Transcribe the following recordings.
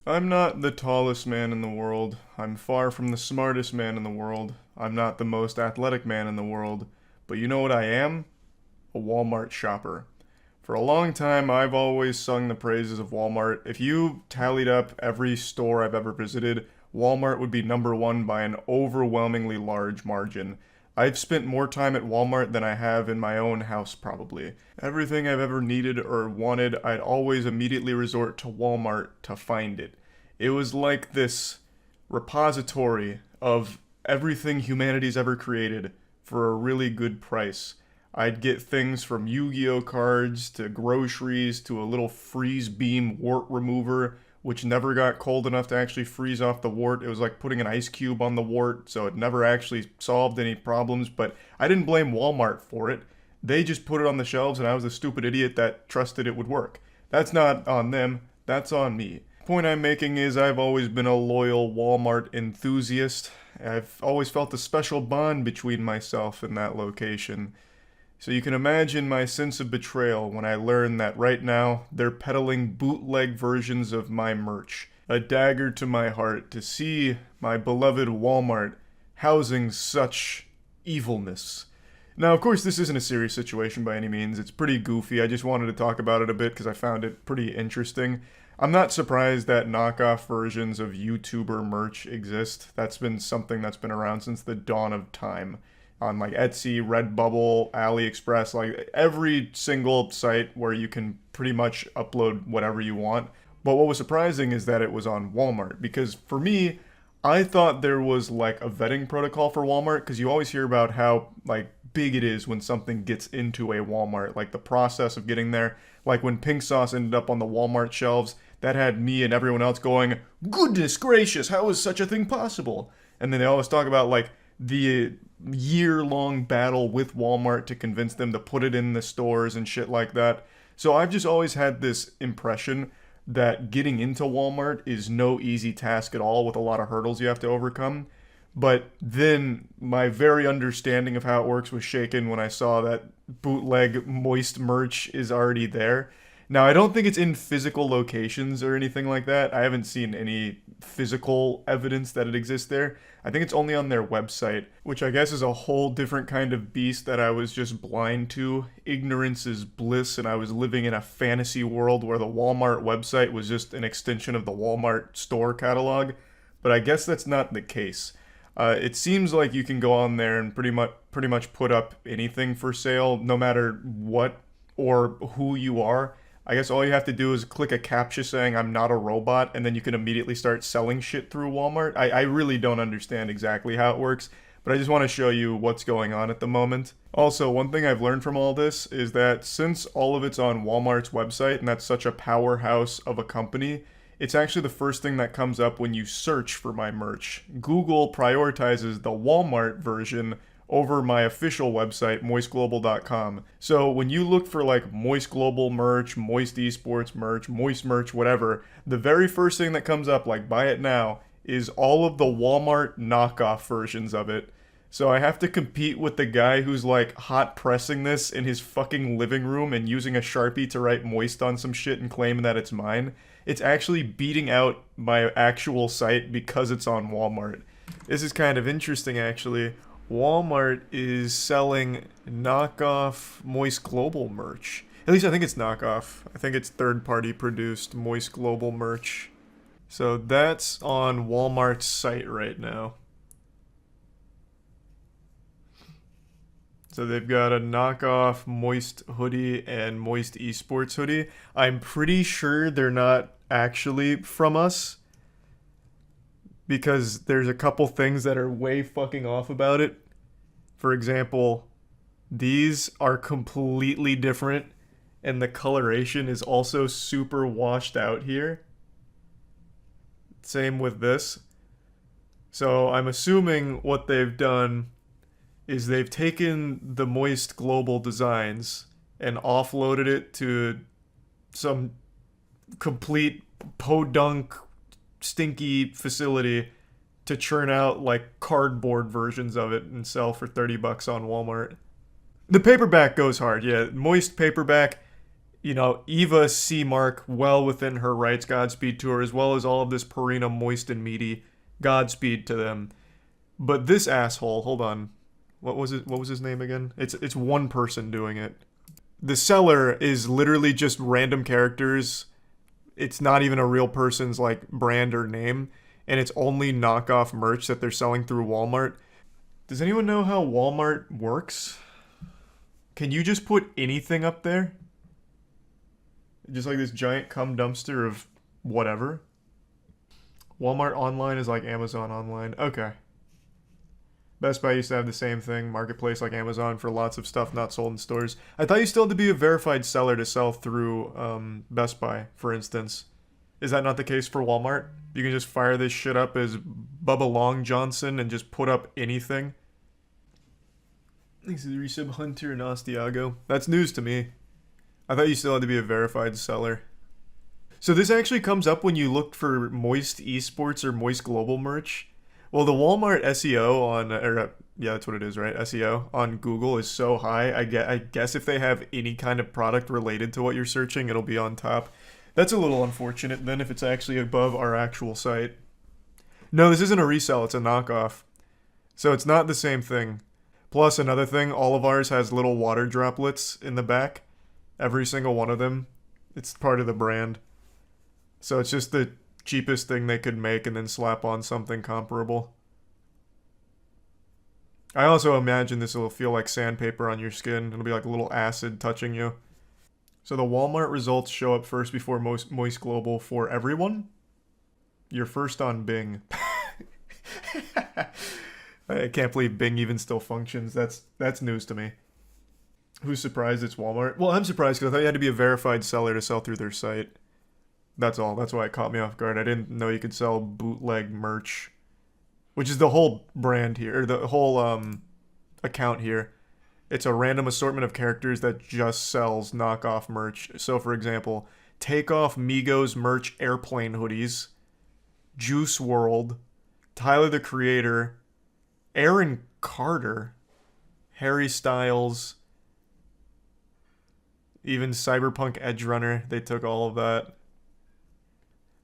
I'm not the tallest man in the world. I'm far from the smartest man in the world. I'm not the most athletic man in the world. But you know what I am? A Walmart shopper. For a long time, I've always sung the praises of Walmart. If you tallied up every store I've ever visited, Walmart would be number one by an overwhelmingly large margin. I've spent more time at Walmart than I have in my own house, probably. Everything I've ever needed or wanted, I'd always immediately resort to Walmart to find it. It was like this repository of everything humanity's ever created for a really good price. I'd get things from Yu-Gi-Oh cards to groceries to a little freeze beam wart remover, which never got cold enough to actually freeze off the wart. It was like putting an ice cube on the wart, so it never actually solved any problems, but I didn't blame Walmart for it. They just put it on the shelves and I was the stupid idiot that trusted it would work. That's not on them, that's on me. Point I'm making is I've always been a loyal Walmart enthusiast. I've always felt a special bond between myself and that location. So you can imagine my sense of betrayal when I learn that right now they're peddling bootleg versions of my merch. A dagger to my heart to see my beloved Walmart housing such evilness. Now, of course, this isn't a serious situation by any means. It's pretty goofy. I just wanted to talk about it a bit because I found it pretty interesting. I'm not surprised that knockoff versions of YouTuber merch exist. That's been something that's been around since the dawn of time. On like Etsy, Redbubble, AliExpress, like every single site where you can pretty much upload whatever you want. But what was surprising is that it was on Walmart because for me, I thought there was like a vetting protocol for Walmart because you always hear about how like big it is when something gets into a Walmart, like the process of getting there. Like when pink sauce ended up on the Walmart shelves, that had me and everyone else going, "Goodness gracious, how is such a thing possible?" And then they always talk about like the year-long battle with Walmart to convince them to put it in the stores and shit like that. So I've just always had this impression that getting into Walmart is no easy task at all with a lot of hurdles you have to overcome. But then my very understanding of how it works was shaken when I saw that bootleg moist merch is already there. Now, I don't think it's in physical locations or anything like that. I haven't seen any physical evidence that it exists there. I think it's only on their website, which I guess is a whole different kind of beast that I was just blind to. Ignorance is bliss, and I was living in a fantasy world where the Walmart website was just an extension of the Walmart store catalog. But I guess that's not the case. It seems like you can go on there and pretty much put up anything for sale, no matter what or who you are. I guess all you have to do is click a captcha saying I'm not a robot, and then you can immediately start selling shit through Walmart. I really don't understand exactly how it works, but I just want to show you what's going on at the moment. Also, one thing I've learned from all this is that since all of it's on Walmart's website, and that's such a powerhouse of a company, it's actually the first thing that comes up when you search for my merch. Google prioritizes the Walmart version over my official website, moistglobal.com. So when you look for like Moist Global merch, Moist Esports merch, Moist merch, whatever, the very first thing that comes up, like buy it now, is all of the Walmart knockoff versions of it. So I have to compete with the guy who's like hot pressing this in his fucking living room and using a Sharpie to write Moist on some shit and claiming that it's mine. It's actually beating out my actual site because it's on Walmart. This is kind of interesting actually. Walmart is selling knockoff Moist Global merch. At least I think it's knockoff. I think it's third-party produced Moist Global merch. So that's on Walmart's site right now. So they've got a knockoff Moist hoodie and Moist Esports hoodie. I'm pretty sure they're not actually from us, because there's a couple things that are way fucking off about it. For example, these are completely different, and the coloration is also super washed out here. Same with this. So I'm assuming what they've done is they've taken the Moist Global designs and offloaded it to some complete podunk stinky facility to churn out like cardboard versions of it and sell for $30 on Walmart. The paperback goes hard, yeah. Moist paperback You know, Eva Seamark, well within her rights, Godspeed to her, as well as all of this Purina Moist and Meaty, Godspeed to them. But this asshole, hold on, what was it? What was his name again? It's one person doing it. The seller is literally just random characters. It's not even a real person's like brand or name, and it's only knockoff merch that they're selling through Walmart. Does anyone know how Walmart works? Can you just put anything up there? Just like this giant cum dumpster of whatever? Walmart online is like Amazon online. Okay. Best Buy used to have the same thing, marketplace like Amazon for lots of stuff not sold in stores. I thought you still had to be a verified seller to sell through Best Buy, for instance. Is that not the case for Walmart? You can just fire this shit up as Bubba Long Johnson and just put up anything? Thanks to the resub Hunter and Ostiago. That's news to me. I thought you still had to be a verified seller. So this actually comes up when you look for Moist Esports or Moist Global merch. Well, the Walmart SEO on, yeah, that's what it is, right? SEO on Google is so high. I guess if they have any kind of product related to what you're searching, it'll be on top. That's a little unfortunate then if it's actually above our actual site. No, this isn't a resell, it's a knockoff. So it's not the same thing. Plus, another thing, all of ours has little water droplets in the back. Every single one of them. It's part of the brand. So it's just the cheapest thing they could make and then slap on something comparable. I also imagine this will feel like sandpaper on your skin. It'll be like a little acid touching you. So the Walmart results show up first before Moist Global for everyone. You're first on Bing. I can't believe Bing even still functions. That's news to me. Who's surprised it's Walmart? Well, I'm surprised because I thought you had to be a verified seller to sell through their site. That's all. That's why it caught me off guard. I didn't know you could sell bootleg merch, which is the whole brand here, or the whole account here. It's a random assortment of characters that just sells knockoff merch. So, for example, Takeoff Migos merch airplane hoodies, Juice World, Tyler the Creator, Aaron Carter, Harry Styles, even Cyberpunk Edge Runner. They took all of that.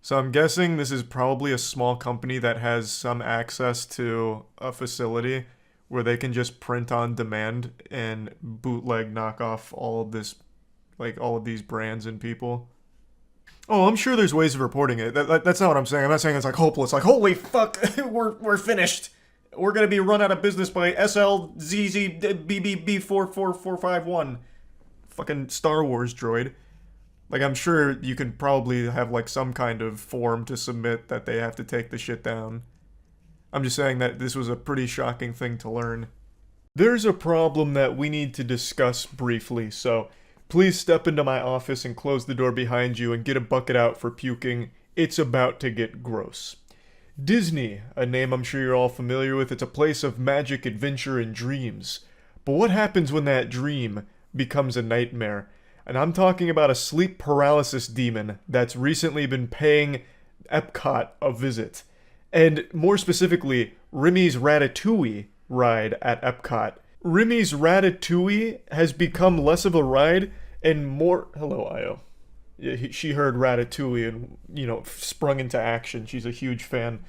So I'm guessing this is probably a small company that has some access to a facility where they can just print on demand and bootleg knock off all of this, like all of these brands and people. Oh, I'm sure there's ways of reporting it. That's not what I'm saying. I'm not saying it's like hopeless. Like, holy fuck, we're finished. We're gonna be run out of business by SLZZBBB44451. Fucking Star Wars droid. Like, I'm sure you can probably have, like, some kind of form to submit that they have to take the shit down. I'm just saying that this was a pretty shocking thing to learn. There's a problem that we need to discuss briefly, so please step into my office and close the door behind you and get a bucket out for puking. It's about to get gross. Disney, a name I'm sure you're all familiar with, it's a place of magic, adventure, and dreams. But what happens when that dream becomes a nightmare? And I'm talking about a sleep paralysis demon that's recently been paying Epcot a visit. And more specifically, Remy's Ratatouille ride at Epcot. Remy's Ratatouille has become less of a ride and more... Hello, Io. Yeah, she heard Ratatouille and, sprung into action. She's a huge fan.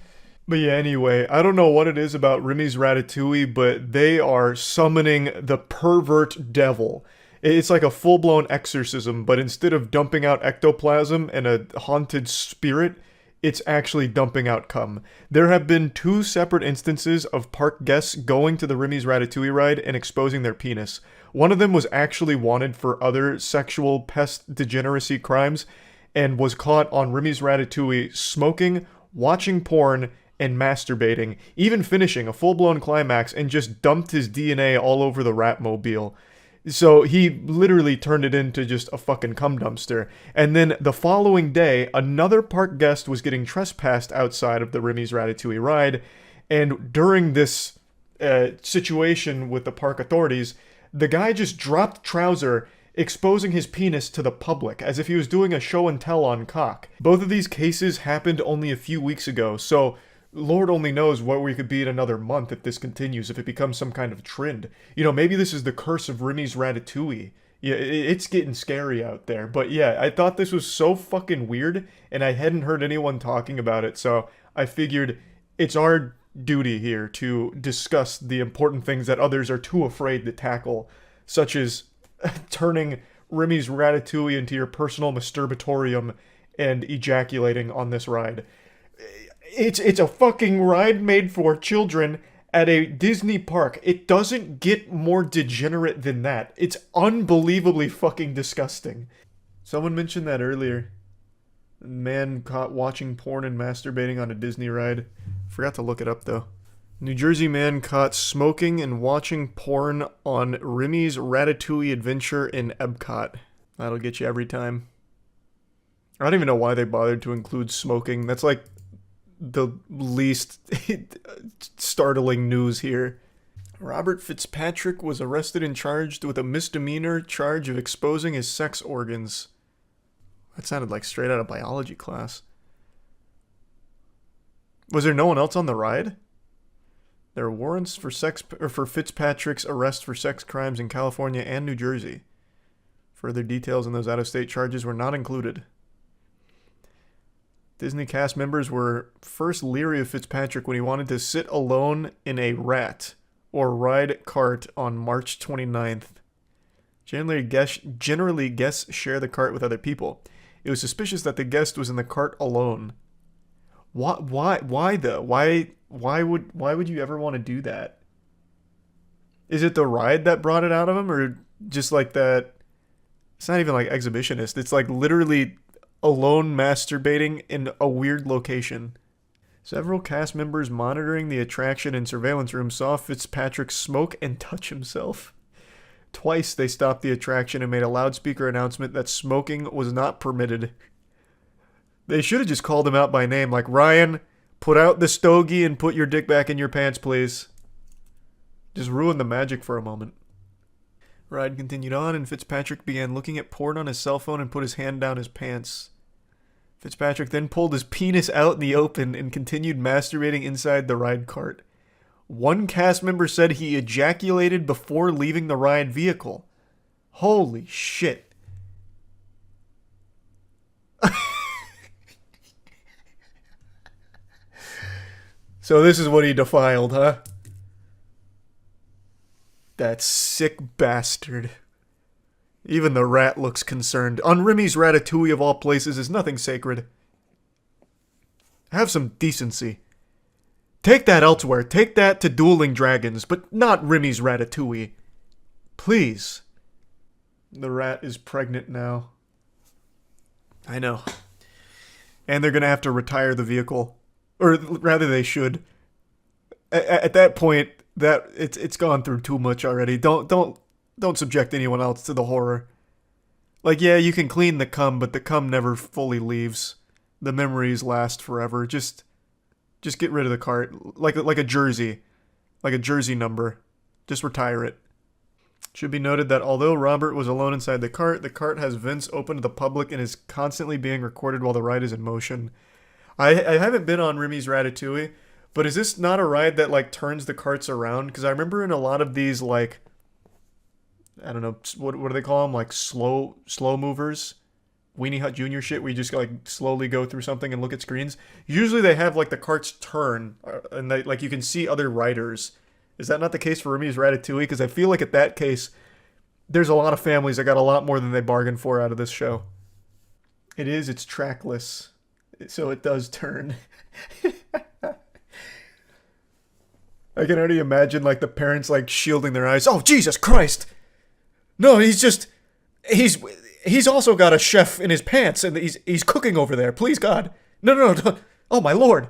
But yeah, anyway, I don't know what it is about Remy's Ratatouille, but they are summoning the pervert devil. It's like a full-blown exorcism, but instead of dumping out ectoplasm and a haunted spirit, it's actually dumping out cum. There have been 2 separate instances of park guests going to the Remy's Ratatouille ride and exposing their penis. One of them was actually wanted for other sexual pest degeneracy crimes and was caught on Remy's Ratatouille smoking, watching porn, and masturbating, even finishing a full-blown climax and just dumped his DNA all over the Ratmobile. So he literally turned it into just a fucking cum dumpster. And then the following day, another park guest was getting trespassed outside of the Remy's Ratatouille ride. And during this situation with the park authorities, the guy just dropped trouser, exposing his penis to the public, as if he was doing a show and tell on cock. Both of these cases happened only a few weeks ago, so Lord only knows what we could be in another month if this continues, if it becomes some kind of trend. Maybe this is the curse of Remy's Ratatouille. Yeah, it's getting scary out there. But yeah, I thought this was so fucking weird, and I hadn't heard anyone talking about it, so I figured it's our duty here to discuss the important things that others are too afraid to tackle, such as turning Remy's Ratatouille into your personal masturbatorium and ejaculating on this ride. It's a fucking ride made for children at a Disney park. It doesn't get more degenerate than that. It's unbelievably fucking disgusting. Someone mentioned that earlier. Man caught watching porn and masturbating on a Disney ride. Forgot to look it up though. New Jersey man caught smoking and watching porn on Remy's Ratatouille adventure in Epcot. That'll get you every time. I don't even know why they bothered to include smoking. That's like the least startling news here. Robert Fitzpatrick was arrested and charged with a misdemeanor charge of exposing his sex organs. That sounded like straight out of biology class. Was there no one else on the ride? There are warrants for Fitzpatrick's arrest for sex crimes in California and New Jersey. Further details on those out-of-state charges were not included. Disney cast members were first leery of Fitzpatrick when he wanted to sit alone in a rat or ride cart on March 29th. Generally, guests share the cart with other people. It was suspicious that the guest was in the cart alone. Why though? Why would you ever want to do that? Is it the ride that brought it out of him, or just like that? It's not even like exhibitionist. It's like literally alone masturbating in a weird location. Several cast members monitoring the attraction in surveillance room saw Fitzpatrick smoke and touch himself. Twice they stopped the attraction and made a loudspeaker announcement that smoking was not permitted. They should have just called him out by name, like, Ryan, put out the stogie and put your dick back in your pants, please. Just ruin the magic for a moment. Ride continued on, and Fitzpatrick began looking at porn on his cell phone and put his hand down his pants. Fitzpatrick then pulled his penis out in the open and continued masturbating inside the ride cart. One cast member said he ejaculated before leaving the ride vehicle. Holy shit. So this is what he defiled, huh? That sick bastard. Even the rat looks concerned. On Remy's Ratatouille of all places is nothing sacred. Have some decency. Take that elsewhere. Take that to Dueling Dragons, but not Remy's Ratatouille. Please. The rat is pregnant now. I know. And they're gonna have to retire the vehicle. Or rather, they should. At that point, that it's gone through too much already. Don't subject anyone else to the horror. Like, yeah, you can clean the cum, but the cum never fully leaves. The memories last forever. Just get rid of the cart, like a jersey number. Just retire it. Should be noted that although Robert was alone inside the cart has vents open to the public and is constantly being recorded while the ride is in motion. I haven't been on Remy's Ratatouille, but is this not a ride that like turns the carts around? Because I remember in a lot of these, like, I don't know, what do they call them? Like slow movers, Weenie Hut Jr. shit, where you just like slowly go through something and look at screens. Usually they have like the carts turn, and they, like, you can see other riders. Is that not the case for Remy's Ratatouille? Because I feel like at that case, there's a lot of families that got a lot more than they bargained for out of this show. It's trackless, so it does turn. I can already imagine like the parents like shielding their eyes. Oh, Jesus Christ! No, he's also got a chef in his pants and he's cooking over there. Please, God. No. Oh, my Lord.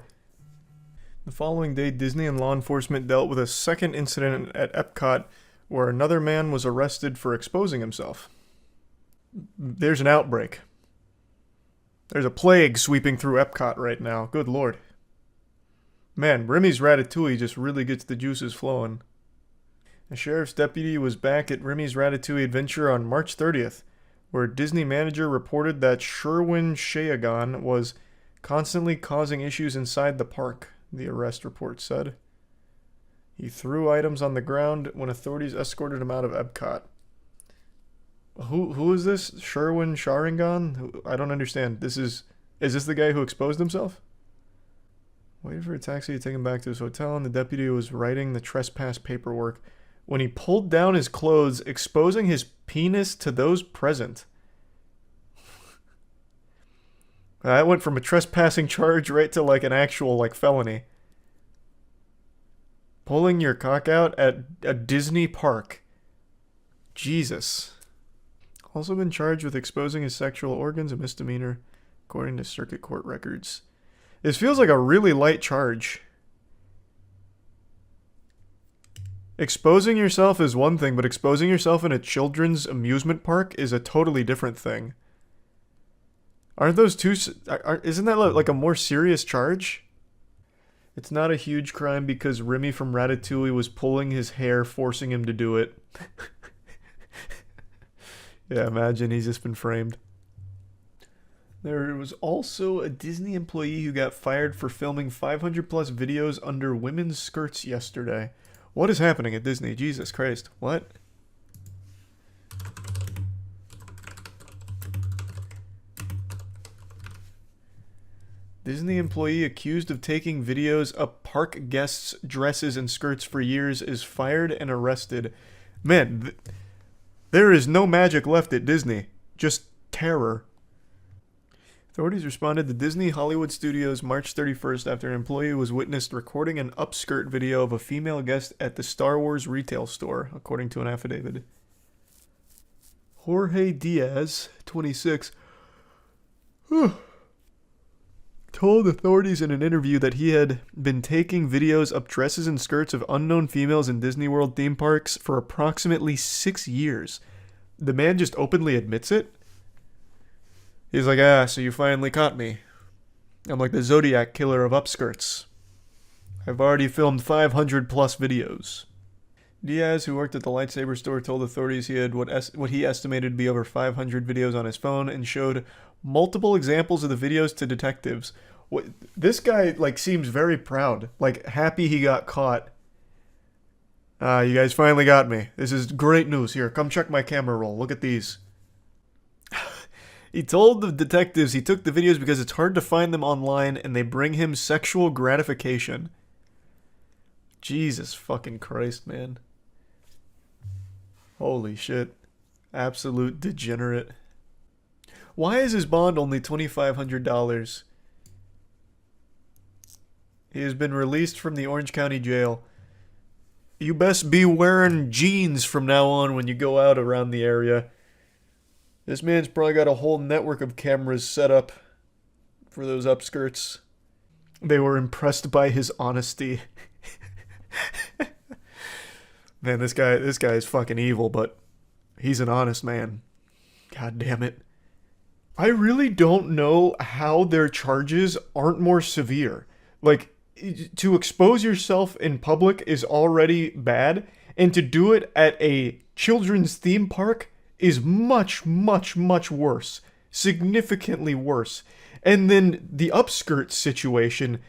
The following day, Disney and law enforcement dealt with a second incident at Epcot where another man was arrested for exposing himself. There's an outbreak. There's a plague sweeping through Epcot right now. Good Lord. Man, Remy's Ratatouille just really gets the juices flowing. A sheriff's deputy was back at Remy's Ratatouille adventure on March 30th, where a Disney manager reported that Sherwin Shayagan was constantly causing issues inside the park, the arrest report said. He threw items on the ground when authorities escorted him out of Epcot. Who is this? Sherwin Sharingan? I don't understand. Is this the guy who exposed himself? Waited for a taxi to take him back to his hotel, and the deputy was writing the trespass paperwork when he pulled down his clothes, exposing his penis to those present. That went from a trespassing charge right to like an actual like felony. Pulling your cock out at a Disney park. Jesus. Also been charged with exposing his sexual organs, a misdemeanor, according to circuit court records. This feels like a really light charge. Exposing yourself is one thing, but exposing yourself in a children's amusement park is a totally different thing. Aren't those two... Isn't that like a more serious charge? It's not a huge crime because Remy from Ratatouille was pulling his hair, forcing him to do it. Yeah, imagine he's just been framed. There was also a Disney employee who got fired for filming 500 plus videos under women's skirts yesterday. What is happening at Disney? Jesus Christ. What? Disney employee accused of taking videos of park guests' dresses and skirts for years is fired and arrested. Man, there is no magic left at Disney. Just terror. Authorities responded to Disney Hollywood Studios March 31st after an employee was witnessed recording an upskirt video of a female guest at the Star Wars retail store, according to an affidavit. Jorge Diaz, 26, told authorities in an interview that he had been taking videos of dresses and skirts of unknown females in Disney World theme parks for approximately 6 years. The man just openly admits it. He's like, so you finally caught me. I'm like the Zodiac killer of upskirts. I've already filmed 500 plus videos. Diaz, who worked at the lightsaber store, told authorities he had what he estimated to be over 500 videos on his phone and showed multiple examples of the videos to detectives. This guy seems very proud, happy he got caught. You guys finally got me. This is great news. Here, come check my camera roll. Look at these. He told the detectives he took the videos because it's hard to find them online and they bring him sexual gratification. Jesus fucking Christ, man. Holy shit. Absolute degenerate. Why is his bond only $2,500? He has been released from the Orange County Jail. You best be wearing jeans from now on when you go out around the area. This man's probably got a whole network of cameras set up for those upskirts. They were impressed by his honesty. Man, this guy is fucking evil, but he's an honest man. God damn it. I really don't know how their charges aren't more severe. To expose yourself in public is already bad, and to do it at a children's theme park is much, much, much worse. Significantly worse. And then the upskirt situation,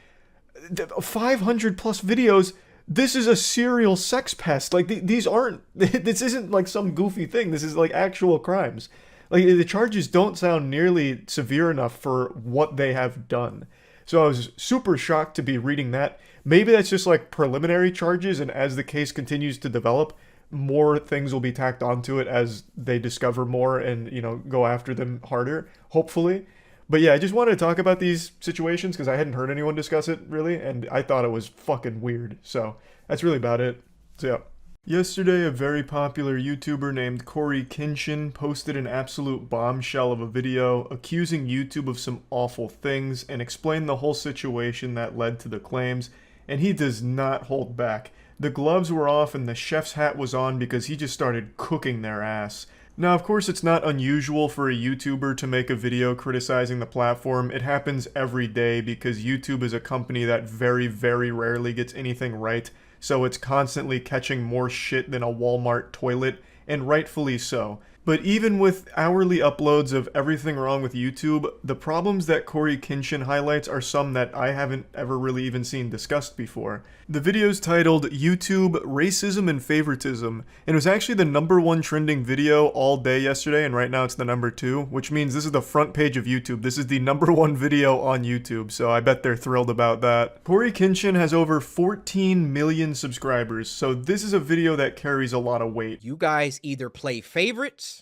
500 plus videos, this is a serial sex pest. These aren't, this isn't some goofy thing. This is actual crimes. The charges don't sound nearly severe enough for what they have done. So I was super shocked to be reading that. Maybe that's just preliminary charges, and as the case continues to develop, more things will be tacked onto it as they discover more and, go after them harder, hopefully. But yeah, I just wanted to talk about these situations because I hadn't heard anyone discuss it, really, and I thought it was fucking weird. So that's really about it. So yeah. Yesterday, a very popular YouTuber named Corey Kinshin posted an absolute bombshell of a video accusing YouTube of some awful things and explained the whole situation that led to the claims, and he does not hold back. The gloves were off and the chef's hat was on because he just started cooking their ass. Now, of course, it's not unusual for a YouTuber to make a video criticizing the platform. It happens every day because YouTube is a company that very, very rarely gets anything right. So it's constantly catching more shit than a Walmart toilet, and rightfully so. But even with hourly uploads of everything wrong with YouTube, the problems that Corey Kinshin highlights are some that I haven't ever really even seen discussed before. The video's titled YouTube Racism and Favoritism, and it was actually the #1 trending video all day yesterday, and right now it's the #2, which means this is the front page of YouTube. This is the #1 video on YouTube, so I bet they're thrilled about that. Corey Kinshin has over 14 million subscribers, so this is a video that carries a lot of weight. You guys either play favorites,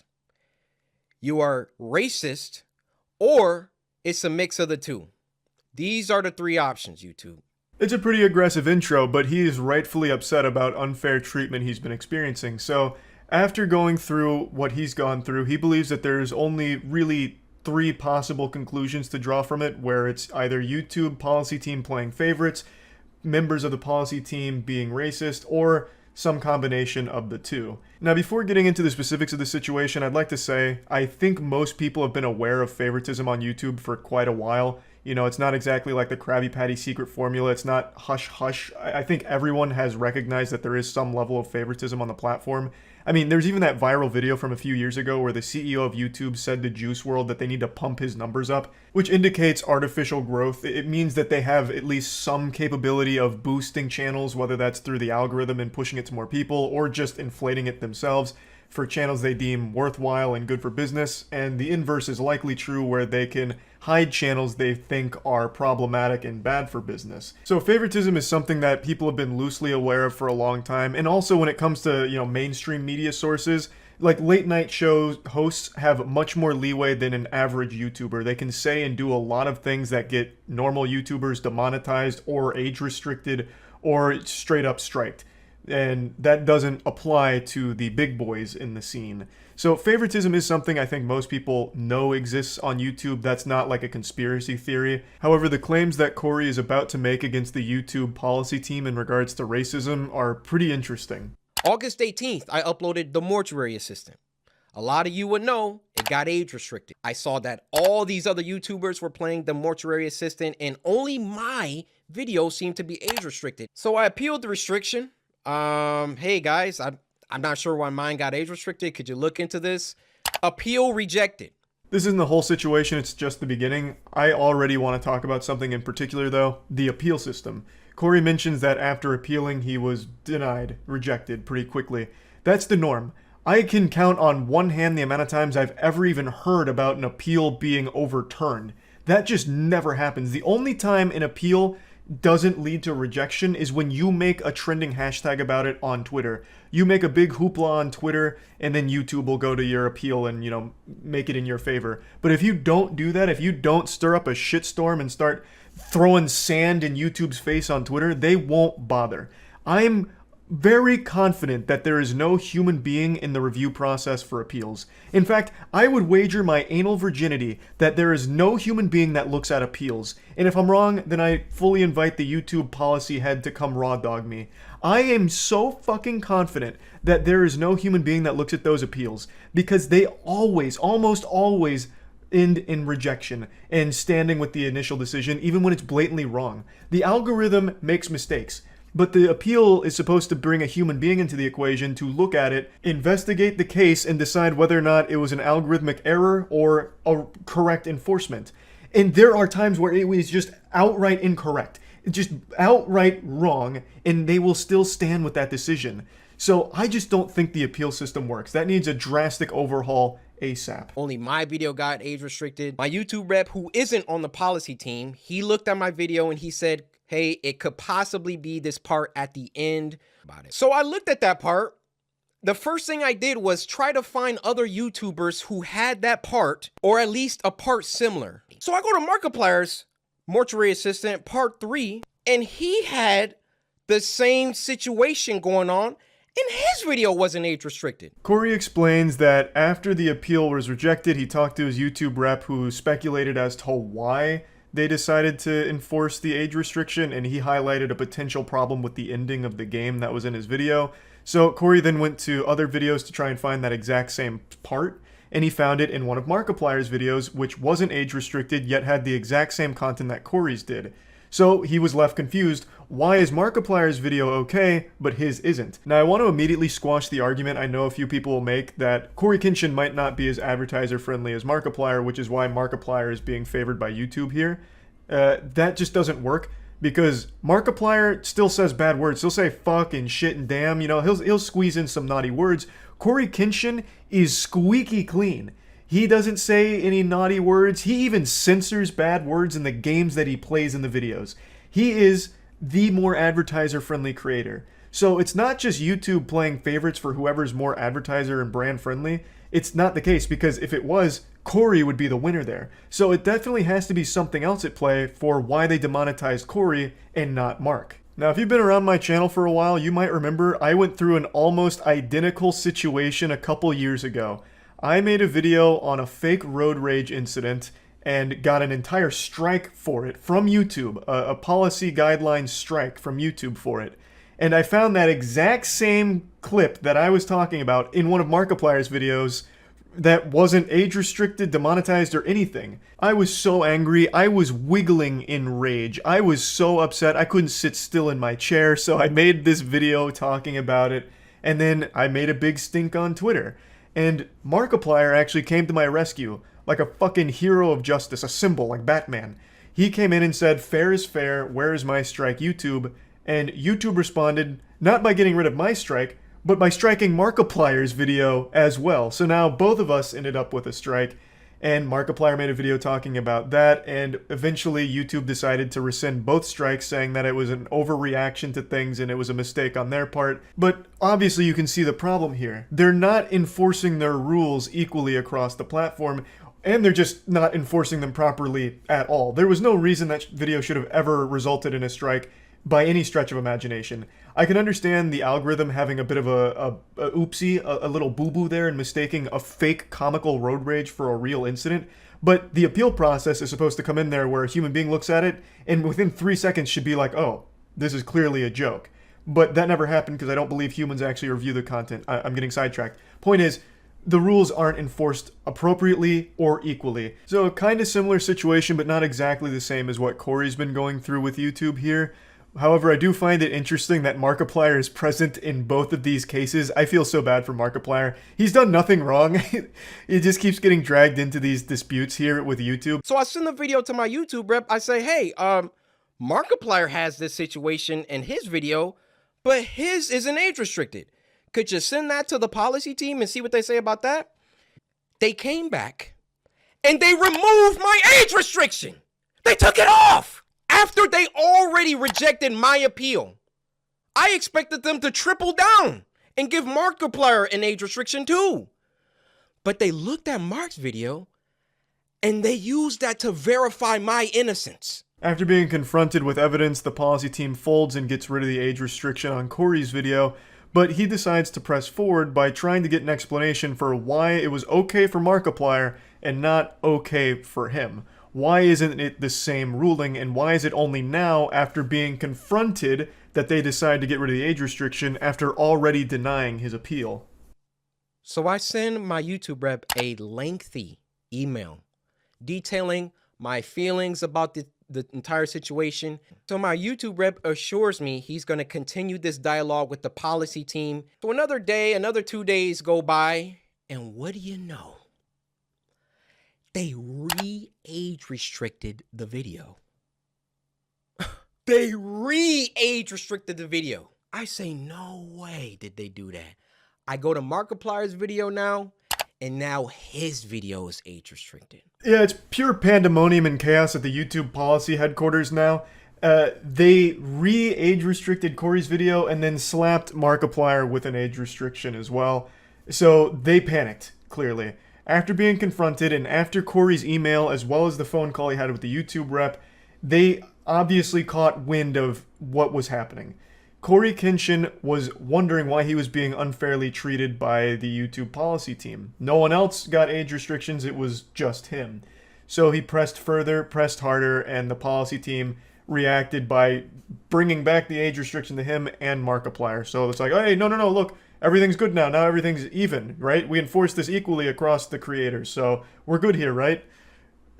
you are racist, or it's a mix of the two. These are the three options, YouTube. It's a pretty aggressive intro, but he is rightfully upset about unfair treatment he's been experiencing. So after going through what he's gone through, he believes that there's only really 3 possible conclusions to draw from it, where it's either YouTube policy team playing favorites, members of the policy team being racist, or some combination of the two. Now, before getting into the specifics of the situation, I'd like to say I think most people have been aware of favoritism on YouTube for quite a while. You know, it's not exactly like the Krabby Patty secret formula. It's not hush hush. I think everyone has recognized that there is some level of favoritism on the platform. I mean, there's even that viral video from a few years ago where the CEO of YouTube said to Juice WRLD that they need to pump his numbers up, which indicates artificial growth. It means that they have at least some capability of boosting channels, whether that's through the algorithm and pushing it to more people, or just inflating it themselves for channels they deem worthwhile and good for business. And the inverse is likely true, where they can hide channels they think are problematic and bad for business. So favoritism is something that people have been loosely aware of for a long time. And also when it comes to, mainstream media sources, like late night show hosts have much more leeway than an average YouTuber. They can say and do a lot of things that get normal YouTubers demonetized or age restricted or straight up striked. And that doesn't apply to the big boys in the scene. So favoritism is something I think most people know exists on YouTube. That's not like a conspiracy theory. However, the claims that Corey is about to make against the YouTube policy team in regards to racism are pretty interesting. August 18th, I uploaded The Mortuary Assistant. A lot of you would know it got age restricted. I saw that all these other YouTubers were playing The Mortuary Assistant and only my video seemed to be age restricted. So I appealed the restriction. Hey guys, I'm not sure why mine got age restricted. Could you look into this? Appeal rejected. This isn't the whole situation, it's just the beginning. I already want to talk about something in particular though, the appeal system. Corey mentions that after appealing, he was denied, rejected pretty quickly. That's the norm. I can count on one hand the amount of times I've ever even heard about an appeal being overturned. That just never happens. The only time an appeal doesn't lead to rejection is when you make a trending hashtag about it on Twitter. You make a big hoopla on Twitter and then YouTube will go to your appeal and, make it in your favor. But if you don't do that, if you don't stir up a shitstorm and start throwing sand in YouTube's face on Twitter, they won't bother. I'm very confident that there is no human being in the review process for appeals. In fact, I would wager my anal virginity that there is no human being that looks at appeals. And if I'm wrong, then I fully invite the YouTube policy head to come raw dog me. I am so fucking confident that there is no human being that looks at those appeals, because they always, almost always, end in rejection and standing with the initial decision, even when it's blatantly wrong. The algorithm makes mistakes. But the appeal is supposed to bring a human being into the equation to look at it, investigate the case, and decide whether or not it was an algorithmic error or a correct enforcement. And there are times where it was just outright incorrect, just outright wrong, and they will still stand with that decision. So I just don't think the appeal system works. That needs a drastic overhaul ASAP. Only my video got age restricted. My YouTube rep, who isn't on the policy team, he looked at my video and he said, hey, it could possibly be this part at the end about it. So I looked at that part. The first thing I did was try to find other YouTubers who had that part, or at least a part similar. So I go to Markiplier's Mortuary Assistant Part 3, and he had the same situation going on, and his video wasn't age restricted. Corey explains that after the appeal was rejected, he talked to his YouTube rep who speculated as to why they decided to enforce the age restriction, and he highlighted a potential problem with the ending of the game that was in his video. So Corey then went to other videos to try and find that exact same part, and he found it in one of Markiplier's videos, which wasn't age restricted, yet had the exact same content that Corey's did. So he was left confused. Why is Markiplier's video okay, but his isn't? Now I want to immediately squash the argument I know a few people will make that Cory Kenshin might not be as advertiser friendly as Markiplier, which is why Markiplier is being favored by YouTube here. That just doesn't work, because Markiplier still says bad words. He'll say fuck and shit and damn, you know, he'll squeeze in some naughty words. Cory Kenshin is squeaky clean. He doesn't say any naughty words. He even censors bad words in the games that he plays in the videos. He is the more advertiser-friendly creator. So it's not just YouTube playing favorites for whoever's more advertiser and brand friendly. It's not the case, because if it was, Cory would be the winner there. So it definitely has to be something else at play for why they demonetized Cory and not Mark. Now, if you've been around my channel for a while, you might remember I went through an almost identical situation a couple years ago. I made a video on a fake road rage incident and got an entire strike for it from YouTube, a policy guideline strike from YouTube for it. And I found that exact same clip that I was talking about in one of Markiplier's videos that wasn't age restricted, demonetized, or anything. I was so angry. I was wiggling in rage. I was so upset I couldn't sit still in my chair, so I made this video talking about it, and then I made a big stink on Twitter. And Markiplier actually came to my rescue, like a fucking hero of justice, a symbol, like Batman. He came in and said, fair is fair, where is my strike, YouTube? And YouTube responded, not by getting rid of my strike, but by striking Markiplier's video as well. So now both of us ended up with a strike, and Markiplier made a video talking about that, and eventually YouTube decided to rescind both strikes, saying that it was an overreaction to things and it was a mistake on their part. But obviously you can see the problem here. They're not enforcing their rules equally across the platform, and they're just not enforcing them properly at all. There was no reason that video should have ever resulted in a strike by any stretch of imagination. I can understand the algorithm having a bit of a oopsie, a little boo-boo there, and mistaking a fake comical road rage for a real incident, but the appeal process is supposed to come in there where a human being looks at it and within 3 seconds should be like, oh, this is clearly a joke. But that never happened because I don't believe humans actually review the content. I'm getting sidetracked. Point is, the rules aren't enforced appropriately or equally. So a kind of similar situation, but not exactly the same as what Cory's been going through with YouTube here. However, I do find it interesting that Markiplier is present in both of these cases. I feel so bad for Markiplier. He's done nothing wrong. He just keeps getting dragged into these disputes here with YouTube. So I send a video to my YouTube rep. I say, hey, Markiplier has this situation in his video, but his isn't age restricted. Could you send that to the policy team and see what they say about that? They came back and they removed my age restriction. They took it off. After they already rejected my appeal. I expected them to triple down and give Markiplier an age restriction too. But they looked at Mark's video and they used that to verify my innocence. After being confronted with evidence, the policy team folds and gets rid of the age restriction on Cory's video, but he decides to press forward by trying to get an explanation for why it was okay for Markiplier and not okay for him. Why isn't it the same ruling, and why is it only now, after being confronted, that they decide to get rid of the age restriction after already denying his appeal? So I send my YouTube rep a lengthy email detailing my feelings about the entire situation. So my YouTube rep assures me he's going to continue this dialogue with the policy team. So another day, another 2 days go by, and what do you know? They re-age restricted the video. They re-age restricted the video. I say, no way did they do that. I go to Markiplier's video now, and now his video is age restricted. Yeah, it's pure pandemonium and chaos at the YouTube policy headquarters now. They re-age restricted Cory's video and then slapped Markiplier with an age restriction as well. So they panicked, clearly. After being confronted and after Cory's email, as well as the phone call he had with the YouTube rep, they obviously caught wind of what was happening. Cory Kenshin was wondering why he was being unfairly treated by the YouTube policy team. No one else got age restrictions, it was just him. So he pressed further, pressed harder, and the policy team reacted by bringing back the age restriction to him and Markiplier. So it's like, hey, no, look. Everything's good now. Now everything's even, right? We enforce this equally across the creators, so we're good here, right?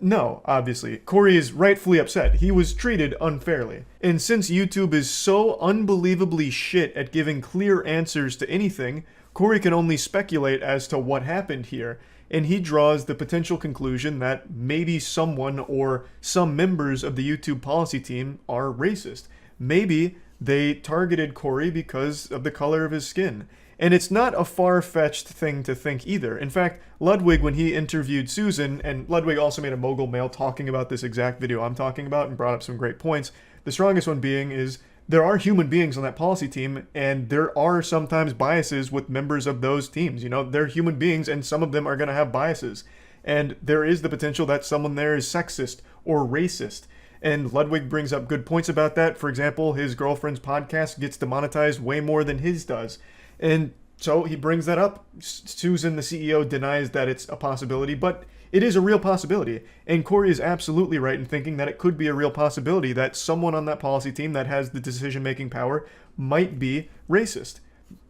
No, obviously. Corey is rightfully upset. He was treated unfairly. And since YouTube is so unbelievably shit at giving clear answers to anything, Corey can only speculate as to what happened here. And he draws the potential conclusion that maybe someone or some members of the YouTube policy team are racist. Maybe they targeted Corey because of the color of his skin. And it's not a far-fetched thing to think either. In fact, Ludwig, when he interviewed Susan, and Ludwig also made a mogul mail talking about this exact video I'm talking about and brought up some great points, the strongest one being is there are human beings on that policy team, and there are sometimes biases with members of those teams. You know, they're human beings, and some of them are going to have biases. And there is the potential that someone there is sexist or racist. And Ludwig brings up good points about that. For example, his girlfriend's podcast gets demonetized way more than his does. And so he brings that up. Susan, the CEO, denies that it's a possibility, but it is a real possibility. And Corey is absolutely right in thinking that it could be a real possibility that someone on that policy team that has the decision-making power might be racist.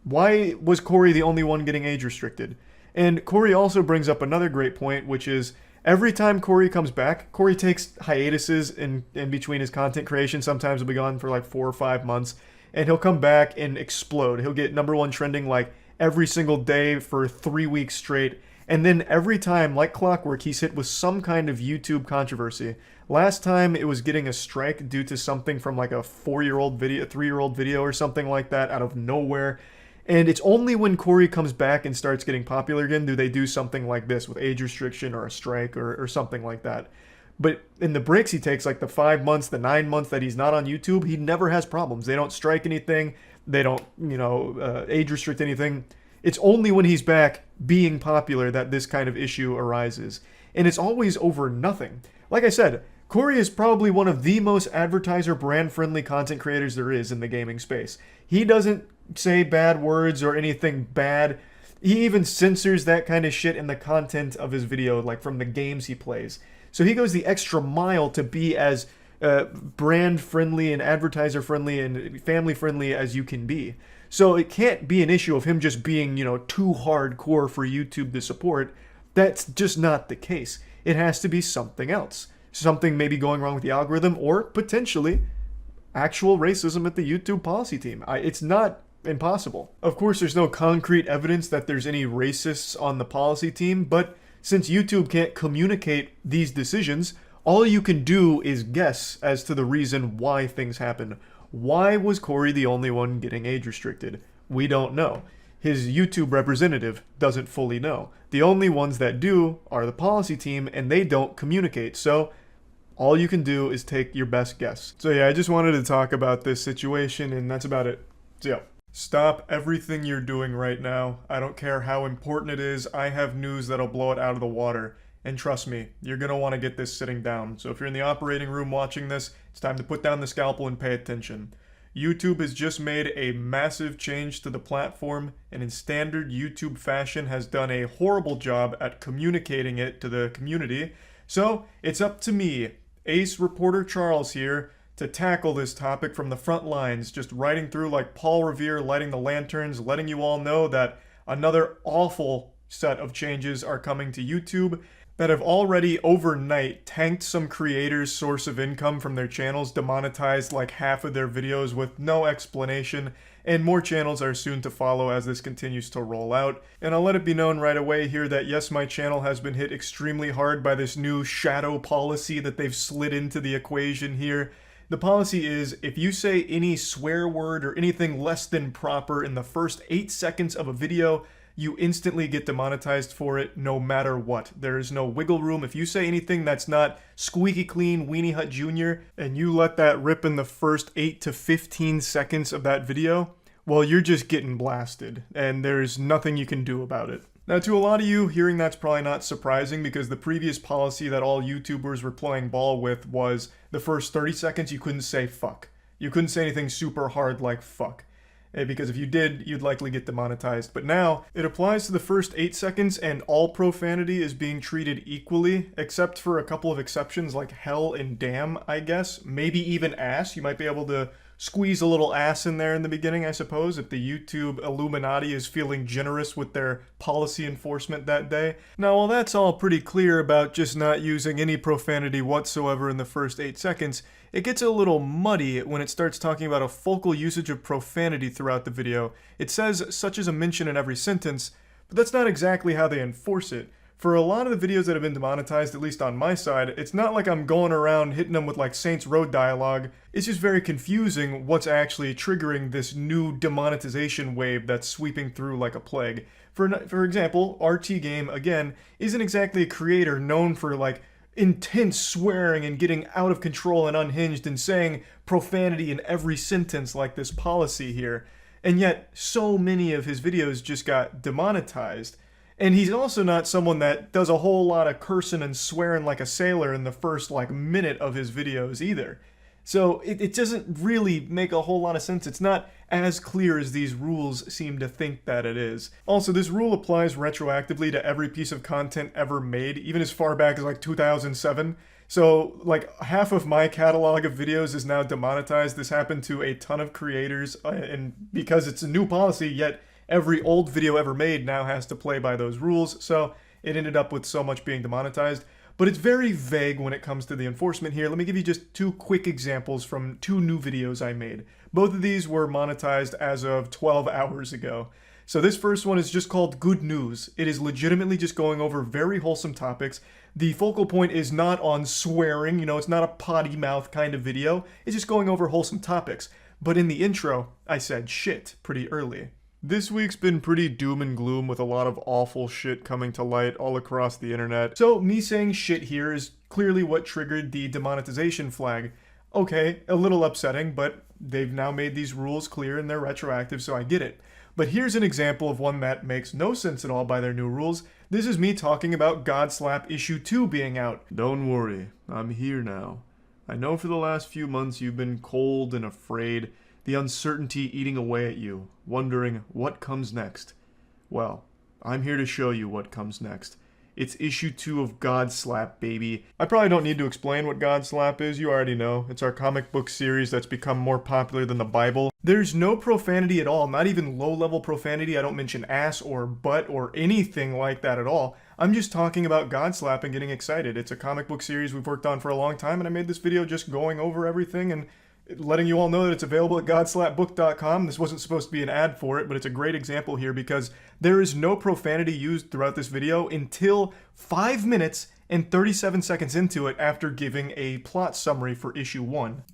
Why was Corey the only one getting age restricted? And Corey also brings up another great point, which is every time Corey comes back, Corey takes hiatuses in between his content creation. Sometimes he'll be gone for like 4 or 5 months. And he'll come back and explode. He'll get #1 trending like every single day for 3 weeks straight. And then every time, like clockwork, he's hit with some kind of YouTube controversy. Last time it was getting a strike due to something from like a 4-year-old video, a 3-year-old video or something like that out of nowhere. And it's only when Corey comes back and starts getting popular again do they do something like this with age restriction or a strike or something like that. But in the breaks he takes, like the 5 months, the 9 months that he's not on YouTube, he never has problems. They don't strike anything. They don't, age restrict anything. It's only when he's back being popular that this kind of issue arises. And it's always over nothing. Like I said, Corey is probably one of the most advertiser brand-friendly content creators there is in the gaming space. He doesn't say bad words or anything bad. He even censors that kind of shit in the content of his video, like from the games he plays. So he goes the extra mile to be as brand-friendly and advertiser-friendly and family-friendly as you can be. So it can't be an issue of him just being, too hardcore for YouTube to support. That's just not the case. It has to be something else. Something maybe going wrong with the algorithm or potentially actual racism at the YouTube policy team. It's not impossible. Of course, there's no concrete evidence that there's any racists on the policy team, but since YouTube can't communicate these decisions, all you can do is guess as to the reason why things happen. Why was Corey the only one getting age restricted? We don't know. His YouTube representative doesn't fully know. The only ones that do are the policy team, and they don't communicate. So all you can do is take your best guess. So yeah, I just wanted to talk about this situation, and that's about it. So yeah. Stop everything you're doing right now. I don't care how important it is. I have news that'll blow it out of the water. And trust me, you're going to want to get this sitting down. So if you're in the operating room watching this, it's time to put down the scalpel and pay attention. YouTube has just made a massive change to the platform, and in standard YouTube fashion has done a horrible job at communicating it to the community. So it's up to me, Ace Reporter Charles here, to tackle this topic from the front lines, just riding through like Paul Revere, lighting the lanterns, letting you all know that another awful set of changes are coming to YouTube that have already overnight tanked some creators' source of income from their channels, demonetized like half of their videos with no explanation, and more channels are soon to follow as this continues to roll out. And I'll let it be known right away here that yes, my channel has been hit extremely hard by this new shadow policy that they've slid into the equation here. The policy is, if you say any swear word or anything less than proper in the first 8 seconds of a video, you instantly get demonetized for it no matter what. There is no wiggle room. If you say anything that's not squeaky clean Weenie Hut Jr. and you let that rip in the first 8 to 15 seconds of that video, well, you're just getting blasted, and there's nothing you can do about it. Now, to a lot of you, hearing that's probably not surprising because the previous policy that all YouTubers were playing ball with was the first 30 seconds you couldn't say fuck. You couldn't say anything super hard like fuck. Because if you did, you'd likely get demonetized. But now, it applies to the first 8 seconds and all profanity is being treated equally, except for a couple of exceptions like hell and damn, I guess. Maybe even ass. You might be able to squeeze a little ass in there in the beginning, I suppose, if the YouTube Illuminati is feeling generous with their policy enforcement that day. Now, while that's all pretty clear about just not using any profanity whatsoever in the first 8 seconds, it gets a little muddy when it starts talking about a focal usage of profanity throughout the video. It says such as a mention in every sentence, but that's not exactly how they enforce it. For a lot of the videos that have been demonetized, at least on my side, it's not like I'm going around hitting them with like Saints Row dialogue. It's just very confusing what's actually triggering this new demonetization wave that's sweeping through like a plague. For example, RT Game, again, isn't exactly a creator known for like intense swearing and getting out of control and unhinged and saying profanity in every sentence like this policy here. And yet, so many of his videos just got demonetized. And he's also not someone that does a whole lot of cursing and swearing like a sailor in the first like minute of his videos either. So it doesn't really make a whole lot of sense. It's not as clear as these rules seem to think that it is. Also, this rule applies retroactively to every piece of content ever made, even as far back as like 2007. So like half of my catalog of videos is now demonetized. This happened to a ton of creators, and because it's a new policy, yet every old video ever made now has to play by those rules, so it ended up with so much being demonetized. But it's very vague when it comes to the enforcement here. Let me give you just 2 quick examples from 2 new videos I made. Both of these were monetized as of 12 hours ago. So this first one is just called Good News. It is legitimately just going over very wholesome topics. The focal point is not on swearing, it's not a potty mouth kind of video. It's just going over wholesome topics. But in the intro, I said shit pretty early. This week's been pretty doom and gloom with a lot of awful shit coming to light all across the internet. So me saying shit here is clearly what triggered the demonetization flag. Okay, a little upsetting, but they've now made these rules clear and they're retroactive, so I get it. But here's an example of one that makes no sense at all by their new rules. This is me talking about Godslap Issue 2 being out. Don't worry, I'm here now. I know for the last few months you've been cold and afraid, the uncertainty eating away at you, wondering what comes next. Well, I'm here to show you what comes next. It's issue 2 of Godslap, baby. I probably don't need to explain what Godslap is, you already know. It's our comic book series that's become more popular than the Bible. There's no profanity at all, not even low-level profanity. I don't mention ass or butt or anything like that at all. I'm just talking about Godslap and getting excited. It's a comic book series we've worked on for a long time, and I made this video just going over everything and letting you all know that it's available at godslapbook.com. This wasn't supposed to be an ad for it, but it's a great example here because there is no profanity used throughout this video until 5 minutes and 37 seconds into it after giving a plot summary for issue 1.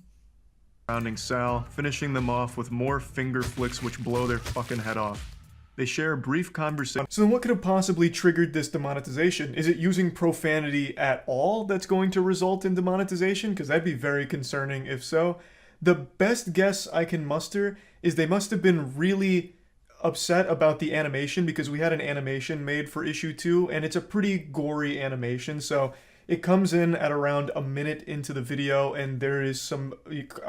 Surrounding Sal, finishing them off with more finger flicks which blow their fucking head off. They share a brief conversation. So then what could have possibly triggered this demonetization? Is it using profanity at all that's going to result in demonetization? Because that'd be very concerning if so. The best guess I can muster is they must have been really upset about the animation because we had an animation made for issue 2 and it's a pretty gory animation. So it comes in at around a minute into the video and there is some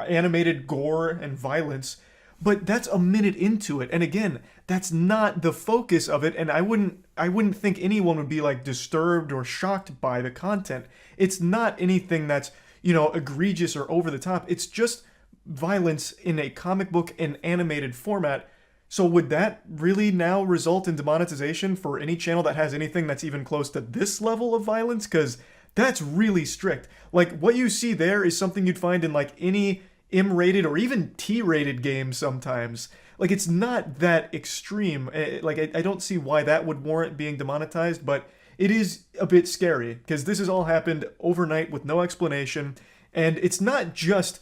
animated gore and violence, but that's a minute into it. And again, that's not the focus of it. And I wouldn't think anyone would be like disturbed or shocked by the content. It's not anything that's, egregious or over the top. It's just violence in a comic book and animated format. So would that really now result in demonetization for any channel that has anything that's even close to this level of violence? Because that's really strict. Like what you see there is something you'd find in like any M-rated or even T-rated game sometimes. Like it's not that extreme. Like I don't see why that would warrant being demonetized, but it is a bit scary because this has all happened overnight with no explanation. And it's not just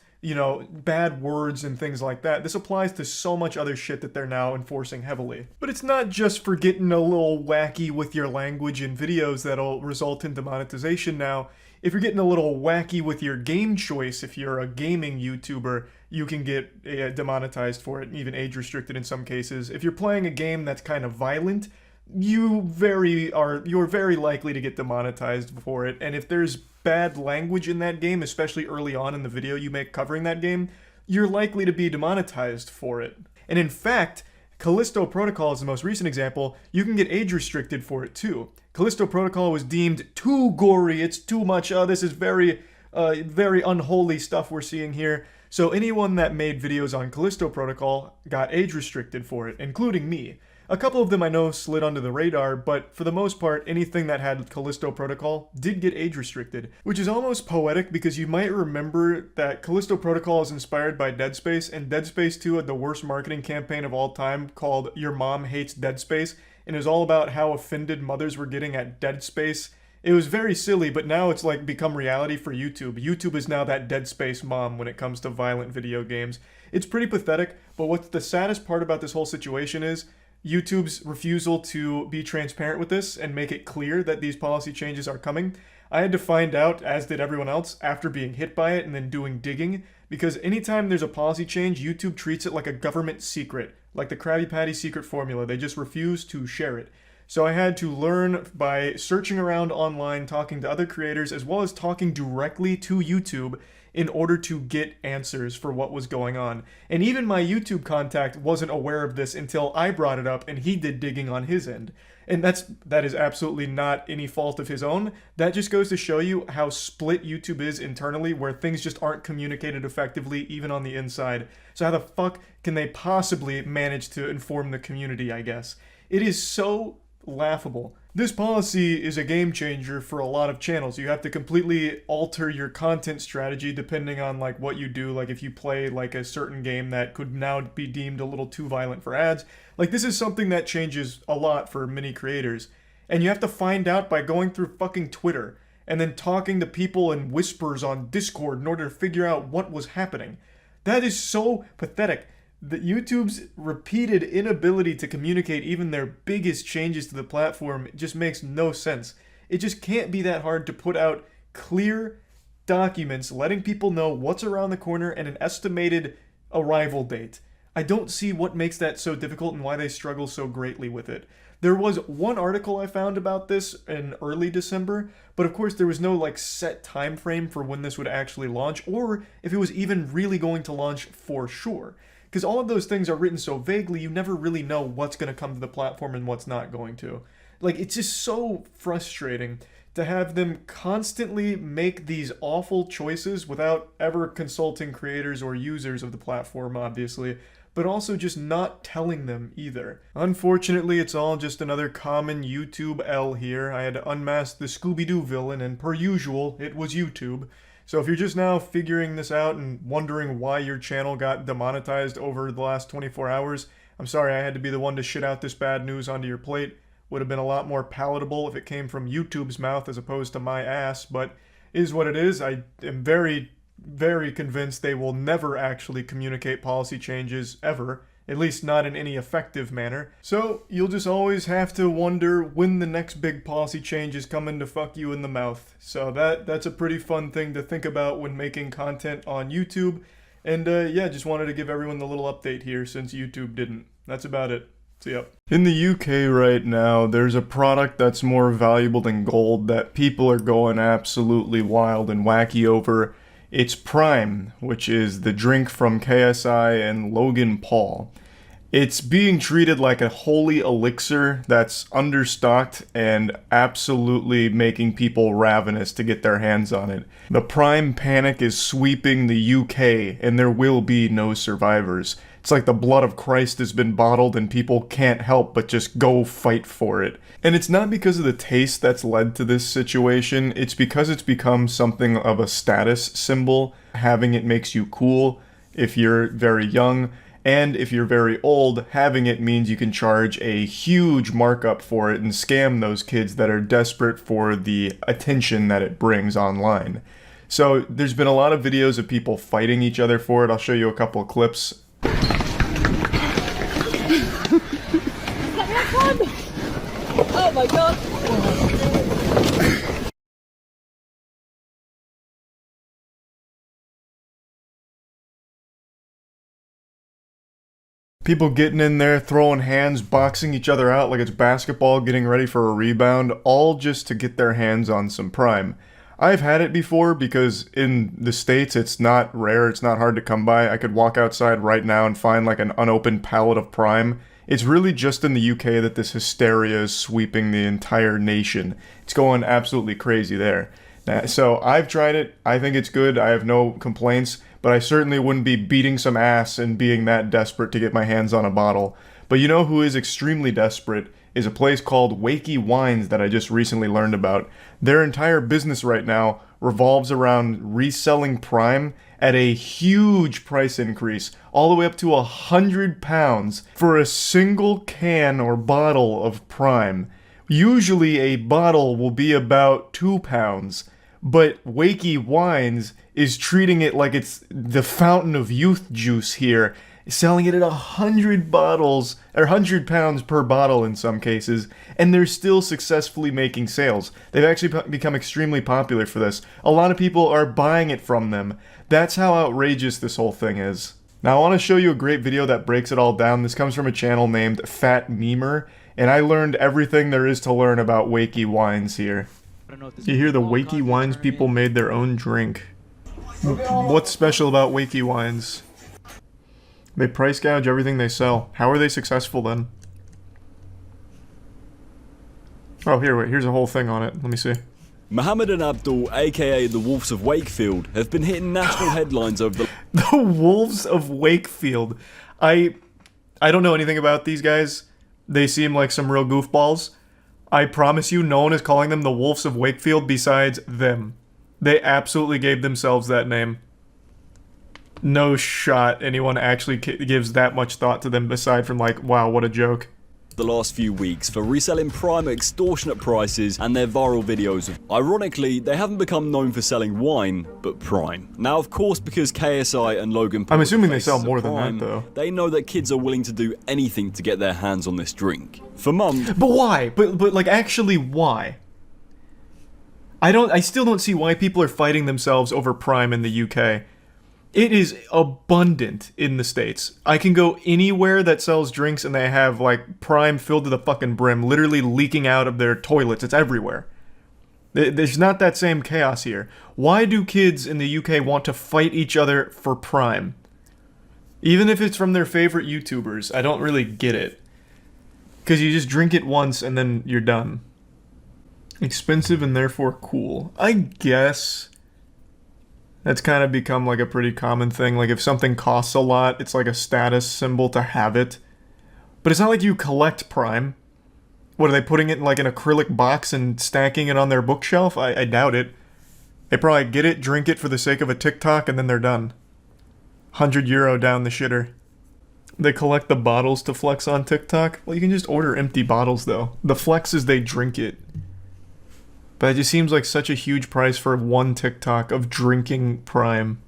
bad words and things like that. This applies to so much other shit that they're now enforcing heavily. But it's not just for getting a little wacky with your language in videos that'll result in demonetization now. If you're getting a little wacky with your game choice, if you're a gaming YouTuber, you can get demonetized for it, even age restricted in some cases. If you're playing a game that's kind of violent, you're very likely to get demonetized for it. And if there's bad language in that game, especially early on in the video you make covering that game, you're likely to be demonetized for it. And in fact, Callisto Protocol is the most recent example. You can get age restricted for it too. Callisto Protocol was deemed too gory, it's too much, this is very unholy stuff we're seeing here. So anyone that made videos on Callisto Protocol got age restricted for it, including me. A couple of them I know slid under the radar, but for the most part, anything that had Callisto Protocol did get age restricted, which is almost poetic because you might remember that Callisto Protocol is inspired by Dead Space, and Dead Space 2 had the worst marketing campaign of all time called Your Mom Hates Dead Space, and it was all about how offended mothers were getting at Dead Space. It was very silly, but now it's like become reality for YouTube. YouTube is now that Dead Space mom when it comes to violent video games. It's pretty pathetic, but what's the saddest part about this whole situation is YouTube's refusal to be transparent with this and make it clear that these policy changes are coming. I had to find out, as did everyone else, after being hit by it and then doing digging, because anytime there's a policy change, YouTube treats it like a government secret, like the Krabby Patty secret formula. They just refuse to share it. So I had to learn by searching around online, talking to other creators, as well as talking directly to YouTube in order to get answers for what was going on. And even my YouTube contact wasn't aware of this until I brought it up and he did digging on his end. And that is absolutely not any fault of his own. That just goes to show you how split YouTube is internally, where things just aren't communicated effectively even on the inside. So how the fuck can they possibly manage to inform the community, I guess? It is so laughable. This policy is a game changer for a lot of channels. You have to completely alter your content strategy depending on like what you do. Like if you play like a certain game that could now be deemed a little too violent for ads. Like this is something that changes a lot for many creators. And you have to find out by going through fucking Twitter and then talking to people in whispers on Discord in order to figure out what was happening. That is so pathetic. That YouTube's repeated inability to communicate even their biggest changes to the platform just makes no sense. It just can't be that hard to put out clear documents letting people know what's around the corner and an estimated arrival date. I don't see what makes that so difficult and why they struggle so greatly with it. There was one article I found about this in early December, but of course there was no like set time frame for when this would actually launch or if it was even really going to launch for sure. Because all of those things are written so vaguely, you never really know what's going to come to the platform and what's not going to. Like, it's just so frustrating to have them constantly make these awful choices without ever consulting creators or users of the platform, obviously, but also just not telling them either. Unfortunately, it's all just another common YouTube L here. I had to unmask the Scooby-Doo villain, and per usual, it was YouTube. So if you're just now figuring this out and wondering why your channel got demonetized over the last 24 hours, I'm sorry I had to be the one to shit out this bad news onto your plate. Would have been a lot more palatable if it came from YouTube's mouth as opposed to my ass, but it is what it is. I am very, very convinced they will never actually communicate policy changes ever. At least not in any effective manner. So you'll just always have to wonder when the next big policy change is coming to fuck you in the mouth. So that's a pretty fun thing to think about when making content on YouTube. And yeah, just wanted to give everyone the little update here since YouTube didn't. That's about it. See ya. In the UK right now, there's a product that's more valuable than gold that people are going absolutely wild and wacky over. It's Prime, which is the drink from KSI and Logan Paul. It's being treated like a holy elixir that's understocked and absolutely making people ravenous to get their hands on it. The Prime panic is sweeping the UK, and there will be no survivors. It's like the blood of Christ has been bottled and people can't help but just go fight for it. And it's not because of the taste that's led to this situation, it's because it's become something of a status symbol. Having it makes you cool if you're very young, and if you're very old, having it means you can charge a huge markup for it and scam those kids that are desperate for the attention that it brings online. So there's been a lot of videos of people fighting each other for it. I'll show you a couple of clips. Oh my god! People getting in there, throwing hands, boxing each other out like it's basketball, getting ready for a rebound, all just to get their hands on some Prime. I've had it before because in the States it's not rare, it's not hard to come by. I could walk outside right now and find like an unopened pallet of Prime. It's really just in the UK that this hysteria is sweeping the entire nation. It's going absolutely crazy there. So I've tried it, I think it's good, I have no complaints, but I certainly wouldn't be beating some ass and being that desperate to get my hands on a bottle. But you know who is extremely desperate is a place called Wakey Wines that I just recently learned about. Their entire business right now revolves around reselling Prime at a huge price increase, all the way up to £100 for a single can or bottle of Prime. Usually a bottle will be about £2, but Wakey Wines is treating it like it's the fountain of youth juice here, selling it at 100 bottles, or £100 per bottle in some cases, and they're still successfully making sales. They've actually become extremely popular for this. A lot of people are buying it from them. That's how outrageous this whole thing is. Now I want to show you a great video that breaks it all down. This comes from a channel named Fat Memer, and I learned everything there is to learn about Wakey Wines here. You hear the Wakey Wines people made their own drink. What's special about Wakey Wines? They price gouge everything they sell. How are they successful then? Oh, here, wait, here's a whole thing on it. Let me see. Mohammed and Abdul, aka the Wolves of Wakefield, have been hitting national headlines over the... The Wolves of Wakefield. I don't know anything about these guys. They seem like some real goofballs. I promise you, no one is calling them the Wolves of Wakefield besides them. They absolutely gave themselves that name. No shot anyone actually gives that much thought to them aside from like, wow, what a joke. The last few weeks for reselling Prime at extortionate prices and their viral videos. Ironically, they haven't become known for selling wine, but Prime. Now, of course, because KSI and Logan Paul I'm assuming they sell more than Prime, that, though. They know that kids are willing to do anything to get their hands on this drink. For months... But why? But like, actually, why? I still don't see why people are fighting themselves over Prime in the UK. It is abundant in the States. I can go anywhere that sells drinks and they have, like, Prime filled to the fucking brim, literally leaking out of their toilets. It's everywhere. There's not that same chaos here. Why do kids in the UK want to fight each other for Prime? Even if it's from their favorite YouTubers, I don't really get it. Because you just drink it once and then you're done. Expensive and therefore cool. I guess... That's kind of become like a pretty common thing. Like if something costs a lot, it's like a status symbol to have it. But it's not like you collect Prime. What, are they putting it in like an acrylic box and stacking it on their bookshelf? I doubt it. They probably get it, drink it for the sake of a TikTok, and then they're done. €100 down the shitter. They collect the bottles to flex on TikTok? Well, you can just order empty bottles though. The flex is they drink it. But it just seems like such a huge price for one TikTok of drinking Prime.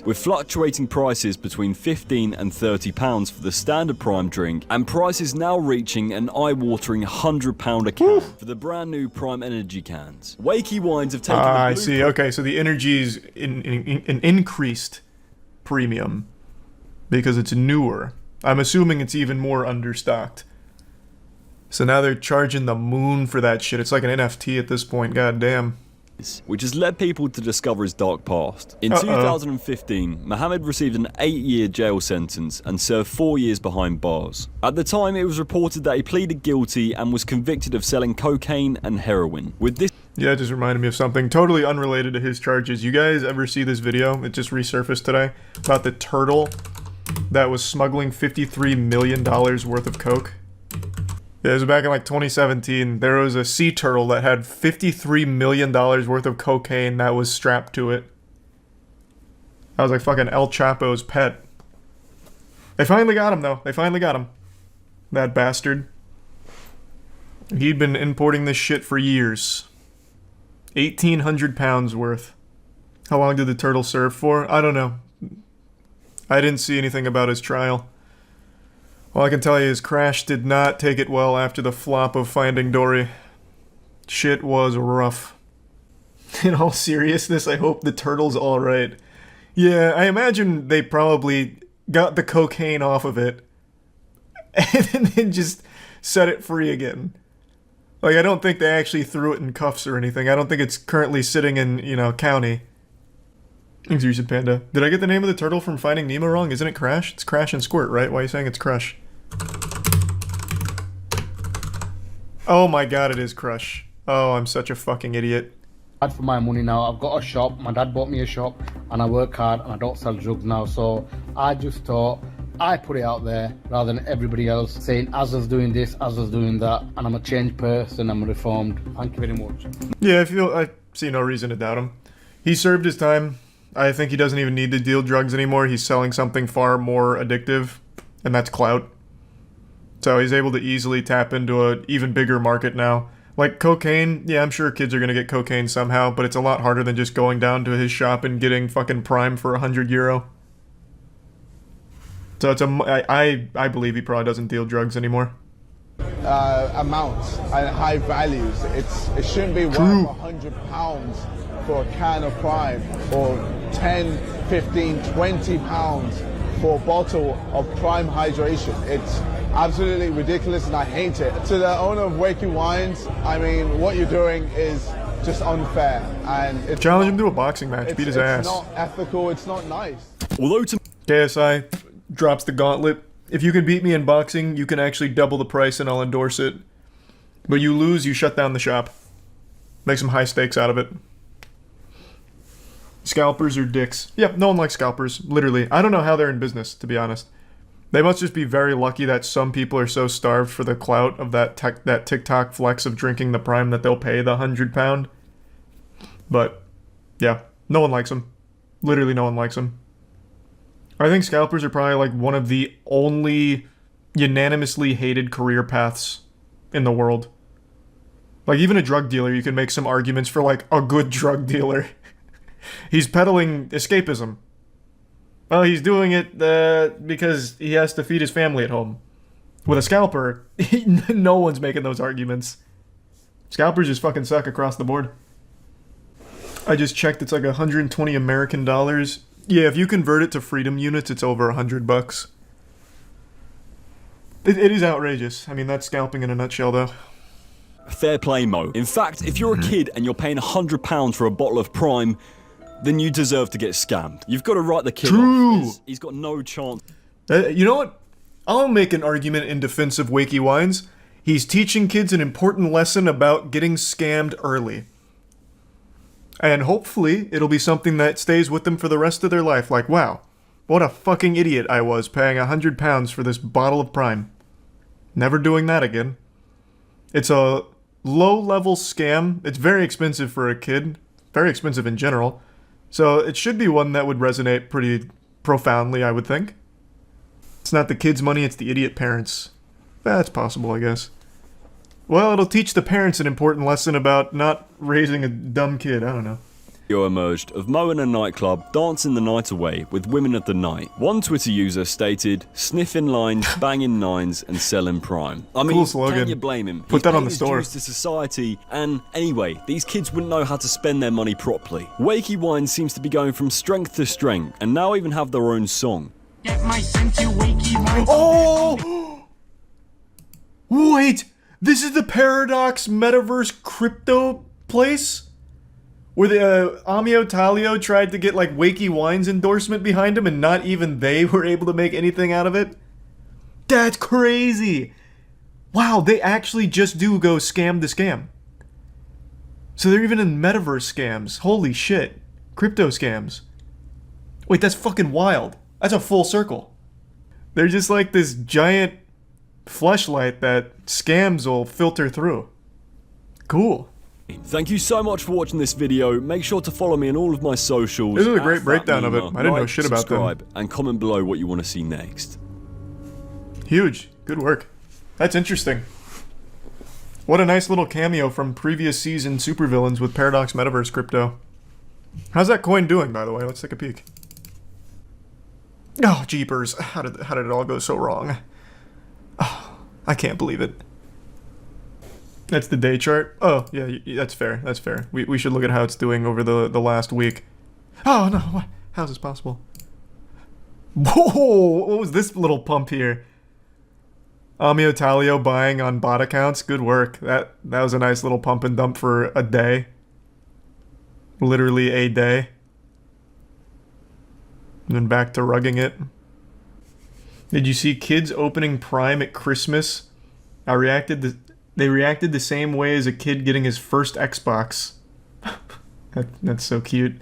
With fluctuating prices between £15 and £30 for the standard Prime drink, and prices now reaching an eye-watering £100 a can for the brand new Prime Energy cans. Wakey Wines have taken I see, okay, so the energy's an increased premium because it's newer. I'm assuming it's even more understocked. So now they're charging the moon for that shit. It's like an NFT at this point, goddamn. Which has led people to discover his dark past. In 2015, Mohammed received an 8-year jail sentence and served 4 years behind bars. At the time, it was reported that he pleaded guilty and was convicted of selling cocaine and heroin. With this... Yeah, it just reminded me of something totally unrelated to his charges. You guys ever see this video? It just resurfaced today. About the turtle that was smuggling $53 million worth of coke. Yeah, it was back in like 2017. There was a sea turtle that had $53 million worth of cocaine that was strapped to it. That was like fucking El Chapo's pet. They finally got him though. They finally got him. That bastard. He'd been importing this shit for years. 1,800 pounds worth. How long did the turtle serve for? I don't know. I didn't see anything about his trial. All I can tell you is Crash did not take it well after the flop of Finding Dory. Shit was rough. In all seriousness, I hope the turtle's alright. Yeah, I imagine they probably got the cocaine off of it and then just set it free again. Like, I don't think they actually threw it in cuffs or anything. I don't think it's currently sitting in, you know, county. Thanks, Recent Panda. Did I get the name of the turtle from Finding Nemo wrong? Isn't it Crash? It's Crash and Squirt, right? Why are you saying it's Crush? Oh my god, it is Crush. Oh, I'm such a fucking idiot. For my money now. I've got a shop. My dad bought me a shop. and I work hard and I don't sell drugs now. So I just thought I put it out there rather than everybody else saying Azza's doing this, Azza's doing that, and I'm a changed person, I'm reformed. Thank you very much. Yeah, I see no reason to doubt him. He served his time. I think he doesn't even need to deal drugs anymore. He's selling something far more addictive, and that's clout. So he's able to easily tap into an even bigger market now. Like cocaine, yeah, I'm sure kids are going to get cocaine somehow, but it's a lot harder than just going down to his shop and getting fucking Prime for €100. So it's I believe he probably doesn't deal drugs anymore. Amounts and high values. It shouldn't be worth £100 for a can of Prime, or 10, 15, 20 pounds for a bottle of Prime hydration. It's absolutely ridiculous and I hate it. To the owner of Wakey Wines, I mean, what you're doing is just unfair, and it's challenge him to a boxing match, beat his ass. It's not ethical, it's not nice. Although to KSI drops the gauntlet. If you can beat me in boxing, you can actually double the price and I'll endorse it. But you lose, you shut down the shop. Make some high stakes out of it. Scalpers are dicks. Yep, no one likes scalpers, literally. I don't know how they're in business, to be honest. They must just be very lucky that some people are so starved for the clout of that TikTok flex of drinking the Prime that they'll pay the £100. But, yeah, no one likes them. Literally no one likes them. I think scalpers are probably like one of the only unanimously hated career paths in the world. Like even a drug dealer, you can make some arguments for like a good drug dealer. He's peddling escapism. Well, he's doing it because he has to feed his family at home. With a scalper, no one's making those arguments. Scalpers just fucking suck across the board. I just checked, it's like 120 American dollars. Yeah, if you convert it to freedom units, it's over $100. It is outrageous. I mean, that's scalping in a nutshell, though. fair play, Mo. In fact, if you're a kid and you're paying £100 for a bottle of Prime, then you deserve to get scammed. You've got to write the kid off. He's got no chance. You know what? I'll make an argument in defense of Wakey Wines. He's teaching kids an important lesson about getting scammed early. And hopefully, it'll be something that stays with them for the rest of their life. Like, wow, what a fucking idiot I was paying £100 for this bottle of Prime. Never doing that again. It's a low-level scam. It's very expensive for a kid. Very expensive in general. So it should be one that would resonate pretty profoundly, I would think. It's not the kid's money, it's the idiot parents. That's possible, I guess. Well, it'll teach the parents an important lesson about not raising a dumb kid. I don't know. Video emerged of Mo in a nightclub dancing the night away with women of the night. One Twitter user stated, "Sniffing lines, banging nines, and selling Prime." I mean, cool slogan. can you blame him? Put that on the store. He's paid his dues to society, and anyway, these kids wouldn't know how to spend their money properly. Wakey Wine seems to be going from strength to strength, and now even have their own song. Get my scent, you Wakey Wine. Oh! Wait! This is the Paradox Metaverse crypto place? Where the Amio Talio tried to get like Wakey Wines endorsement behind him and not even they were able to make anything out of it? That's crazy! Wow, they actually just do go scam to scam. So they're even in metaverse scams. Holy shit. Crypto scams. Wait, that's fucking wild. That's a full circle. They're just like this giant fleshlight that scams will filter through. Cool. Thank you so much for watching this video. Make sure to follow me on all of my socials. This is a great breakdown of it. I didn't know shit about them. Subscribe and comment below what you want to see next. Huge. Good work. That's interesting. What a nice little cameo from previous season supervillains with Paradox Metaverse crypto. How's that coin doing, by the way? Let's take a peek. Oh, jeepers. How did it all go so wrong? Oh, I can't believe it. That's the day chart? Oh, yeah, that's fair. That's fair. We should look at how it's doing over the last week. Oh, no. What? How's this possible? Whoa! What was this little pump here? Amio Talio buying on bot accounts. Good work. That was a nice little pump and dump for a day. Literally a day. And then back to rugging it. Did you see kids opening Prime at Christmas? They reacted the same way as a kid getting his first Xbox. That's so cute.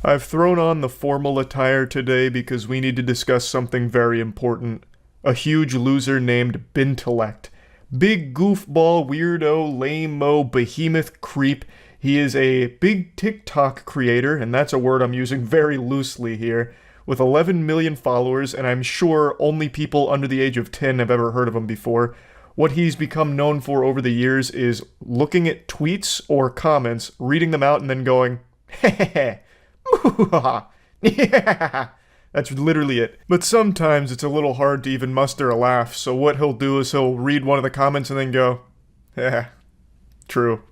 I've thrown on the formal attire today because we need to discuss something very important. A huge loser named Bintellect. Big goofball, weirdo, lame-mo, behemoth creep. He is a big TikTok creator, and that's a word I'm using very loosely here, with 11 million followers, and I'm sure only people under the age of 10 have ever heard of him before. What he's become known for over the years is looking at tweets or comments, reading them out, and then going, heh, yeah. That's literally it. But sometimes it's a little hard to even muster a laugh, so what he'll do is he'll read one of the comments and then go, yeah, true.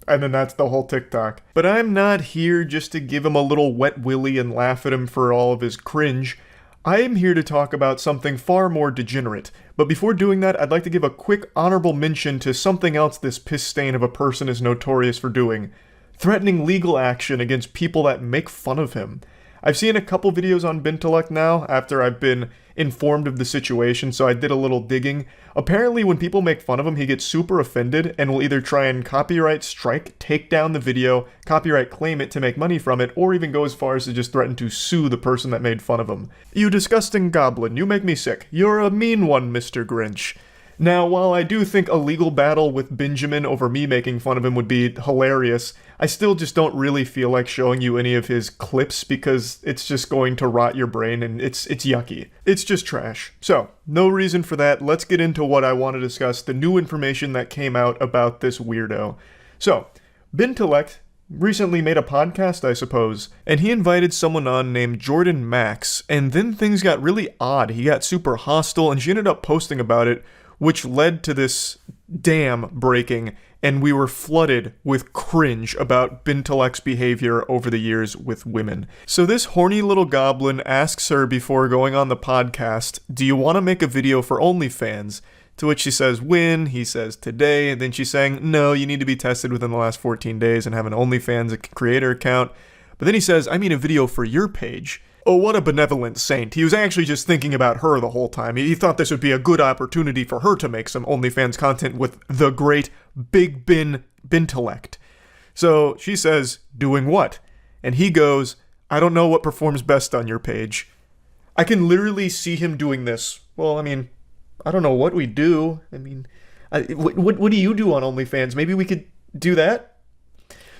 And then that's the whole TikTok. But I'm not here just to give him a little wet willy and laugh at him for all of his cringe. I am here to talk about something far more degenerate. But before doing that, I'd like to give a quick honorable mention to something else this piss stain of a person is notorious for doing. Threatening legal action against people that make fun of him. I've seen a couple videos on Bintellect now after I've been informed of the situation, so I did a little digging. Apparently when people make fun of him, he gets super offended and will either try and copyright strike, take down the video, copyright claim it to make money from it, or even go as far as to just threaten to sue the person that made fun of him. You disgusting goblin, you make me sick. You're a mean one, Mr. Grinch. Now, while I do think a legal battle with Benjamin over me making fun of him would be hilarious, I still just don't really feel like showing you any of his clips because it's just going to rot your brain and it's yucky. It's just trash. So, no reason for that. Let's get into what I want to discuss, the new information that came out about this weirdo. So, Bintellect recently made a podcast, I suppose, and he invited someone on named Jordan Max, and then things got really odd. He got super hostile, and she ended up posting about it, which led to this dam breaking, and we were flooded with cringe about Bintellect's behavior over the years with women. So this horny little goblin asks her before going on the podcast, do you want to make a video for OnlyFans? To which she says, when? He says, today. And then she's saying, no, you need to be tested within the last 14 days and have an OnlyFans creator account. But then he says, I mean a video for your page. Oh, what a benevolent saint. He was actually just thinking about her the whole time. He thought this would be a good opportunity for her to make some OnlyFans content with the great Big Bintellect. So she says, doing what? And he goes, I don't know what performs best on your page. I can literally see him doing this. Well, I mean, I don't know what we do. I mean, what do you do on OnlyFans? Maybe we could do that?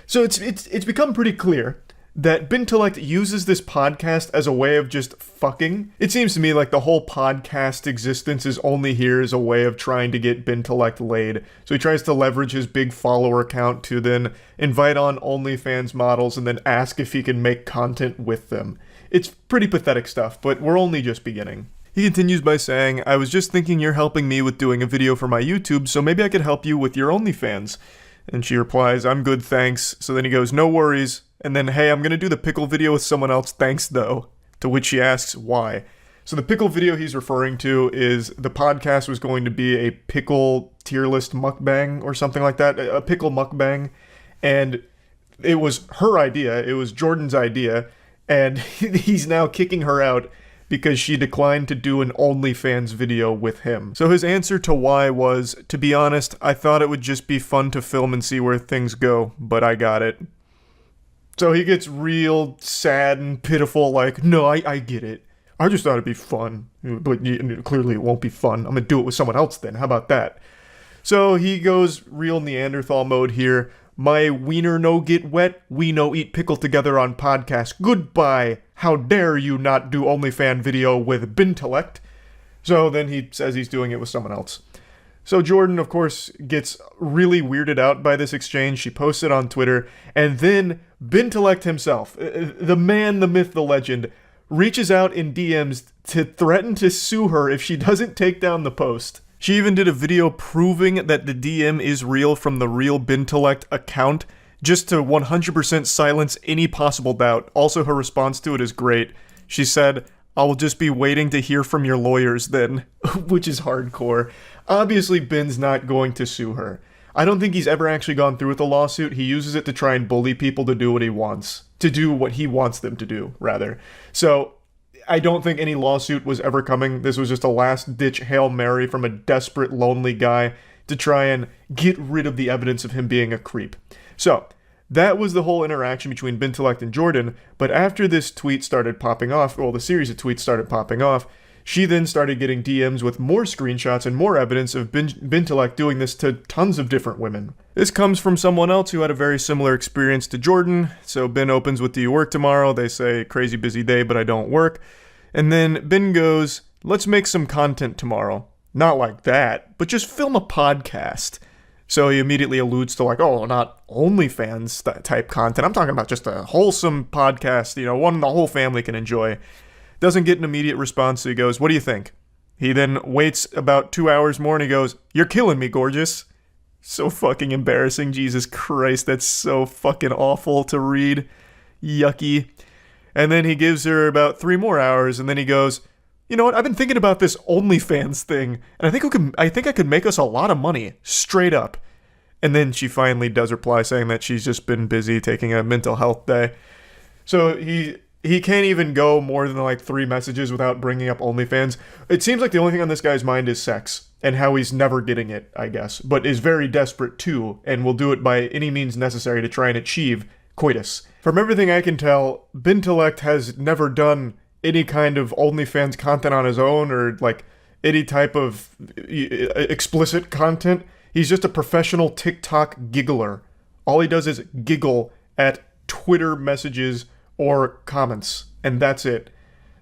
So it's become pretty clear that Bintellect uses this podcast as a way of just fucking. It seems to me like the whole podcast existence is only here as a way of trying to get Bintellect laid. So he tries to leverage his big follower count to then invite on OnlyFans models and then ask if he can make content with them. It's pretty pathetic stuff, but we're only just beginning. He continues by saying, I was just thinking you're helping me with doing a video for my YouTube, so maybe I could help you with your OnlyFans. And she replies, I'm good, thanks. So then he goes, no worries. And then, hey, I'm going to do the pickle video with someone else, thanks though. To which she asks, why? So the pickle video he's referring to is the podcast was going to be a pickle tier list mukbang or something like that, a pickle mukbang. And it was her idea, it was Jordan's idea, and he's now kicking her out because she declined to do an OnlyFans video with him. So his answer to why was, to be honest, I thought it would just be fun to film and see where things go, but I got it. So he gets real sad and pitiful, like, no, I get it. I just thought it'd be fun, but clearly it won't be fun. I'm gonna do it with someone else then, how about that? So he goes real Neanderthal mode here. My wiener no get wet, we no eat pickle together on podcast. Goodbye. How dare you not do OnlyFans video with Bintellect? So then he says he's doing it with someone else. So Jordan, of course, gets really weirded out by this exchange. She posts it on Twitter, and then Bintellect himself, the man, the myth, the legend, reaches out in DMs to threaten to sue her if she doesn't take down the post. She even did a video proving that the DM is real from the real Bintellect account, just to 100% silence any possible doubt. Also, her response to it is great. She said, I will just be waiting to hear from your lawyers then, which is hardcore. Obviously, Ben's not going to sue her. I don't think he's ever actually gone through with a lawsuit. He uses it to try and bully people to do what he wants. To do what he wants them to do, rather. So, I don't think any lawsuit was ever coming. This was just a last-ditch Hail Mary from a desperate, lonely guy to try and get rid of the evidence of him being a creep. So, That was the whole interaction between Bintellect and Jordan, but after this tweet started popping off, well, the series of tweets started popping off, she then started getting DMs with more screenshots and more evidence of Bintellect doing this to tons of different women. This comes from someone else who had a very similar experience to Jordan. So Ben opens with, "Do you work tomorrow?" They say, "Crazy busy day, but I don't work." And then Ben goes, "Let's make some content tomorrow." Not like that, but just film a podcast. So he immediately alludes to like, oh, not OnlyFans type content. I'm talking about just a wholesome podcast, one the whole family can enjoy. Doesn't get an immediate response, so he goes, "What do you think?" He then waits about 2 hours more and he goes, "You're killing me, gorgeous." So fucking embarrassing. Jesus Christ, that's so fucking awful to read. Yucky. And then he gives her about 3 more hours and then he goes, "You know what? I've been thinking about this OnlyFans thing, and I think I could make us a lot of money, straight up." And then she finally does reply saying that she's just been busy taking a mental health day. So he can't even go more than like 3 messages without bringing up OnlyFans. It seems like the only thing on this guy's mind is sex and how he's never getting it, I guess, but is very desperate too and will do it by any means necessary to try and achieve coitus. From everything I can tell, Bintellect has never done any kind of OnlyFans content on his own or like any type of explicit content. He's just a professional TikTok giggler. All he does is giggle at Twitter messages or comments, and that's it.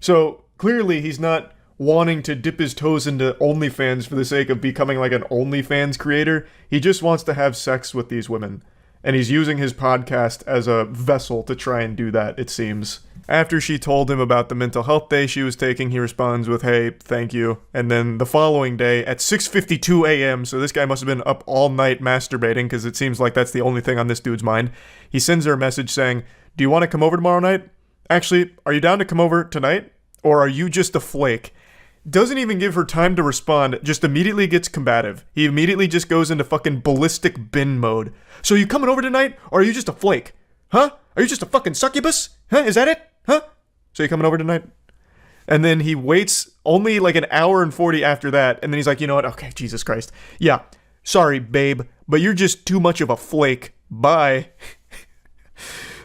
So clearly he's not wanting to dip his toes into OnlyFans for the sake of becoming like an OnlyFans creator. He just wants to have sex with these women, and he's using his podcast as a vessel to try and do that, it seems. After she told him about the mental health day she was taking, he responds with, "Hey, thank you." And then the following day at 6:52 a.m., so this guy must have been up all night masturbating because it seems like that's the only thing on this dude's mind, he sends her a message saying, "Do you want to come over tomorrow night? Actually, are you down to come over tonight? Or are you just a flake?" Doesn't even give her time to respond, just immediately gets combative. He immediately just goes into fucking ballistic bin mode. "So you coming over tonight, or are you just a flake? Huh? Are you just a fucking succubus? Huh? Is that it? Huh? So you coming over tonight?" And then he waits only like an hour and 40 after that, and then he's like, "You know what? Okay, Jesus Christ. Yeah, sorry, babe, but you're just too much of a flake. Bye."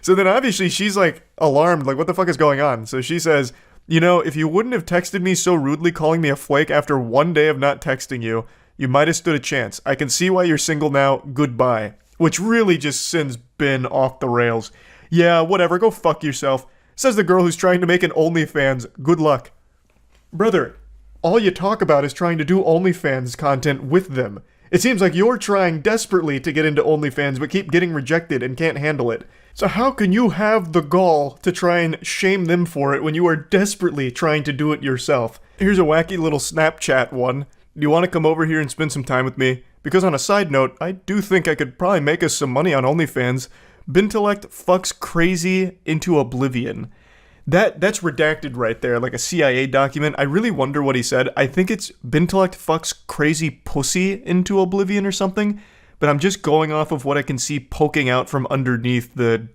So then obviously she's like alarmed, like what the fuck is going on? So she says, "You know, if you wouldn't have texted me so rudely calling me a flake after 1 day of not texting you, you might have stood a chance. I can see why you're single now. Goodbye." Which really just sends Ben off the rails. "Yeah, whatever, go fuck yourself," says the girl who's trying to make an OnlyFans. Good luck. Brother, all you talk about is trying to do OnlyFans content with them. It seems like you're trying desperately to get into OnlyFans but keep getting rejected and can't handle it. So how can you have the gall to try and shame them for it when you are desperately trying to do it yourself? Here's a wacky little Snapchat one. "Do you want to come over here and spend some time with me? Because on a side note, I do think I could probably make us some money on OnlyFans. Bintellect fucks crazy into oblivion." That's redacted right there, like a CIA document. I really wonder what he said. I think it's Bintellect fucks crazy pussy into oblivion or something. But I'm just going off of what I can see poking out from underneath the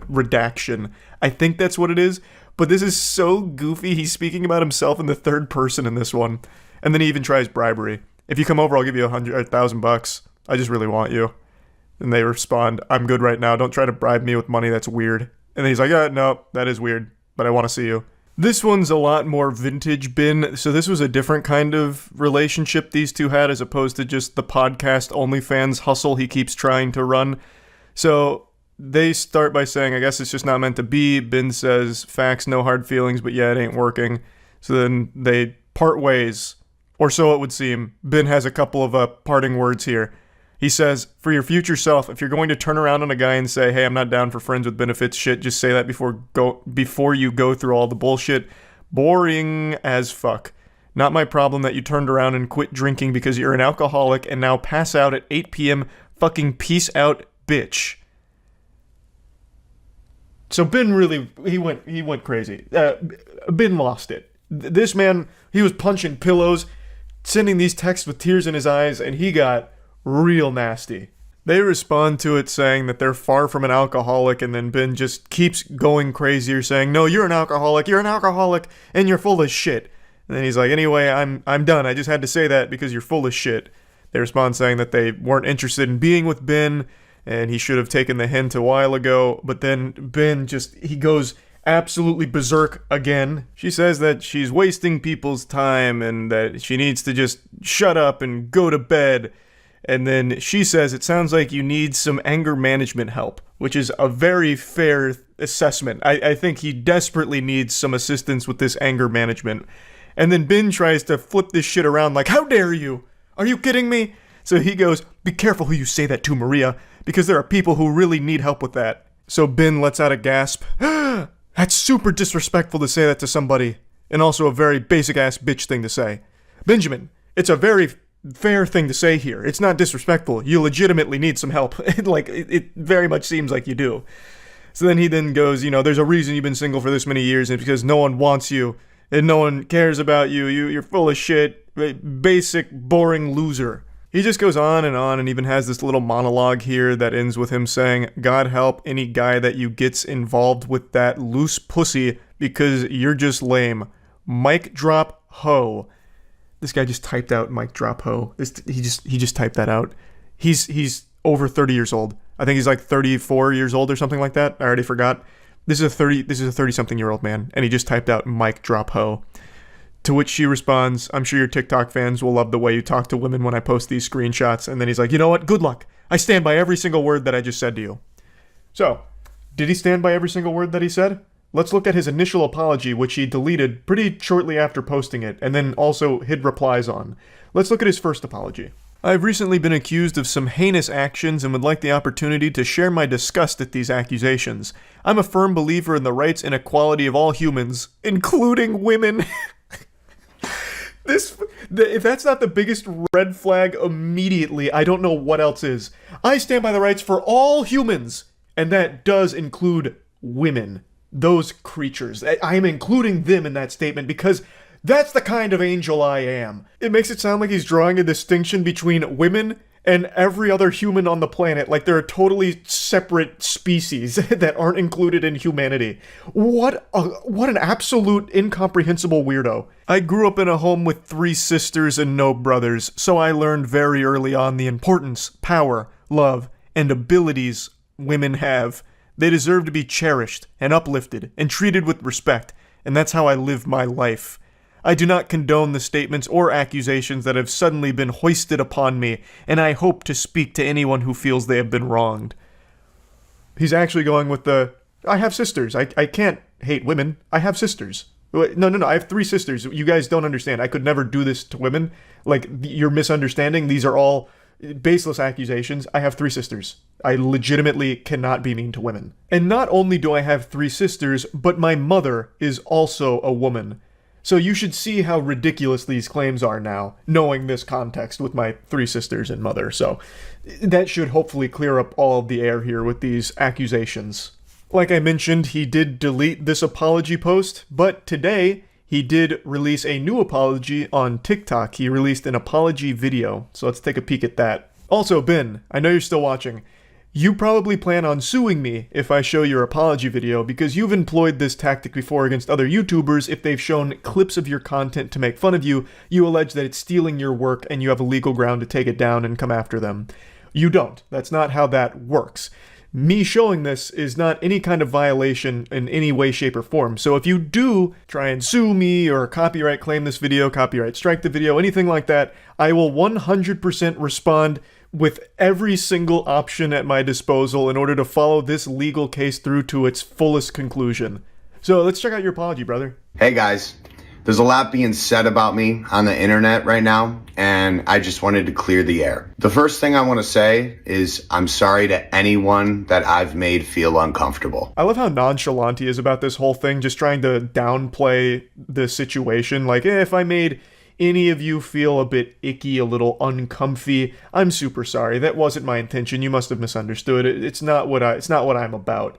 redaction. I think that's what it is. But this is so goofy. He's speaking about himself in the third person in this one. And then he even tries bribery. "If you come over, I'll give you $100,000. I just really want you." And they respond, "I'm good right now. Don't try to bribe me with money. That's weird." And then he's like, "Yeah, no, that is weird, but I want to see you." This one's a lot more vintage Ben. So this was a different kind of relationship these two had as opposed to just the podcast OnlyFans hustle he keeps trying to run. So they start by saying, "I guess it's just not meant to be." Ben says, "Facts, no hard feelings, but yeah, it ain't working." So then they part ways, or so it would seem. Ben has a couple of parting words here. He says, "For your future self, if you're going to turn around on a guy and say, 'Hey, I'm not down for friends with benefits shit,' just say that before you go through all the bullshit. Boring as fuck. Not my problem that you turned around and quit drinking because you're an alcoholic and now pass out at 8 p.m. Fucking peace out, bitch." So Ben really, he went crazy. Ben lost it. This man, he was punching pillows, sending these texts with tears in his eyes, and he got real nasty. They respond to it saying that they're far from an alcoholic, and then Ben just keeps going crazier saying, "No, you're an alcoholic, and you're full of shit." And then he's like, "Anyway, I'm done. I just had to say that because you're full of shit." They respond saying that they weren't interested in being with Ben, and he should have taken the hint a while ago, but then Ben he goes absolutely berserk again. She says that she's wasting people's time and that she needs to just shut up and go to bed. And then she says, it sounds like you need some anger management help, which is a very fair assessment. I think he desperately needs some assistance with this anger management. And then Ben tries to flip this shit around like, how dare you? Are you kidding me? So he goes, be careful who you say that to, Maria, because there are people who really need help with that. So Ben lets out a gasp. That's super disrespectful to say that to somebody, and also a very basic-ass bitch thing to say. Benjamin, it's a very fair thing to say here. It's not disrespectful. You legitimately need some help. It very much seems like you do. So then he goes, there's a reason you've been single for this many years, and it's because no one wants you, and no one cares about you. You're full of shit. Basic, boring loser. He just goes on, and even has this little monologue here that ends with him saying, God help any guy that you gets involved with that loose pussy because you're just lame. Mic drop ho. This guy just typed out mic drop ho. He just typed that out. He's over 30 years old. I think he's like 34 years old or something like that. I already forgot. This is a 30-something-year-old man, and he just typed out mic drop ho. To which she responds, I'm sure your TikTok fans will love the way you talk to women when I post these screenshots. And then he's like, you know what? Good luck. I stand by every single word that I just said to you. So, did he stand by every single word that he said? Let's look at his initial apology, which he deleted pretty shortly after posting it, and then also hid replies on. Let's look at his first apology. I've recently been accused of some heinous actions and would like the opportunity to share my disgust at these accusations. I'm a firm believer in the rights and equality of all humans, including women. If that's not the biggest red flag immediately, I don't know what else is. I stand by the rights for all humans, and that does include women. Those creatures. I am including them in that statement because that's the kind of angel I am. It makes it sound like he's drawing a distinction between women and every other human on the planet, like they're a totally separate species that aren't included in humanity. What an absolute incomprehensible weirdo. I grew up in a home with 3 sisters and no brothers, so I learned very early on the importance, power, love, and abilities women have. They deserve to be cherished and uplifted and treated with respect, and that's how I live my life. I do not condone the statements or accusations that have suddenly been hoisted upon me, and I hope to speak to anyone who feels they have been wronged. He's actually going with I have sisters. I can't hate women. I have sisters. No. I have 3 sisters. You guys don't understand. I could never do this to women. Like, you're misunderstanding. These are all baseless accusations. I have 3 sisters. I legitimately cannot be mean to women. And not only do I have 3 sisters, but my mother is also a woman. So you should see how ridiculous these claims are now, knowing this context with my 3 sisters and mother. So that should hopefully clear up all of the air here with these accusations. Like I mentioned, he did delete this apology post, but today he did release a new apology on TikTok. He released an apology video, so let's take a peek at that. Also, Ben, I know you're still watching. You probably plan on suing me if I show your apology video because you've employed this tactic before against other YouTubers. If they've shown clips of your content to make fun of you, you allege that it's stealing your work and you have a legal ground to take it down and come after them. You don't. That's not how that works. Me showing this is not any kind of violation in any way, shape, or form. So if you do try and sue me or copyright claim this video, copyright strike the video, anything like that, I will 100% respond with every single option at my disposal in order to follow this legal case through to its fullest conclusion. So let's check out your apology, brother. Hey guys, there's a lot being said about me on the internet right now, and I just wanted to clear the air. The first thing I want to say is I'm sorry to anyone that I've made feel uncomfortable. I love how nonchalant he is about this whole thing, just trying to downplay the situation. Like, if I made any of you feel a bit icky, a little uncomfy, I'm super sorry. That wasn't my intention. You must have misunderstood. It's not what I'm about.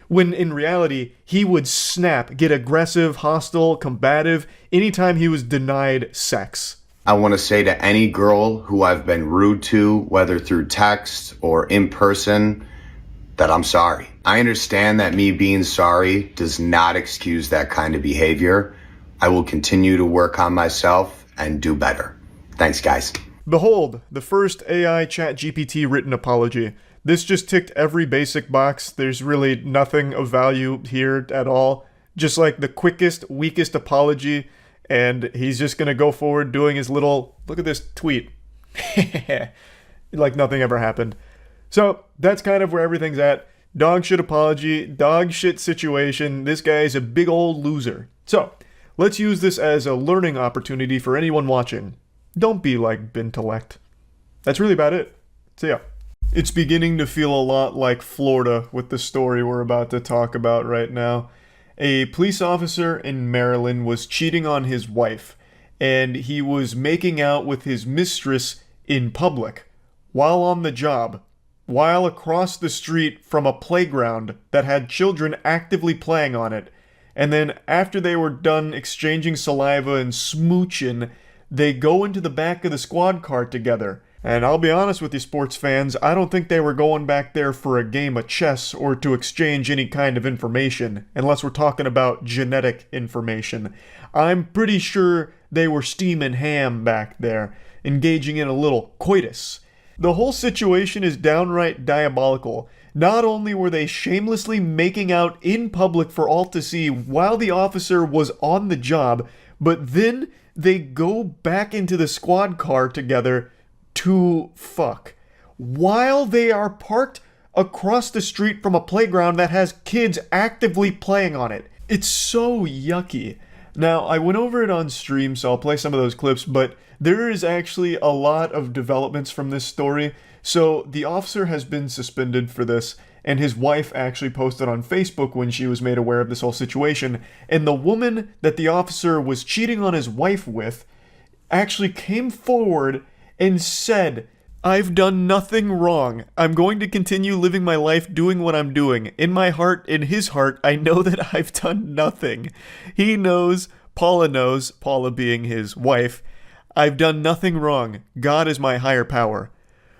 When in reality, he would snap, get aggressive, hostile, combative anytime he was denied sex. I want to say to any girl who I've been rude to, whether through text or in person, that I'm sorry. I understand that me being sorry does not excuse that kind of behavior. I will continue to work on myself and do better. Thanks, guys. Behold, the first AI ChatGPT written apology. This just ticked every basic box. There's really nothing of value here at all. Just like the quickest, weakest apology, and he's just gonna go forward doing his little, look at this tweet. Like nothing ever happened. So that's kind of where everything's at. Dog shit apology, dog shit situation. This guy is a big old loser. So let's use this as a learning opportunity for anyone watching. Don't be like Bintellect. That's really about it. So yeah. It's beginning to feel a lot like Florida with the story we're about to talk about right now. A police officer in Maryland was cheating on his wife, and he was making out with his mistress in public while on the job, while across the street from a playground that had children actively playing on it. And then after they were done exchanging saliva and smooching, they go into the back of the squad car together. And I'll be honest with you, sports fans, I don't think they were going back there for a game of chess or to exchange any kind of information, unless we're talking about genetic information. I'm pretty sure they were steaming ham back there, engaging in a little coitus. The whole situation is downright diabolical. Not only were they shamelessly making out in public for all to see while the officer was on the job, but then they go back into the squad car together to fuck while they are parked across the street from a playground that has kids actively playing on it. It's so yucky. Now, I went over it on stream, so I'll play some of those clips, but there is actually a lot of developments from this story. So the officer has been suspended for this, and his wife actually posted on Facebook when she was made aware of this whole situation, and the woman that the officer was cheating on his wife with actually came forward and said, "I've done nothing wrong. I'm going to continue living my life doing what I'm doing. In my heart, in his heart, I know that I've done nothing." He knows, Paula being his wife, "I've done nothing wrong. God is my higher power."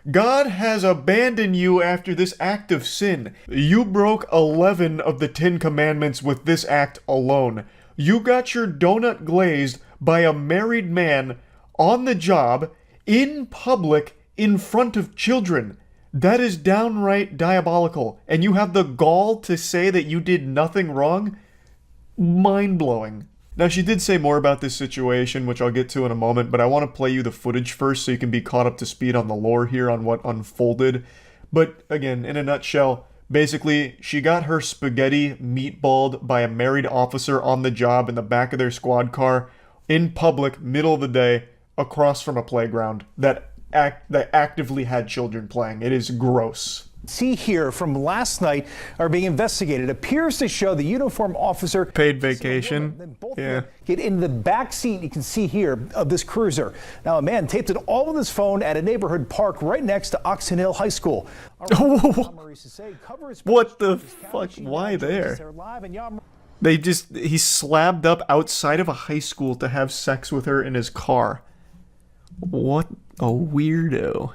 God has abandoned you after this act of sin. You broke 11 of the 10 commandments with this act alone. You got your donut glazed by a married man on the job, in public, in front of children. That is downright diabolical. And you have the gall to say that you did nothing wrong? Mind-blowing. Now, she did say more about this situation, which I'll get to in a moment, but I want to play you the footage first so you can be caught up to speed on the lore here on what unfolded. But again, in a nutshell, basically, she got her spaghetti meatballed by a married officer on the job in the back of their squad car, in public, middle of the day, across from a playground that actively had children playing. It is gross. See here from last night are being investigated. Appears to show the uniformed officer paid vacation. Yeah. Get in the back seat, you can see here, of this cruiser. Now, a man taped it all with his phone at a neighborhood park right next to Oxon Hill High School. What the fuck? Why there? He slabbed up outside of a high school to have sex with her in his car. What a weirdo.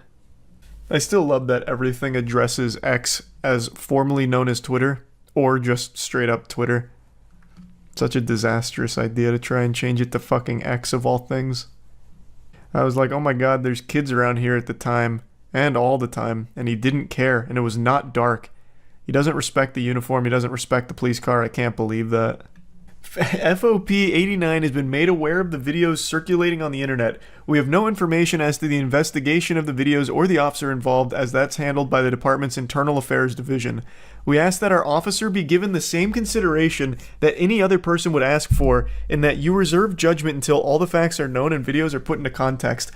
I still love that everything addresses X as formerly known as Twitter, or just straight up Twitter. Such a disastrous idea to try and change it to fucking X of all things. I was like, oh my god, there's kids around here at the time, and all the time, and he didn't care, and it was not dark. He doesn't respect the uniform, he doesn't respect the police car, I can't believe that. FOP89 has been made aware of the videos circulating on the internet. We have no information as to the investigation of the videos or the officer involved, as that's handled by the department's Internal Affairs Division. We ask that our officer be given the same consideration that any other person would ask for, and that you reserve judgment until all the facts are known and videos are put into context.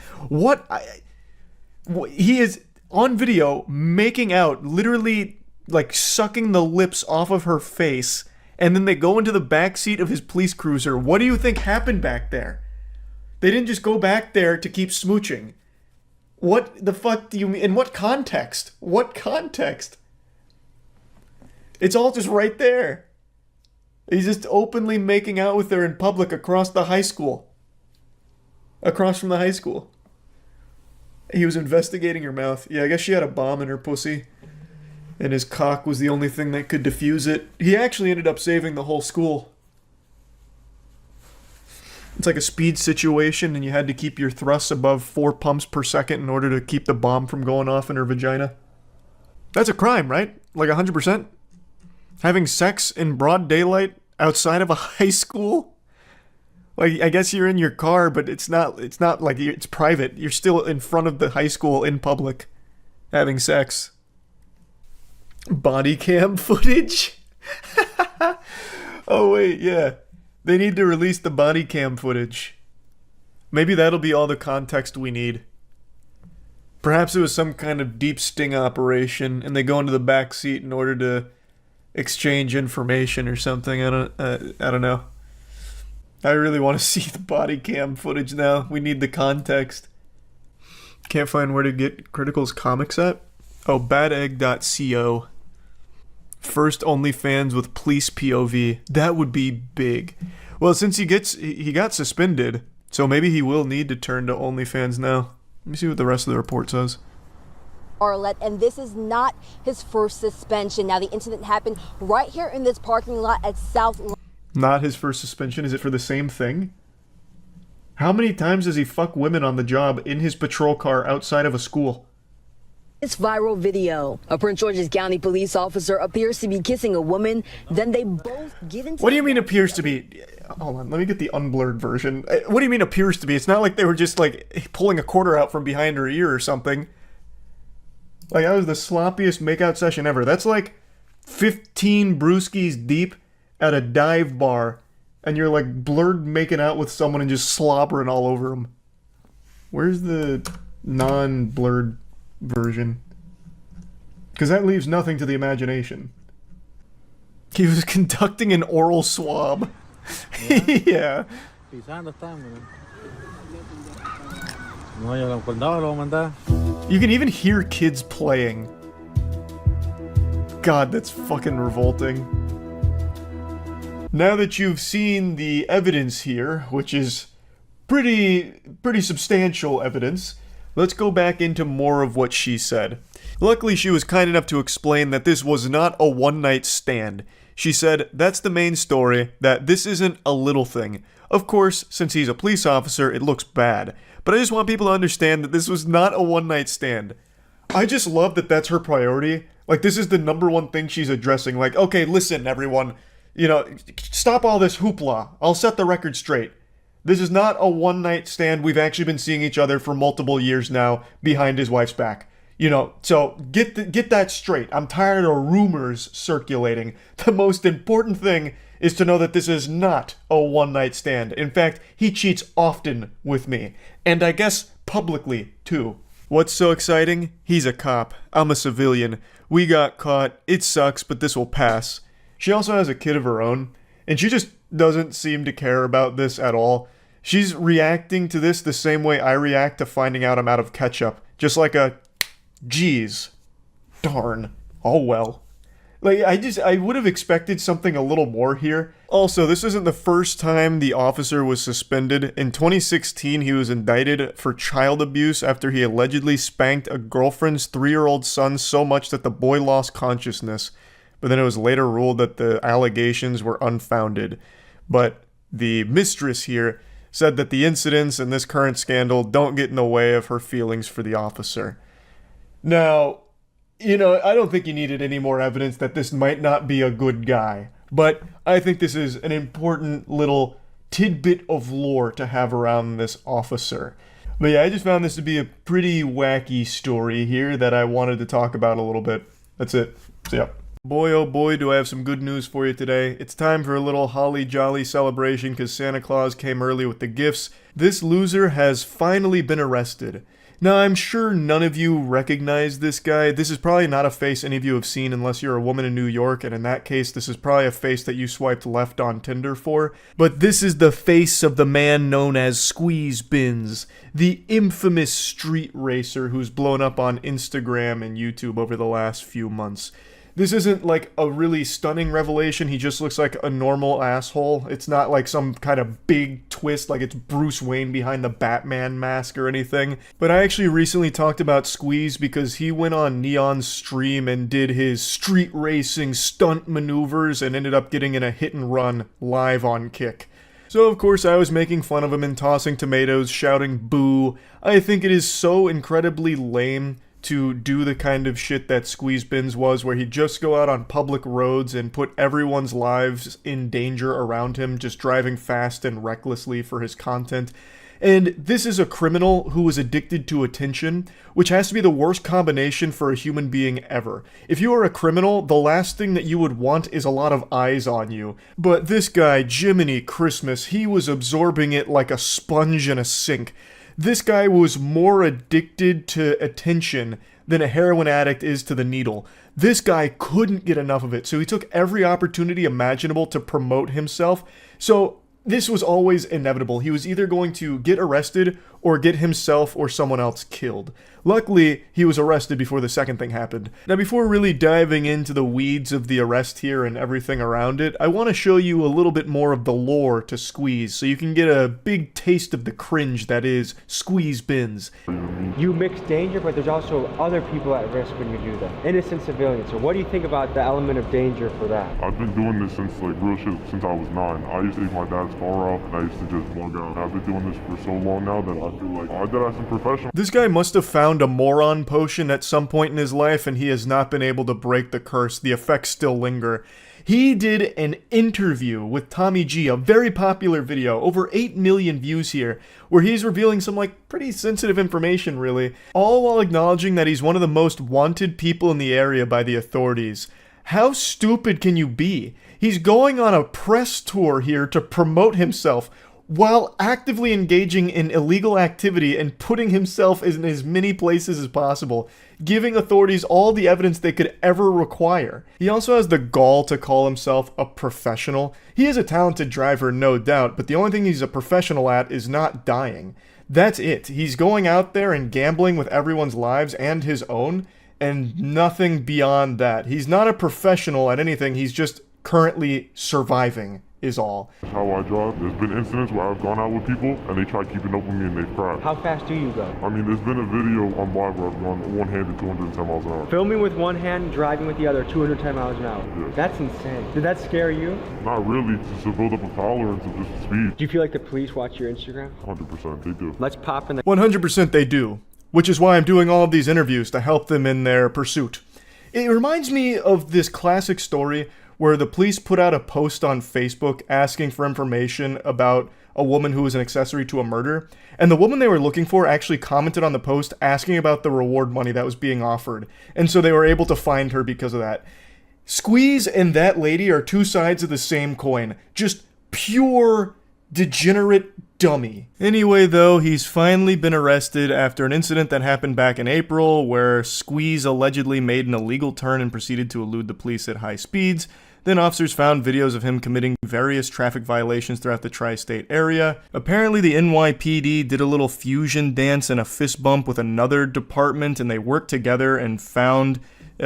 He is on video making out, literally like sucking the lips off of her face, and then they go into the back seat of his police cruiser. What do you think happened back there? They didn't just go back there to keep smooching. What the fuck do you mean? In what context? What context? It's all just right there. He's just openly making out with her in public across the high school. Across from the high school. He was investigating her mouth. Yeah, I guess she had a bomb in her pussy. And his cock was the only thing that could defuse it. He actually ended up saving the whole school. It's like a speed situation, and you had to keep your thrusts above 4 pumps per second in order to keep the bomb from going off in her vagina. That's a crime, right? Like 100%? Having sex in broad daylight outside of a high school? Like, I guess you're in your car, but it's not like it's private. You're still in front of the high school in public having sex. Body cam footage? Oh, wait, yeah. They need to release the body cam footage. Maybe that'll be all the context we need. Perhaps it was some kind of deep sting operation, and they go into the back seat in order to exchange information or something. I don't know. I really want to see the body cam footage now. We need the context. Can't find where to get Critical's comics at. Oh, badegg.co. First OnlyFans with police POV. That would be big. Well, since he got suspended, so maybe he will need to turn to OnlyFans now. Let me see what the rest of the report says. Arlette, and this is not his first suspension. Now, the incident happened right here in this parking lot at South. Not his first suspension? Is it for the same thing? How many times does he fuck women on the job in his patrol car outside of a school? This viral video. A Prince George's County police officer appears to be kissing a woman. Then they both get into. What do you mean appears to be? Hold on, let me get the unblurred version. What do you mean appears to be? It's not like they were just like pulling a quarter out from behind her ear or something. Like, that was the sloppiest makeout session ever. That's like 15 brewskis deep at a dive bar, and you're like blurred making out with someone and just slobbering all over them. Where's the non-blurred version? Because that leaves nothing to the imagination. He was conducting an oral swab. Yeah. You can even hear kids playing. God, that's fucking revolting. Now that you've seen the evidence here, which is pretty substantial evidence, let's go back into more of what she said. Luckily, she was kind enough to explain that this was not a one-night stand. She said, that's the main story, that this isn't a little thing. Of course, since he's a police officer, it looks bad. But I just want people to understand that this was not a one-night stand. I just love that that's her priority. Like, this is the number one thing she's addressing. Like, okay, listen, everyone. You know, stop all this hoopla. I'll set the record straight. This is not a one-night stand. We've actually been seeing each other for multiple years now behind his wife's back. You know, so get that straight. I'm tired of rumors circulating. The most important thing is to know that this is not a one-night stand. In fact, he cheats often with me. And I guess publicly, too. What's so exciting? He's a cop. I'm a civilian. We got caught. It sucks, but this will pass. She also has a kid of her own, and she just doesn't seem to care about this at all. She's reacting to this the same way I react to finding out I'm out of ketchup. Just like a, geez, darn, oh well. Like, I would have expected something a little more here. Also, this isn't the first time the officer was suspended. In 2016, he was indicted for child abuse after he allegedly spanked a girlfriend's 3-year-old son so much that the boy lost consciousness. But then it was later ruled that the allegations were unfounded. But the mistress here said that the incidents in this current scandal don't get in the way of her feelings for the officer. Now, you know, I don't think you needed any more evidence that this might not be a good guy. But I think this is an important little tidbit of lore to have around this officer. But yeah, I just found this to be a pretty wacky story here that I wanted to talk about a little bit. That's it. So yeah. Boy, oh boy, do I have some good news for you today. It's time for a little holly jolly celebration because Santa Claus came early with the gifts. This loser has finally been arrested. Now, I'm sure none of you recognize this guy. This is probably not a face any of you have seen unless you're a woman in New York, and in that case, this is probably a face that you swiped left on Tinder for. But this is the face of the man known as Squeeze Bins, the infamous street racer who's blown up on Instagram and YouTube over the last few months. This isn't like a really stunning revelation. He just looks like a normal asshole. It's not like some kind of big twist like it's Bruce Wayne behind the Batman mask or anything. But I actually recently talked about Squeeze because he went on Neon's stream and did his street racing stunt maneuvers and ended up getting in a hit and run live on Kick. So of course I was making fun of him and tossing tomatoes, shouting boo. I think it is so incredibly lame to do the kind of shit that Squeezebins was, where he'd just go out on public roads and put everyone's lives in danger around him, just driving fast and recklessly for his content. And this is a criminal who was addicted to attention, which has to be the worst combination for a human being ever. If you are a criminal, the last thing that you would want is a lot of eyes on you. But this guy, Jiminy Christmas, he was absorbing it like a sponge in a sink. This guy was more addicted to attention than a heroin addict is to the needle. This guy couldn't get enough of it, so he took every opportunity imaginable to promote himself. So this was always inevitable. He was either going to get arrested or get himself or someone else killed. Luckily, he was arrested before the second thing happened. Now, before really diving into the weeds of the arrest here and everything around it, I want to show you a little bit more of the lore to Squeeze, so you can get a big taste of the cringe that is Squeezebins. You mix danger, but there's also other people at risk when you do that. Innocent civilians. So what do you think about the element of danger for that? I've been doing this since real shit since I was 9. I used to take my dad's car out and I used to just bug out. I've been doing this for so long now that I feel like I did have some professional. This guy must have found a moron potion at some point in his life, and he has not been able to break the curse. The effects still linger. He did an interview with Tommy G, a very popular video, over 8 million views here, where he's revealing some pretty sensitive information really, all while acknowledging that he's one of the most wanted people in the area by the authorities. How stupid can you be? He's going on a press tour here to promote himself, while actively engaging in illegal activity and putting himself in as many places as possible, giving authorities all the evidence they could ever require. He also has the gall to call himself a professional. He is a talented driver, no doubt, but the only thing he's a professional at is not dying. That's it. He's going out there and gambling with everyone's lives and his own, and nothing beyond that. He's not a professional at anything, he's just currently surviving. Is all. That's how I drive. There's been incidents where I've gone out with people and they try keeping up with me and they've crashed. How fast do you go? I mean, there's been a video on live where I've gone one-handed 210 miles an hour. Filming with one hand, driving with the other, 210 miles an hour. Yeah. That's insane. Did that scare you? Not really, just to build up a tolerance of just speed. Do you feel like the police watch your Instagram? 100%, they do. Let's pop in the 100% they do, which is why I'm doing all of these interviews to help them in their pursuit. It reminds me of this classic story where the police put out a post on Facebook asking for information about a woman who was an accessory to a murder, and the woman they were looking for actually commented on the post asking about the reward money that was being offered, and so they were able to find her because of that. Squeeze and that lady are two sides of the same coin, just pure degenerate dummy. Anyway, though, he's finally been arrested after an incident that happened back in April where Squeeze allegedly made an illegal turn and proceeded to elude the police at high speeds. Then officers found videos of him committing various traffic violations throughout the tri-state area. Apparently the NYPD did a little fusion dance and a fist bump with another department, and they worked together and found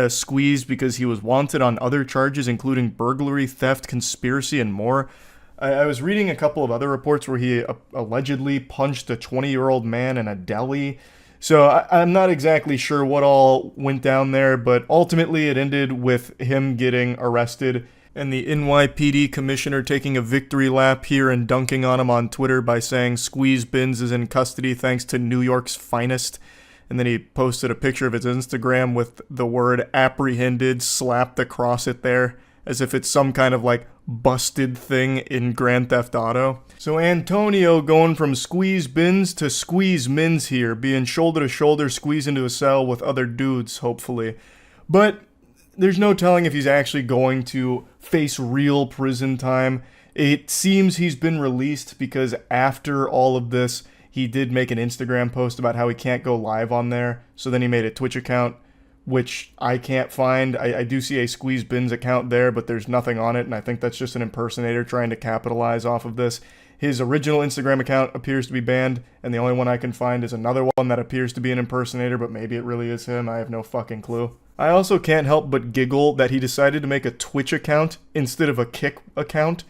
Squeeze because he was wanted on other charges, including burglary, theft, conspiracy, and more. I was reading a couple of other reports where he allegedly punched a 20-year-old man in a deli. So I'm not exactly sure what all went down there, but ultimately it ended with him getting arrested and the NYPD commissioner taking a victory lap here and dunking on him on Twitter by saying Squeezebins is in custody thanks to New York's finest. And then he posted a picture of his Instagram with the word apprehended slapped across it there, as if it's some kind of busted thing in Grand Theft Auto. So Antonio going from Squeezebins to Squeezemins here, being shoulder to shoulder squeezed into a cell with other dudes, hopefully. But there's no telling if he's actually going to face real prison time. It seems he's been released because after all of this, he did make an Instagram post about how he can't go live on there. So then he made a Twitch account, which I can't find. I do see a Squeezebins account there, but there's nothing on it, and I think that's just an impersonator trying to capitalize off of this. His original Instagram account appears to be banned, and the only one I can find is another one that appears to be an impersonator, but maybe it really is him. I have no fucking clue. I also can't help but giggle that he decided to make a Twitch account instead of a Kick account.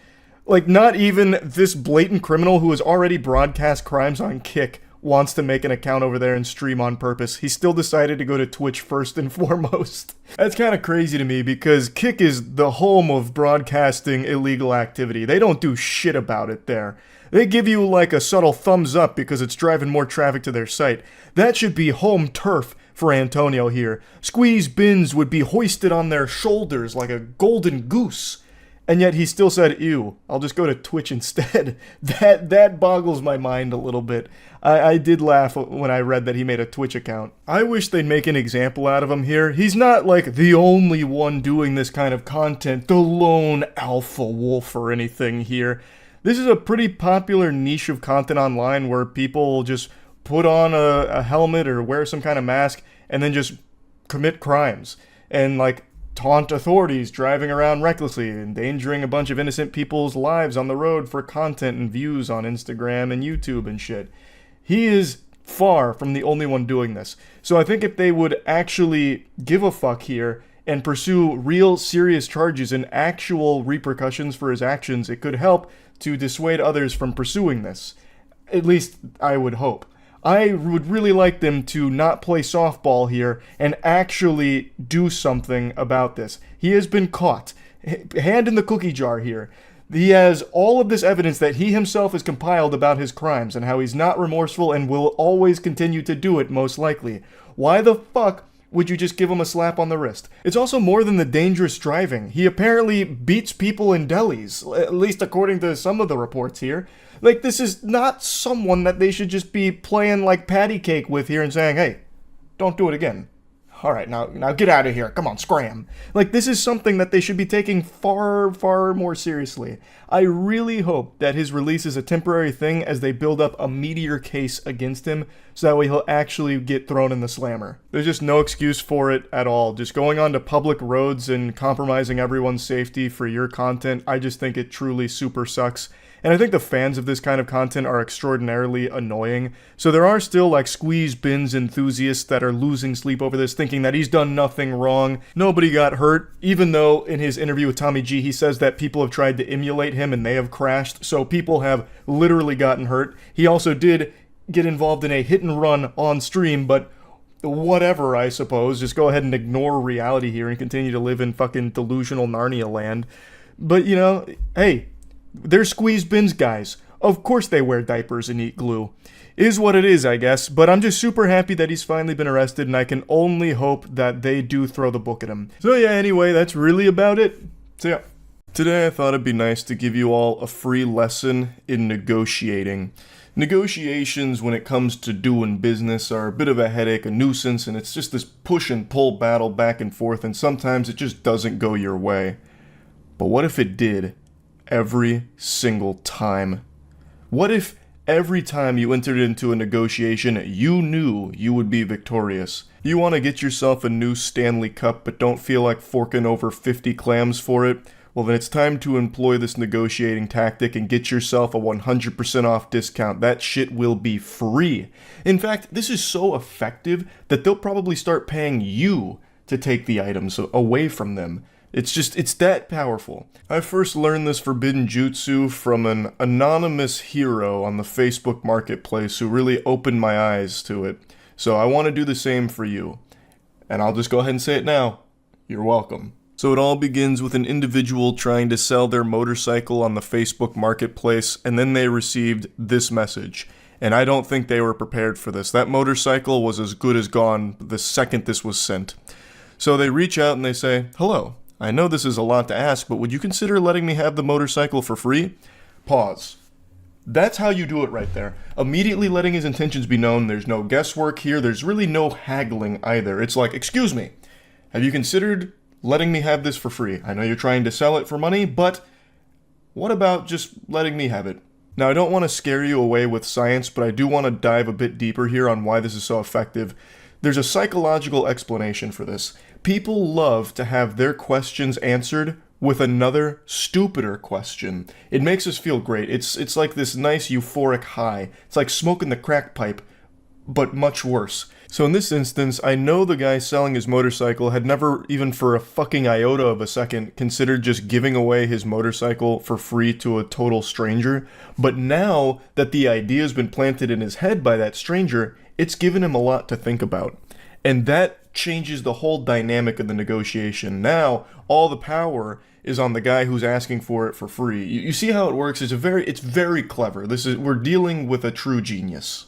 Not even this blatant criminal who has already broadcast crimes on Kick wants to make an account over there and stream on purpose. He still decided to go to Twitch first and foremost. That's kind of crazy to me because Kick is the home of broadcasting illegal activity. They don't do shit about it there. They give you a subtle thumbs up because it's driving more traffic to their site. That should be home turf for Antonio here. Squeeze bins would be hoisted on their shoulders like a golden goose. And yet he still said, ew, I'll just go to Twitch instead. That boggles my mind a little bit. I did laugh when I read that he made a Twitch account. I wish they'd make an example out of him here. He's not like the only one doing this kind of content, the lone alpha wolf or anything here. This is a pretty popular niche of content online where people just put on a helmet or wear some kind of mask and then just commit crimes. And like taunt authorities driving around recklessly, endangering a bunch of innocent people's lives on the road for content and views on Instagram and YouTube and shit. He is far from the only one doing this. So I think if they would actually give a fuck here and pursue real serious charges and actual repercussions for his actions, it could help to dissuade others from pursuing this. At least I would hope. I would really like them to not play softball here and actually do something about this. He has been caught. Hand in the cookie jar here. He has all of this evidence that he himself has compiled about his crimes and how he's not remorseful and will always continue to do it, most likely. Why the fuck would you just give him a slap on the wrist? It's also more than the dangerous driving. He apparently beats people in delis, at least according to some of the reports here. Like, this is not someone that they should just be playing like patty cake with here and saying, hey, don't do it again. All right, now get out of here. Come on, scram. Like, this is something that they should be taking far, far more seriously. I really hope that his release is a temporary thing as they build up a meteor case against him, so that way he'll actually get thrown in the slammer. There's just no excuse for it at all. Just going onto public roads and compromising everyone's safety for your content, I just think it truly super sucks. And I think the fans of this kind of content are extraordinarily annoying. So there are still like squeeze bins enthusiasts that are losing sleep over this, thinking that he's done nothing wrong. Nobody got hurt, even though in his interview with Tommy G, he says that people have tried to emulate him and they have crashed. So people have literally gotten hurt. He also did get involved in a hit and run on stream, but whatever, I suppose. Just go ahead and ignore reality here and continue to live in fucking delusional Narnia land. But, you know, hey, they're squeeze bins guys. Of course they wear diapers and eat glue. Is what it is, I guess, but I'm just super happy that he's finally been arrested, and I can only hope that they do throw the book at him. So yeah, anyway, that's really about it. So yeah. Today I thought it'd be nice to give you all a free lesson in negotiating. Negotiations when it comes to doing business are a bit of a headache, a nuisance, and it's just this push and pull battle back and forth, and sometimes it just doesn't go your way. But what if it did? Every single time. What if every time you entered into a negotiation, you knew you would be victorious? You want to get yourself a new Stanley Cup but don't feel like forking over 50 clams for it? Well, then it's time to employ this negotiating tactic and get yourself a 100% off discount. That shit will be free. In fact, this is so effective that they'll probably start paying you to take the items away from them. It's that powerful. I first learned this forbidden jutsu from an anonymous hero on the Facebook marketplace who really opened my eyes to it. So I want to do the same for you. And I'll just go ahead and say it now. You're welcome. So it all begins with an individual trying to sell their motorcycle on the Facebook marketplace, and then they received this message. And I don't think they were prepared for this. That motorcycle was as good as gone the second this was sent. So they reach out and they say, hello. I know this is a lot to ask, but would you consider letting me have the motorcycle for free? Pause. That's how you do it right there. Immediately letting his intentions be known. There's no guesswork here. There's really no haggling either. It's like, excuse me, have you considered letting me have this for free? I know you're trying to sell it for money, but what about just letting me have it? Now, I don't want to scare you away with science, but I do want to dive a bit deeper here on why this is so effective. There's a psychological explanation for this. People love to have their questions answered with another stupider question. It makes us feel great. It's like this nice euphoric high. It's like smoking the crack pipe, but much worse. So in this instance, I know the guy selling his motorcycle had never, even for a fucking iota of a second, considered just giving away his motorcycle for free to a total stranger. But now that the idea has been planted in his head by that stranger, it's given him a lot to think about. And that changes the whole dynamic of the negotiation. Now, all the power is on the guy who's asking for it for free. You see how it works? It's very clever. We're dealing with a true genius.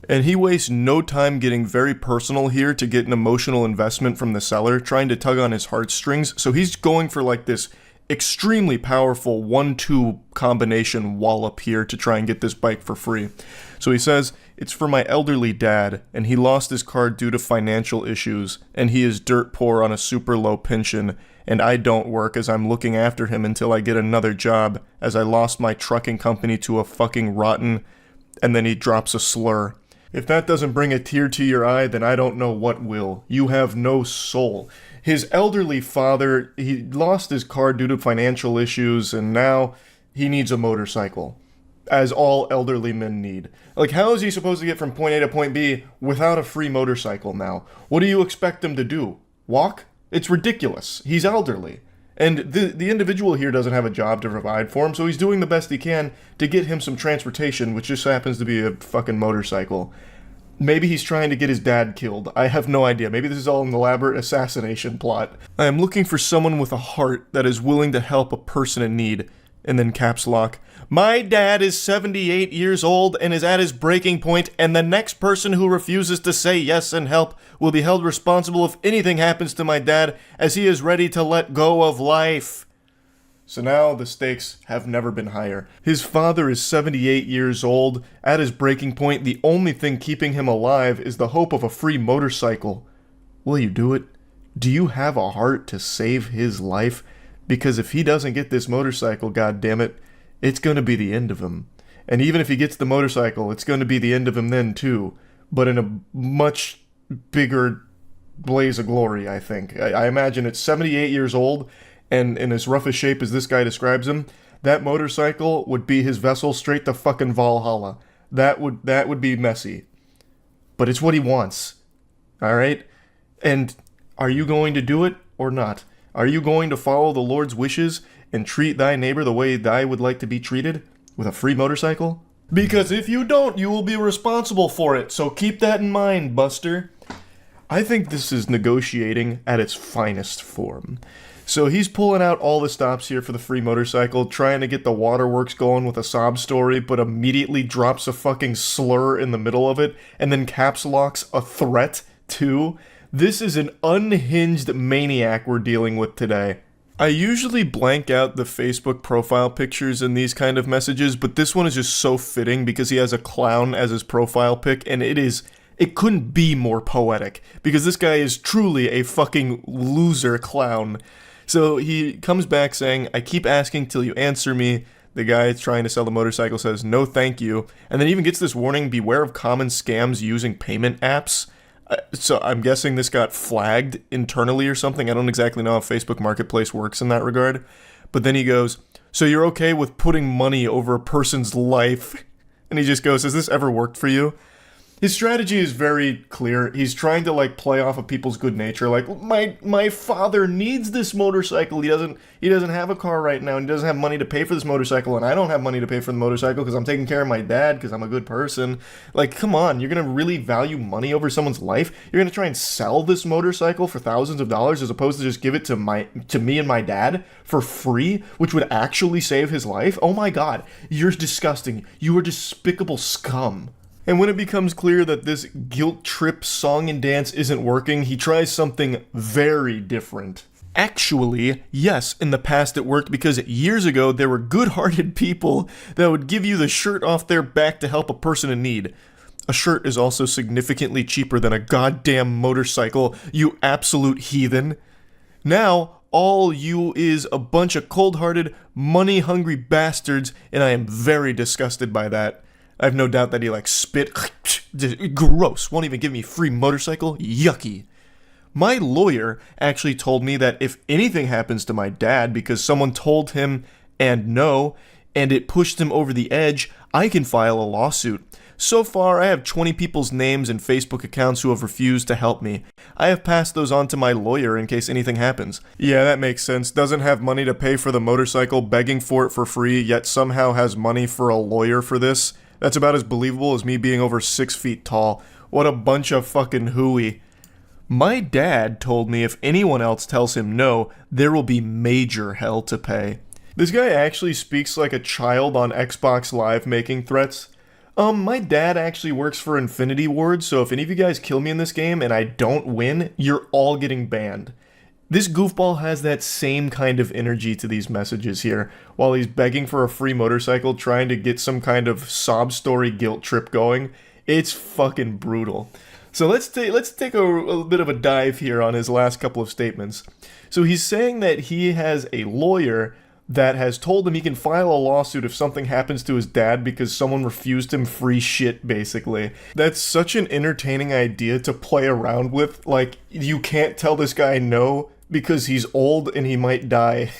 And he wastes no time getting very personal here to get an emotional investment from the seller, trying to tug on his heartstrings. So he's going for like this extremely powerful 1-2 combination wallop here to try and get this bike for free. So he says, it's for my elderly dad, and he lost his car due to financial issues, and he is dirt poor on a super low pension, and I don't work as I'm looking after him until I get another job, as I lost my trucking company to a fucking rotten, and then he drops a slur. If that doesn't bring a tear to your eye, then I don't know what will. You have no soul. His elderly father, he lost his car due to financial issues, and now he needs a motorcycle, as all elderly men need. Like, how is he supposed to get from point A to point B without a free motorcycle now? What do you expect him to do? Walk? It's ridiculous. He's elderly. And the individual here doesn't have a job to provide for him, so he's doing the best he can to get him some transportation, which just happens to be a fucking motorcycle. Maybe he's trying to get his dad killed. I have no idea. Maybe this is all an elaborate assassination plot. I am looking for someone with a heart that is willing to help a person in need. And then caps lock. My dad is 78 years old and is at his breaking point, and the next person who refuses to say yes and help will be held responsible if anything happens to my dad, as he is ready to let go of life. So now the stakes have never been higher. His father is 78 years old. At his breaking point, the only thing keeping him alive is the hope of a free motorcycle. Will you do it? Do you have a heart to save his life? Because if he doesn't get this motorcycle, goddammit, it's going to be the end of him. And even if he gets the motorcycle, it's going to be the end of him then too. But in a much bigger blaze of glory, I think. I imagine it's 78 years old, and in as rough a shape as this guy describes him, that motorcycle would be his vessel straight to fucking Valhalla. That would be messy. But it's what he wants. Alright? And are you going to do it or not? Are you going to follow the Lord's wishes and treat thy neighbor the way thy would like to be treated? With a free motorcycle? Because if you don't, you will be responsible for it, so keep that in mind, Buster. I think this is negotiating at its finest form. So he's pulling out all the stops here for the free motorcycle, trying to get the waterworks going with a sob story, but immediately drops a fucking slur in the middle of it, and then caps locks a threat, too. This is an unhinged maniac we're dealing with today. I usually blank out the Facebook profile pictures in these kind of messages, but this one is just so fitting because he has a clown as his profile pic, and it couldn't be more poetic, because this guy is truly a fucking loser clown. So he comes back saying, I keep asking till you answer me. The guy trying to sell the motorcycle says, no thank you, and then even gets this warning, beware of common scams using payment apps. So I'm guessing this got flagged internally or something. I don't exactly know how Facebook Marketplace works in that regard. But then he goes, so you're okay with putting money over a person's life? And he just goes, has this ever worked for you? His strategy is very clear. He's trying to like play off of people's good nature. Like, my father needs this motorcycle. He doesn't have a car right now, and he doesn't have money to pay for this motorcycle, and I don't have money to pay for the motorcycle because I'm taking care of my dad because I'm a good person. Like, come on, you're gonna really value money over someone's life? You're gonna try and sell this motorcycle for thousands of dollars as opposed to just give it to me and my dad for free, which would actually save his life? Oh my god, you're disgusting. You are despicable scum. And when it becomes clear that this guilt trip song and dance isn't working, he tries something very different. Actually, yes, in the past it worked because years ago there were good-hearted people that would give you the shirt off their back to help a person in need. A shirt is also significantly cheaper than a goddamn motorcycle, you absolute heathen. Now, all you is a bunch of cold-hearted, money-hungry bastards, and I am very disgusted by that. I have no doubt that he like spit. Gross. Won't even give me a free motorcycle. Yucky. My lawyer actually told me that if anything happens to my dad because someone told him and no, and it pushed him over the edge, I can file a lawsuit. So far, I have 20 people's names and Facebook accounts who have refused to help me. I have passed those on to my lawyer in case anything happens. Yeah, that makes sense. Doesn't have money to pay for the motorcycle, begging for it for free, yet somehow has money for a lawyer for this. That's about as believable as me being over 6 feet tall. What a bunch of fucking hooey. My dad told me if anyone else tells him no, there will be major hell to pay. This guy actually speaks like a child on Xbox Live making threats. My dad actually works for Infinity Ward, so if any of you guys kill me in this game and I don't win, you're all getting banned. This goofball has that same kind of energy to these messages here, while he's begging for a free motorcycle, trying to get some kind of sob story guilt trip going. It's fucking brutal. So let's take a bit of a dive here on his last couple of statements. So he's saying that he has a lawyer that has told him he can file a lawsuit if something happens to his dad because someone refused him free shit, basically. That's such an entertaining idea to play around with. Like, you can't tell this guy no because he's old and he might die.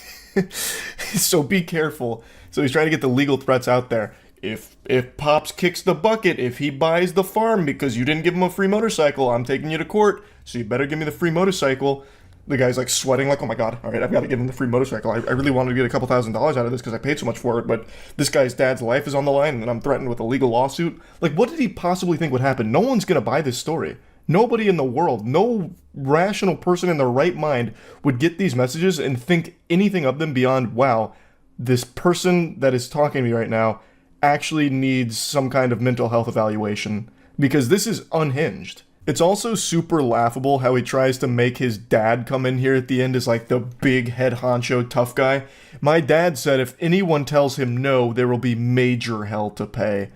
So be careful. So he's trying to get the legal threats out there. If Pops kicks the bucket, if he buys the farm because you didn't give him a free motorcycle, I'm taking you to court, so you better give me the free motorcycle. The guy's like sweating like, oh my god, all right, I've got to give him the free motorcycle. I really wanted to get a couple $1,000s out of this because I paid so much for it, but this guy's dad's life is on the line and I'm threatened with a legal lawsuit. Like, what did he possibly think would happen? No one's going to buy this story. Nobody in the world, no rational person in their right mind would get these messages and think anything of them beyond, wow, this person that is talking to me right now actually needs some kind of mental health evaluation, because this is unhinged. It's also super laughable how he tries to make his dad come in here at the end as like the big head honcho tough guy. My dad said if anyone tells him no, there will be major hell to pay.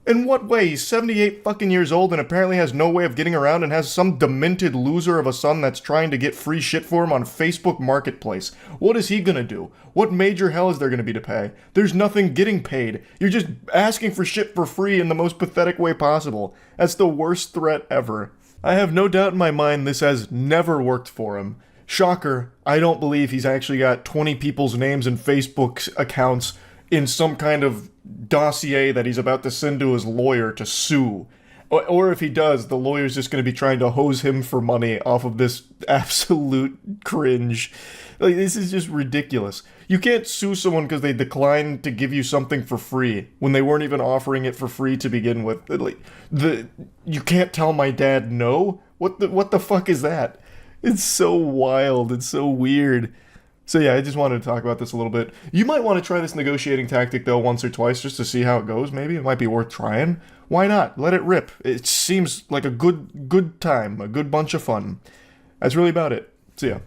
In what way? He's 78 fucking years old and apparently has no way of getting around and has some demented loser of a son that's trying to get free shit for him on Facebook Marketplace. What is he gonna do? What major hell is there gonna be to pay? There's nothing getting paid. You're just asking for shit for free in the most pathetic way possible. That's the worst threat ever. I have no doubt in my mind this has never worked for him. Shocker, I don't believe he's actually got 20 people's names and Facebook accounts in some kind of dossier that he's about to send to his lawyer to sue. Or if he does, the lawyer's just going to be trying to hose him for money off of this absolute cringe. Like, this is just ridiculous. You can't sue someone because they declined to give you something for free when they weren't even offering it for free to begin with. Like, you can't tell my dad no? What the fuck is that? It's so wild. It's so weird. So yeah, I just wanted to talk about this a little bit. You might want to try this negotiating tactic though once or twice just to see how it goes. Maybe it might be worth trying. Why not? Let it rip. It seems like a good time, a good bunch of fun. That's really about it. So yeah.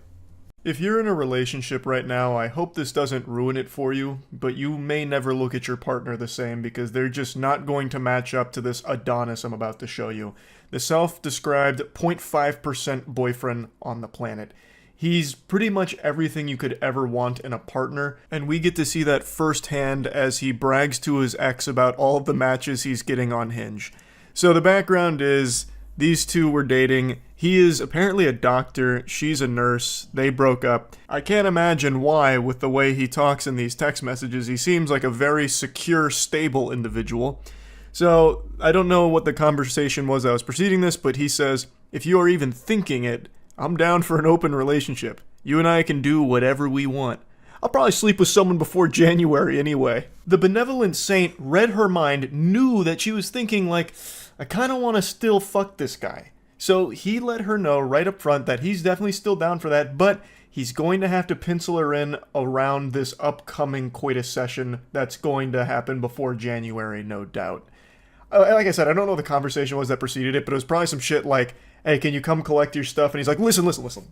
If you're in a relationship right now, I hope this doesn't ruin it for you, but you may never look at your partner the same because they're just not going to match up to this Adonis I'm about to show you. The self-described 0.5% boyfriend on the planet. He's pretty much everything you could ever want in a partner, and we get to see that firsthand as he brags to his ex about all of the matches he's getting on Hinge. So the background is, these two were dating. He is apparently a doctor, she's a nurse, they broke up. I can't imagine why, with the way he talks in these text messages. He seems like a very secure, stable individual. So, I don't know what the conversation was that was preceding this, but he says, if you are even thinking it, I'm down for an open relationship. You and I can do whatever we want. I'll probably sleep with someone before January anyway. The benevolent saint read her mind, knew that she was thinking like, I kind of want to still fuck this guy. So he let her know right up front that he's definitely still down for that, but he's going to have to pencil her in around this upcoming coitus session that's going to happen before January, no doubt. Like I said, I don't know what the conversation was that preceded it, but it was probably some shit like, hey, can you come collect your stuff? And he's like, listen.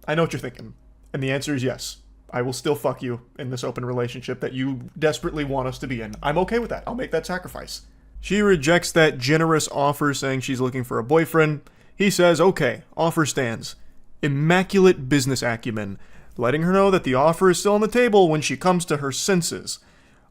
I know what you're thinking. And the answer is yes. I will still fuck you in this open relationship that you desperately want us to be in. I'm okay with that. I'll make that sacrifice. She rejects that generous offer, saying she's looking for a boyfriend. He says, okay, offer stands. Immaculate business acumen, letting her know that the offer is still on the table when she comes to her senses.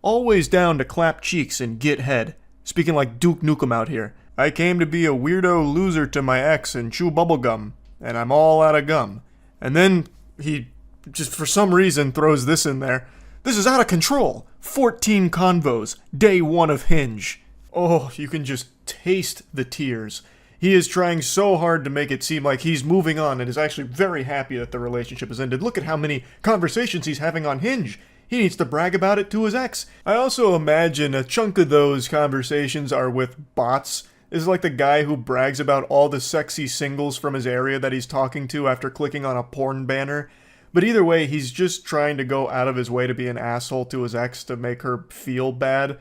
Always down to clap cheeks and get head. Speaking like Duke Nukem out here. I came to be a weirdo loser to my ex and chew bubblegum, and I'm all out of gum. And then he just for some reason throws this in there. This is out of control. 14 convos, day 1 of Hinge. Oh, you can just taste the tears. He is trying so hard to make it seem like he's moving on and is actually very happy that the relationship has ended. Look at how many conversations he's having on Hinge. He needs to brag about it to his ex. I also imagine a chunk of those conversations are with bots. This is like the guy who brags about all the sexy singles from his area that he's talking to after clicking on a porn banner. But either way, he's just trying to go out of his way to be an asshole to his ex to make her feel bad.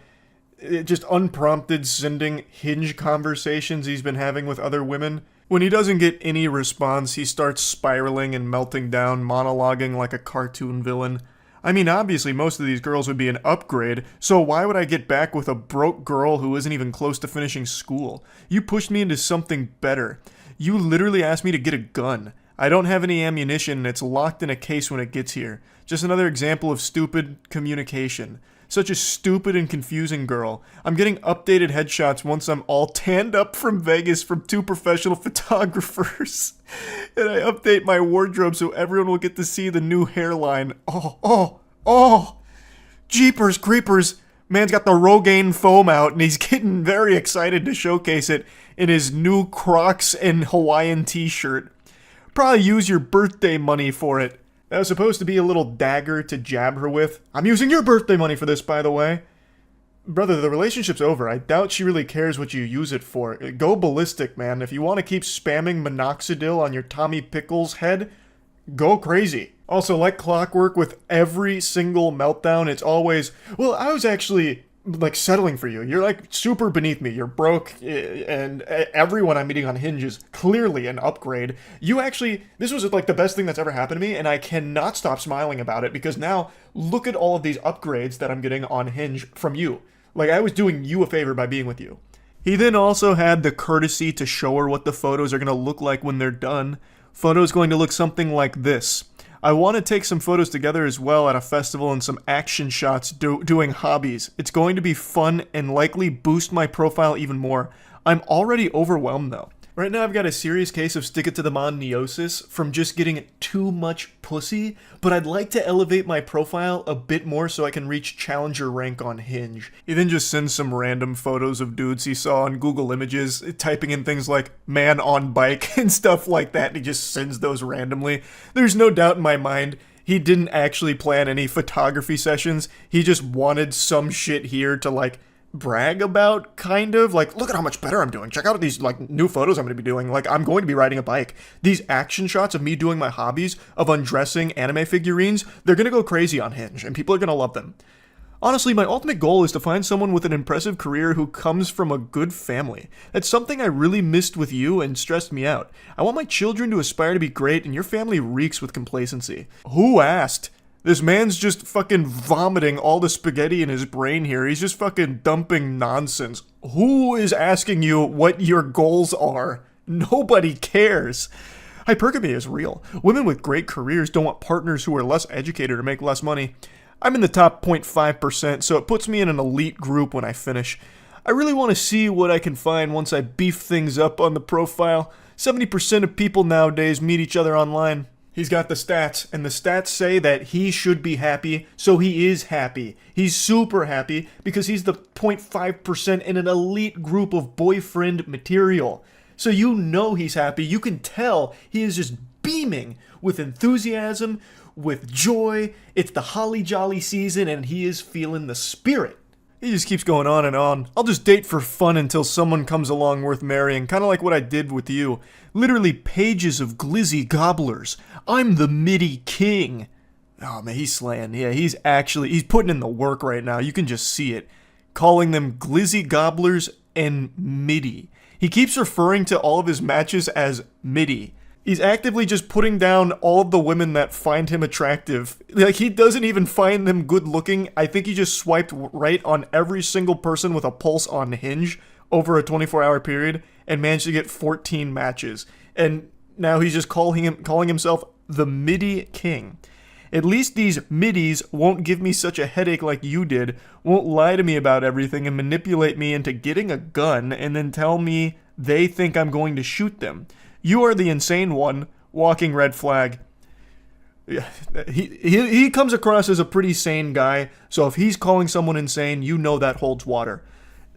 just unprompted sending Hinge conversations he's been having with other women. When he doesn't get any response, he starts spiraling and melting down, monologuing like a cartoon villain. I mean, obviously most of these girls would be an upgrade, so why would I get back with a broke girl who isn't even close to finishing school? You pushed me into something better. You literally asked me to get a gun. I don't have any ammunition and it's locked in a case when it gets here. Just another example of stupid communication. Such a stupid and confusing girl. I'm getting updated headshots once I'm all tanned up from Vegas from 2 professional photographers. And I update my wardrobe so everyone will get to see the new hairline. Oh. Jeepers creepers. Man's got the Rogaine foam out and he's getting very excited to showcase it in his new Crocs and Hawaiian t-shirt. Probably use your birthday money for it. That was supposed to be a little dagger to jab her with. I'm using your birthday money for this, by the way. Brother, the relationship's over. I doubt she really cares what you use it for. Go ballistic, man. If you want to keep spamming minoxidil on your Tommy Pickles head, go crazy. Also, like clockwork with every single meltdown, it's always, well, I was actually like settling for you. You're like super beneath me. You're broke, and everyone I'm meeting on Hinge is clearly an upgrade. You actually, this was like the best thing that's ever happened to me, and I cannot stop smiling about it because now look at all of these upgrades that I'm getting on Hinge from you. Like I was doing you a favor by being with you. He then also had the courtesy to show her what the photos are going to look like when they're done. Photos going to look something like this. I want to take some photos together as well at a festival and some action shots doing hobbies. It's going to be fun and likely boost my profile even more. I'm already overwhelmed though. Right now I've got a serious case of stick-it-to-the-man-neosis from just getting too much pussy, but I'd like to elevate my profile a bit more so I can reach challenger rank on Hinge. He then just sends some random photos of dudes he saw on Google Images, typing in things like man on bike and stuff like that, and he just sends those randomly. There's no doubt in my mind he didn't actually plan any photography sessions. He just wanted some shit here to like brag about, kind of. Like, look at how much better I'm doing. Check out these, like, new photos I'm going to be doing. Like, I'm going to be riding a bike. These action shots of me doing my hobbies, of undressing anime figurines, they're going to go crazy on Hinge, and people are going to love them. Honestly, my ultimate goal is to find someone with an impressive career who comes from a good family. That's something I really missed with you and stressed me out. I want my children to aspire to be great, and your family reeks with complacency. Who asked? This man's just fucking vomiting all the spaghetti in his brain here. He's just fucking dumping nonsense. Who is asking you what your goals are? Nobody cares. Hypergamy is real. Women with great careers don't want partners who are less educated or make less money. I'm in the top 0.5%, so it puts me in an elite group when I finish. I really want to see what I can find once I beef things up on the profile. 70% of people nowadays meet each other online. He's got the stats, and the stats say that he should be happy, so he is happy. He's super happy because he's the 0.5% in an elite group of boyfriend material. So you know he's happy. You can tell he is just beaming with enthusiasm, with joy. It's the holly jolly season, and he is feeling the spirit. He just keeps going on and on. I'll just date for fun until someone comes along worth marrying, kind of like what I did with you. Literally pages of glizzy gobblers. I'm the MIDI king. Oh man, he's slaying. Yeah, he's putting in the work right now. You can just see it. Calling them glizzy gobblers and MIDI. He keeps referring to all of his matches as MIDI. He's actively just putting down all of the women that find him attractive. Like, he doesn't even find them good looking. I think he just swiped right on every single person with a pulse on Hinge over a 24-hour period and managed to get 14 matches. And now he's just calling himself the MIDI king. At least these middies won't give me such a headache like you did, won't lie to me about everything and manipulate me into getting a gun and then tell me they think I'm going to shoot them. You are the insane one, walking red flag. Yeah, he comes across as a pretty sane guy, so if he's calling someone insane, you know that holds water.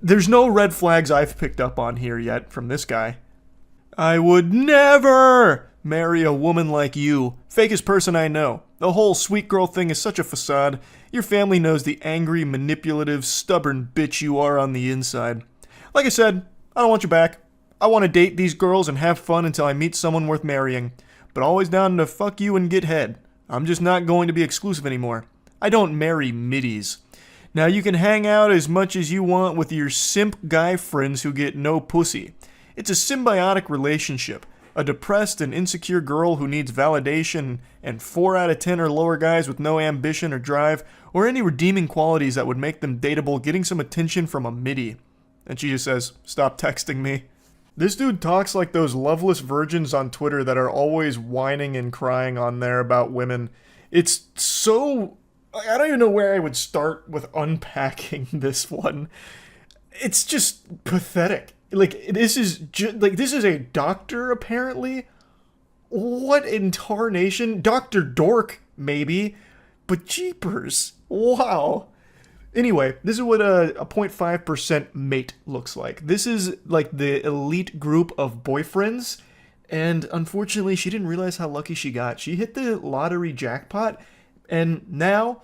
There's no red flags I've picked up on here yet from this guy. I would never marry a woman like you. Fakest person I know. The whole sweet girl thing is such a facade. Your family knows the angry, manipulative, stubborn bitch you are on the inside. Like I said, I don't want you back. I want to date these girls and have fun until I meet someone worth marrying. But always down to fuck you and get head. I'm just not going to be exclusive anymore. I don't marry middies. Now you can hang out as much as you want with your simp guy friends who get no pussy. It's a symbiotic relationship. A depressed and insecure girl who needs validation and 4 out of 10 or lower guys with no ambition or drive or any redeeming qualities that would make them dateable getting some attention from a midi. And she just says, stop texting me. This dude talks like those loveless virgins on Twitter that are always whining and crying on there about women. It's so... I don't even know where I would start with unpacking this one. It's just pathetic. Like, this is this is a doctor, apparently? What in tarnation? Dr. Dork, maybe? But jeepers. Wow. Anyway, this is what a 0.5% mate looks like. This is, like, the elite group of boyfriends, and unfortunately, she didn't realize how lucky she got. She hit the lottery jackpot, and now,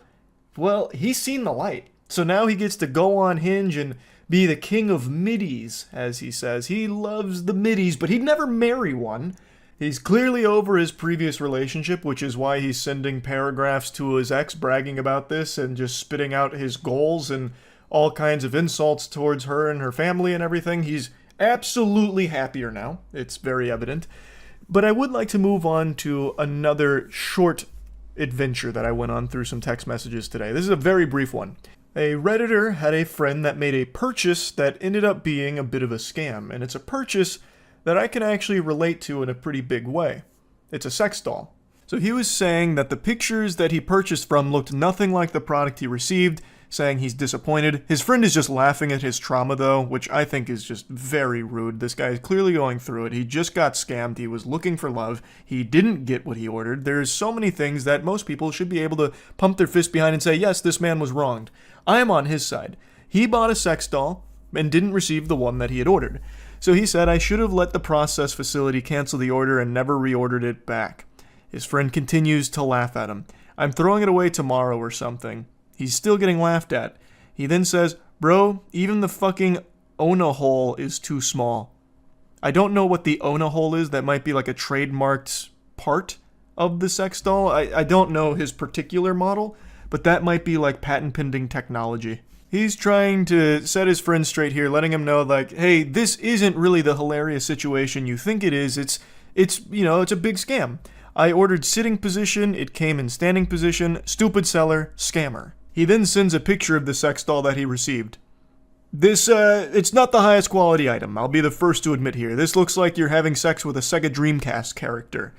well, he's seen the light. So now he gets to go on Hinge and be the king of middies, as he says. He loves the middies, but he'd never marry one. He's clearly over his previous relationship, which is why he's sending paragraphs to his ex bragging about this and just spitting out his goals and all kinds of insults towards her and her family and everything. He's absolutely happier now. It's very evident. But I would like to move on to another short adventure that I went on through some text messages today. This is a very brief one. A Redditor had a friend that made a purchase that ended up being a bit of a scam, and it's a purchase that I can actually relate to in a pretty big way. It's a sex doll. So he was saying that the pictures that he purchased from looked nothing like the product he received, saying he's disappointed. His friend is just laughing at his trauma though, which I think is just very rude. This guy is clearly going through it. He just got scammed. He was looking for love. He didn't get what he ordered. There's so many things that most people should be able to pump their fist behind and say, yes, this man was wronged. I am on his side. He bought a sex doll and didn't receive the one that he had ordered. So he said, I should have let the process facility cancel the order and never reordered it back. His friend continues to laugh at him. I'm throwing it away tomorrow or something. He's still getting laughed at. He then says, bro, even the fucking Ona hole is too small. I don't know what the Ona hole is. That might be like a trademarked part of the sex doll. I don't know his particular model, but that might be like patent pending technology. He's trying to set his friend straight here, letting him know, like, hey, this isn't really the hilarious situation you think it is. It's a big scam. I ordered sitting position, it came in standing position, stupid seller, scammer. He then sends a picture of the sex doll that he received. This, it's not the highest quality item, I'll be the first to admit here. This looks like you're having sex with a Sega Dreamcast character.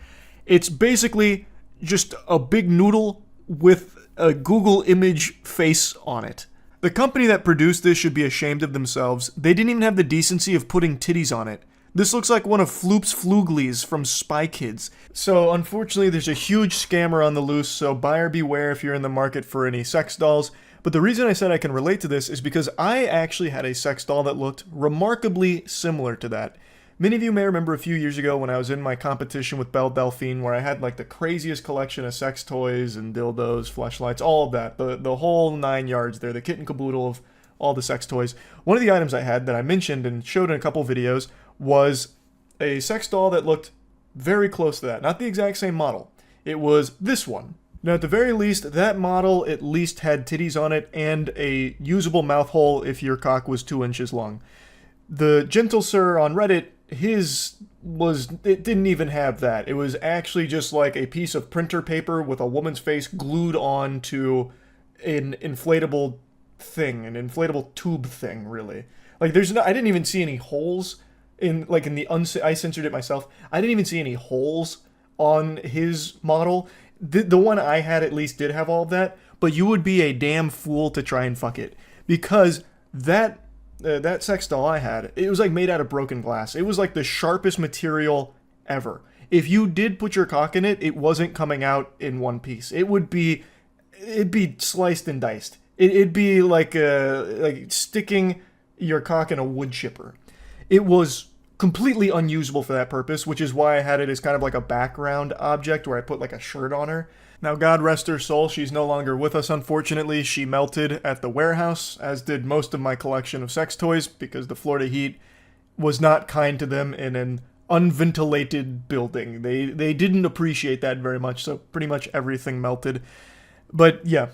It's basically just a big noodle with a Google image face on it. The company that produced this should be ashamed of themselves. They didn't even have the decency of putting titties on it. This looks like one of Floop's Fluglies from Spy Kids. So unfortunately there's a huge scammer on the loose, so buyer beware if you're in the market for any sex dolls. But the reason I said I can relate to this is because I actually had a sex doll that looked remarkably similar to that. Many of you may remember a few years ago when I was in my competition with Belle Delphine where I had like the craziest collection of sex toys and dildos, fleshlights, all of that. The whole 9 yards there, the kit and caboodle of all the sex toys. One of the items I had that I mentioned and showed in a couple videos was a sex doll that looked very close to that. Not the exact same model. It was this one. Now at the very least, that model at least had titties on it and a usable mouth hole if your cock was 2 inches long. The Gentle Sir on Reddit, it didn't even have that. It was actually just like a piece of printer paper with a woman's face glued on to an inflatable thing, an inflatable tube thing, really. Like I didn't even see any holes I censored it myself. I didn't even see any holes on his model. The one I had at least did have all of that, but you would be a damn fool to try and fuck it because that sex doll I had, it was like made out of broken glass. It was like the sharpest material ever. If you did put your cock in it, it wasn't coming out in one piece. It'd be sliced and diced. It'd be like sticking your cock in a wood chipper. It was completely unusable for that purpose, which is why I had it as kind of like a background object where I put like a shirt on her. Now, God rest her soul, she's no longer with us, unfortunately. She melted at the warehouse, as did most of my collection of sex toys, because the Florida heat was not kind to them in an unventilated building. They didn't appreciate that very much, so pretty much everything melted. But yeah,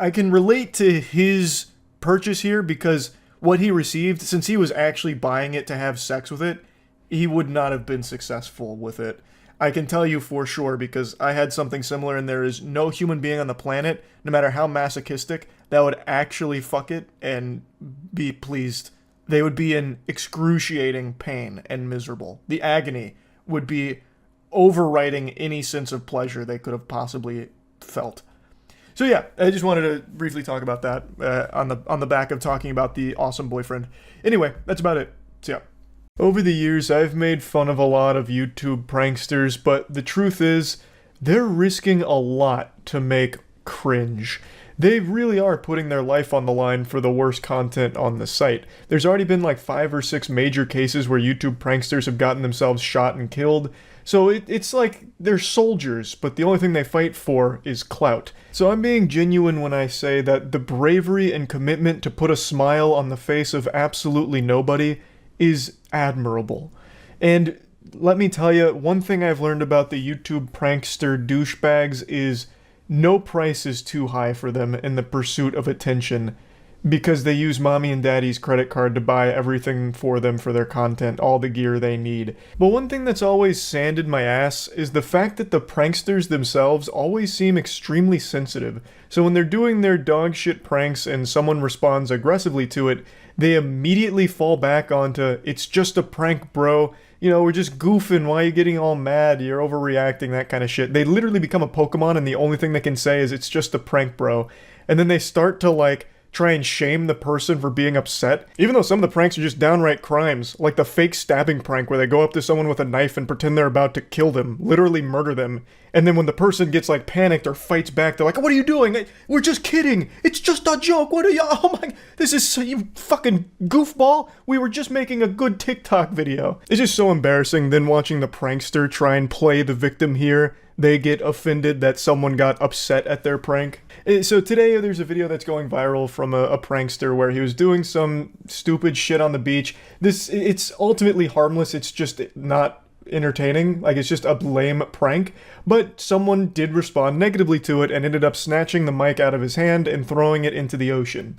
I can relate to his purchase here because what he received, since he was actually buying it to have sex with it, he would not have been successful with it. I can tell you for sure because I had something similar, and there is no human being on the planet, no matter how masochistic, that would actually fuck it and be pleased. They would be in excruciating pain and miserable. The agony would be overriding any sense of pleasure they could have possibly felt. So yeah, I just wanted to briefly talk about that on the back of talking about the awesome boyfriend. Anyway, that's about it. So yeah. Over the years, I've made fun of a lot of YouTube pranksters, but the truth is, they're risking a lot to make cringe. They really are putting their life on the line for the worst content on the site. There's already been like 5 or 6 major cases where YouTube pranksters have gotten themselves shot and killed. So it's like they're soldiers, but the only thing they fight for is clout. So I'm being genuine when I say that the bravery and commitment to put a smile on the face of absolutely nobody is admirable. And let me tell you, one thing I've learned about the YouTube prankster douchebags is no price is too high for them in the pursuit of attention, because they use mommy and daddy's credit card to buy everything for them for their content, all the gear they need. But one thing that's always sanded my ass is the fact that the pranksters themselves always seem extremely sensitive. So when they're doing their dog shit pranks and someone responds aggressively to it, they immediately fall back onto, it's just a prank, bro. You know, we're just goofing. Why are you getting all mad? You're overreacting, that kind of shit. They literally become a Pokemon and the only thing they can say is, it's just a prank, bro. And then they start to, like, try and shame the person for being upset, even though some of the pranks are just downright crimes, like the fake stabbing prank where they go up to someone with a knife and pretend they're about to kill them, literally murder them, and then when the person gets like panicked or fights back, they're like, what are you doing? We're just kidding, it's just a joke, what are you, oh my, this is, you fucking goofball, we were just making a good TikTok video. It's just so embarrassing then watching the prankster try and play the victim here. They get offended that someone got upset at their prank. So today there's a video that's going viral from a prankster where he was doing some stupid shit on the beach. It's ultimately harmless, it's just not entertaining, like it's just a lame prank, but someone did respond negatively to it and ended up snatching the mic out of his hand and throwing it into the ocean.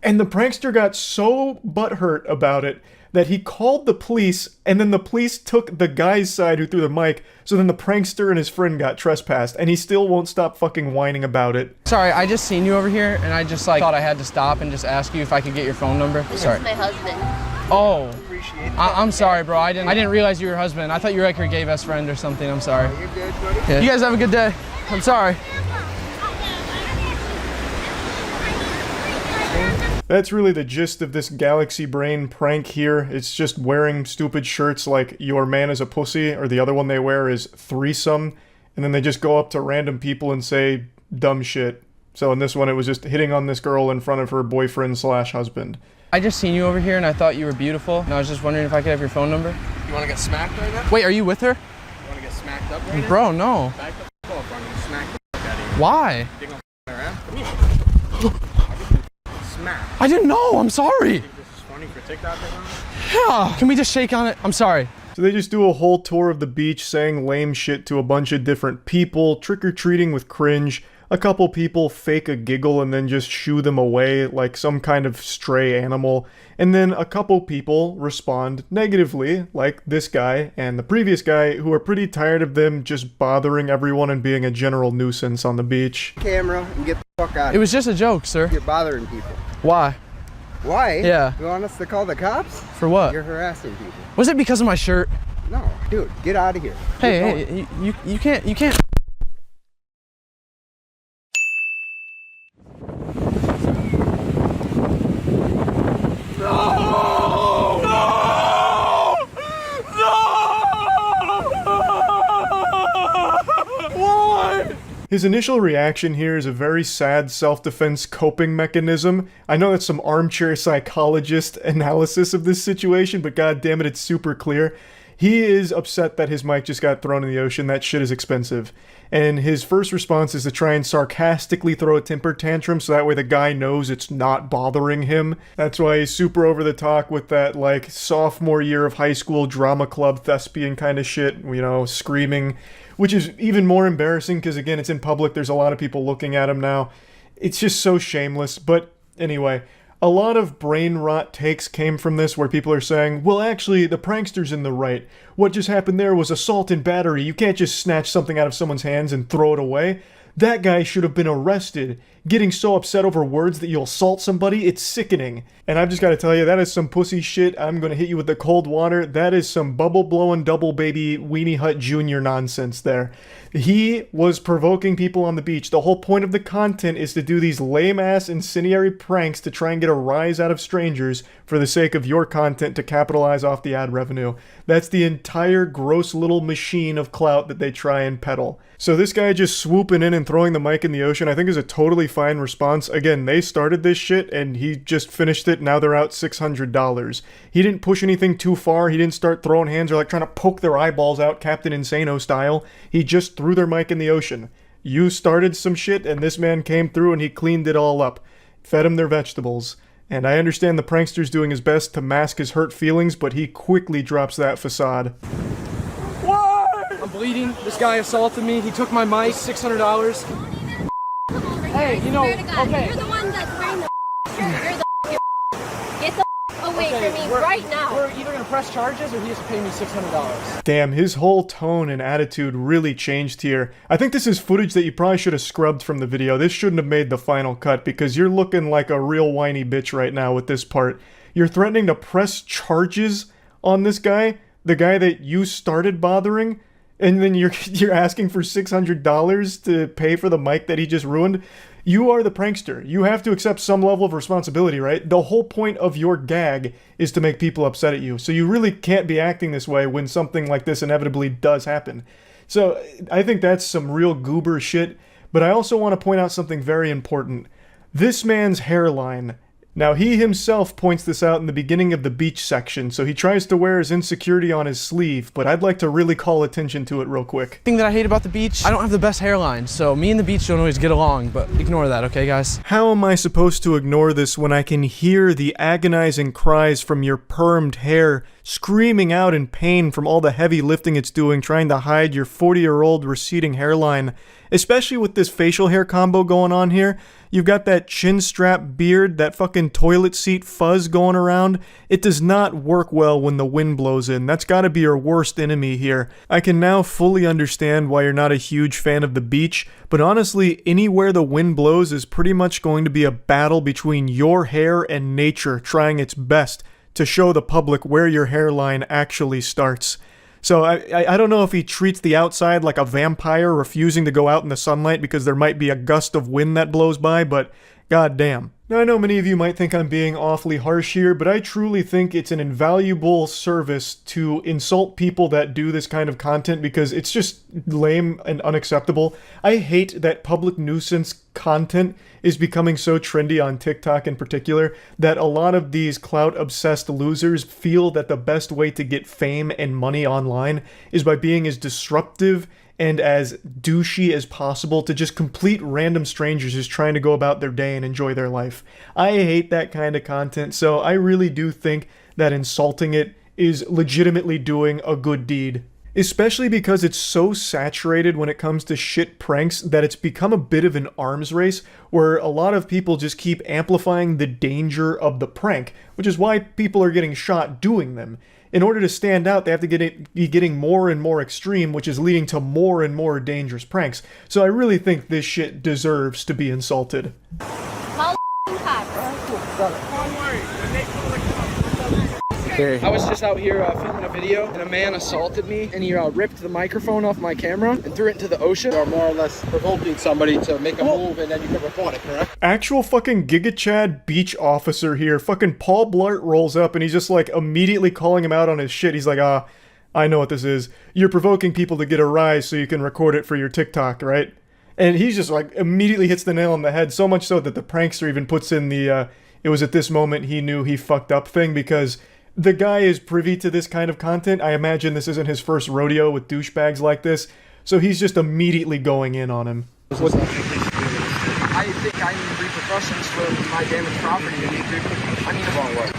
And the prankster got so butthurt about it that he called the police, and then the police took the guy's side who threw the mic, so then the prankster and his friend got trespassed, and he still won't stop fucking whining about it. Sorry, I just seen you over here, and I just like thought I had to stop and just ask you if I could get your phone number. Sorry. This is my husband. Oh, I'm sorry, bro. I didn't realize you were your husband. I thought you were like your gay best friend or something. I'm sorry. You're good, buddy. Yeah. You guys have a good day. I'm sorry. That's really the gist of this Galaxy Brain prank here. It's just wearing stupid shirts like your man is a pussy, or the other one they wear is threesome, and then they just go up to random people and say dumb shit. So in this one it was just hitting on this girl in front of her boyfriend slash husband. I just seen you over here and I thought you were beautiful, and I was just wondering if I could have your phone number. You want to get smacked right now? Wait, are you with her? You want to get smacked up right now? Bro, no. Back the fuck up, I'm gonna smack the fuck out of you. Why? You gonna around? Come here. Smack. I didn't know, I'm sorry. You think this is funny for TikTok or something? Yeah. Can we just shake on it? I'm sorry. So they just do a whole tour of the beach saying lame shit to a bunch of different people, trick-or-treating with cringe. A couple people fake a giggle and then just shoo them away like some kind of stray animal. And then a couple people respond negatively, like this guy and the previous guy, who are pretty tired of them just bothering everyone and being a general nuisance on the beach. Camera and get the fuck out of It was just a joke, sir. You're bothering people. Why? Why? Yeah. You want us to call the cops? For what? You're harassing people. Was it because of my shirt? No, dude, get out of here. Hey, you can't. His initial reaction here is a very sad self-defense coping mechanism. I know that's some armchair psychologist analysis of this situation, but god damn it, it's super clear. He is upset that his mic just got thrown in the ocean. That shit is expensive. And his first response is to try and sarcastically throw a temper tantrum so that way the guy knows it's not bothering him. That's why he's super over the top with that, like, sophomore year of high school drama club thespian kind of shit, you know, screaming. Which is even more embarrassing because, again, it's in public. There's a lot of people looking at him now. It's just so shameless. But anyway, A lot of brain rot takes came from this where people are saying, well, actually, the prankster's in the right. What just happened there was assault and battery. You can't just snatch something out of someone's hands and throw it away. That guy should have been arrested. Getting so upset over words that you'll assault somebody, it's sickening. And I've just got to tell you, that is some pussy shit. I'm going to hit you with the cold water. That is some bubble-blowing double baby Weenie Hut Jr. nonsense there. He was provoking people on the beach. The whole point of the content is to do these lame-ass incendiary pranks to try and get a rise out of strangers for the sake of your content to capitalize off the ad revenue. That's the entire gross little machine of clout that they try and peddle. So this guy just swooping in and throwing the mic in the ocean, I think is a totally fine response. Again, they started this shit and he just finished it. Now they're out $600. He didn't push anything too far. He didn't start throwing hands or like trying to poke their eyeballs out Captain Insano style. He just threw their mic in the ocean. You started some shit and this man came through and he cleaned it all up. Fed them their vegetables. And I understand the prankster's doing his best to mask his hurt feelings, but he quickly drops that facade. I'm bleeding. This guy assaulted me. He took my mic, $600. Hey, you know, okay. You're the one that's wearing the You're the Get the away from me right now. We're either gonna press charges or he has to pay me $600. Damn, his whole tone and attitude really changed here. I think this is footage that you probably should have scrubbed from the video. This shouldn't have made the final cut because you're looking like a real whiny bitch right now with this part. You're threatening to press charges on this guy, the guy that you started bothering, and then you're asking for $600 to pay for the mic that he just ruined. You are the prankster. You have to accept some level of responsibility, right? The whole point of your gag is to make people upset at you. So you really can't be acting this way when something like this inevitably does happen. So I think that's some real goober shit. But I also want to point out something very important. This man's hairline. Now, he himself points this out in the beginning of the beach section, so he tries to wear his insecurity on his sleeve, but I'd like to really call attention to it real quick. The thing that I hate about the beach, I don't have the best hairline, so me and the beach don't always get along, but ignore that, okay, guys? How am I supposed to ignore this when I can hear the agonizing cries from your permed hair screaming out in pain from all the heavy lifting it's doing trying to hide your 40-year-old receding hairline? Especially with this facial hair combo going on here. You've got that chin strap beard, that fucking toilet seat fuzz going around. It does not work well when the wind blows in. That's gotta be your worst enemy here. I can now fully understand why you're not a huge fan of the beach, but honestly, anywhere the wind blows is pretty much going to be a battle between your hair and nature trying its best to show the public where your hairline actually starts. So I don't know if he treats the outside like a vampire refusing to go out in the sunlight because there might be a gust of wind that blows by, but goddamn. Now I know many of you might think I'm being awfully harsh here, but I truly think it's an invaluable service to insult people that do this kind of content because it's just lame and unacceptable. I hate that public nuisance content is becoming so trendy on TikTok in particular that a lot of these clout-obsessed losers feel that the best way to get fame and money online is by being as disruptive and as douchey as possible to just complete random strangers just trying to go about their day and enjoy their life. I hate that kind of content, so I really do think that insulting it is legitimately doing a good deed. Especially because it's so saturated when it comes to shit pranks that it's become a bit of an arms race where a lot of people just keep amplifying the danger of the prank, which is why people are getting shot doing them. In order to stand out, they have to be getting more and more extreme, which is leading to more and more dangerous pranks. So I really think this shit deserves to be insulted. I was just out here filming a video, and a man assaulted me, and he ripped the microphone off my camera and threw it into the ocean. You're more or less provoking somebody to make a move, and then you can report it, correct? Actual fucking Giga Chad beach officer here. Fucking Paul Blart rolls up, and he's just like immediately calling him out on his shit. He's like, I know what this is. You're provoking people to get a rise so you can record it for your TikTok, right? And he's just like immediately hits the nail on the head, so much so that the prankster even puts in the, it was at this moment he knew he fucked up thing because the guy is privy to this kind of content. I imagine this isn't his first rodeo with douchebags like this, so he's just immediately going in on him. I think I need repercussions for my damaged property. I mean, the wrong word.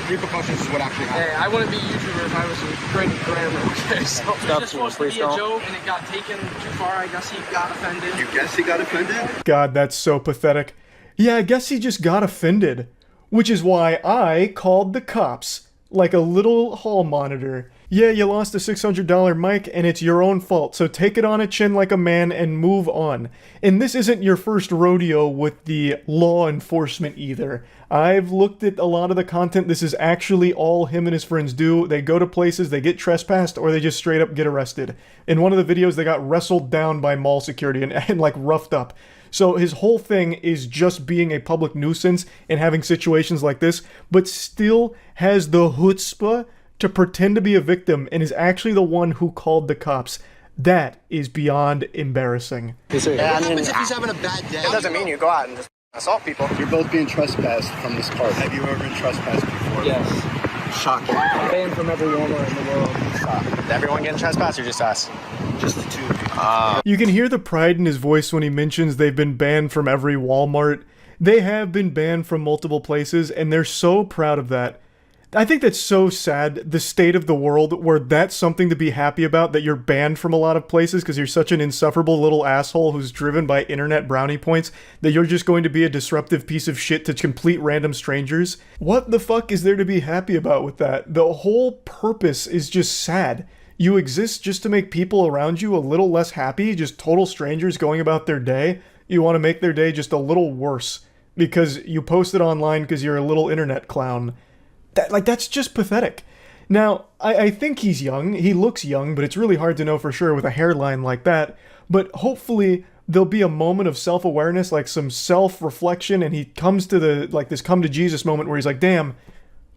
Repercussions is what actually happened. Hey, I wouldn't be a YouTuber if I was great at grammar, okay? So it was just supposed to be a joke, and it got taken too far. I guess he got offended. You guess he got offended? God, that's so pathetic. Yeah, I guess he just got offended. Which is why I called the cops, like a little hall monitor. Yeah, you lost a $600 mic and it's your own fault, so take it on a chin like a man and move on. And this isn't your first rodeo with the law enforcement either. I've looked at a lot of the content. This is actually all him and his friends do. They go to places, they get trespassed, or they just straight up get arrested. In one of the videos, they got wrestled down by mall security and like roughed up. So his whole thing is just being a public nuisance and having situations like this, but still has the chutzpah to pretend to be a victim and is actually the one who called the cops. That is beyond embarrassing. Yeah, what happens if he's having a bad day? It doesn't mean you go out and just assault people. You're both being trespassed from this park. Have you ever been trespassed before? Yes. Shocking. Banned from every Walmart in the world. Is everyone getting trespassed or just us? Just the two of you. You can hear the pride in his voice when he mentions they've been banned from every Walmart. They have been banned from multiple places, and they're so proud of that. I think that's so sad, the state of the world, where that's something to be happy about, that you're banned from a lot of places because you're such an insufferable little asshole who's driven by internet brownie points, that you're just going to be a disruptive piece of shit to complete random strangers. What the fuck is there to be happy about with that? The whole purpose is just sad. You exist just to make people around you a little less happy, just total strangers going about their day. You want to make their day just a little worse because you post it online because you're a little internet clown. That's just pathetic. Now, I think he's young. He looks young, but it's really hard to know for sure with a hairline like that. But hopefully there'll be a moment of self-awareness, like some self-reflection, and he comes to this come to Jesus moment where he's like, damn,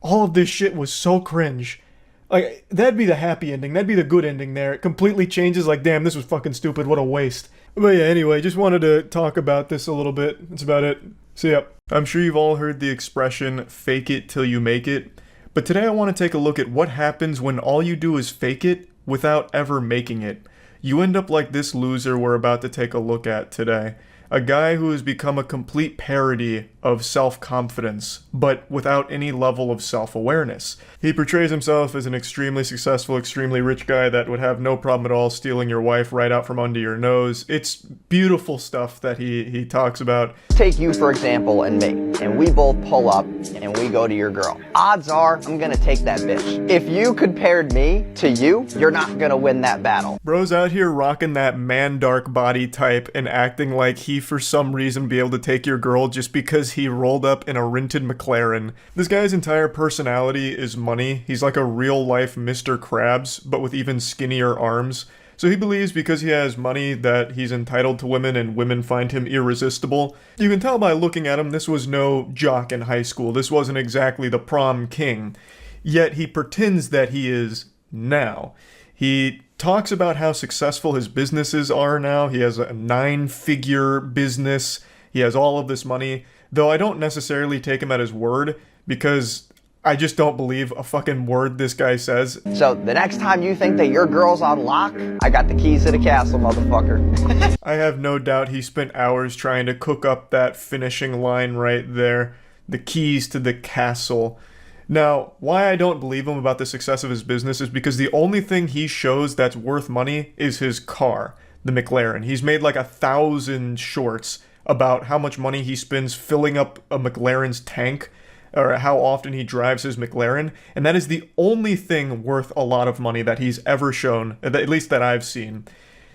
all of this shit was so cringe. Like, that'd be the happy ending. That'd be the good ending there. It completely changes, like, damn, this was fucking stupid. What a waste. But yeah, anyway, just wanted to talk about this a little bit. That's about it. See ya. I'm sure you've all heard the expression, fake it till you make it. But today I want to take a look at what happens when all you do is fake it without ever making it. You end up like this loser we're about to take a look at today. A guy who has become a complete parody of self-confidence, but without any level of self-awareness. He portrays himself as an extremely successful, extremely rich guy that would have no problem at all stealing your wife right out from under your nose. It's beautiful stuff that he talks about. Take you, for example, and me, and we both pull up and we go to your girl. Odds are I'm gonna take that bitch. If you compared me to you, you're not gonna win that battle. Bro's out here rocking that man-dark body type and acting like he for some reason be able to take your girl just because he rolled up in a rented McLaren. This guy's entire personality is money. He's like a real-life Mr. Krabs, but with even skinnier arms. So he believes because he has money that he's entitled to women and women find him irresistible. You can tell by looking at him this was no jock in high school. This wasn't exactly the prom king. Yet he pretends that he is now. He talks about how successful his businesses are now. He has a 9-figure business. He has all of this money. Though I don't necessarily take him at his word because I just don't believe a fucking word this guy says. So the next time you think that your girl's on lock, I got the keys to the castle, motherfucker. I have no doubt he spent hours trying to cook up that finishing line right there. The keys to the castle. Now, why I don't believe him about the success of his business is because the only thing he shows that's worth money is his car, the McLaren. He's made like 1,000 shorts about how much money he spends filling up a McLaren's tank, or how often he drives his McLaren, and that is the only thing worth a lot of money that he's ever shown, at least that I've seen.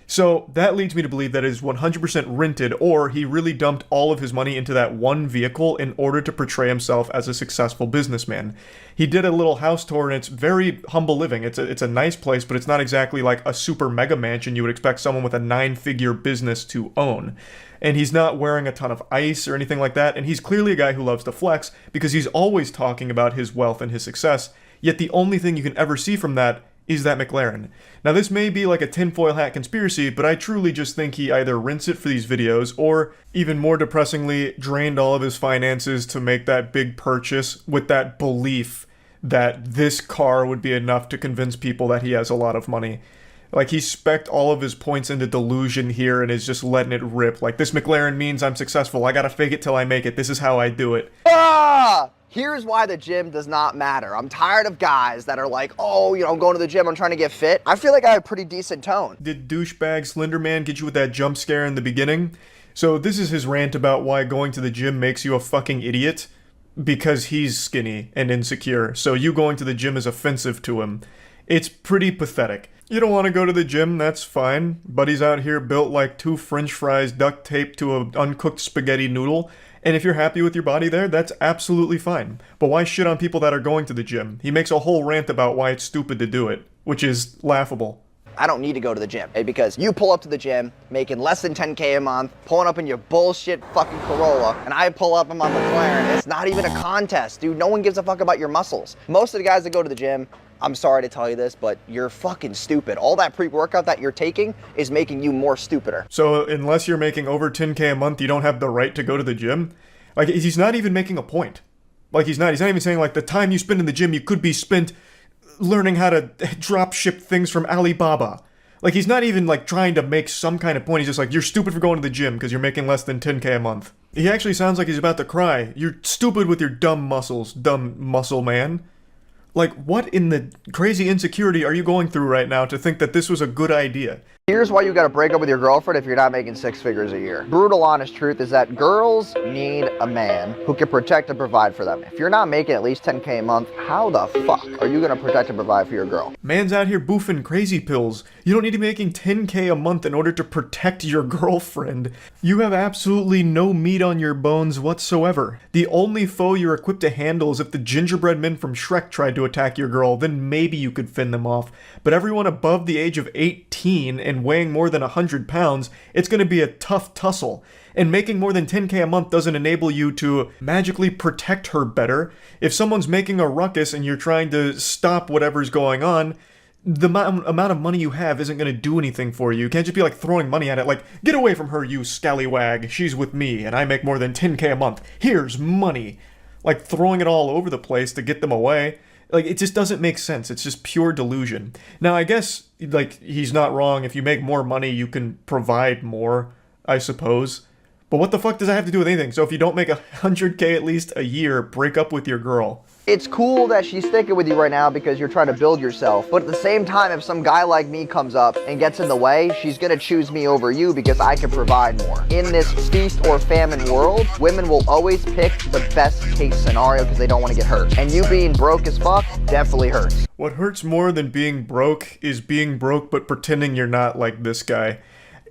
So that leads me to believe that it is 100% rented, or he really dumped all of his money into that one vehicle in order to portray himself as a successful businessman. He did a little house tour, and it's very humble living. It's a nice place, but it's not exactly like a super mega mansion you would expect someone with a 9-figure business to own. And he's not wearing a ton of ice or anything like that, and he's clearly a guy who loves to flex because he's always talking about his wealth and his success, yet the only thing you can ever see from that is that McLaren. Now this may be like a tinfoil hat conspiracy, but I truly just think he either rents it for these videos or, even more depressingly, drained all of his finances to make that big purchase with that belief that this car would be enough to convince people that he has a lot of money. Like, he specced all of his points into delusion here and is just letting it rip. Like, this McLaren means I'm successful. I gotta fake it till I make it. This is how I do it. Ah! Here's why the gym does not matter. I'm tired of guys that are like, oh, I'm going to the gym, I'm trying to get fit. I feel like I have a pretty decent tone. Did douchebag Slender Man get you with that jump scare in the beginning? So this is his rant about why going to the gym makes you a fucking idiot. because he's skinny and insecure, so you going to the gym is offensive to him. It's pretty pathetic. You don't want to go to the gym, that's fine. Buddy's out here built like 2 french fries duct taped to an uncooked spaghetti noodle, and if you're happy with your body there, that's absolutely fine. But why shit on people that are going to the gym? He makes a whole rant about why it's stupid to do it, which is laughable. I don't need to go to the gym, because you pull up to the gym making less than 10K a month, pulling up in your bullshit fucking Corolla, and I pull up in my McLaren. It's not even a contest, dude. No one gives a fuck about your muscles. Most of the guys that go to the gym, I'm sorry to tell you this, but you're fucking stupid. All that pre-workout that you're taking is making you more stupider. So unless you're making over 10K a month, you don't have the right to go to the gym? Like, he's not even making a point. Like, he's not even saying, like, the time you spend in the gym, you could be spent learning how to drop ship things from Alibaba. Like, he's not even, like, trying to make some kind of point. He's just like, you're stupid for going to the gym because you're making less than 10K a month. He actually sounds like he's about to cry. You're stupid with your dumb muscles, dumb muscle man. Like, what in the crazy insecurity are you going through right now to think that this was a good idea? Here's why you gotta break up with your girlfriend if you're not making 6 figures a year. Brutal honest truth is that girls need a man who can protect and provide for them. If you're not making at least 10K a month, how the fuck are you gonna protect and provide for your girl? Man's out here boofing crazy pills. You don't need to be making 10K a month in order to protect your girlfriend. You have absolutely no meat on your bones whatsoever. The only foe you're equipped to handle is if the gingerbread men from Shrek tried to attack your girl, then maybe you could fend them off. But everyone above the age of 18 and weighing more than 100 pounds, it's going to be a tough tussle. And making more than 10K a month doesn't enable you to magically protect her better. If someone's making a ruckus and you're trying to stop whatever's going on, the amount of money you have isn't going to do anything for you. You can't just be like throwing money at it like, get away from her, you scallywag. She's with me and I make more than 10K a month. Here's money. Like throwing it all over the place to get them away. Like, it just doesn't make sense. It's just pure delusion. Now, I guess, like, he's not wrong. If you make more money, you can provide more, I suppose. But what the fuck does that have to do with anything? So if you don't make 100K at least a year, break up with your girl. It's cool that she's sticking with you right now because you're trying to build yourself. But at the same time, if some guy like me comes up and gets in the way, she's gonna choose me over you because I can provide more. In this feast or famine world, women will always pick the best case scenario because they don't want to get hurt. And you being broke as fuck definitely hurts. What hurts more than being broke is being broke but pretending you're not, like this guy.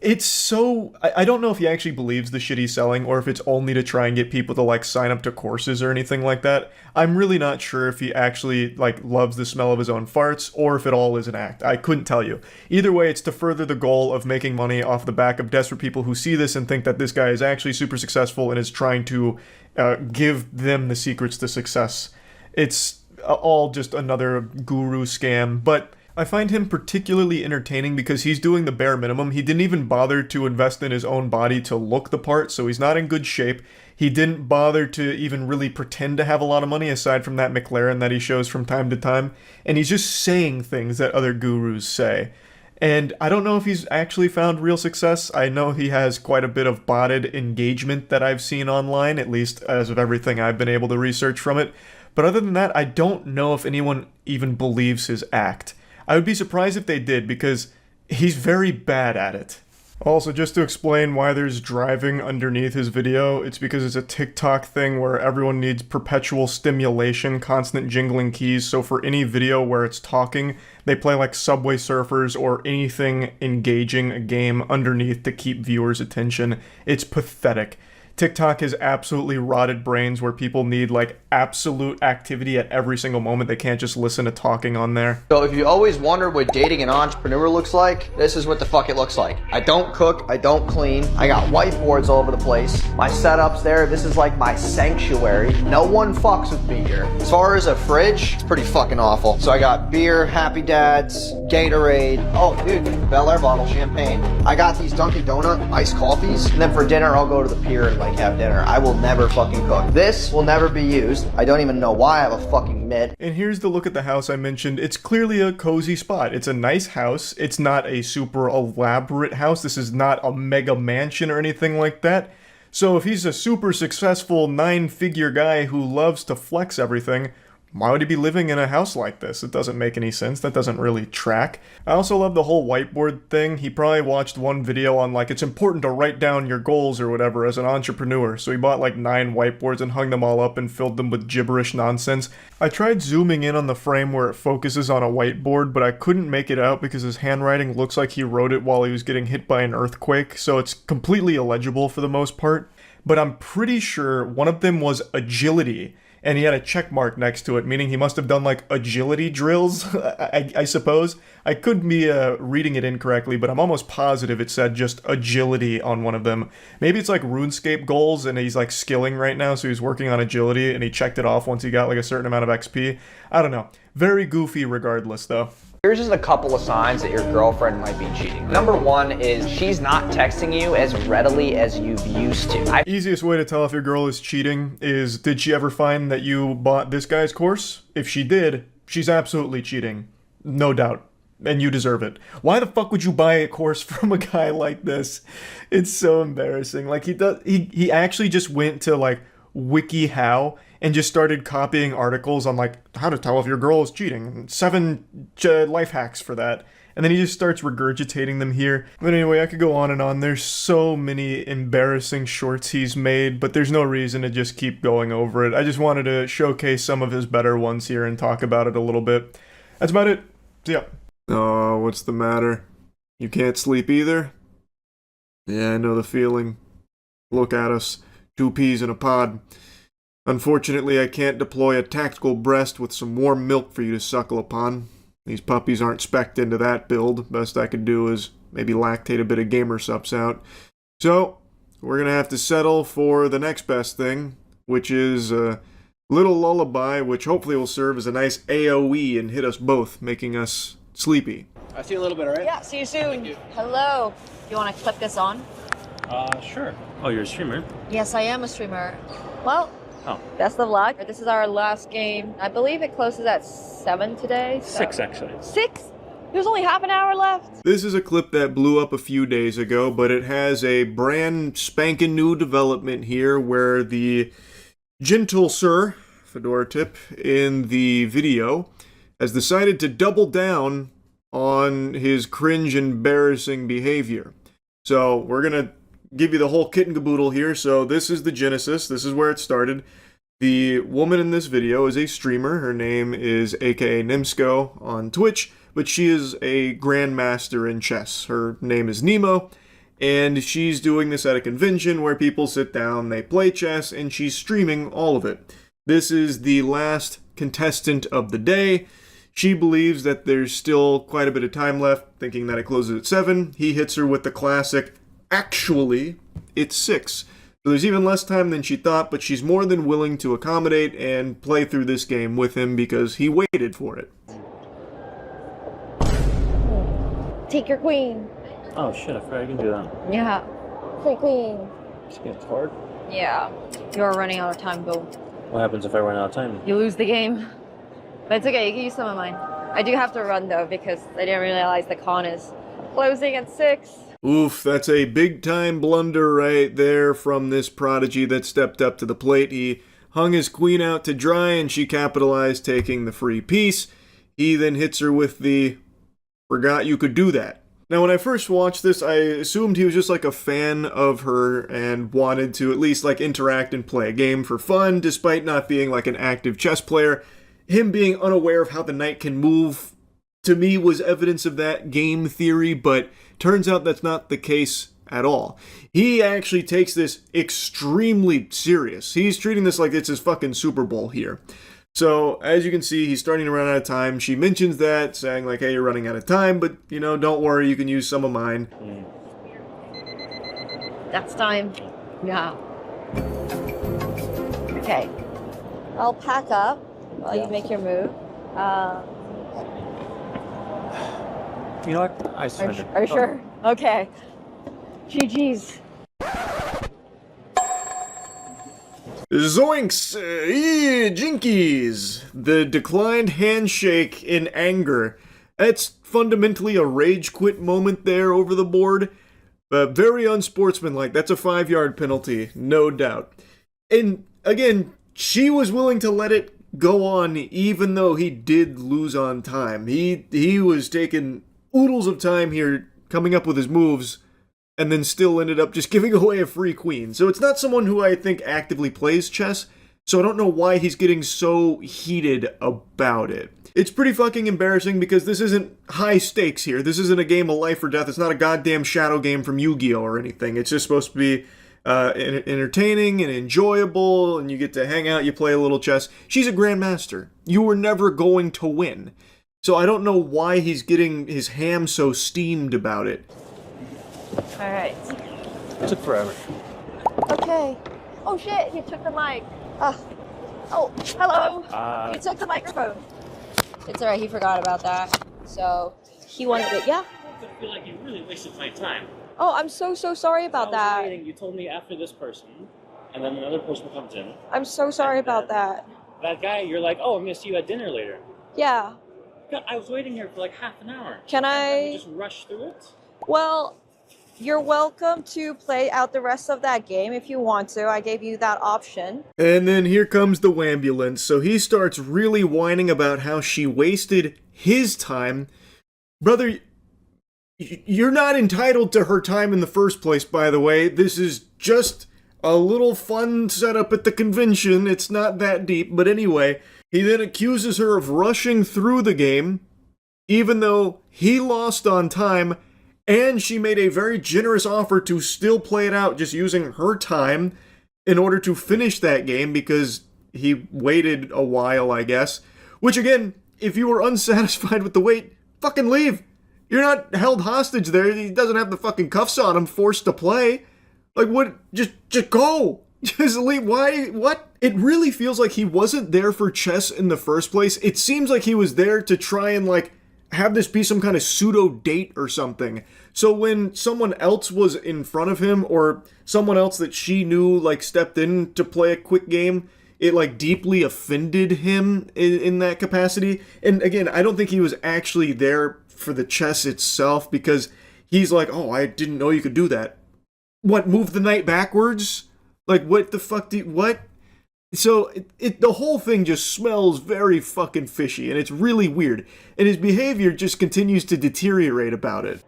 It's so... I don't know if he actually believes the shit he's selling or if it's only to try and get people to, like, sign up to courses or anything like that. I'm really not sure if he actually, like, loves the smell of his own farts or if it all is an act. I couldn't tell you. Either way, it's to further the goal of making money off the back of desperate people who see this and think that this guy is actually super successful and is trying to give them the secrets to success. It's all just another guru scam, but... I find him particularly entertaining because he's doing the bare minimum. He didn't even bother to invest in his own body to look the part, so he's not in good shape. He didn't bother to even really pretend to have a lot of money aside from that McLaren that he shows from time to time. And he's just saying things that other gurus say. And I don't know if he's actually found real success. I know he has quite a bit of botted engagement that I've seen online, at least as of everything I've been able to research from it. But other than that, I don't know if anyone even believes his act. I would be surprised if they did, because he's very bad at it. Also, just to explain why there's driving underneath his video, it's because it's a TikTok thing where everyone needs perpetual stimulation, constant jingling keys, so for any video where it's talking, they play like Subway Surfers or anything engaging a game underneath to keep viewers' attention. It's pathetic. TikTok has absolutely rotted brains where people need like absolute activity at every single moment. They can't just listen to talking on there. So if you always wonder what dating an entrepreneur looks like, this is what the fuck it looks like. I don't cook, I don't clean, I got whiteboards all over the place. My setup's there, this is like my sanctuary. No one fucks with me here. As far as a fridge, it's pretty fucking awful. So I got beer, Happy Dads, Gatorade, oh dude, Bel Air bottle, champagne. I got these Dunkin' Donut iced coffees, and then for dinner I'll go to the pier and like have dinner. I will never fucking cook. This will never be used. I don't even know why I have a fucking mitt. And here's the look at the house I mentioned. It's clearly a cozy spot. It's a nice house. It's not a super elaborate house. This is not a mega mansion or anything like that. So if he's a super successful 9-figure guy who loves to flex everything, why would he be living in a house like this? It doesn't make any sense. That doesn't really track. I also love the whole whiteboard thing. He probably watched one video on like, it's important to write down your goals or whatever as an entrepreneur. So he bought like 9 whiteboards and hung them all up and filled them with gibberish nonsense. I tried zooming in on the frame where it focuses on a whiteboard, but I couldn't make it out because his handwriting looks like he wrote it while he was getting hit by an earthquake. So it's completely illegible for the most part. But I'm pretty sure one of them was agility. And he had a check mark next to it, meaning he must have done like agility drills, I suppose. I could be reading it incorrectly, but I'm almost positive it said just agility on one of them. Maybe it's like RuneScape goals and he's like skilling right now, so he's working on agility and he checked it off once he got like a certain amount of XP. I don't know. Very goofy regardless though. Here's just a couple of signs that your girlfriend might be cheating. Number 1 is she's not texting you as readily as you've used to. Easiest way to tell if your girl is cheating is, did she ever find that you bought this guy's course? If she did, she's absolutely cheating. No doubt. And you deserve it. Why the fuck would you buy a course from a guy like this? It's so embarrassing. Like he actually just went to like WikiHow and just started copying articles on like how to tell if your girl is cheating, 7 life hacks for that, and then he just starts regurgitating them here. But anyway, I could go on and on. There's so many embarrassing shorts he's made, but there's no reason to just keep going over it. I just wanted to showcase some of his better ones here and talk about it a little bit. That's about it. See ya. Oh, what's the matter? You can't sleep either? Yeah, I know the feeling. Look at us. 2 peas in a pod. Unfortunately, I can't deploy a tactical breast with some warm milk for you to suckle upon. These puppies aren't spec'd into that build. Best I could do is maybe lactate a bit of gamer subs out. So, we're gonna have to settle for the next best thing, which is a little lullaby, which hopefully will serve as a nice AoE and hit us both, making us sleepy. I see you a little bit, alright? Yeah, see you soon. Hello. You want to clip this on? Sure. Oh, you're a streamer? Yes, I am a streamer. Well, Oh. best of luck. This is our last game. I believe it closes at 7 today. So. 6, actually. 6? There's only half an hour left. This is a clip that blew up a few days ago, but it has a brand spanking new development here where the gentle sir, fedora tip, in the video has decided to double down on his cringe embarrassing behavior. So we're gonna give you the whole kit and caboodle here. So this is the genesis. This is where it started. The woman in this video is a streamer. Her name is aka Nimsco on Twitch, but she is a grandmaster in chess. Her name is Nemo, and she's doing this at a convention where people sit down, they play chess, and she's streaming all of it. This is the last contestant of the day. She believes that there's still quite a bit of time left, thinking that it closes at 7. He hits her with the classic, actually, it's 6. So there's even less time than she thought, but she's more than willing to accommodate and play through this game with him because he waited for it. Take your queen. Oh shit, I forgot I can do that. Yeah. Take queen. This game's hard. Yeah. You're running out of time, Bill. What happens if I run out of time? You lose the game. But it's okay, you can use some of mine. I do have to run though because I didn't realize the con is closing at 6. Oof, that's a big-time blunder right there from this prodigy that stepped up to the plate. He hung his queen out to dry, and she capitalized, taking the free piece. He then hits her with the, forgot you could do that. Now, when I first watched this, I assumed he was just like a fan of her and wanted to at least like interact and play a game for fun, despite not being like an active chess player. Him being unaware of how the knight can move, to me, was evidence of that game theory, but turns out that's not the case at all. He actually takes this extremely serious. He's treating this like it's his fucking Super Bowl here. So, as you can see, he's starting to run out of time. She mentions that, saying like, hey, you're running out of time, but, you know, don't worry, you can use some of mine. That's time. Yeah. Okay. I'll pack up while you make your move. You know what? I surrender. Are you sure? Okay. GG's. Zoinks! Jinkies! The declined handshake in anger. That's fundamentally a rage quit moment there over the board. But very unsportsmanlike. That's a 5-yard penalty, no doubt. And again, she was willing to let it go on even though he did lose on time. He was taking oodles of time here coming up with his moves and then still ended up just giving away a free queen. So it's not someone who I think actively plays chess, so I don't know why he's getting so heated about it. It's pretty fucking embarrassing because this isn't high stakes here. This isn't a game of life or death. It's not a goddamn shadow game from Yu-Gi-Oh! Or anything. It's just supposed to be entertaining and enjoyable, and you get to hang out, you play a little chess. She's a grandmaster. You were never going to win. So I don't know why he's getting his ham so steamed about it. Alright. It took forever. Okay. Oh shit, he took the mic. Oh, hello. He took the microphone. It's alright, he forgot about that. So, he wanted it, yeah? I feel like you really wasted my time. Oh, I'm so sorry about that. Waiting. You told me after this person, and then another person comes in. I'm so sorry about that. That guy, you're like, oh, I'm gonna see you at dinner later. Yeah. God, I was waiting here for like half an hour. Can I just rush through it? Well, you're welcome to play out the rest of that game if you want to. I gave you that option. And then here comes the wambulance. So he starts really whining about how she wasted his time. Brother, you're not entitled to her time in the first place, by the way. This is just a little fun setup at the convention. It's not that deep. But anyway, he then accuses her of rushing through the game, even though he lost on time, and she made a very generous offer to still play it out just using her time in order to finish that game because he waited a while, I guess. Which again, if you were unsatisfied with the wait, fucking leave. You're not held hostage there. He doesn't have the fucking cuffs on him, forced to play. Like, what? Just go. Just leave. Why? What? It really feels like he wasn't there for chess in the first place. It seems like he was there to try and, like, have this be some kind of pseudo date or something. So when someone else was in front of him, or someone else that she knew, like, stepped in to play a quick game, it, like, deeply offended him in that capacity. And again, I don't think he was actually there for the chess itself, because he's like, oh, I didn't know you could do that. What, move the knight backwards? Like, what the fuck what? So, the whole thing just smells very fucking fishy, and it's really weird. And his behavior just continues to deteriorate about it.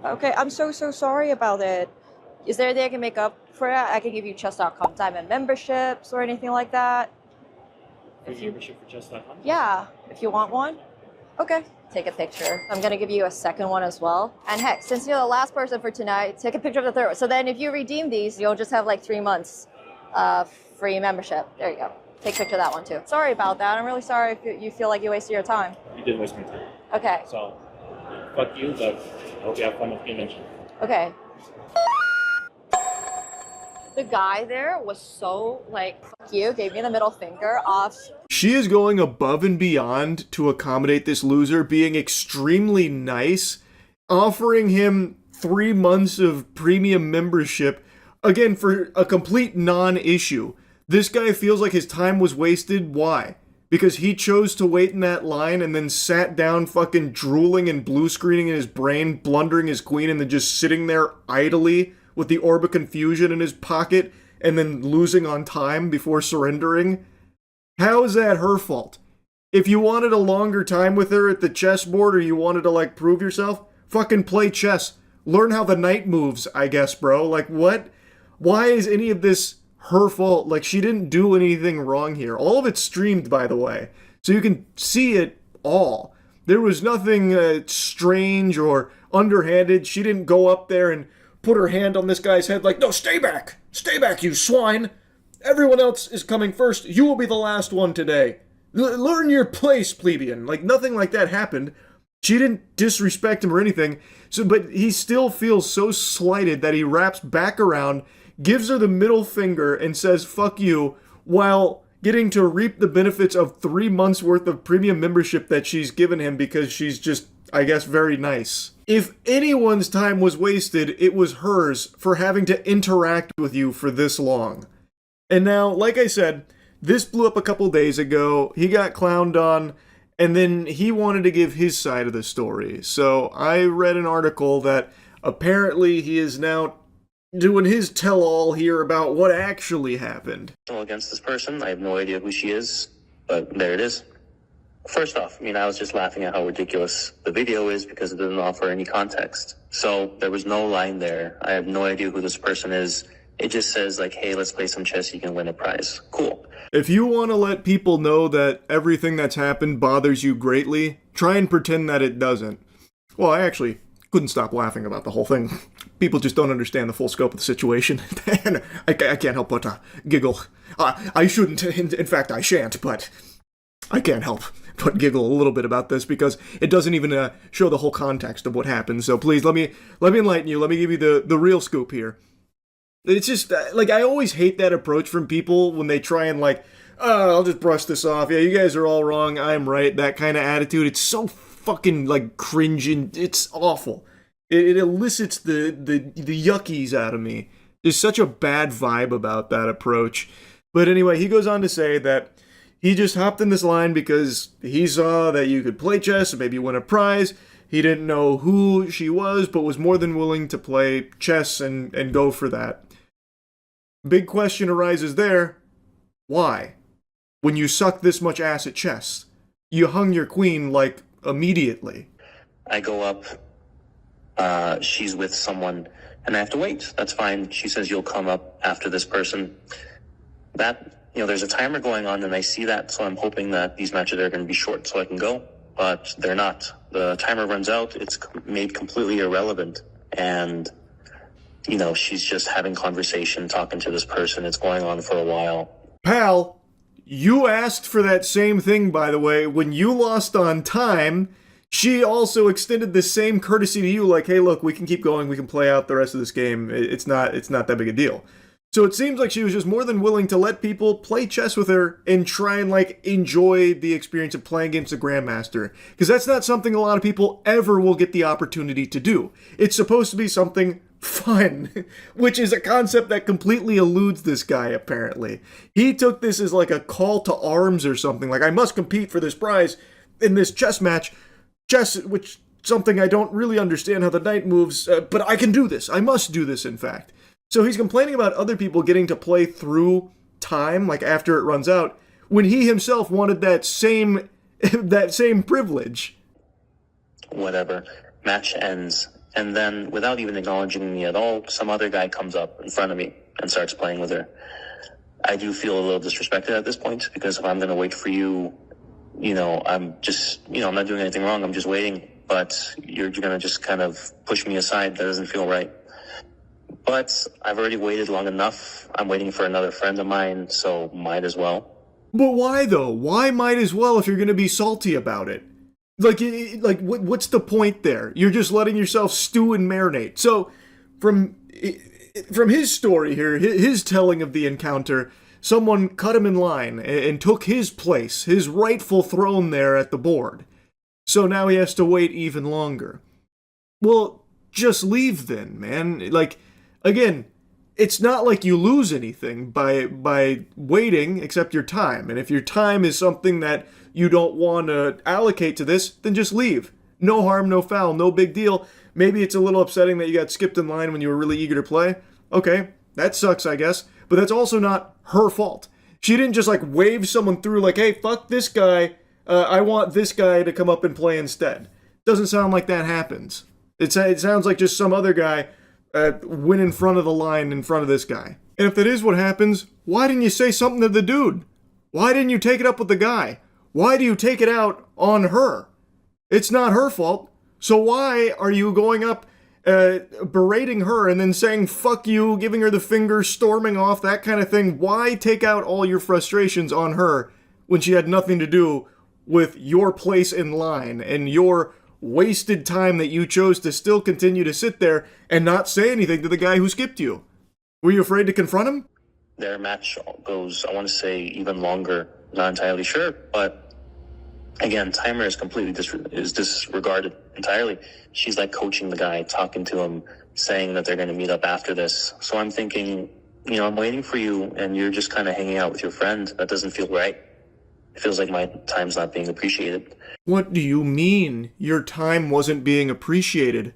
Okay, I'm so sorry about it. Is there anything I can make up for it? I can give you chess.com diamond memberships or anything like that. If you membership for chess.com? Yeah, if you want one. Okay, take a picture. I'm gonna give you a second one as well. And heck, since you're the last person for tonight, take a picture of the third one. So then if you redeem these, you'll just have like 3 months free membership. There you go. Take a picture of that one too. Sorry about that. I'm really sorry if you feel like you wasted your time. You did waste my time. Okay. So, fuck you, but I hope you have fun with the convention. Okay. The guy there was so, like, fuck you, gave me the middle finger off. She is going above and beyond to accommodate this loser, being extremely nice, offering him 3 months of premium membership, again, for a complete non-issue. This guy feels like his time was wasted. Why? Because he chose to wait in that line and then sat down fucking drooling and blue screening in his brain, blundering his queen, and then just sitting there idly with the Orb of Confusion in his pocket and then losing on time before surrendering? How is that her fault? If you wanted a longer time with her at the chessboard, or you wanted to, like, prove yourself, fucking play chess. Learn how the knight moves, I guess, bro. Like, what? Why is any of this her fault? Like, she didn't do anything wrong here. All of it's streamed, by the way, so you can see it all. There was nothing strange or underhanded. She didn't go up there and put her hand on this guy's head like, no, stay back, you swine. Everyone else is coming first. You will be the last one today. Learn your place, plebeian. Like, nothing like that happened. She didn't disrespect him or anything. So, but he still feels so slighted that he wraps back around, gives her the middle finger, and says, fuck you, while getting to reap the benefits of 3 months worth of premium membership that she's given him because she's just, I guess, very nice. If anyone's time was wasted, it was hers for having to interact with you for this long. And now, like I said, this blew up a couple days ago. He got clowned on, and then he wanted to give his side of the story. So I read an article that apparently he is now doing his tell-all here about what actually happened. Against this person, I have no idea who she is, but there it is. First off, I was just laughing at how ridiculous the video is because it doesn't offer any context. So there was no line there. I have no idea who this person is. It just says like, hey, let's play some chess, you can win a prize. Cool. If you want to let people know that everything that's happened bothers you greatly, try and pretend that it doesn't. Well, I actually couldn't stop laughing about the whole thing. People just don't understand the full scope of the situation. And I can't help but giggle. I shouldn't, in fact I shan't, but I can't help but giggle a little bit about this because it doesn't even show the whole context of what happened. So please, let me enlighten you. Let me give you the real scoop here. It's just, like, I always hate that approach from people when they try and, like, oh, I'll just brush this off. Yeah, you guys are all wrong. I'm right. That kind of attitude. It's so fucking, like, cringing. It's awful. It elicits the yuckies out of me. There's such a bad vibe about that approach. But anyway, he goes on to say that he just hopped in this line because he saw that you could play chess and maybe win a prize. He didn't know who she was, but was more than willing to play chess and go for that. Big question arises there. Why? When you suck this much ass at chess, you hung your queen, like, immediately. I go up, she's with someone, and I have to wait. That's fine. She says you'll come up after this person. There's a timer going on, and I see that, so I'm hoping that these matches are going to be short so I can go, but they're not. The timer runs out, it's made completely irrelevant, and she's just having conversation, talking to this person. It's going on for a while. Pal, you asked for that same thing, by the way. When you lost on time, she also extended the same courtesy to you, like, hey, look, we can keep going, we can play out the rest of this game. It's not that big a deal. So it seems like she was just more than willing to let people play chess with her and try and, like, enjoy the experience of playing against a grandmaster. Because that's not something a lot of people ever will get the opportunity to do. It's supposed to be something fun, which is a concept that completely eludes this guy, apparently. He took this as like a call to arms or something, like, I must compete for this prize in this chess match. Chess, which something I don't really understand how the knight moves, but I can do this. I must do this, in fact. So he's complaining about other people getting to play through time, like after it runs out, when he himself wanted that same privilege. Whatever. Match ends. And then, without even acknowledging me at all, some other guy comes up in front of me and starts playing with her. I do feel a little disrespected at this point, because if I'm going to wait for you, I'm just, I'm not doing anything wrong, I'm just waiting. But you're going to just kind of push me aside. That doesn't feel right. But I've already waited long enough. I'm waiting for another friend of mine, so might as well. But why, though? Why might as well if you're going to be salty about it? What's the point there? You're just letting yourself stew and marinate. So, from his story here, his telling of the encounter, someone cut him in line and took his place, his rightful throne there at the board. So now he has to wait even longer. Well, just leave then, man. Like, again, it's not like you lose anything by waiting except your time. And if your time is something that you don't want to allocate to this, then just leave. No harm, no foul, no big deal. Maybe it's a little upsetting that you got skipped in line when you were really eager to play. Okay, that sucks, I guess. But that's also not her fault. She didn't just, like, wave someone through like, hey, fuck this guy. I want this guy to come up and play instead. Doesn't sound like that happens. It sounds like just some other guy went in front of the line in front of this guy. And if that is what happens, why didn't you say something to the dude? Why didn't you take it up with the guy? Why do you take it out on her? It's not her fault. So why are you going up berating her and then saying fuck you, giving her the finger, storming off, that kind of thing? Why take out all your frustrations on her when she had nothing to do with your place in line and your wasted time that you chose to still continue to sit there and not say anything to the guy who skipped you? Were you afraid to confront him? Their match goes, I want to say, even longer. Not entirely sure, but again, timer is completely disregarded entirely. She's like coaching the guy, talking to him, saying that they're going to meet up after this. So I'm thinking, I'm waiting for you, and you're just kind of hanging out with your friend. That doesn't feel right. It feels like my time's not being appreciated. What do you mean your time wasn't being appreciated?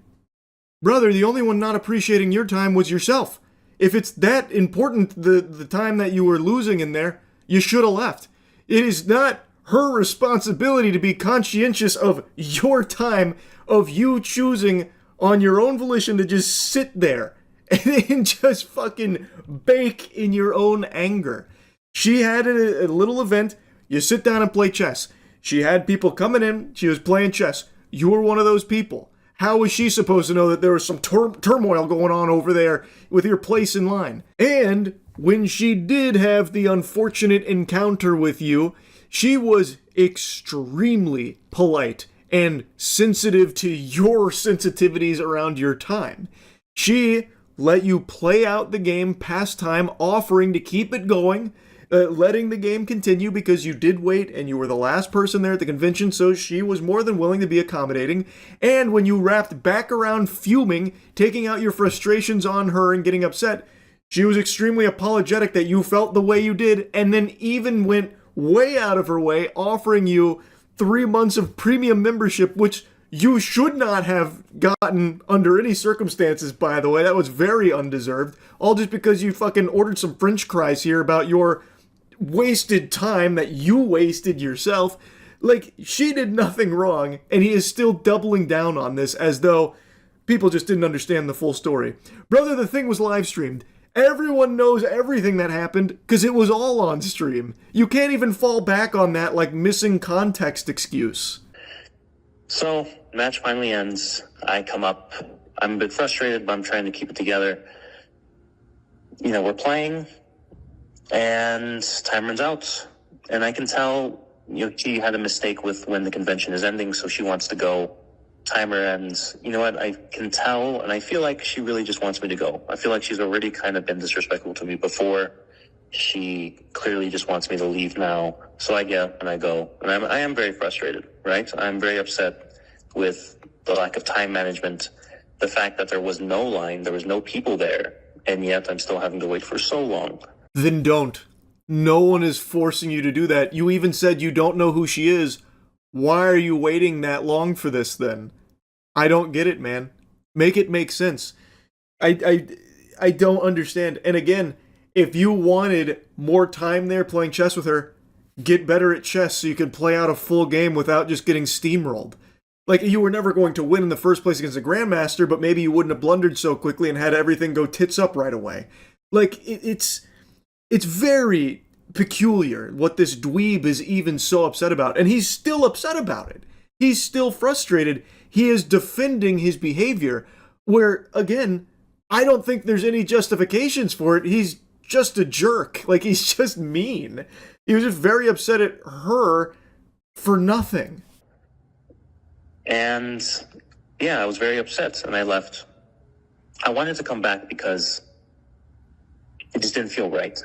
Brother, the only one not appreciating your time was yourself. If it's that important, the time that you were losing in there, you should have left. It is not her responsibility to be conscientious of your time, of you choosing on your own volition to just sit there and just fucking bake in your own anger. She had a little event. You sit down and play chess. She had people coming in. She was playing chess. You were one of those people. How was she supposed to know that there was some turmoil going on over there with your place in line? And when she did have the unfortunate encounter with you, she was extremely polite and sensitive to your sensitivities around your time. She let you play out the game past time, offering to keep it going, letting the game continue because you did wait and you were the last person there at the convention, so she was more than willing to be accommodating. And when you wrapped back around fuming, taking out your frustrations on her and getting upset, she was extremely apologetic that you felt the way you did, and then even went way out of her way offering you 3 months of premium membership, which you should not have gotten under any circumstances, by the way. That was very undeserved. All just because you fucking ordered some french fries here about your wasted time that you wasted yourself. Like, she did nothing wrong, and he is still doubling down on this as though people just didn't understand the full story. Brother, the thing was live streamed. Everyone knows everything that happened because it was all on stream. You can't even fall back on that like missing context excuse. So, match finally ends. I come up. I'm a bit frustrated, but I'm trying to keep it together. You know, we're playing, and time runs out. And I can tell, you know, she had a mistake with when the convention is ending, so she wants to go. Timer ends. You know what? I can tell, and I feel like she really just wants me to go. I feel like she's already kind of been disrespectful to me before. She clearly just wants me to leave now. So I get and I go. And I am very frustrated, right? I'm very upset with the lack of time management, the fact that there was no line, there was no people there, and yet I'm still having to wait for so long. Then don't. No one is forcing you to do that. You even said you don't know who she is. Why are you waiting that long for this then? I don't get it, man. Make it make sense. I don't understand. And again, if you wanted more time there playing chess with her, get better at chess so you could play out a full game without just getting steamrolled. Like, you were never going to win in the first place against a grandmaster, but maybe you wouldn't have blundered so quickly and had everything go tits up right away. Like, it's very peculiar what this dweeb is even so upset about. And he's still upset about it. He's still frustrated. He is defending his behavior, where, again, I don't think there's any justifications for it. He's just a jerk. Like, he's just mean. He was just very upset at her for nothing. And, yeah, I was very upset, and I left. I wanted to come back because it just didn't feel right.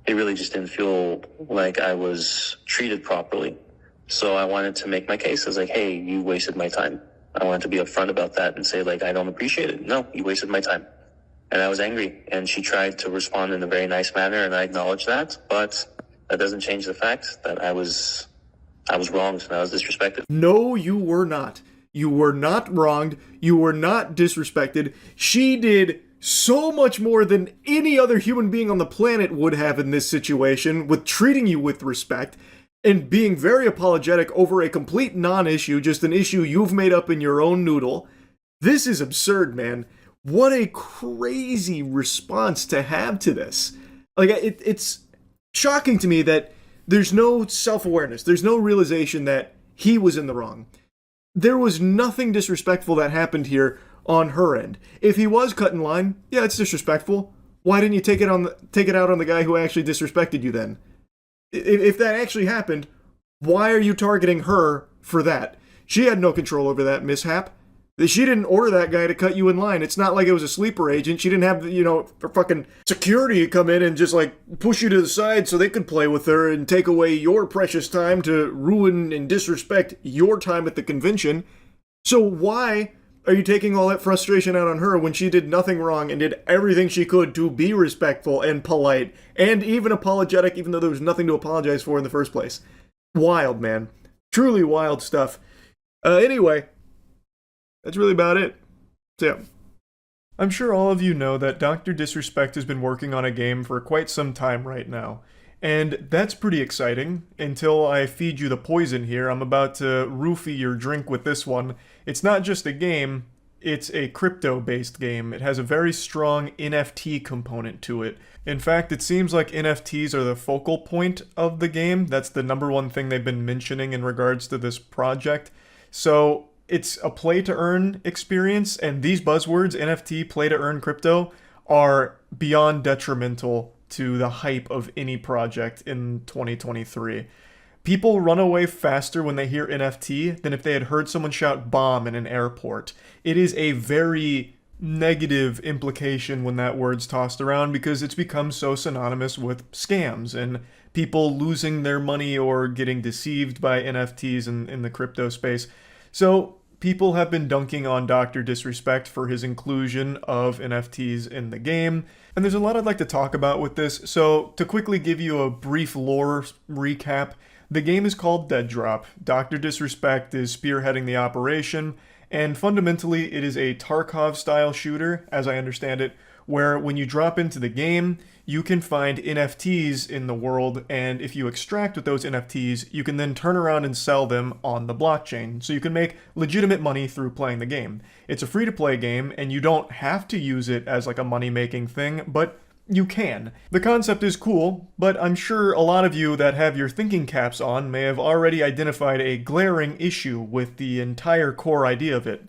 It really just didn't feel like I was treated properly. So I wanted to make my case. I was like, hey, you wasted my time. I wanted to be upfront about that and say, like, I don't appreciate it. No, you wasted my time. And I was angry. And she tried to respond in a very nice manner, and I acknowledge that. But that doesn't change the fact that I was wronged and I was disrespected. No, you were not. You were not wronged. You were not disrespected. She did so much more than any other human being on the planet would have in this situation, with treating you with respect and being very apologetic over a complete non-issue, just an issue you've made up in your own noodle. This is absurd, man. What a crazy response to have to this. Like, it's shocking to me that there's no self-awareness. There's no realization that he was in the wrong. There was nothing disrespectful that happened here on her end. If he was cut in line, yeah, it's disrespectful. Why didn't you take it out on the guy who actually disrespected you then? If that actually happened, why are you targeting her for that? She had no control over that mishap. She didn't order that guy to cut you in line. It's not like it was a sleeper agent. She didn't have, fucking security come in and just, push you to the side so they could play with her and take away your precious time to ruin and disrespect your time at the convention. So why are you taking all that frustration out on her when she did nothing wrong and did everything she could to be respectful and polite and even apologetic, even though there was nothing to apologize for in the first place? Wild, man. Truly wild stuff. Anyway, that's really about it. So, yeah. I'm sure all of you know that Dr. Disrespect has been working on a game for quite some time right now. And that's pretty exciting. Until I feed you the poison here, I'm about to roofie your drink with this one. It's not just a game, it's a crypto-based game. It has a very strong NFT component to it. In fact, it seems like NFTs are the focal point of the game. That's the number one thing they've been mentioning in regards to this project. So it's a play-to-earn experience, and these buzzwords, NFT, play-to-earn, crypto, are beyond detrimental to the hype of any project in 2023. People run away faster when they hear NFT than if they had heard someone shout bomb in an airport. It is a very negative implication when that word's tossed around because it's become so synonymous with scams and people losing their money or getting deceived by NFTs in the crypto space. So people have been dunking on Dr. Disrespect for his inclusion of NFTs in the game. And there's a lot I'd like to talk about with this. So to quickly give you a brief lore recap, the game is called Dead Drop. Dr. Disrespect is spearheading the operation, and fundamentally it is a Tarkov-style shooter, as I understand it, where when you drop into the game, you can find NFTs in the world, and if you extract with those NFTs, you can then turn around and sell them on the blockchain, so you can make legitimate money through playing the game. It's a free-to-play game, and you don't have to use it as like a money-making thing, but you can. The concept is cool, but I'm sure a lot of you that have your thinking caps on may have already identified a glaring issue with the entire core idea of it.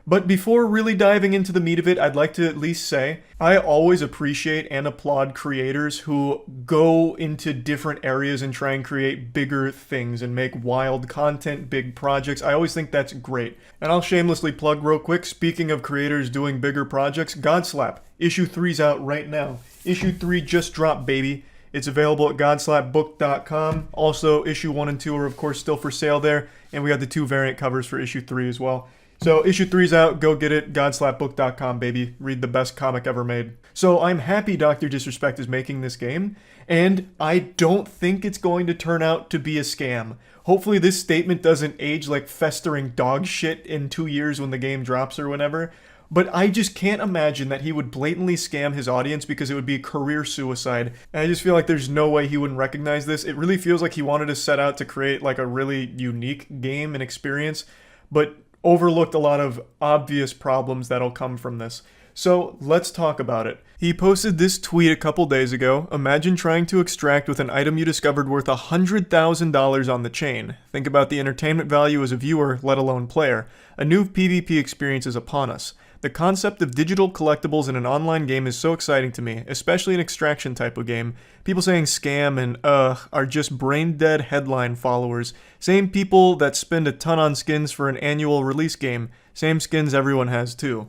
But before really diving into the meat of it, I'd like to at least say, I always appreciate and applaud creators who go into different areas and try and create bigger things and make wild content, big projects. I always think that's great. And I'll shamelessly plug real quick, speaking of creators doing bigger projects, Godslap, issue 3's out right now. Issue 3 just dropped, baby. It's available at godslapbook.com. Also, issue 1 and 2 are of course still for sale there, and we have the 2 variant covers for issue 3 as well. So issue 3's out, go get it, godslapbook.com, baby. Read the best comic ever made. So I'm happy Dr. Disrespect is making this game, and I don't think it's going to turn out to be a scam. Hopefully this statement doesn't age like festering dog shit in 2 years when the game drops or whenever, but I just can't imagine that he would blatantly scam his audience because it would be career suicide. And I just feel like there's no way he wouldn't recognize this. It really feels like he wanted to set out to create like a really unique game and experience, but overlooked a lot of obvious problems that'll come from this. So let's talk about it. He posted this tweet a couple days ago. Imagine trying to extract with an item you discovered worth $100,000 on the chain. Think about the entertainment value as a viewer, let alone player. A new PvP experience is upon us. The concept of digital collectibles in an online game is so exciting to me, especially an extraction type of game. People saying scam and are just brain-dead headline followers. Same people that spend a ton on skins for an annual release game. Same skins everyone has too.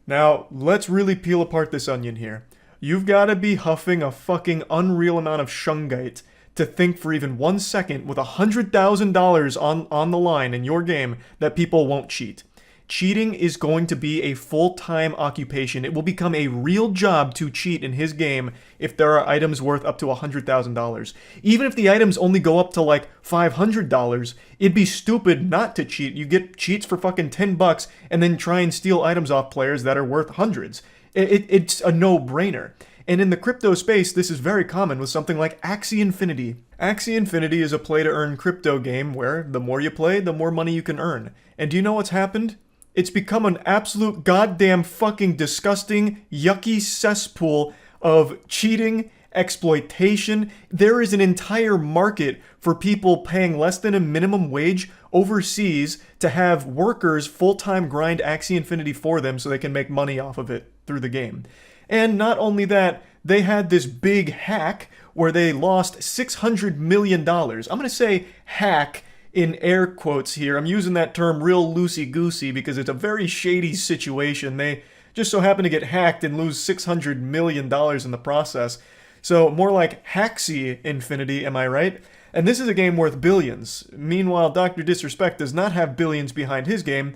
Now, let's really peel apart this onion here. You've gotta be huffing a fucking unreal amount of shungite to think for even 1 second with $100,000 on the line in your game that people won't cheat. Cheating is going to be a full-time occupation. It will become a real job to cheat in his game if there are items worth up to $100,000. Even if the items only go up to like $500, it'd be stupid not to cheat. You get cheats for fucking $10 and then try and steal items off players that are worth hundreds. It's a no-brainer. And in the crypto space, this is very common with something like Axie Infinity. Axie Infinity is a play-to-earn crypto game where the more you play, the more money you can earn. And do you know what's happened? It's become an absolute goddamn fucking disgusting, yucky cesspool of cheating, exploitation. There is an entire market for people paying less than a minimum wage overseas to have workers full-time grind Axie Infinity for them so they can make money off of it through the game. And not only that, they had this big hack where they lost $600 million. I'm going to say hack in air quotes here. I'm using that term real loosey-goosey because it's a very shady situation. They just so happen to get hacked and lose $600 million in the process. So more like Haxie Infinity, am I right? And this is a game worth billions. Meanwhile, Dr. Disrespect does not have billions behind his game.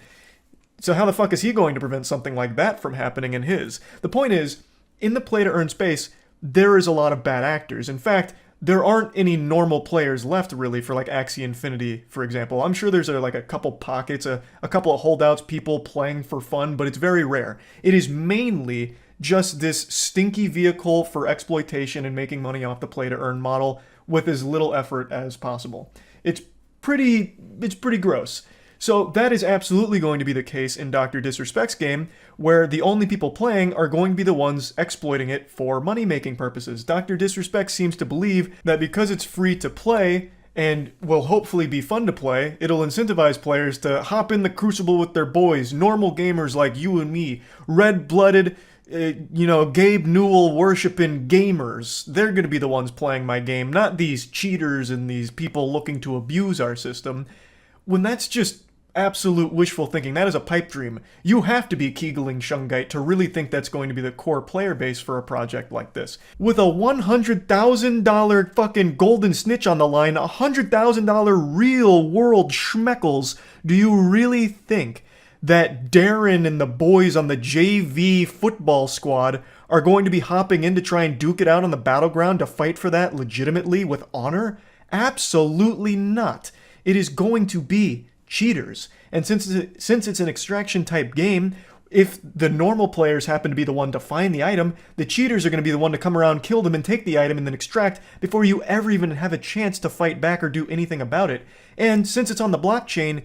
So how the fuck is he going to prevent something like that from happening in his? The point is, in the play-to-earn space, there is a lot of bad actors. In fact, there aren't any normal players left really for like Axie Infinity, for example. I'm sure there's like a couple pockets, a couple of holdouts, people playing for fun, but it's very rare. It is mainly just this stinky vehicle for exploitation and making money off the play to earn model with as little effort as possible. It's pretty gross. So that is absolutely going to be the case in Dr. Disrespect's game, where the only people playing are going to be the ones exploiting it for money-making purposes. Dr. Disrespect seems to believe that because it's free to play, and will hopefully be fun to play, it'll incentivize players to hop in the crucible with their boys, normal gamers like you and me, red-blooded, Gabe Newell worshiping gamers. They're going to be the ones playing my game, not these cheaters and these people looking to abuse our system. When that's just absolute wishful thinking, that is a pipe dream. You have to be Kegeling Shungite to really think that's going to be the core player base for a project like this. With a $100,000 fucking golden snitch on the line, $100,000 real world schmeckles, do you really think that Darren and the boys on the JV football squad are going to be hopping in to try and duke it out on the battleground to fight for that legitimately with honor? Absolutely not. It is going to be cheaters. And since it's an extraction type game, if the normal players happen to be the one to find the item, the cheaters are going to be the one to come around, kill them, and take the item and then extract before you ever even have a chance to fight back or do anything about it. And since it's on the blockchain,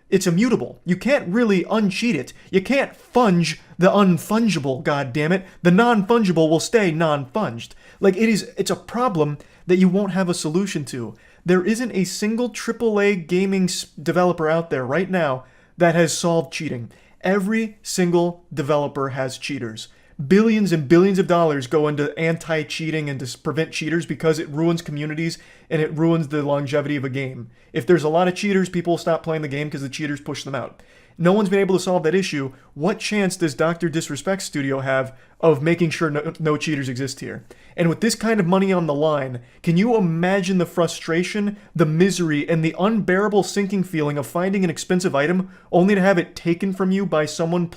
it's immutable. You can't really uncheat it. You can't funge the unfungible, goddammit. The non-fungible will stay non-funged. Like, it's a problem that you won't have a solution to. There isn't a single AAA gaming developer out there right now that has solved cheating. Every single developer has cheaters. Billions and billions of dollars go into anti-cheating and to prevent cheaters because it ruins communities and it ruins the longevity of a game. If there's a lot of cheaters, people will stop playing the game because the cheaters push them out. No one's been able to solve that issue. What chance does Dr. Disrespect Studio have of making sure no cheaters exist here? And with this kind of money on the line, can you imagine the frustration, the misery, and the unbearable sinking feeling of finding an expensive item only to have it taken from you by someone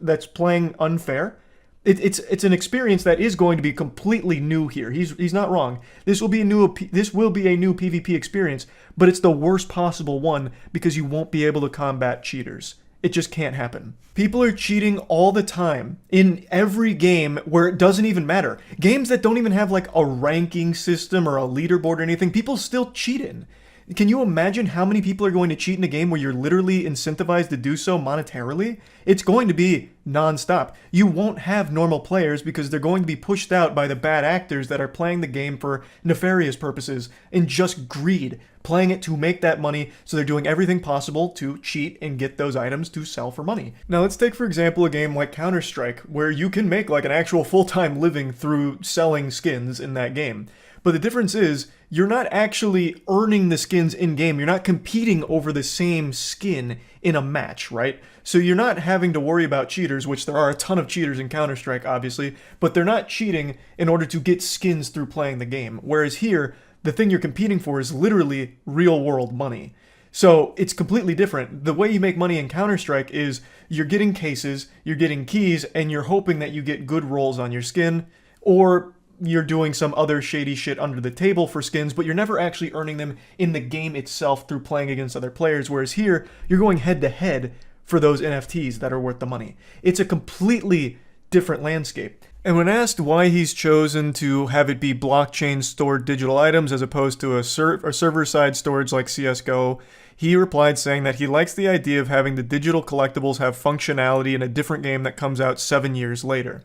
that's playing unfair? It's an experience that is going to be completely new here. He's not wrong. This will be a new PvP experience, but it's the worst possible one because you won't be able to combat cheaters. It just can't happen. People are cheating all the time in every game where it doesn't even matter. Games that don't even have like a ranking system or a leaderboard or anything, people still cheat in. Can you imagine how many people are going to cheat in a game where you're literally incentivized to do so monetarily? It's going to be non-stop. You won't have normal players because they're going to be pushed out by the bad actors that are playing the game for nefarious purposes and just greed, playing it to make that money, so they're doing everything possible to cheat and get those items to sell for money. Now let's take for example a game like Counter-Strike, where you can make like an actual full-time living through selling skins in that game. But the difference is, you're not actually earning the skins in-game. You're not competing over the same skin in a match, right? So you're not having to worry about cheaters, which there are a ton of cheaters in Counter-Strike, obviously, but they're not cheating in order to get skins through playing the game. Whereas here, the thing you're competing for is literally real-world money. So it's completely different. The way you make money in Counter-Strike is you're getting cases, you're getting keys, and you're hoping that you get good rolls on your skin, or you're doing some other shady shit under the table for skins, but you're never actually earning them in the game itself through playing against other players, whereas here, you're going head-to-head for those NFTs that are worth the money. It's a completely different landscape. And when asked why he's chosen to have it be blockchain-stored digital items as opposed to a server-side storage like CSGO, he replied saying that he likes the idea of having the digital collectibles have functionality in a different game that comes out 7 years later.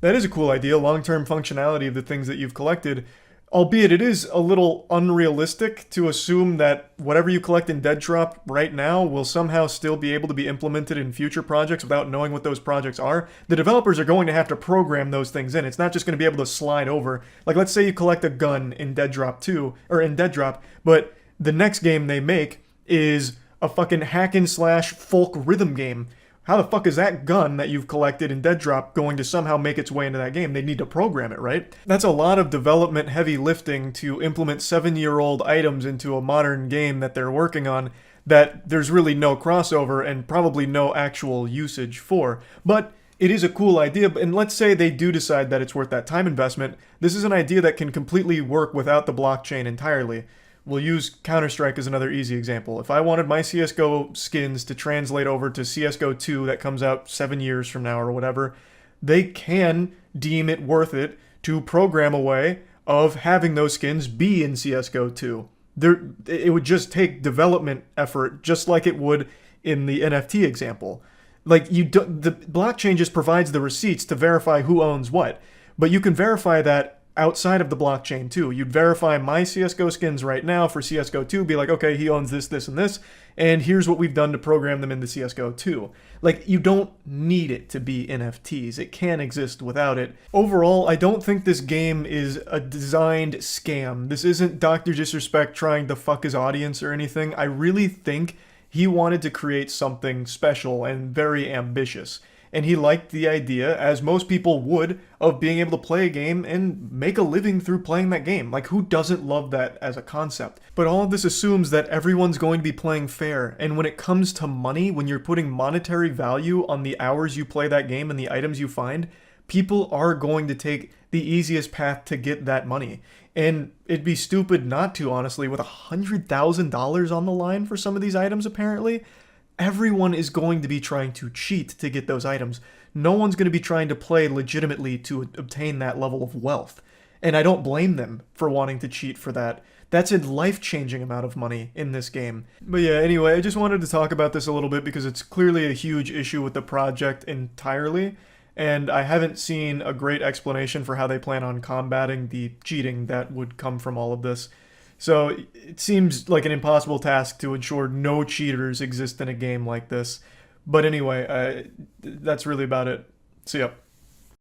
That is a cool idea, long-term functionality of the things that you've collected, albeit it is a little unrealistic to assume that whatever you collect in Dead Drop right now will somehow still be able to be implemented in future projects without knowing what those projects are. The developers are going to have to program those things in. It's not just going to be able to slide over. Like, let's say you collect a gun in Dead Drop 2, or in Dead Drop, but the next game they make is a fucking hack-and-slash folk rhythm game. How the fuck is that gun that you've collected in Dead Drop going to somehow make its way into that game? They need to program it, right? That's a lot of development heavy lifting to implement 7-year-old items into a modern game that they're working on that there's really no crossover and probably no actual usage for. But it is a cool idea, and let's say they do decide that it's worth that time investment. This is an idea that can completely work without the blockchain entirely. We'll use Counter-Strike as another easy example. If I wanted my CSGO skins to translate over to CSGO 2 that comes out 7 years from now or whatever, they can deem it worth it to program a way of having those skins be in CSGO 2. It would just take development effort, just like it would in the NFT example. Like, the blockchain just provides the receipts to verify who owns what, but you can verify that outside of the blockchain too. You'd verify my CSGO skins right now for CSGO 2, be like, okay, he owns this, this, and this, and here's what we've done to program them into CSGO 2. Like, you don't need it to be NFTs. It can exist without it. Overall, I don't think this game is a designed scam. This isn't Dr. Disrespect trying to fuck his audience or anything. I really think he wanted to create something special and very ambitious. And he liked the idea, as most people would, of being able to play a game and make a living through playing that game. Like, who doesn't love that as a concept? But all of this assumes that everyone's going to be playing fair, and when it comes to money, when you're putting monetary value on the hours you play that game and the items you find, people are going to take the easiest path to get that money. And it'd be stupid not to, honestly, with $100,000 on the line for some of these items, apparently. Everyone is going to be trying to cheat to get those items. No one's going to be trying to play legitimately to obtain that level of wealth. And I don't blame them for wanting to cheat for that. That's a life-changing amount of money in this game. But yeah, anyway, I just wanted to talk about this a little bit because it's clearly a huge issue with the project entirely. And I haven't seen a great explanation for how they plan on combating the cheating that would come from all of this. So it seems like an impossible task to ensure no cheaters exist in a game like this. But anyway, that's really about it. See ya.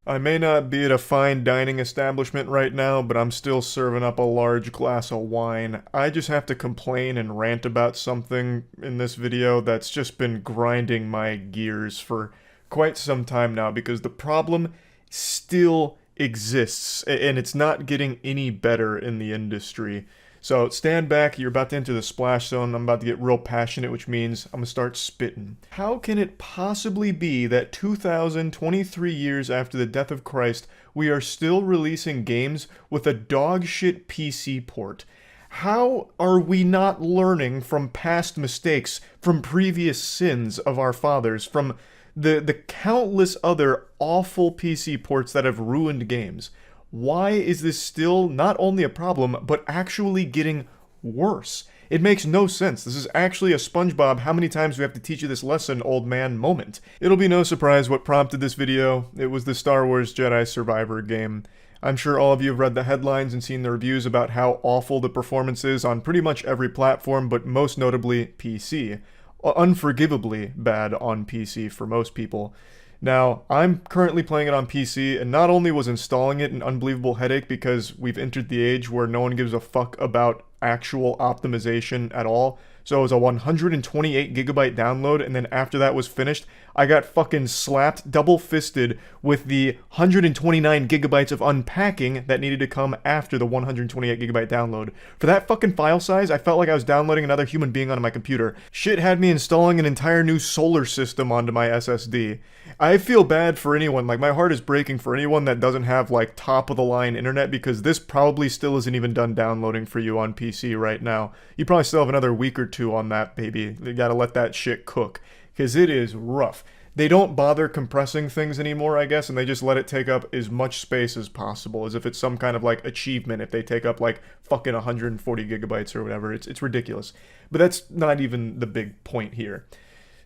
I may not be at a fine dining establishment right now, but I'm still serving up a large glass of wine. I just have to complain and rant about something in this video that's just been grinding my gears for quite some time now, because the problem still exists, and it's not getting any better in the industry. So stand back, you're about to enter the splash zone. I'm about to get real passionate, which means I'm gonna start spitting. How can it possibly be that 2023 years after the death of Christ, we are still releasing games with a dogshit PC port? How are we not learning from past mistakes, from previous sins of our fathers, from the countless other awful PC ports that have ruined games? Why is this still not only a problem, but actually getting worse? It makes no sense. This is actually a SpongeBob, how many times do we have to teach you this lesson, old man moment. It'll be no surprise what prompted this video. It was the Star Wars Jedi Survivor game. I'm sure all of you have read the headlines and seen the reviews about how awful the performance is on pretty much every platform, but most notably PC. Unforgivably bad on PC for most people. Now, I'm currently playing it on PC, and not only was installing it an unbelievable headache because we've entered the age where no one gives a fuck about actual optimization at all, so it was a 128 gigabyte download, and then after that was finished, I got fucking slapped double-fisted with the 129 gigabytes of unpacking that needed to come after the 128 gigabyte download. For that fucking file size, I felt like I was downloading another human being onto my computer. Shit had me installing an entire new solar system onto my SSD. I feel bad for anyone, like my heart is breaking for anyone that doesn't have like top-of-the-line internet, because this probably still isn't even done downloading for you on PC right now. You probably still have another week or two on that, baby. You gotta let that shit cook, because it is rough. They don't bother compressing things anymore, I guess, and they just let it take up as much space as possible, as if it's some kind of like achievement if they take up like fucking 140 gigabytes or whatever. It's ridiculous. But that's not even the big point here.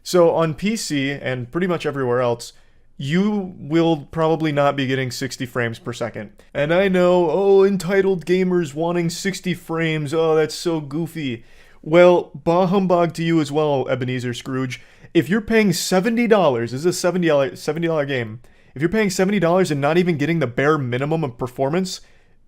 So on PC and pretty much everywhere else, you will probably not be getting 60 frames per second. And I know, oh, entitled gamers wanting 60 frames, oh, that's so goofy. Well, bah humbug to you as well, Ebenezer Scrooge. If you're paying $70, this is a $70 game, if you're paying $70 and not even getting the bare minimum of performance,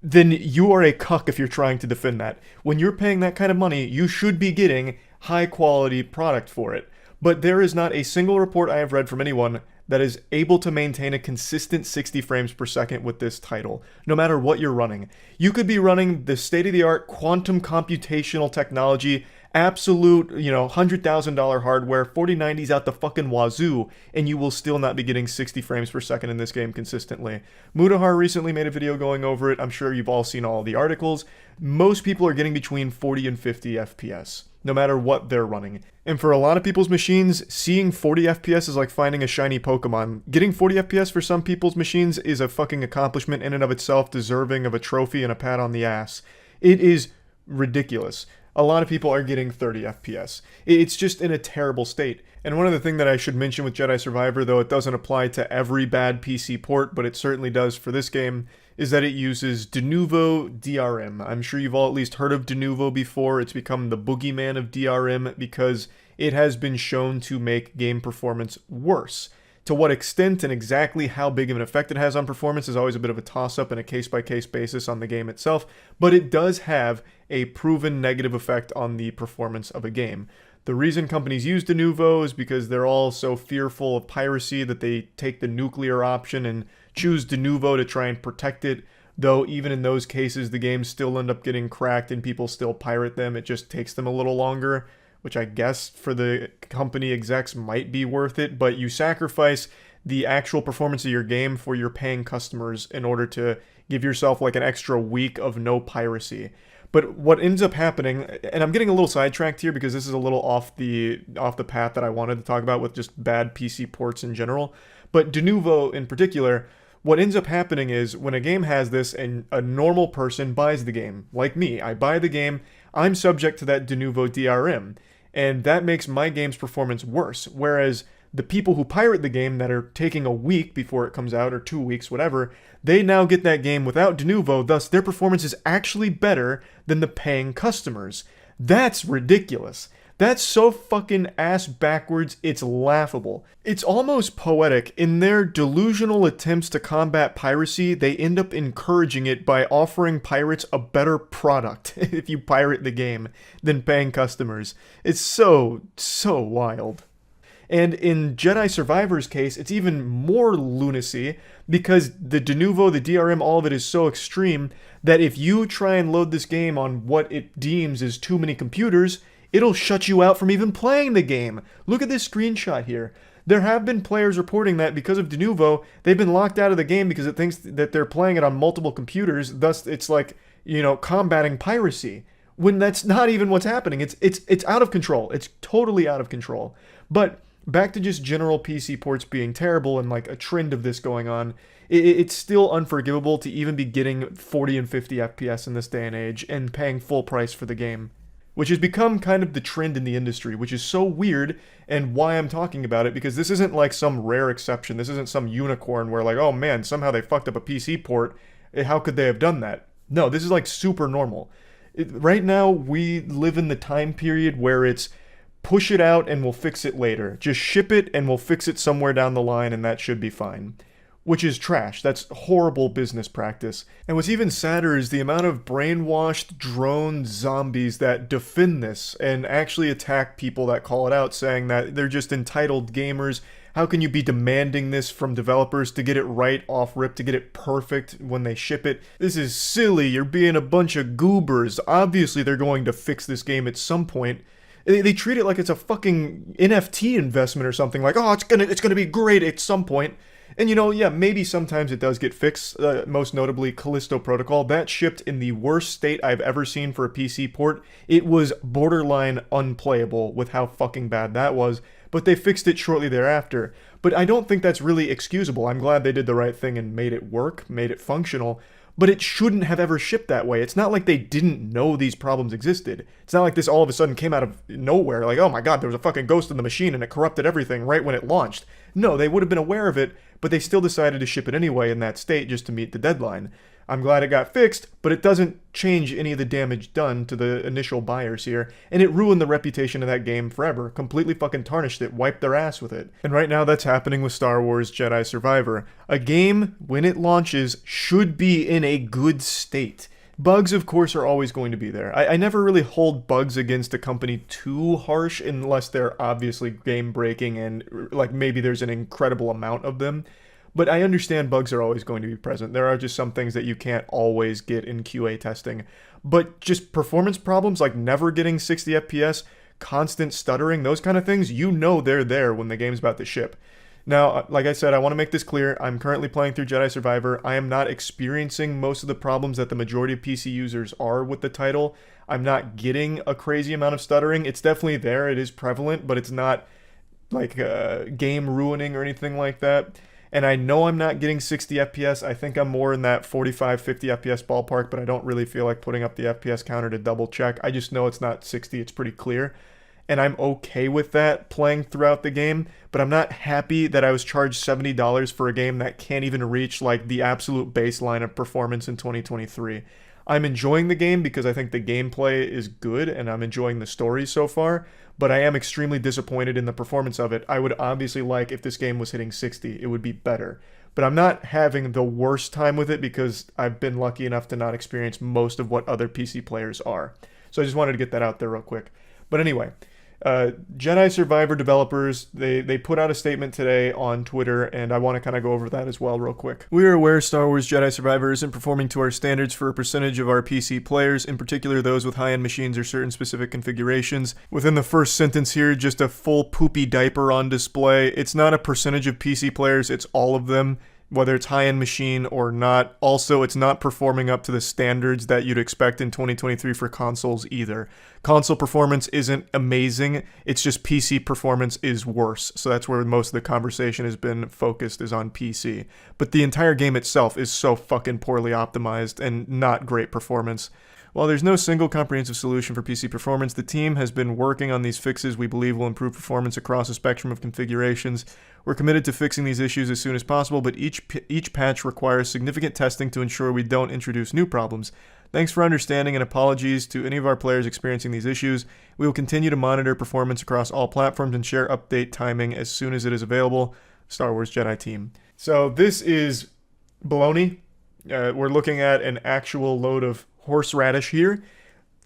then you are a cuck if you're trying to defend that. When you're paying that kind of money, you should be getting high quality product for it. But there is not a single report I have read from anyone that is able to maintain a consistent 60 frames per second with this title, no matter what you're running. You could be running the state-of-the-art quantum computational technology absolute, $100,000 hardware, 4090s out the fucking wazoo, and you will still not be getting 60 frames per second in this game consistently. Mutahar recently made a video going over it. I'm sure you've all seen all the articles. Most people are getting between 40 and 50 FPS, no matter what they're running. And for a lot of people's machines, seeing 40 FPS is like finding a shiny Pokemon. Getting 40 FPS for some people's machines is a fucking accomplishment in and of itself, deserving of a trophy and a pat on the ass. It is ridiculous. A lot of people are getting 30 FPS. It's just in a terrible state. And one other thing that I should mention with Jedi Survivor, though it doesn't apply to every bad PC port, but it certainly does for this game, is that it uses Denuvo DRM. I'm sure you've all at least heard of Denuvo before. It's become the boogeyman of DRM because it has been shown to make game performance worse. To what extent and exactly how big of an effect it has on performance is always a bit of a toss-up and a case-by-case basis on the game itself, but it does have a proven negative effect on the performance of a game. The reason companies use Denuvo is because they're all so fearful of piracy that they take the nuclear option and choose Denuvo to try and protect it, though even in those cases the games still end up getting cracked and people still pirate them. It just takes them a little longer, which I guess for the company execs might be worth it, but you sacrifice the actual performance of your game for your paying customers in order to give yourself like an extra week of no piracy. But what ends up happening, and I'm getting a little sidetracked here because this is a little off the path that I wanted to talk about with just bad PC ports in general, but Denuvo in particular, what ends up happening is when a game has this and a normal person buys the game, like me, I buy the game, I'm subject to that Denuvo DRM, and that makes my game's performance worse, whereas the people who pirate the game that are taking a week before it comes out, or 2 weeks, whatever, they now get that game without Denuvo, thus their performance is actually better than the paying customers. That's ridiculous. That's so fucking ass backwards, it's laughable. It's almost poetic. In their delusional attempts to combat piracy, they end up encouraging it by offering pirates a better product if you pirate the game than paying customers. It's so wild. And in Jedi Survivor's case, it's even more lunacy because the Denuvo, the DRM, all of it is so extreme that if you try and load this game on what it deems as too many computers, it'll shut you out from even playing the game. Look at this screenshot here. There have been players reporting that because of Denuvo, they've been locked out of the game because it thinks that they're playing it on multiple computers, thus it's like, combating piracy. When that's not even what's happening. It's out of control. It's totally out of control. But back to just general PC ports being terrible and like a trend of this going on, it's still unforgivable to even be getting 40 and 50 FPS in this day and age and paying full price for the game, which has become kind of the trend in the industry, which is so weird, and why I'm talking about it, because this isn't like some rare exception. This isn't some unicorn where like, oh man, somehow they fucked up a PC port. How could they have done that? No, this is like super normal. Right now, we live in the time period where it's push it out and we'll fix it later. Just ship it and we'll fix it somewhere down the line and that should be fine. Which is trash. That's horrible business practice. And what's even sadder is the amount of brainwashed drone zombies that defend this and actually attack people that call it out, saying that they're just entitled gamers. How can you be demanding this from developers to get it right off rip, to get it perfect when they ship it? This is silly. You're being a bunch of goobers. Obviously they're going to fix this game at some point. They treat it like it's a fucking NFT investment or something, like, oh, it's gonna be great at some point. And yeah, maybe sometimes it does get fixed, most notably Callisto Protocol. That shipped in the worst state I've ever seen for a PC port. It was borderline unplayable with how fucking bad that was, but they fixed it shortly thereafter. But I don't think that's really excusable. I'm glad they did the right thing and made it work, made it functional. But it shouldn't have ever shipped that way. It's not like they didn't know these problems existed. It's not like this all of a sudden came out of nowhere, like, oh my god, there was a fucking ghost in the machine and it corrupted everything right when it launched. No, they would have been aware of it, but they still decided to ship it anyway in that state just to meet the deadline. I'm glad it got fixed, but it doesn't change any of the damage done to the initial buyers here, and it ruined the reputation of that game forever, completely fucking tarnished it, wiped their ass with it. And right now that's happening with Star Wars Jedi Survivor. A game, when it launches, should be in a good state. Bugs, of course, are always going to be there. I never really hold bugs against a company too harsh unless they're obviously game-breaking and like maybe there's an incredible amount of them. But I understand bugs are always going to be present. There are just some things that you can't always get in QA testing. But just performance problems like never getting 60 FPS, constant stuttering, those kind of things, you know they're there when the game's about to ship. Now, like I said, I want to make this clear. I'm currently playing through Jedi Survivor. I am not experiencing most of the problems that the majority of PC users are with the title. I'm not getting a crazy amount of stuttering. It's definitely there. It is prevalent, but it's not like game ruining or anything like that. And I know I'm not getting 60 FPS. I think I'm more in that 45, 50 FPS ballpark, but I don't really feel like putting up the FPS counter to double check. I just know it's not 60. It's pretty clear. And I'm okay with that playing throughout the game, but I'm not happy that I was charged $70 for a game that can't even reach like the absolute baseline of performance in 2023. I'm enjoying the game because I think the gameplay is good and I'm enjoying the story so far, but I am extremely disappointed in the performance of it. I would obviously like if this game was hitting 60, it would be better. But I'm not having the worst time with it because I've been lucky enough to not experience most of what other PC players are. So I just wanted to get that out there real quick. But anyway, Jedi Survivor developers, they put out a statement today on Twitter, and I want to kind of go over that as well real quick. We are aware Star Wars Jedi Survivor isn't performing to our standards for a percentage of our PC players, in particular those with high-end machines or certain specific configurations. Within the first sentence here, just a full poopy diaper on display. It's not a percentage of PC players, it's all of them, whether it's high-end machine or not. Also, it's not performing up to the standards that you'd expect in 2023 for consoles either. Console performance isn't amazing, it's just PC performance is worse. So that's where most of the conversation has been focused, is on PC. But the entire game itself is so fucking poorly optimized and not great performance. While there's no single comprehensive solution for PC performance, the team has been working on these fixes we believe will improve performance across a spectrum of configurations. We're committed to fixing these issues as soon as possible, but each patch requires significant testing to ensure we don't introduce new problems. Thanks for understanding and apologies to any of our players experiencing these issues. We will continue to monitor performance across all platforms and share update timing as soon as it is available. Star Wars Jedi team. So this is baloney. We're looking at an actual load of horseradish here.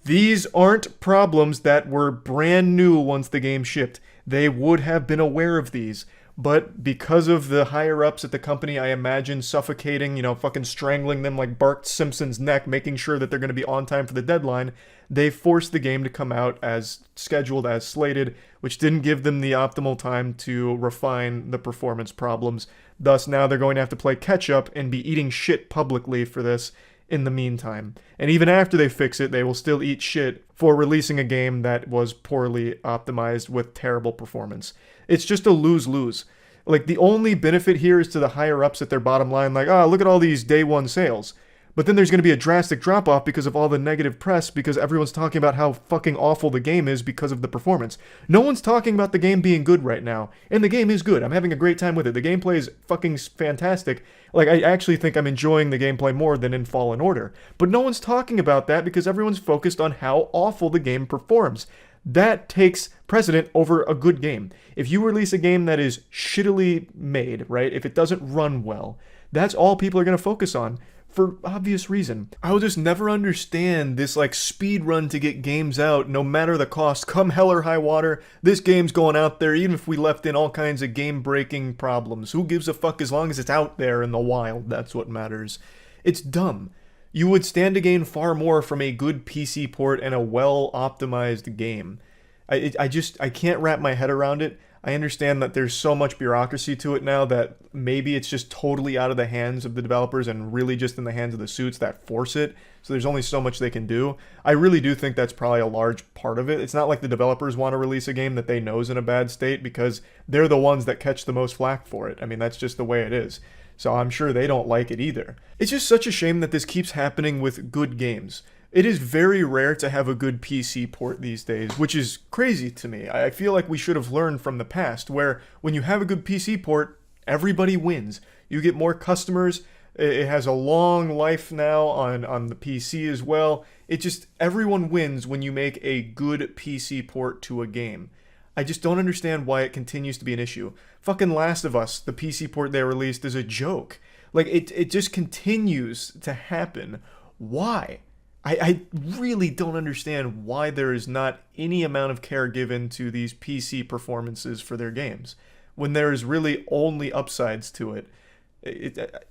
These aren't problems that were brand new once the game shipped. They would have been aware of these, but because of the higher-ups at the company, I imagine suffocating, fucking strangling them like Bart Simpson's neck, making sure that they're going to be on time for the deadline, they forced the game to come out as scheduled, as slated, which didn't give them the optimal time to refine the performance problems. Thus, now they're going to have to play catch-up and be eating shit publicly for this in the meantime. And even after they fix it, they will still eat shit for releasing a game that was poorly optimized with terrible performance. It's just a lose-lose. Like, the only benefit here is to the higher-ups at their bottom line, like, look at all these day one sales. But then there's going to be a drastic drop-off because of all the negative press, because everyone's talking about how fucking awful the game is because of the performance. No one's talking about the game being good right now, and the game is good. I'm having a great time with it. The gameplay is fucking fantastic. Like, I actually think I'm enjoying the gameplay more than in Fallen Order. But no one's talking about that because everyone's focused on how awful the game performs. That takes precedent over a good game. If you release a game that is shittily made, right, if it doesn't run well, that's all people are going to focus on. For obvious reason. I'll just never understand this like speed run to get games out no matter the cost. Come hell or high water, this game's going out there even if we left in all kinds of game breaking problems. Who gives a fuck as long as it's out there in the wild? That's what matters. It's dumb. You would stand to gain far more from a good PC port and a well optimized game. I can't wrap my head around it. I understand that there's so much bureaucracy to it now that maybe it's just totally out of the hands of the developers and really just in the hands of the suits that force it. So there's only so much they can do. I really do think that's probably a large part of it. It's not like the developers want to release a game that they know is in a bad state because they're the ones that catch the most flack for it. I mean, that's just the way it is. So I'm sure they don't like it either. It's just such a shame that this keeps happening with good games. It is very rare to have a good PC port these days, which is crazy to me. I feel like we should have learned from the past, where when you have a good PC port, everybody wins. You get more customers, it has a long life now on the PC as well. It just, everyone wins when you make a good PC port to a game. I just don't understand why it continues to be an issue. Fucking Last of Us, the PC port they released, is a joke. Like, it just continues to happen. Why? I really don't understand why there is not any amount of care given to these PC performances for their games, when there is really only upsides to it.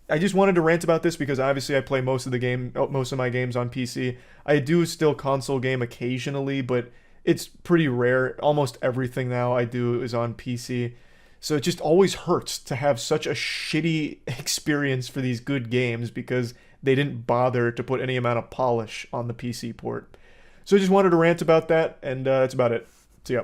I just wanted to rant about this because obviously I play most of my games on PC. I do still console game occasionally, but it's pretty rare. Almost everything now I do is on PC. So it just always hurts to have such a shitty experience for these good games because they didn't bother to put any amount of polish on the PC port. So I just wanted to rant about that, and that's about it. So yeah.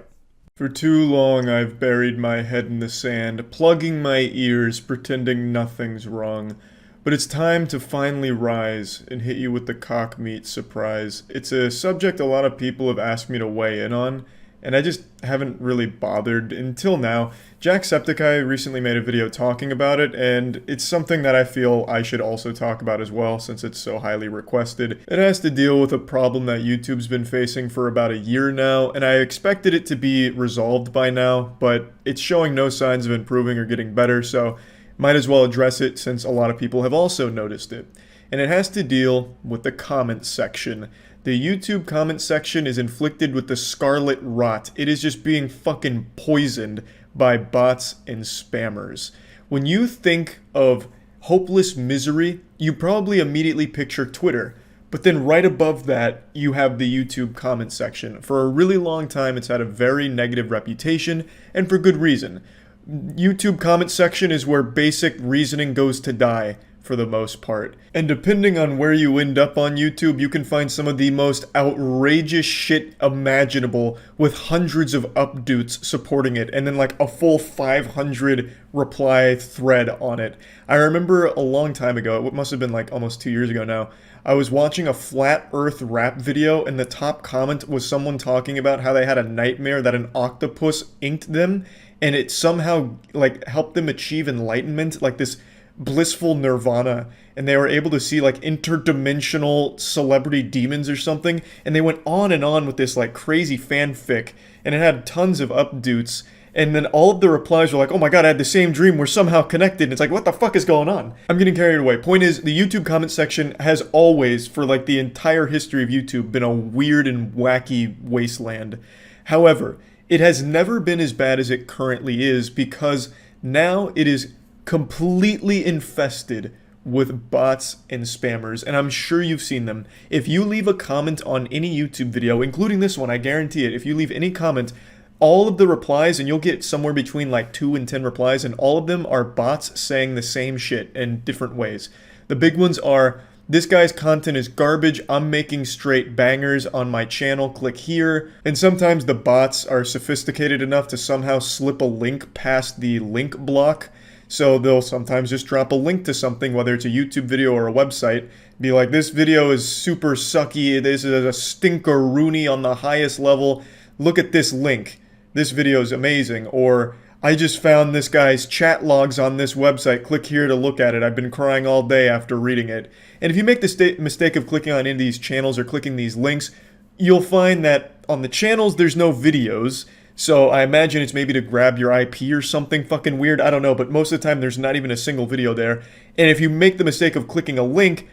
For too long, I've buried my head in the sand, plugging my ears, pretending nothing's wrong. But it's time to finally rise and hit you with the cock meat surprise. It's a subject a lot of people have asked me to weigh in on, and I just haven't really bothered until now. Jacksepticeye recently made a video talking about it, and it's something that I feel I should also talk about as well, since it's so highly requested. It has to deal with a problem that YouTube's been facing for about a year now, and I expected it to be resolved by now, but it's showing no signs of improving or getting better, so might as well address it since a lot of people have also noticed it. And it has to deal with the comment section. The YouTube comment section is inflicted with the scarlet rot. It is just being fucking poisoned by bots and spammers. When you think of hopeless misery, you probably immediately picture Twitter. But then right above that, you have the YouTube comment section. For a really long time, it's had a very negative reputation, and for good reason. YouTube comment section is where basic reasoning goes to die, for the most part. And depending on where you end up on YouTube, you can find some of the most outrageous shit imaginable with hundreds of updates supporting it, and then like a full 500 reply thread on it. I remember a long time ago, it must have been like almost 2 years ago now, I was watching a flat earth rap video, and the top comment was someone talking about how they had a nightmare that an octopus inked them, and it somehow like helped them achieve enlightenment, like this blissful nirvana, and they were able to see like interdimensional celebrity demons or something, and they went on and on with this like crazy fanfic, and it had tons of updates, and then all of the replies were like, oh my god, I had the same dream, we're somehow connected, and it's like, what the fuck is going on? I'm getting carried away. Point is, the YouTube comment section has always, for like the entire history of YouTube, been a weird and wacky wasteland. However, it has never been as bad as it currently is, because now it is completely infested with bots and spammers, and I'm sure you've seen them. If you leave a comment on any YouTube video, including this one, I guarantee it, if you leave any comment, all of the replies, and you'll get somewhere between like 2 and 10 replies, and all of them are bots saying the same shit in different ways. The big ones are, this guy's content is garbage, I'm making straight bangers on my channel, click here. And sometimes the bots are sophisticated enough to somehow slip a link past the link block. So they'll sometimes just drop a link to something, whether it's a YouTube video or a website, be like, this video is super sucky, this is a stinker-rooney on the highest level, look at this link, this video is amazing, or I just found this guy's chat logs on this website, click here to look at it, I've been crying all day after reading it. And if you make the mistake of clicking on any of these channels or clicking these links, you'll find that on the channels there's no videos. So I imagine it's maybe to grab your IP or something fucking weird, I don't know, but most of the time there's not even a single video there. And if you make the mistake of clicking a link,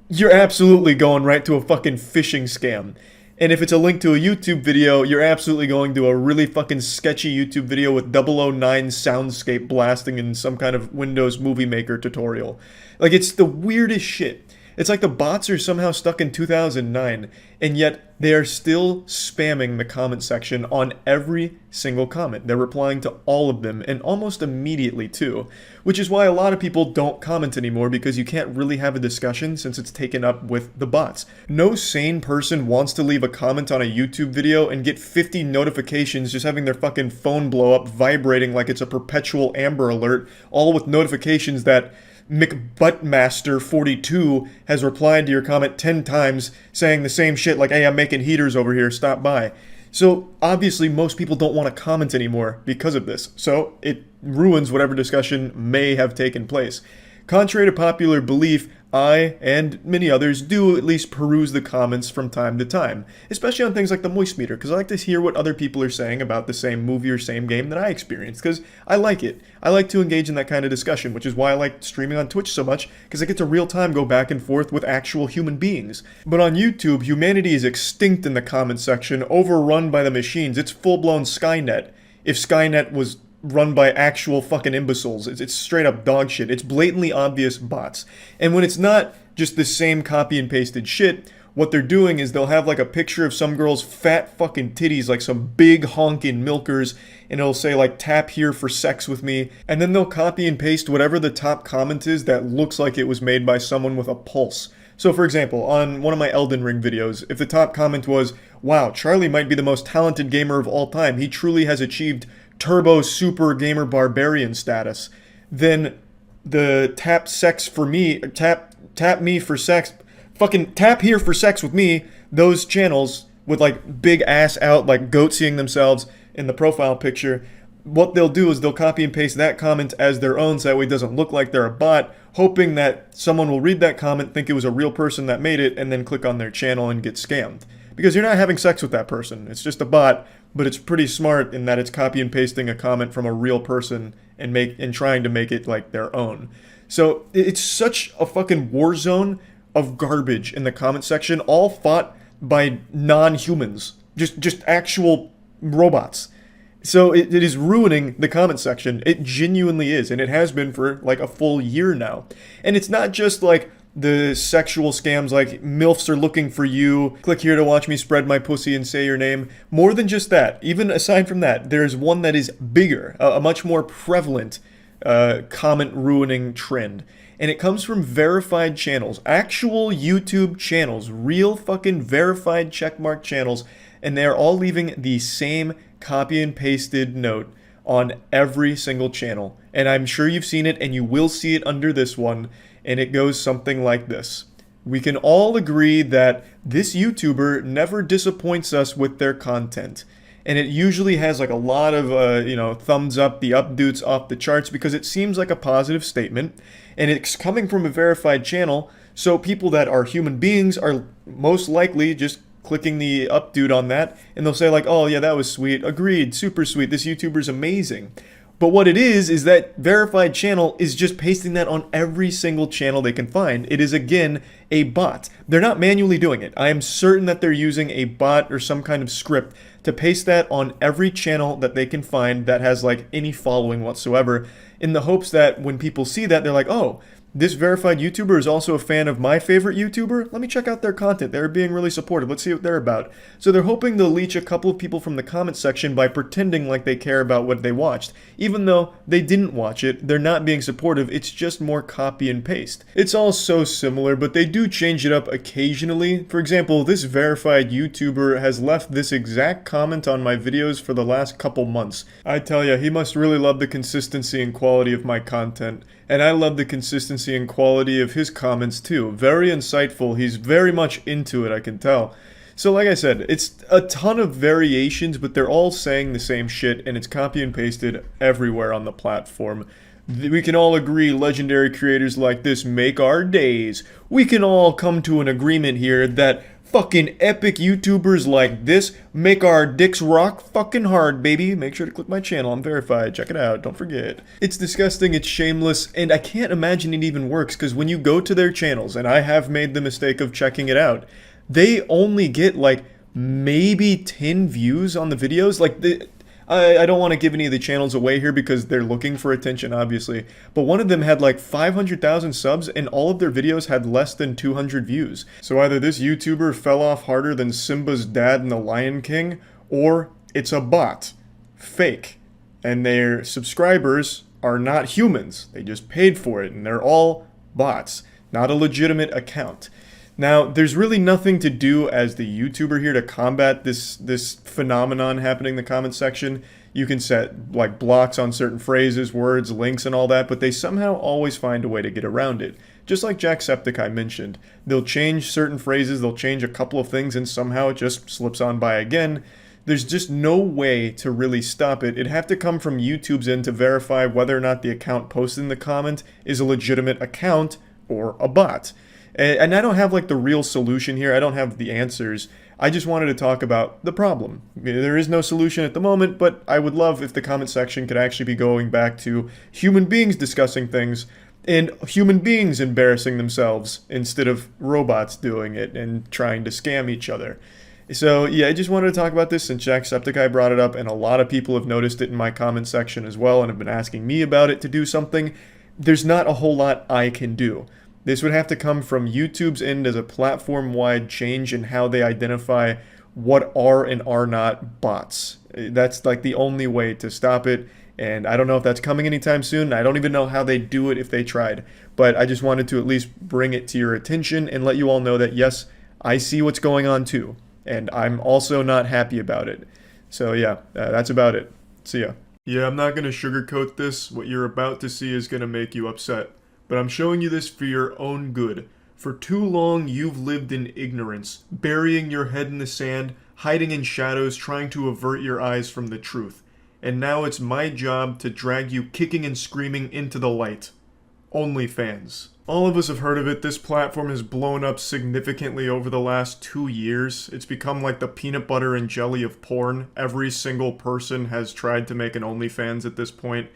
you're absolutely going right to a fucking phishing scam. And if it's a link to a YouTube video, you're absolutely going to a really fucking sketchy YouTube video with 009 soundscape blasting in some kind of Windows Movie Maker tutorial. Like, it's the weirdest shit. It's like the bots are somehow stuck in 2009, and yet they are still spamming the comment section on every single comment. They're replying to all of them, and almost immediately too. Which is why a lot of people don't comment anymore, because you can't really have a discussion since it's taken up with the bots. No sane person wants to leave a comment on a YouTube video and get 50 notifications just having their fucking phone blow up, vibrating like it's a perpetual Amber Alert, all with notifications that McButtmaster42 has replied to your comment 10 times saying the same shit like, hey, I'm making heaters over here, stop by. So obviously most people don't want to comment anymore because of this. So it ruins whatever discussion may have taken place. Contrary to popular belief, I, and many others, do at least peruse the comments from time to time, especially on things like the Moist Meter, because I like to hear what other people are saying about the same movie or same game that I experienced, because I like it. I like to engage in that kind of discussion, which is why I like streaming on Twitch so much, because I get to real time go back and forth with actual human beings. But on YouTube, humanity is extinct in the comment section, overrun by the machines. It's full-blown Skynet. If Skynet was run by actual fucking imbeciles. It's straight up dog shit. It's blatantly obvious bots. And when it's not just the same copy and pasted shit, what they're doing is they'll have like a picture of some girl's fat fucking titties, like some big honking milkers, and it'll say like, tap here for sex with me. And then they'll copy and paste whatever the top comment is that looks like it was made by someone with a pulse. So for example, on one of my Elden Ring videos, if the top comment was, wow, Charlie might be the most talented gamer of all time, he truly has achieved turbo super gamer barbarian status, then the tap sex for me, tap me for sex, fucking tap here for sex with me, those channels with like big ass out, like goat seeing themselves in the profile picture, what they'll do is they'll copy and paste that comment as their own so that way it doesn't look like they're a bot, hoping that someone will read that comment, think it was a real person that made it, and then click on their channel and get scammed. Because you're not having sex with that person, it's just a bot, but it's pretty smart in that it's copy and pasting a comment from a real person and trying to make it like their own. So it's such a fucking war zone of garbage in the comment section, all fought by non-humans, just actual robots. So it is ruining the comment section. It genuinely is, and it has been for like a full year now. And it's not just like the sexual scams like MILFs are looking for you, click here to watch me spread my pussy and say your name. More than just that, even aside from that, there's one that is bigger, a much more prevalent comment ruining trend. And it comes from verified channels, actual YouTube channels, real fucking verified checkmark channels, and they're all leaving the same copy and pasted note on every single channel. And I'm sure you've seen it, and you will see it under this one, and it goes something like this. We can all agree that this YouTuber never disappoints us with their content. And it usually has like a lot of, thumbs up, the updoots off the charts, because it seems like a positive statement, and it's coming from a verified channel, so people that are human beings are most likely just clicking the updoot on that, and they'll say like, oh yeah, that was sweet, agreed, super sweet, this YouTuber's amazing. But what it is that verified channel is just pasting that on every single channel they can find. It is, again, a bot. They're not manually doing it. I am certain that they're using a bot or some kind of script to paste that on every channel that they can find that has like any following whatsoever, in the hopes that when people see that, they're like, oh, this verified YouTuber is also a fan of my favorite YouTuber. Let me check out their content. They're being really supportive. Let's see what they're about. So they're hoping they'll leech a couple of people from the comment section by pretending like they care about what they watched. Even though they didn't watch it, they're not being supportive. It's just more copy and paste. It's all so similar, but they do change it up occasionally. For example, this verified YouTuber has left this exact comment on my videos for the last couple months. I tell ya, he must really love the consistency and quality of my content. And I love the consistency and quality of his comments too. Very insightful. He's very much into it, I can tell. So like I said, it's a ton of variations, but they're all saying the same shit, and it's copy and pasted everywhere on the platform. We can all agree legendary creators like this make our days. We can all come to an agreement here that fucking epic YouTubers like this make our dicks rock fucking hard, baby. Make sure to click my channel. I'm verified. Check it out. Don't forget. It's disgusting. It's shameless. And I can't imagine it even works, because when you go to their channels, and I have made the mistake of checking it out, they only get like maybe 10 views on the videos. Like I don't want to give any of the channels away here because they're looking for attention, obviously. But one of them had like 500,000 subs, and all of their videos had less than 200 views. So either this YouTuber fell off harder than Simba's dad in The Lion King, or it's a bot. Fake. And their subscribers are not humans. They just paid for it, and they're all bots. Not a legitimate account. Now, there's really nothing to do as the YouTuber here to combat this phenomenon happening in the comment section. You can set like blocks on certain phrases, words, links, and all that, but they somehow always find a way to get around it. Just like Jacksepticeye mentioned. They'll change certain phrases, they'll change a couple of things, and somehow it just slips on by again. There's just no way to really stop it. It'd have to come from YouTube's end to verify whether or not the account posted in the comment is a legitimate account or a bot. And I don't have like the real solution here. I don't have the answers. I just wanted to talk about the problem. There is no solution at the moment, but I would love if the comment section could actually be going back to human beings discussing things and human beings embarrassing themselves instead of robots doing it and trying to scam each other. So yeah, I just wanted to talk about this since Jacksepticeye brought it up, and a lot of people have noticed it in my comment section as well and have been asking me about it to do something. There's not a whole lot I can do. This would have to come from YouTube's end as a platform-wide change in how they identify what are and are not bots. That's like the only way to stop it, and I don't know if that's coming anytime soon. I don't even know how they'd do it if they tried, but I just wanted to at least bring it to your attention and let you all know that yes, I see what's going on too. And I'm also not happy about it. So yeah, that's about it. See ya. Yeah, I'm not going to sugarcoat this. What you're about to see is going to make you upset. But I'm showing you this for your own good. For too long, you've lived in ignorance, burying your head in the sand, hiding in shadows, trying to avert your eyes from the truth. And now it's my job to drag you kicking and screaming into the light. OnlyFans. All of us have heard of it. This platform has blown up significantly over the last 2 years. It's become like the peanut butter and jelly of porn. Every single person has tried to make an OnlyFans at this point.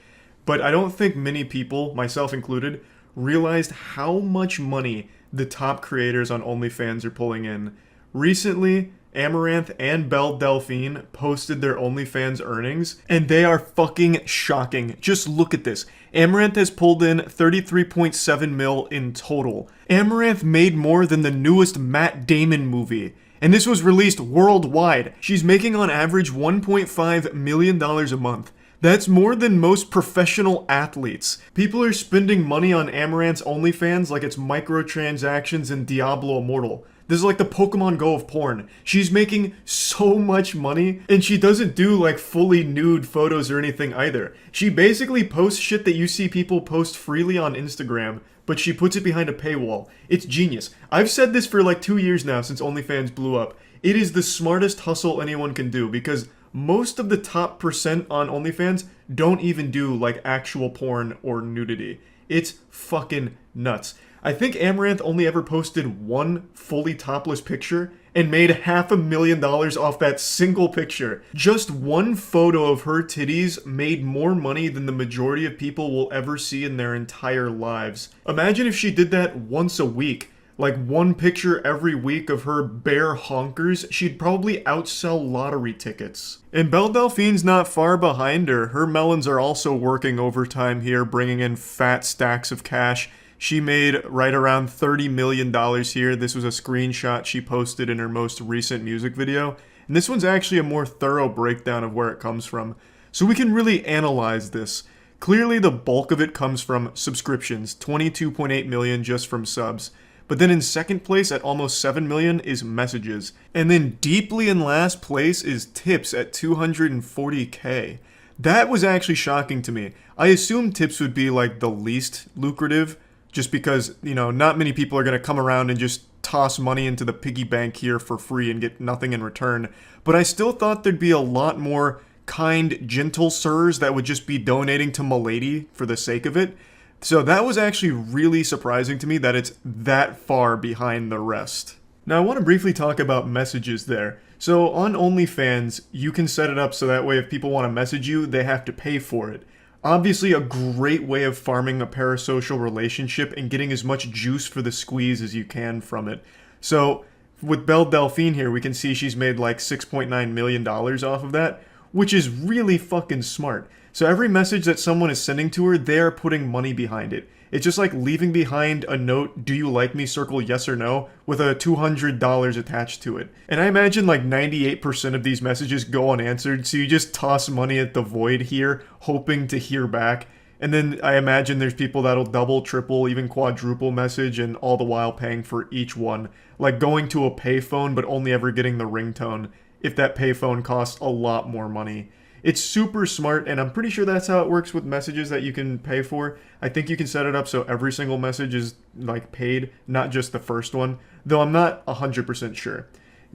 But I don't think many people, myself included, realized how much money the top creators on OnlyFans are pulling in. Recently, Amaranth and Belle Delphine posted their OnlyFans earnings, and they are fucking shocking. Just look at this. Amaranth has pulled in 33.7 mil in total. Amaranth made more than the newest Matt Damon movie. And this was released worldwide. She's making on average $1.5 million a month. That's more than most professional athletes. People are spending money on Amaranth's OnlyFans like it's microtransactions in Diablo Immortal. This is like the Pokemon Go of porn. She's making so much money, and she doesn't do like fully nude photos or anything either. She basically posts shit that you see people post freely on Instagram, but she puts it behind a paywall. It's genius. I've said this for like 2 years now since OnlyFans blew up. It is the smartest hustle anyone can do because most of the top percent on OnlyFans don't even do like actual porn or nudity. It's fucking nuts. I think Amaranth only ever posted one fully topless picture and made $500,000 off that single picture. Just one photo of her titties made more money than the majority of people will ever see in their entire lives. Imagine if she did that once a week. Like one picture every week of her bare honkers, she'd probably outsell lottery tickets. And Belle Delphine's not far behind her. Her melons are also working overtime here, bringing in fat stacks of cash. She made right around $30 million here. This was a screenshot she posted in her most recent music video. And this one's actually a more thorough breakdown of where it comes from. So we can really analyze this. Clearly the bulk of it comes from subscriptions, 22.8 million just from subs. But then in second place at almost 7 million is messages. And then deeply in last place is tips at 240k. That was actually shocking to me. I assumed tips would be like the least lucrative, just because, you know, not many people are going to come around and just toss money into the piggy bank here for free and get nothing in return. But I still thought there'd be a lot more kind, gentle sirs that would just be donating to Milady for the sake of it. So that was actually really surprising to me that it's that far behind the rest. Now I want to briefly talk about messages there. So on OnlyFans, you can set it up so that way if people want to message you, they have to pay for it. Obviously a great way of farming a parasocial relationship and getting as much juice for the squeeze as you can from it. So with Belle Delphine here, we can see she's made like $6.9 million off of that, which is really fucking smart. So every message that someone is sending to her, they're putting money behind it. It's just like leaving behind a note, do you like me, circle yes or no, with a $200 attached to it. And I imagine like 98% of these messages go unanswered, so you just toss money at the void here, hoping to hear back. And then I imagine there's people that'll double, triple, even quadruple message, and all the while paying for each one. Like going to a payphone, but only ever getting the ringtone, if that payphone costs a lot more money. It's super smart, and I'm pretty sure that's how it works with messages that you can pay for. I think you can set it up so every single message is like paid, not just the first one, though I'm not 100% sure.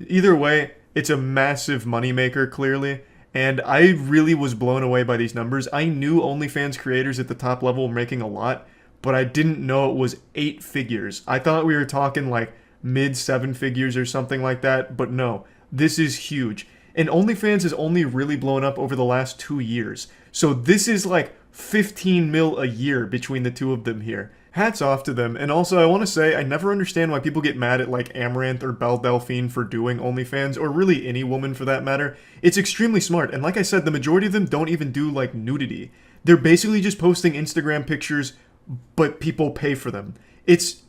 Either way, it's a massive moneymaker, clearly, and I really was blown away by these numbers. I knew OnlyFans creators at the top level were making a lot, but I didn't know it was 8 figures. I thought we were talking like mid 7 figures or something like that, but no, this is huge. And OnlyFans has only really blown up over the last 2 years. So this is like 15 mil a year between the two of them here. Hats off to them. And also, I want to say, I never understand why people get mad at like Amaranth or Belle Delphine for doing OnlyFans, or really any woman for that matter. It's extremely smart. And like I said, the majority of them don't even do like nudity. They're basically just posting Instagram pictures, but people pay for them. It's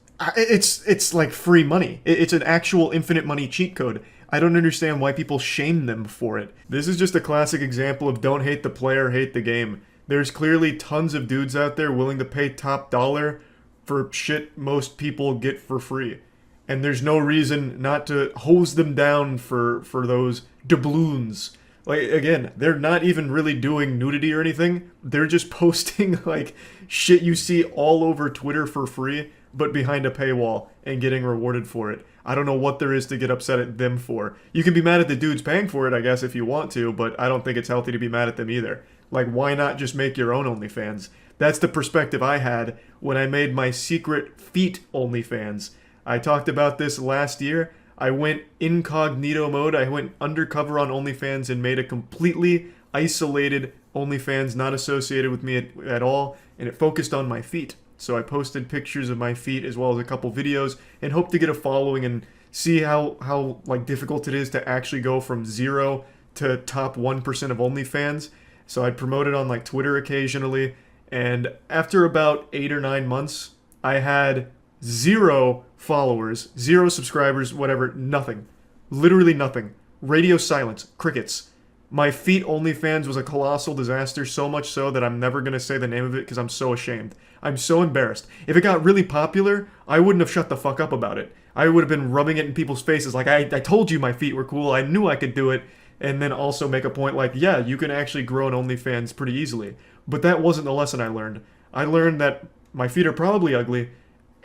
like free money. It's an actual infinite money cheat code. I don't understand why people shame them for it. This is just a classic example of don't hate the player, hate the game. There's clearly tons of dudes out there willing to pay top dollar for shit most people get for free. And there's no reason not to hose them down for those doubloons. Like, again, they're not even really doing nudity or anything. They're just posting, like, shit you see all over Twitter for free, but behind a paywall and getting rewarded for it. I don't know what there is to get upset at them for. You can be mad at the dudes paying for it, I guess, if you want to, but I don't think it's healthy to be mad at them either. Like, why not just make your own OnlyFans? That's the perspective I had when I made my secret feet OnlyFans. I talked about this last year. I went incognito mode. I went undercover on OnlyFans and made a completely isolated OnlyFans, not associated with me at all, and it focused on my feet. So I posted pictures of my feet as well as a couple videos and hope to get a following and see how like difficult it is to actually go from 0 to top 1% of OnlyFans. So I'd promote it on like Twitter occasionally, and after about 8 or 9 months, I had 0 followers, 0 subscribers, whatever, nothing. Literally nothing. Radio silence, crickets. My feet OnlyFans was a colossal disaster, so much so that I'm never going to say the name of it because I'm so ashamed. I'm so embarrassed. If it got really popular, I wouldn't have shut the fuck up about it. I would have been rubbing it in people's faces like, I told you my feet were cool, I knew I could do it, and then also make a point like, yeah, you can actually grow an OnlyFans pretty easily. But that wasn't the lesson I learned. I learned that my feet are probably ugly,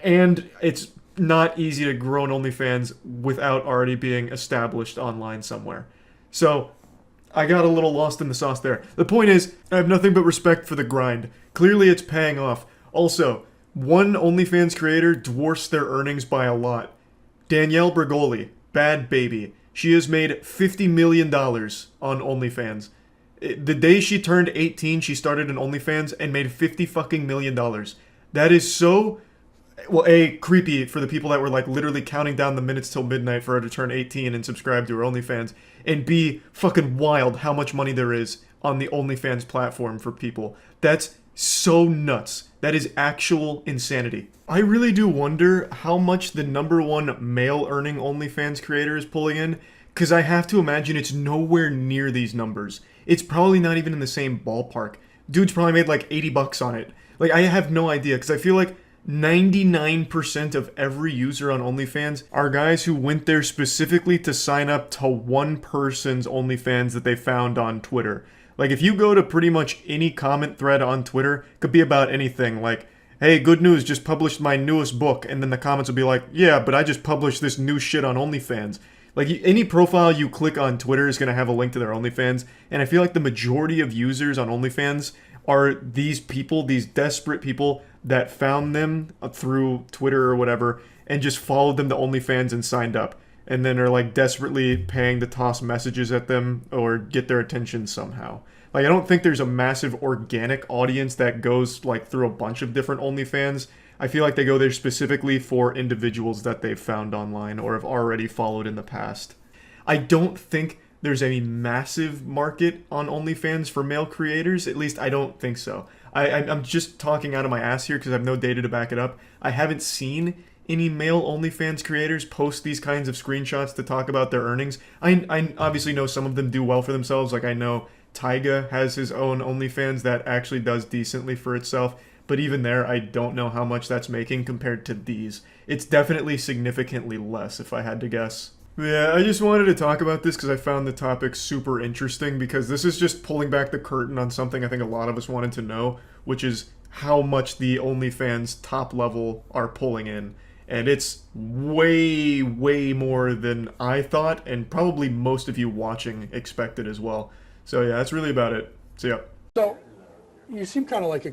and it's not easy to grow an OnlyFans without already being established online somewhere. So I got a little lost in the sauce there. The point is, I have nothing but respect for the grind. Clearly it's paying off. Also, one OnlyFans creator dwarfs their earnings by a lot. Danielle Bergoli, Bad Baby. She has made $50 million on OnlyFans. The day she turned 18, she started an OnlyFans and made $50 fucking million. That is so, well, A, creepy for the people that were like literally counting down the minutes till midnight for her to turn 18 and subscribe to her OnlyFans. And B, fucking wild how much money there is on the OnlyFans platform for people. That's so nuts. That is actual insanity. I really do wonder how much the #1 male earning OnlyFans creator is pulling in, because I have to imagine it's nowhere near these numbers. It's probably not even in the same ballpark. Dude's probably made like $80 on it. Like, I have no idea, because I feel like 99% of every user on OnlyFans are guys who went there specifically to sign up to one person's OnlyFans that they found on Twitter. Like, if you go to pretty much any comment thread on Twitter, could be about anything, like, hey, good news, just published my newest book, and then the comments will be like, yeah, but I just published this new shit on OnlyFans. Like, any profile you click on Twitter is going to have a link to their OnlyFans, and I feel like the majority of users on OnlyFans are these people, these desperate people that found them through Twitter or whatever, and just followed them to OnlyFans and signed up, and then are like desperately paying to toss messages at them or get their attention somehow. Like, I don't think there's a massive organic audience that goes like through a bunch of different OnlyFans. I feel like they go there specifically for individuals that they've found online or have already followed in the past. I don't think there's a massive market on OnlyFans for male creators. At least I don't think so. I'm just talking out of my ass here because I have no data to back it up. I haven't seen any male OnlyFans creators post these kinds of screenshots to talk about their earnings. I obviously know some of them do well for themselves. Like, I know Tyga has his own OnlyFans that actually does decently for itself. But even there, I don't know how much that's making compared to these. It's definitely significantly less, if I had to guess. Yeah, I just wanted to talk about this because I found the topic super interesting, because this is just pulling back the curtain on something I think a lot of us wanted to know, which is how much the OnlyFans top level are pulling in. And it's way, way more than I thought, and probably most of you watching expected as well. So yeah, that's really about it. See ya. So, you seem kind of like a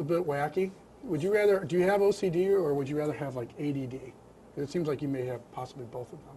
bit wacky. Would you rather, do you have OCD or would you rather have like ADD? It seems like you may have possibly both of them.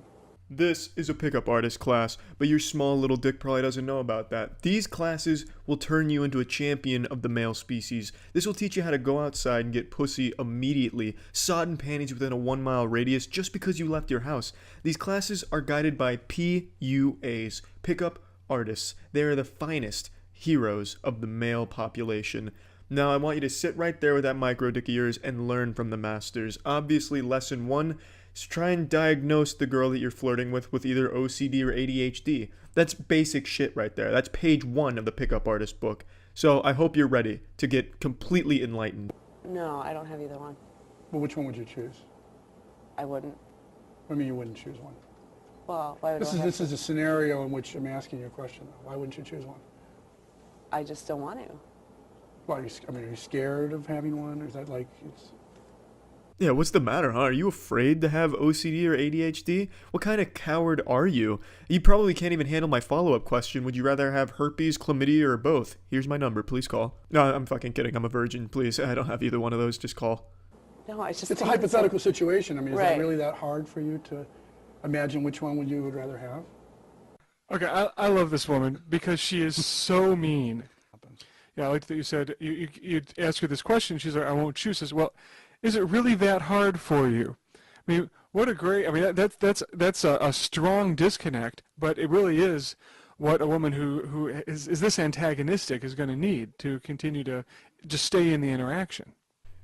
This is a pickup artist class, but your small little dick probably doesn't know about that. These classes will turn you into a champion of the male species. This will teach you how to go outside and get pussy immediately, sodden panties within a 1 mile radius just because you left your house. These classes are guided by PUAs, pickup artists. They are the finest heroes of the male population. Now I want you to sit right there with that micro dick of yours and learn from the masters. Obviously, lesson 1, so try and diagnose the girl that you're flirting with either OCD or ADHD. That's basic shit right there. That's page 1 of the pickup artist book. So I hope you're ready to get completely enlightened. No, I don't have either one. Well, which one would you choose? I wouldn't. I mean, you wouldn't choose one. Well, why would I have This is a scenario in which I'm asking you a question. Why wouldn't you choose one? I just don't want to. Well, are you scared of having one, or is that like it's? Yeah, what's the matter, huh? Are you afraid to have OCD or ADHD? What kind of coward are you? You probably can't even handle my follow-up question. Would you rather have herpes, chlamydia, or both? Here's my number. Please call. No, I'm fucking kidding. I'm a virgin. Please, I don't have either one of those. Just call. No, I just. It's a hypothetical situation. I mean, is Right. that really that hard for you to imagine which one you would rather have? Okay, I love this woman because she is so mean. Yeah, I like that you said, you ask her this question, she's like, I won't choose this. Well, is it really that hard for you? I mean, what a great, I mean, that's a strong disconnect, but it really is what a woman who is this antagonistic is going to need to continue to just stay in the interaction.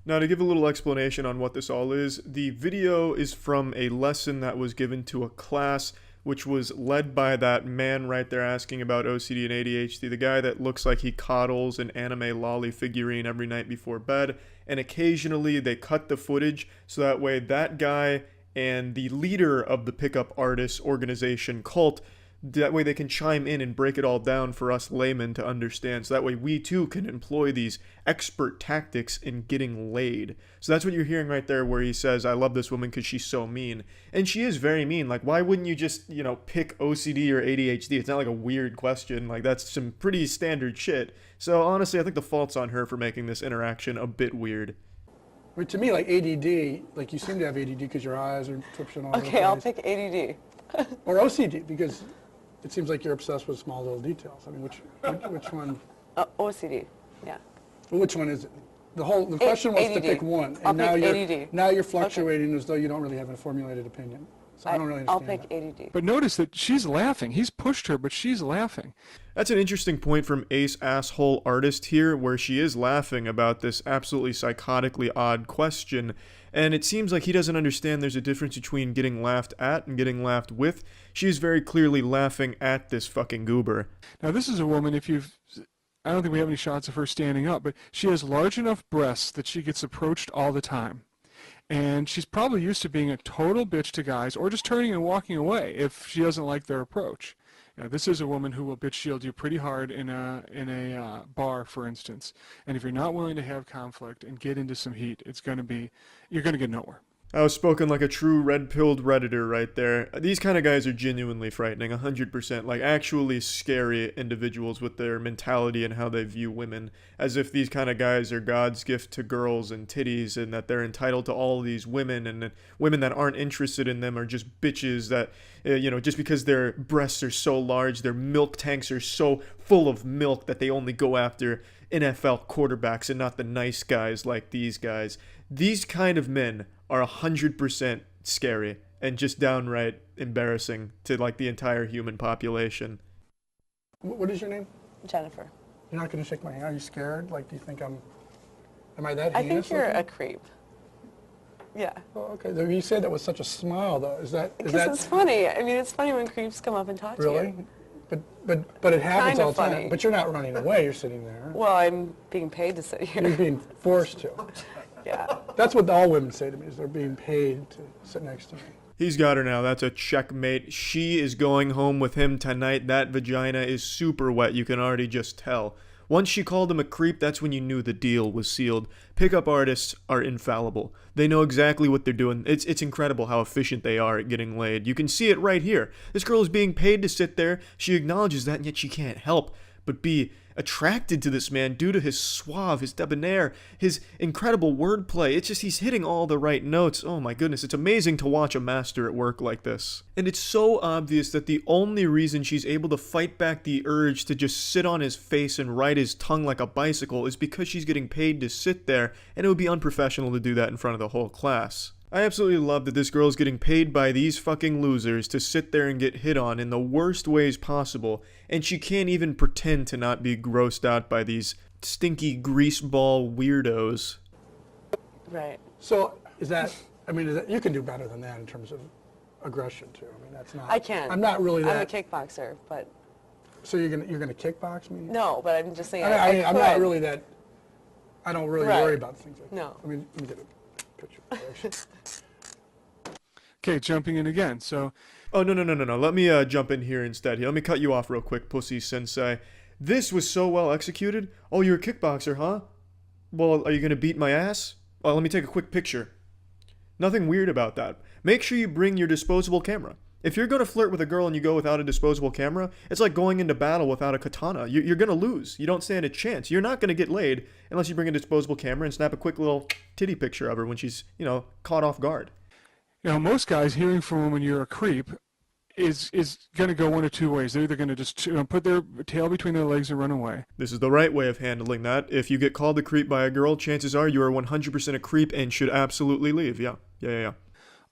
Now, to give a little explanation on what this all is, the video is from a lesson that was given to a class which was led by that man right there asking about OCD and ADHD, the guy that looks like he coddles an anime lolly figurine every night before bed, and occasionally they cut the footage so that way that guy and the leader of the pickup artists organization cult, that way they can chime in and break it all down for us laymen to understand, so that way we too can employ these expert tactics in getting laid. So that's what you're hearing right there, where he says, I love this woman because she's so mean. And she is very mean. Like, why wouldn't you just, pick OCD or ADHD? It's not like a weird question. Like, that's some pretty standard shit. So honestly, I think the fault's on her for making this interaction a bit weird. I mean, to me, like ADD, like you seem to have ADD because your eyes are twitching all over the Okay, I'll place. pick ADD. Or OCD, because it seems like you're obsessed with small little details. I mean, which one? OCD, yeah. Well, which one is it? The question was to ADD. pick one, I'll and now pick you're ADD. fluctuating as though you don't really have a formulated opinion. So I don't really I'll understand pick ADD. But notice that she's laughing. He's pushed her, but she's laughing. That's an interesting point from Ace Asshole Artist here, where she is laughing about this absolutely psychotically odd question, and it seems like he doesn't understand there's a difference between getting laughed at and getting laughed with. She's very clearly laughing at this fucking goober. Now this is a woman, I don't think we have any shots of her standing up, but she has large enough breasts that she gets approached all the time. And she's probably used to being a total bitch to guys, or just turning and walking away if she doesn't like their approach. Now, this is a woman who will bitch shield you pretty hard in a bar, for instance. And if you're not willing to have conflict and get into some heat, you're gonna get nowhere. I was spoken like a true red-pilled Redditor right there. These kind of guys are genuinely frightening, 100%, like actually scary individuals with their mentality and how they view women, as if these kind of guys are God's gift to girls and titties, and that they're entitled to all these women, and that women that aren't interested in them are just bitches that, just because their breasts are so large, their milk tanks are so full of milk that they only go after NFL quarterbacks and not the nice guys like these guys. These kind of men are 100% scary and just downright embarrassing to like the entire human population. What is your name? Jennifer. You're not going to shake my hand. Are you scared? Like, do you think am I that I heinous? think you're looking? a creep. Yeah. Oh, okay. You said that with such a smile, though. Is that? Because it's funny. I mean, it's funny when creeps come up and talk to you. Really? But it happens Kinda all the time. funny. But you're not running away. You're sitting there. Well, I'm being paid to sit here. You're being forced to. Yeah. That's what all women say to me, is they're being paid to sit next to me. He's got her now. That's a checkmate. She is going home with him tonight. That vagina is super wet. You can already just tell. Once she called him a creep, that's when you knew the deal was sealed. Pickup artists are infallible. They know exactly what they're doing. It's incredible how efficient they are at getting laid. You can see it right here. This girl is being paid to sit there. She acknowledges that, and yet she can't help but be attracted to this man due to his suave, his debonair, his incredible wordplay. It's just he's hitting all the right notes. Oh my goodness, it's amazing to watch a master at work like this. And it's so obvious that the only reason she's able to fight back the urge to just sit on his face and ride his tongue like a bicycle is because she's getting paid to sit there, and it would be unprofessional to do that in front of the whole class. I absolutely love that this girl's getting paid by these fucking losers to sit there and get hit on in the worst ways possible, and she can't even pretend to not be grossed out by these stinky greaseball weirdos. Right. So is that, I mean, you can do better than that in terms of aggression too. I mean, that's not. I can. I'm not really that. I'm a kickboxer, but. So you're gonna kickbox me? No, but I'm just saying. I'm not really that. I don't really worry about things like that. No. I mean, let me get a picture. Okay, jumping in again. So. Oh, no. Let me jump in here instead. Here, let me cut you off real quick, pussy sensei. This was so well executed. Oh, you're a kickboxer, huh? Well, are you gonna beat my ass? Oh, let me take a quick picture. Nothing weird about that. Make sure you bring your disposable camera. If you're gonna flirt with a girl and you go without a disposable camera, it's like going into battle without a katana. You're gonna lose. You don't stand a chance. You're not gonna get laid unless you bring a disposable camera and snap a quick little titty picture of her when she's, caught off guard. You know, most guys hearing from a woman you're a creep is going to go one of two ways. They're either going to just put their tail between their legs and run away. This is the right way of handling that. If you get called a creep by a girl, chances are you are 100% a creep and should absolutely leave. Yeah.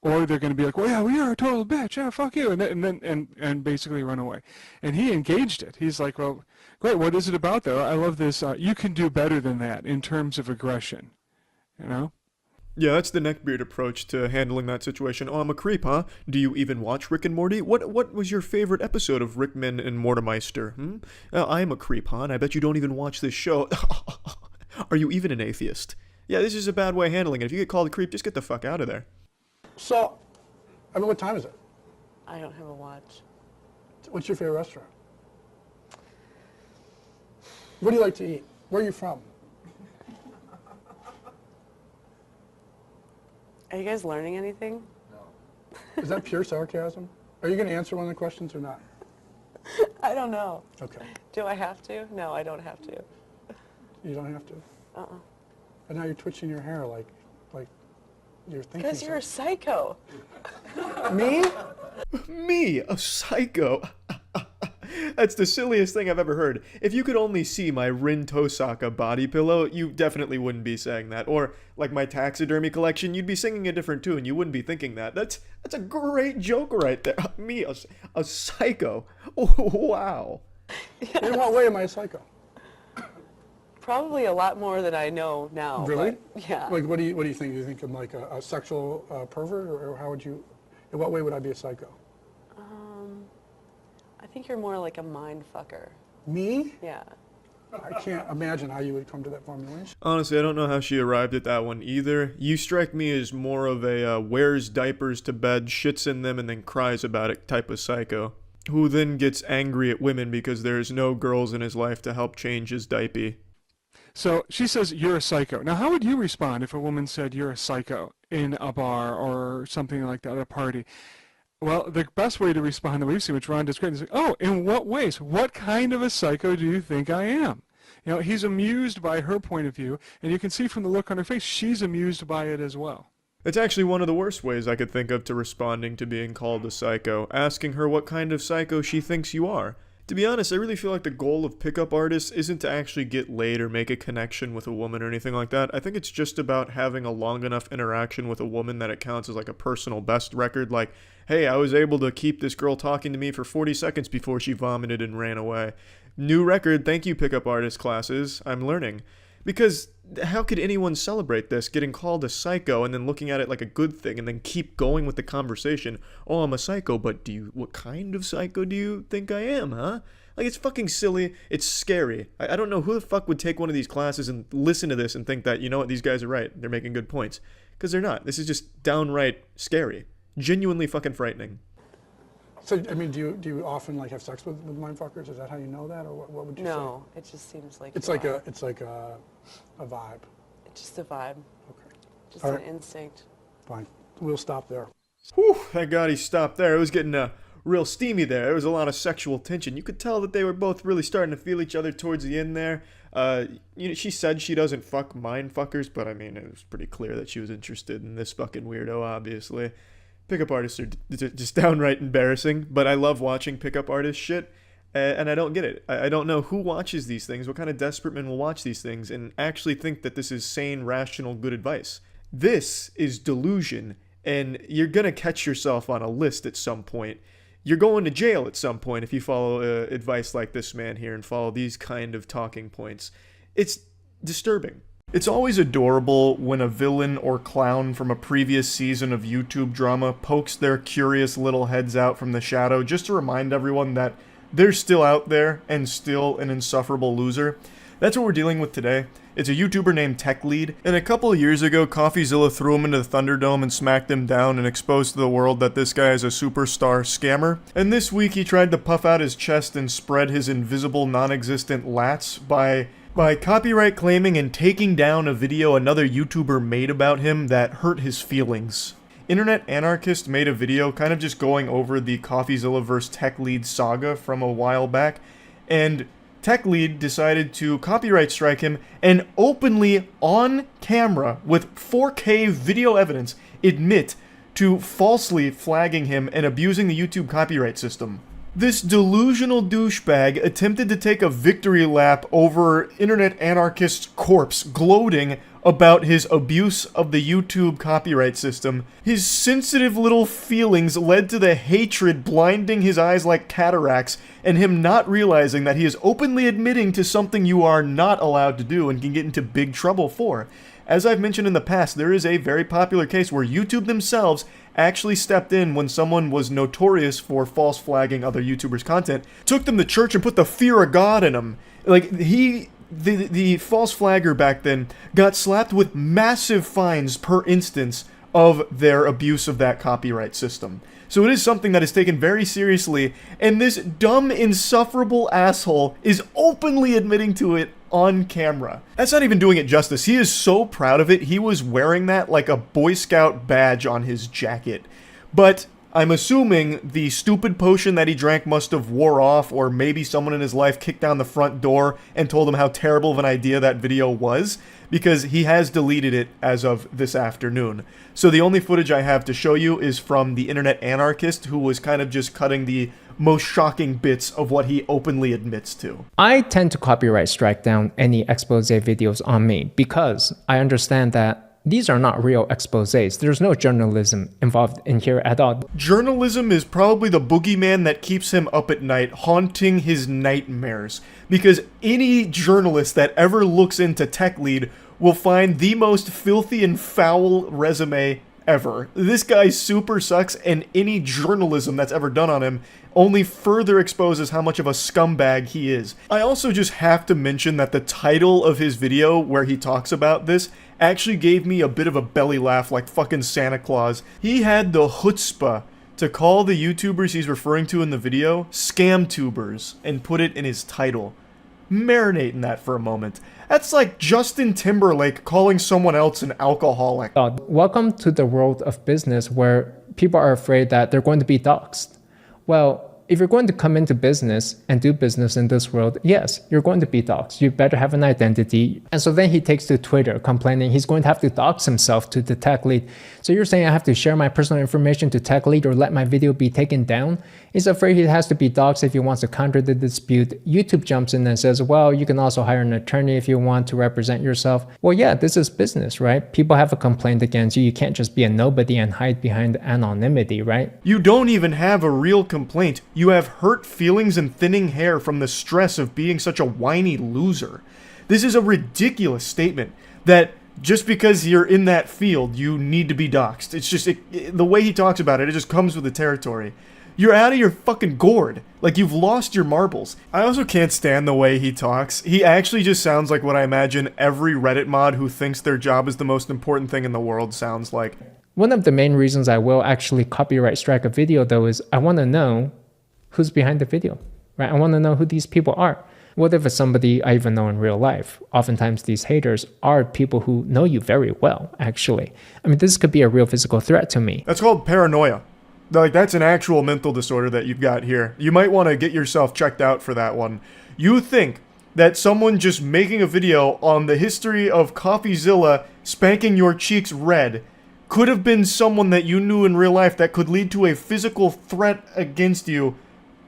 Or they're going to be like, well, yeah, we are a total bitch. Yeah, fuck you. And basically run away. And he engaged it. He's like, well, great. What is it about, though? I love this. You can do better than that in terms of aggression. You know? Yeah, that's the neckbeard approach to handling that situation. Oh, I'm a creep, huh? Do you even watch Rick and Morty? What was your favorite episode of Rickman and Mortimer? I am a creep, huh? And I bet you don't even watch this show. Are you even an atheist? Yeah, this is a bad way of handling it. If you get called a creep, just get the fuck out of there. So, I mean, what time is it? I don't have a watch. What's your favorite restaurant? What do you like to eat? Where are you from? Are you guys learning anything? No. Is that pure sarcasm? Are you going to answer one of the questions or not? I don't know. Okay. Do I have to? No, I don't have to. You don't have to? And now you're twitching your hair like you're thinking. Because you're a psycho. Me? Me, a psycho? That's the silliest thing I've ever heard. If you could only see my Rin Tosaka body pillow, you definitely wouldn't be saying that. Or, like my taxidermy collection, you'd be singing a different tune. You wouldn't be thinking that. That's a great joke right there. Me, a psycho. Oh, wow. Yeah. In what way am I a psycho? Probably a lot more than I know now. Really? But, yeah. Like, what do you think? Do you think I'm like a sexual pervert, or how would you? In what way would I be a psycho? I think you're more like a mind fucker. Me? Yeah. I can't imagine how you would come to that formulation. Honestly, I don't know how she arrived at that one either. You strike me as more of a wears diapers to bed, shits in them, and then cries about it type of psycho. Who then gets angry at women because there's no girls in his life to help change his diaper. So she says, you're a psycho. Now, how would you respond if a woman said you're a psycho in a bar or something like that at a party? Well, the best way to respond that we've seen, which Ron described, is like, oh, in what ways? What kind of a psycho do you think I am? You know, he's amused by her point of view, and you can see from the look on her face, she's amused by it as well. It's actually one of the worst ways I could think of to responding to being called a psycho, asking her what kind of psycho she thinks you are. To be honest, I really feel like the goal of pickup artists isn't to actually get laid or make a connection with a woman or anything like that. I think it's just about having a long enough interaction with a woman that it counts as like a personal best record. Like, hey, I was able to keep this girl talking to me for 40 seconds before she vomited and ran away. New record, thank you pickup artist classes, I'm learning. Because how could anyone celebrate this, getting called a psycho and then looking at it like a good thing and then keep going with the conversation? Oh, I'm a psycho, but what kind of psycho do you think I am, huh? Like, it's fucking silly. It's scary. I don't know who the fuck would take one of these classes and listen to this and think that, you know what, these guys are right. They're making good points. Because they're not. This is just downright scary. Genuinely fucking frightening. So, I mean, do you often like have sex with mindfuckers? Is that how you know that, or what would you say? No, it just seems like it's like a vibe. It's just a vibe. Okay. Just All an right. instinct. Fine. We'll stop there. Whew, thank God he stopped there. It was getting real steamy there. There was a lot of sexual tension. You could tell that they were both really starting to feel each other towards the end there. She said she doesn't fuck mind fuckers, but I mean, it was pretty clear that she was interested in this fucking weirdo, obviously. Pickup artists are just downright embarrassing, but I love watching pickup artist shit, and I don't get it. I don't know who watches these things, what kind of desperate men will watch these things, and actually think that this is sane, rational, good advice. This is delusion, and you're gonna catch yourself on a list at some point. You're going to jail at some point if you follow advice like this man here and follow these kind of talking points. It's disturbing. It's always adorable when a villain or clown from a previous season of YouTube drama pokes their curious little heads out from the shadow just to remind everyone that they're still out there and still an insufferable loser. That's what we're dealing with today. It's a YouTuber named TechLead, and a couple of years ago, CoffeeZilla threw him into the Thunderdome and smacked him down and exposed to the world that this guy is a superstar scammer. And this week, he tried to puff out his chest and spread his invisible, non-existent lats by copyright claiming and taking down a video another YouTuber made about him that hurt his feelings. Internet Anarchist made a video kind of just going over the CoffeeZilla vs. TechLead saga from a while back, and TechLead decided to copyright strike him and openly, on camera, with 4K video evidence, admit to falsely flagging him and abusing the YouTube copyright system. This delusional douchebag attempted to take a victory lap over Internet Anarchist's corpse, gloating about his abuse of the YouTube copyright system. His sensitive little feelings led to the hatred blinding his eyes like cataracts, and him not realizing that he is openly admitting to something you are not allowed to do and can get into big trouble for. As I've mentioned in the past, there is a very popular case where YouTube themselves actually stepped in when someone was notorious for false flagging other YouTubers' content, took them to church and put the fear of God in them. Like, the false flagger back then got slapped with massive fines per instance of their abuse of that copyright system. So it is something that is taken very seriously, and this dumb, insufferable asshole is openly admitting to it on camera. That's not even doing it justice. He is so proud of it, he was wearing that like a Boy Scout badge on his jacket. But I'm assuming the stupid potion that he drank must have wore off, or maybe someone in his life kicked down the front door and told him how terrible of an idea that video was, because he has deleted it as of this afternoon. So the only footage I have to show you is from the Internet Anarchist, who was kind of just cutting the most shocking bits of what he openly admits to. I tend to copyright strike down any expose videos on me because I understand that these are not real exposés. There's no journalism involved in here at all. Journalism is probably the boogeyman that keeps him up at night, haunting his nightmares. Because any journalist that ever looks into TechLead will find the most filthy and foul resume ever. This guy super sucks, and any journalism that's ever done on him only further exposes how much of a scumbag he is. I also just have to mention that the title of his video where he talks about this actually gave me a bit of a belly laugh like fucking Santa Claus. He had the chutzpah to call the YouTubers he's referring to in the video scam-tubers and put it in his title. Marinate in that for a moment. That's like Justin Timberlake calling someone else an alcoholic. Welcome to the world of business where people are afraid that they're going to be doxxed. Well, if you're going to come into business and do business in this world, yes, you're going to be doxxed. You better have an identity. And so then he takes to Twitter complaining he's going to have to dox himself to the TechLead. So you're saying I have to share my personal information to TechLead or let my video be taken down? He's afraid he has to be doxxed if he wants to counter the dispute. YouTube jumps in and says, well, you can also hire an attorney if you want to represent yourself. Well, yeah, this is business, right? People have a complaint against you. You can't just be a nobody and hide behind anonymity, right? You don't even have a real complaint. You have hurt feelings and thinning hair from the stress of being such a whiny loser. This is a ridiculous statement that just because you're in that field, you need to be doxxed. It's just, the way he talks about it, it just comes with the territory. You're out of your fucking gourd. Like, you've lost your marbles. I also can't stand the way he talks. He actually just sounds like what I imagine every Reddit mod who thinks their job is the most important thing in the world sounds like. One of the main reasons I will actually copyright strike a video, though, is I want to know who's behind the video, right? I want to know who these people are. What if it's somebody I even know in real life? Oftentimes these haters are people who know you very well, actually. I mean, this could be a real physical threat to me. That's called paranoia. Like, that's an actual mental disorder that you've got here. You might want to get yourself checked out for that one. You think that someone just making a video on the history of CoffeeZilla spanking your cheeks red could have been someone that you knew in real life that could lead to a physical threat against you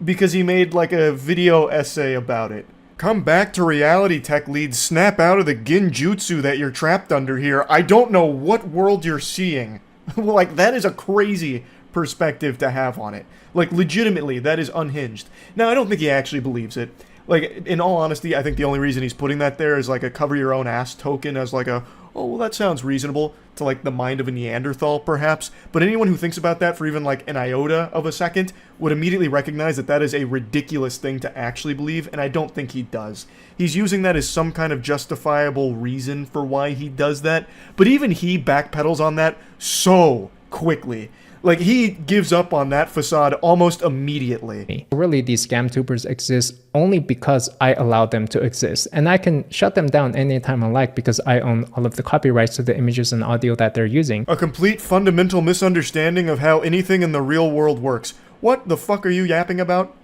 because he made like a video essay about it. Come back to reality, tech leads. Snap out of the genjutsu that you're trapped under here. I don't know what world you're seeing. Like, that is a crazy perspective to have on it. Like, legitimately, that is unhinged. Now, I don't think he actually believes it. Like, in all honesty, I think the only reason he's putting that there is like a cover your own ass token as like a, oh, well, that sounds reasonable to like the mind of a Neanderthal, perhaps. But anyone who thinks about that for even like an iota of a second would immediately recognize that that is a ridiculous thing to actually believe, and I don't think he does. He's using that as some kind of justifiable reason for why he does that, but even he backpedals on that so quickly. Like, he gives up on that facade almost immediately. Really, these scam tubers exist only because I allow them to exist. And I can shut them down anytime I like because I own all of the copyrights to the images and audio that they're using. A complete fundamental misunderstanding of how anything in the real world works. What the fuck are you yapping about?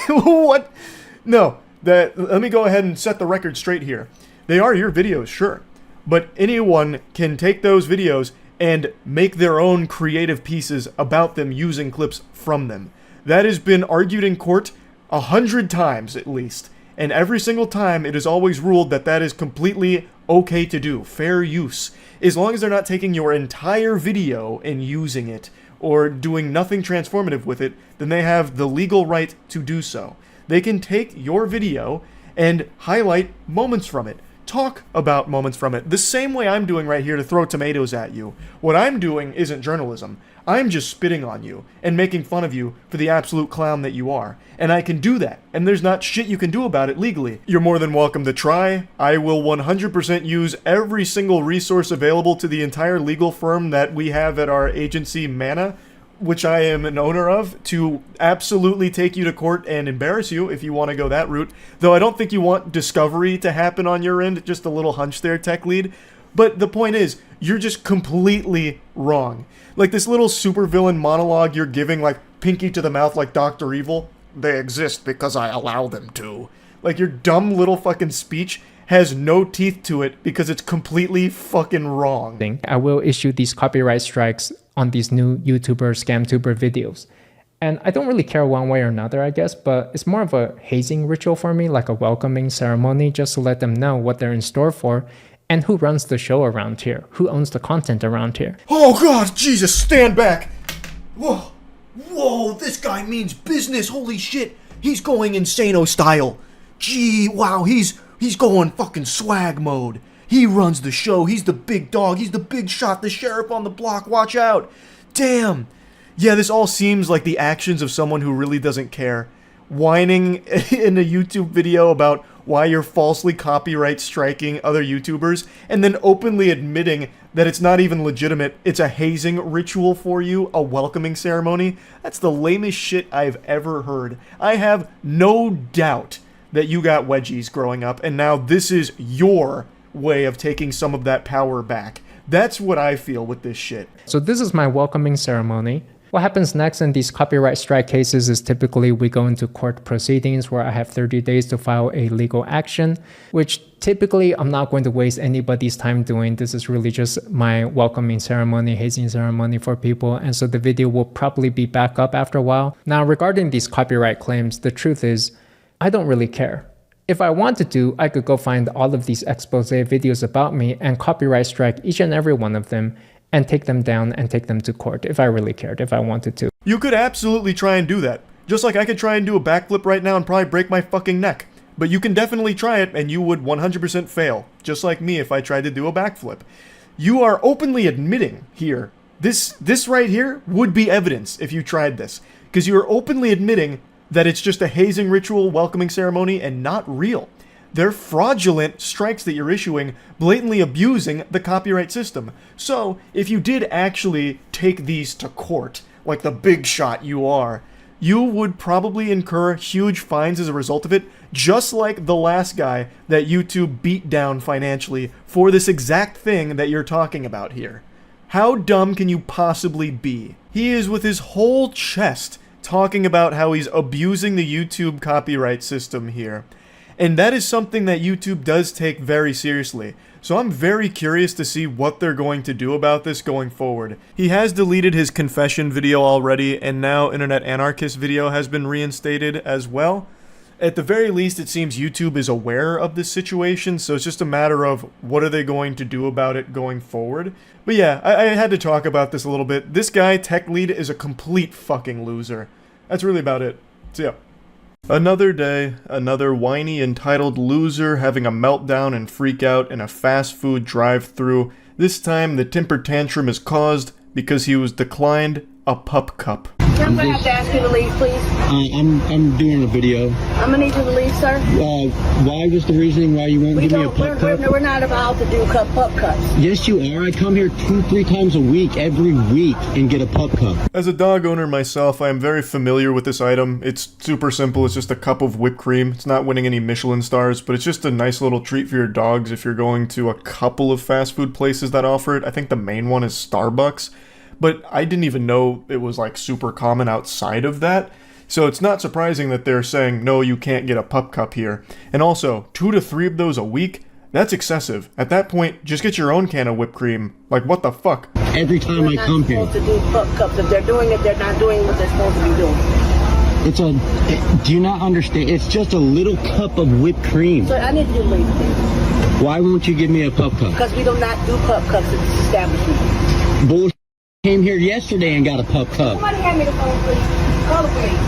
What? No, let me go ahead and set the record straight here. They are your videos, sure. But anyone can take those videos and make their own creative pieces about them using clips from them. That has been argued in court 100 times at least, and every single time it is always ruled that that is completely okay to do, fair use, as long as they're not taking your entire video and using it, or doing nothing transformative with it, then they have the legal right to do so. They can take your video and highlight moments from it. Talk about moments from it, the same way I'm doing right here to throw tomatoes at you. What I'm doing isn't journalism. I'm just spitting on you and making fun of you for the absolute clown that you are. And I can do that, and there's not shit you can do about it legally. You're more than welcome to try. I will 100% use every single resource available to the entire legal firm that we have at our agency, Mana, which I am an owner of, to absolutely take you to court and embarrass you if you want to go that route. Though I don't think you want discovery to happen on your end, just a little hunch there, tech lead. But the point is, you're just completely wrong. Like this little supervillain monologue you're giving, like pinky to the mouth like Dr. Evil, they exist because I allow them to. Like your dumb little fucking speech has no teeth to it because it's completely fucking wrong. I will issue these copyright strikes on these new YouTuber, scam tuber videos. And I don't really care one way or another, I guess, but it's more of a hazing ritual for me, like a welcoming ceremony, just to let them know what they're in store for and who runs the show around here, who owns the content around here. Oh God, Jesus, stand back. Whoa, whoa, this guy means business, holy shit. He's going insano style. Gee, wow, he's going fucking swag mode. He runs the show. He's the big dog. He's the big shot. The sheriff on the block. Watch out. Damn. Yeah, this all seems like the actions of someone who really doesn't care. Whining in a YouTube video about why you're falsely copyright striking other YouTubers, and then openly admitting that it's not even legitimate. It's a hazing ritual for you, a welcoming ceremony. That's the lamest shit I've ever heard. I have no doubt that you got wedgies growing up, and now this is your way of taking some of that power back. That's what I feel with this shit. So this is my welcoming ceremony. What happens next in these copyright strike cases is typically we go into court proceedings where I have 30 days to file a legal action, which typically I'm not going to waste anybody's time doing. This is really just my welcoming ceremony, hazing ceremony for people, and so the video will probably be back up after a while. Now, regarding these copyright claims, the truth is, I don't really care. If I wanted to, I could go find all of these expose videos about me and copyright strike each and every one of them and take them down and take them to court if I really cared, if I wanted to. You could absolutely try and do that. Just like I could try and do a backflip right now and probably break my fucking neck. But you can definitely try it and you would 100% fail. Just like me if I tried to do a backflip. You are openly admitting here. This right here would be evidence if you tried this. Because you are openly admitting that it's just a hazing ritual, welcoming ceremony, and not real. They're fraudulent strikes that you're issuing, blatantly abusing the copyright system. So, if you did actually take these to court, like the big shot you are, you would probably incur huge fines as a result of it, just like the last guy that YouTube beat down financially for this exact thing that you're talking about here. How dumb can you possibly be? He is with his whole chest talking about how he's abusing the YouTube copyright system here. And that is something that YouTube does take very seriously. So I'm very curious to see what they're going to do about this going forward. He has deleted his confession video already, and now Internet Anarchist video has been reinstated as well. At the very least, it seems YouTube is aware of this situation, so it's just a matter of what are they going to do about it going forward. But yeah, I had to talk about this a little bit. This guy, Tech Lead, is a complete fucking loser. That's really about it. So yeah. Another day, another whiny, entitled loser having a meltdown and freak out in a fast food drive-thru. This time, the temper tantrum is caused because he was declined a pup cup. I'm gonna have to ask you to leave, please. I'm doing a video. I'm gonna need you to leave, sir. Why was the reasoning why you won't give me a pup cup? We're not allowed to do pup cups. Yes, you are. I come here 2-3 times a week, every week, and get a pup cup. As a dog owner myself, I am very familiar with this item. It's super simple. It's just a cup of whipped cream. It's not winning any Michelin stars, but it's just a nice little treat for your dogs if you're going to a couple of fast food places that offer it. I think the main one is Starbucks. But I didn't even know it was like super common outside of that. So it's not surprising that they're saying, no, you can't get a pup cup here. And also, 2 to 3 of those a week? That's excessive. At that point, just get your own can of whipped cream. Like, what the fuck? Every time I come here. They're not supposed to do pup cups. If they're doing it, they're not doing what they're supposed to be doing. Do you not understand? It's just a little cup of whipped cream. So I need you to leave, please. Why won't you give me a pup cup? Because we do not do pup cups at this establishment. Bullshit. Came here yesterday and got a pup cup. Somebody hand me the phone, please. Call the police.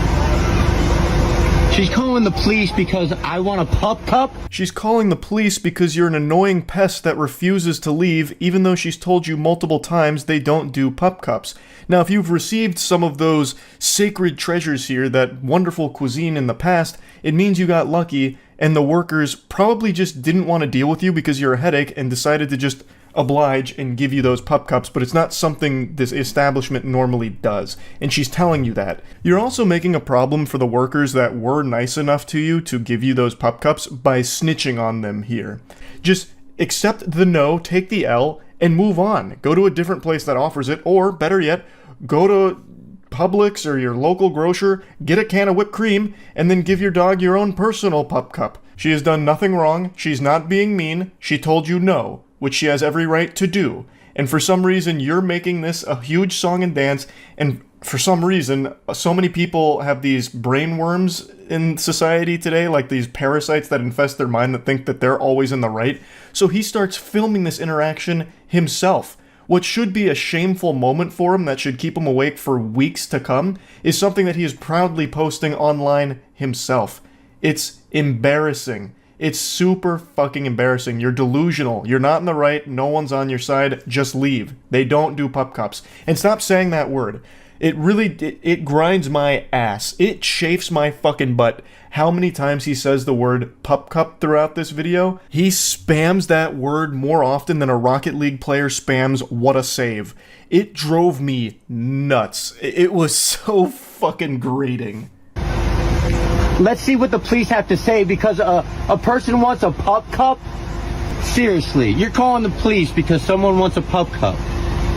She's calling the police because I want a pup cup? She's calling the police because you're an annoying pest that refuses to leave, even though she's told you multiple times they don't do pup cups. Now, if you've received some of those sacred treasures here, that wonderful cuisine in the past, it means you got lucky, and the workers probably just didn't want to deal with you because you're a headache and decided to just oblige and give you those pup cups, but it's not something this establishment normally does, and she's telling you that. You're also making a problem for the workers that were nice enough to you to give you those pup cups by snitching on them here. Just accept the no, take the L, and move on. Go to a different place that offers it, or better yet, go to Publix or your local grocer, get a can of whipped cream, and then give your dog your own personal pup cup. She has done nothing wrong, she's not being mean, she told you no, which she has every right to do. And for some reason, you're making this a huge song and dance, and for some reason, so many people have these brain worms in society today, like these parasites that infest their mind that think that they're always in the right. So he starts filming this interaction himself. What should be a shameful moment for him that should keep him awake for weeks to come is something that he is proudly posting online himself. It's embarrassing. It's super fucking embarrassing. You're delusional. You're not in the right. No one's on your side. Just leave. They don't do pup cups. And stop saying that word. It really, it grinds my ass. It chafes my fucking butt how many times he says the word pup cup throughout this video. He spams that word more often than a Rocket League player spams what a save. It drove me nuts. It was so fucking grating. Let's see what the police have to say because a person wants a pup cup? Seriously, you're calling the police because someone wants a pup cup.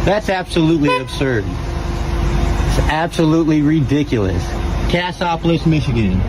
That's absolutely absurd. It's absolutely ridiculous. Cassopolis, Michigan.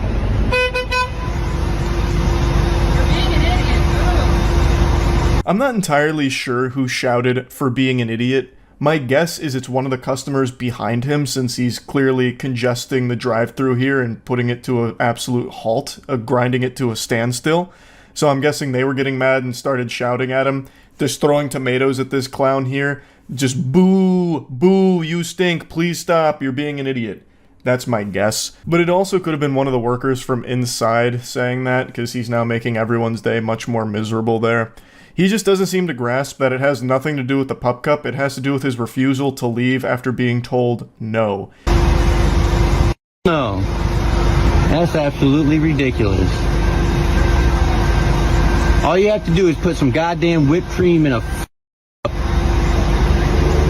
I'm not entirely sure who shouted for being an idiot. My guess is it's one of the customers behind him since he's clearly congesting the drive-thru here and putting it to an absolute halt, grinding it to a standstill. So I'm guessing they were getting mad and started shouting at him, just throwing tomatoes at this clown here. Just boo, boo, you stink, please stop, you're being an idiot. That's my guess. But it also could have been one of the workers from inside saying that, because he's now making everyone's day much more miserable there. He just doesn't seem to grasp that it has nothing to do with the pup cup, it has to do with his refusal to leave after being told no. No. That's absolutely ridiculous. All you have to do is put some goddamn whipped cream in a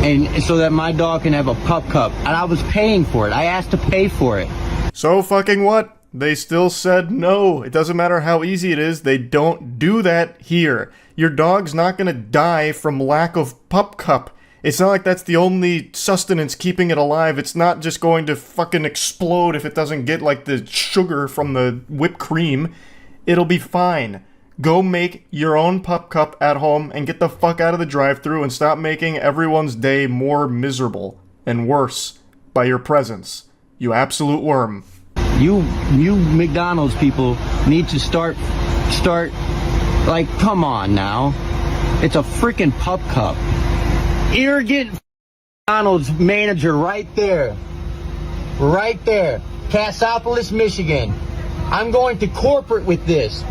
and so that my dog can have a pup cup. And I was paying for it. I asked to pay for it. So fucking what? They still said no. It doesn't matter how easy it is, they don't do that here. Your dog's not gonna die from lack of pup cup. It's not like that's the only sustenance keeping it alive. It's not just going to fucking explode if it doesn't get, like, the sugar from the whipped cream. It'll be fine. Go make your own pup cup at home and get the fuck out of the drive-thru and stop making everyone's day more miserable and worse by your presence. You absolute worm. You McDonald's people need to start, like, come on now. It's a freaking pup cup. Arrogant McDonald's manager right there. Right there. Cassopolis, Michigan. I'm going to corporate with this.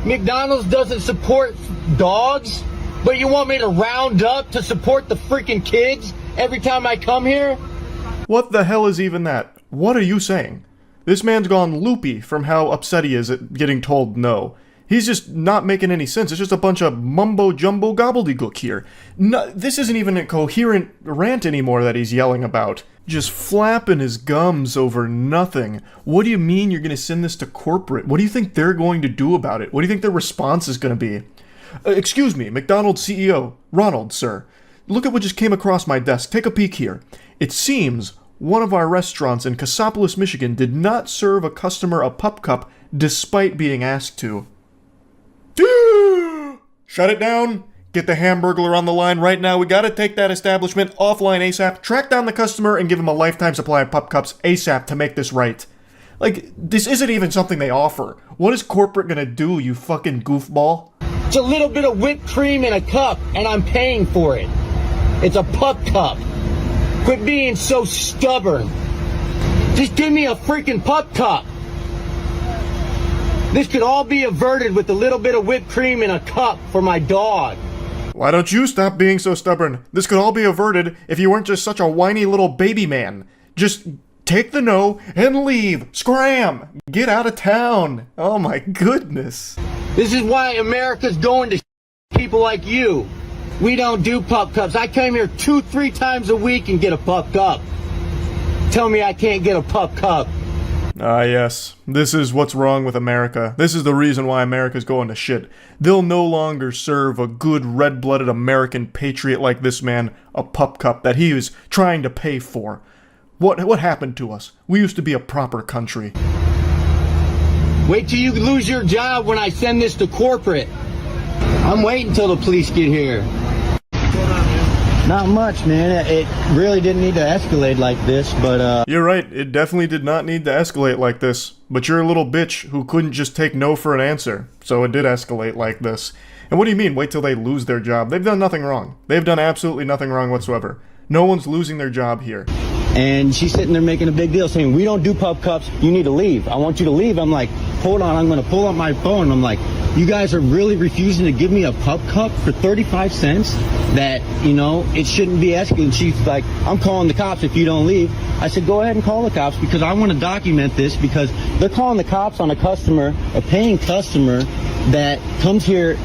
McDonald's doesn't support dogs, but you want me to round up to support the freaking kids every time I come here? What the hell is even that? What are you saying? This man's gone loopy from how upset he is at getting told no. He's just not making any sense. It's just a bunch of mumbo-jumbo gobbledygook here. No, this isn't even a coherent rant anymore that he's yelling about. Just flapping his gums over nothing. What do you mean you're going to send this to corporate? What do you think they're going to do about it? What do you think their response is going to be? Excuse me, McDonald's CEO, Ronald, sir. Look at what just came across my desk. Take a peek here. It seems one of our restaurants in Cassopolis, Michigan did not serve a customer a pup cup despite being asked to. Shut it down. Get the Hamburglar on the line right now. We gotta take that establishment offline ASAP. Track down the customer and give him a lifetime supply of pup cups ASAP to make this right. Like, this isn't even something they offer. What is corporate gonna do, you fucking goofball? It's a little bit of whipped cream in a cup, and I'm paying for it. It's a pup cup. Quit being so stubborn. Just give me a freaking pup cup. This could all be averted with a little bit of whipped cream in a cup for my dog. Why don't you stop being so stubborn? This could all be averted if you weren't just such a whiny little baby man. Just take the no and leave. Scram! Get out of town. Oh my goodness. This is why America's going to people like you. We don't do pup cups. I come here 2-3 times a week and get a pup cup. Tell me I can't get a pup cup. Ah, yes. This is what's wrong with America. This is the reason why America's going to shit. They'll no longer serve a good red-blooded American patriot like this man a pup cup that he was trying to pay for. What happened to us? We used to be a proper country. Wait till you lose your job when I send this to corporate. I'm waiting till the police get here. Not much, man. It really didn't need to escalate like this, but You're right, it definitely did not need to escalate like this. But you're a little bitch who couldn't just take no for an answer. So it did escalate like this. And what do you mean, wait till they lose their job? They've done nothing wrong. They've done absolutely nothing wrong whatsoever. No one's losing their job here. And she's sitting there making a big deal saying, we don't do pup cups, you need to leave. I want you to leave. I'm like, hold on, I'm going to pull up my phone. I'm like, you guys are really refusing to give me a pup cup for 35 cents? That, you know, it shouldn't be escalating. She's like, I'm calling the cops if you don't leave. I said, go ahead and call the cops because I want to document this because they're calling the cops on a customer, a paying customer that comes here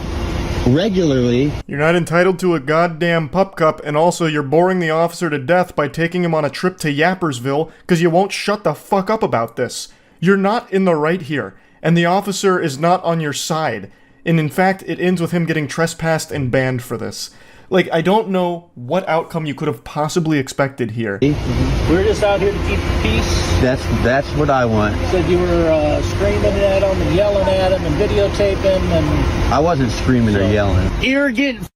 regularly. You're not entitled to a goddamn pup cup, and also you're boring the officer to death by taking him on a trip to Yappersville because you won't shut the fuck up about this. You're not in the right here, and the officer is not on your side. And in fact, it ends with him getting trespassed and banned for this. Like, I don't know what outcome you could have possibly expected here. We're just out here to keep the peace. That's what I want. You said you were screaming at him and yelling at him and videotaping and... I wasn't screaming or yelling. Arrogant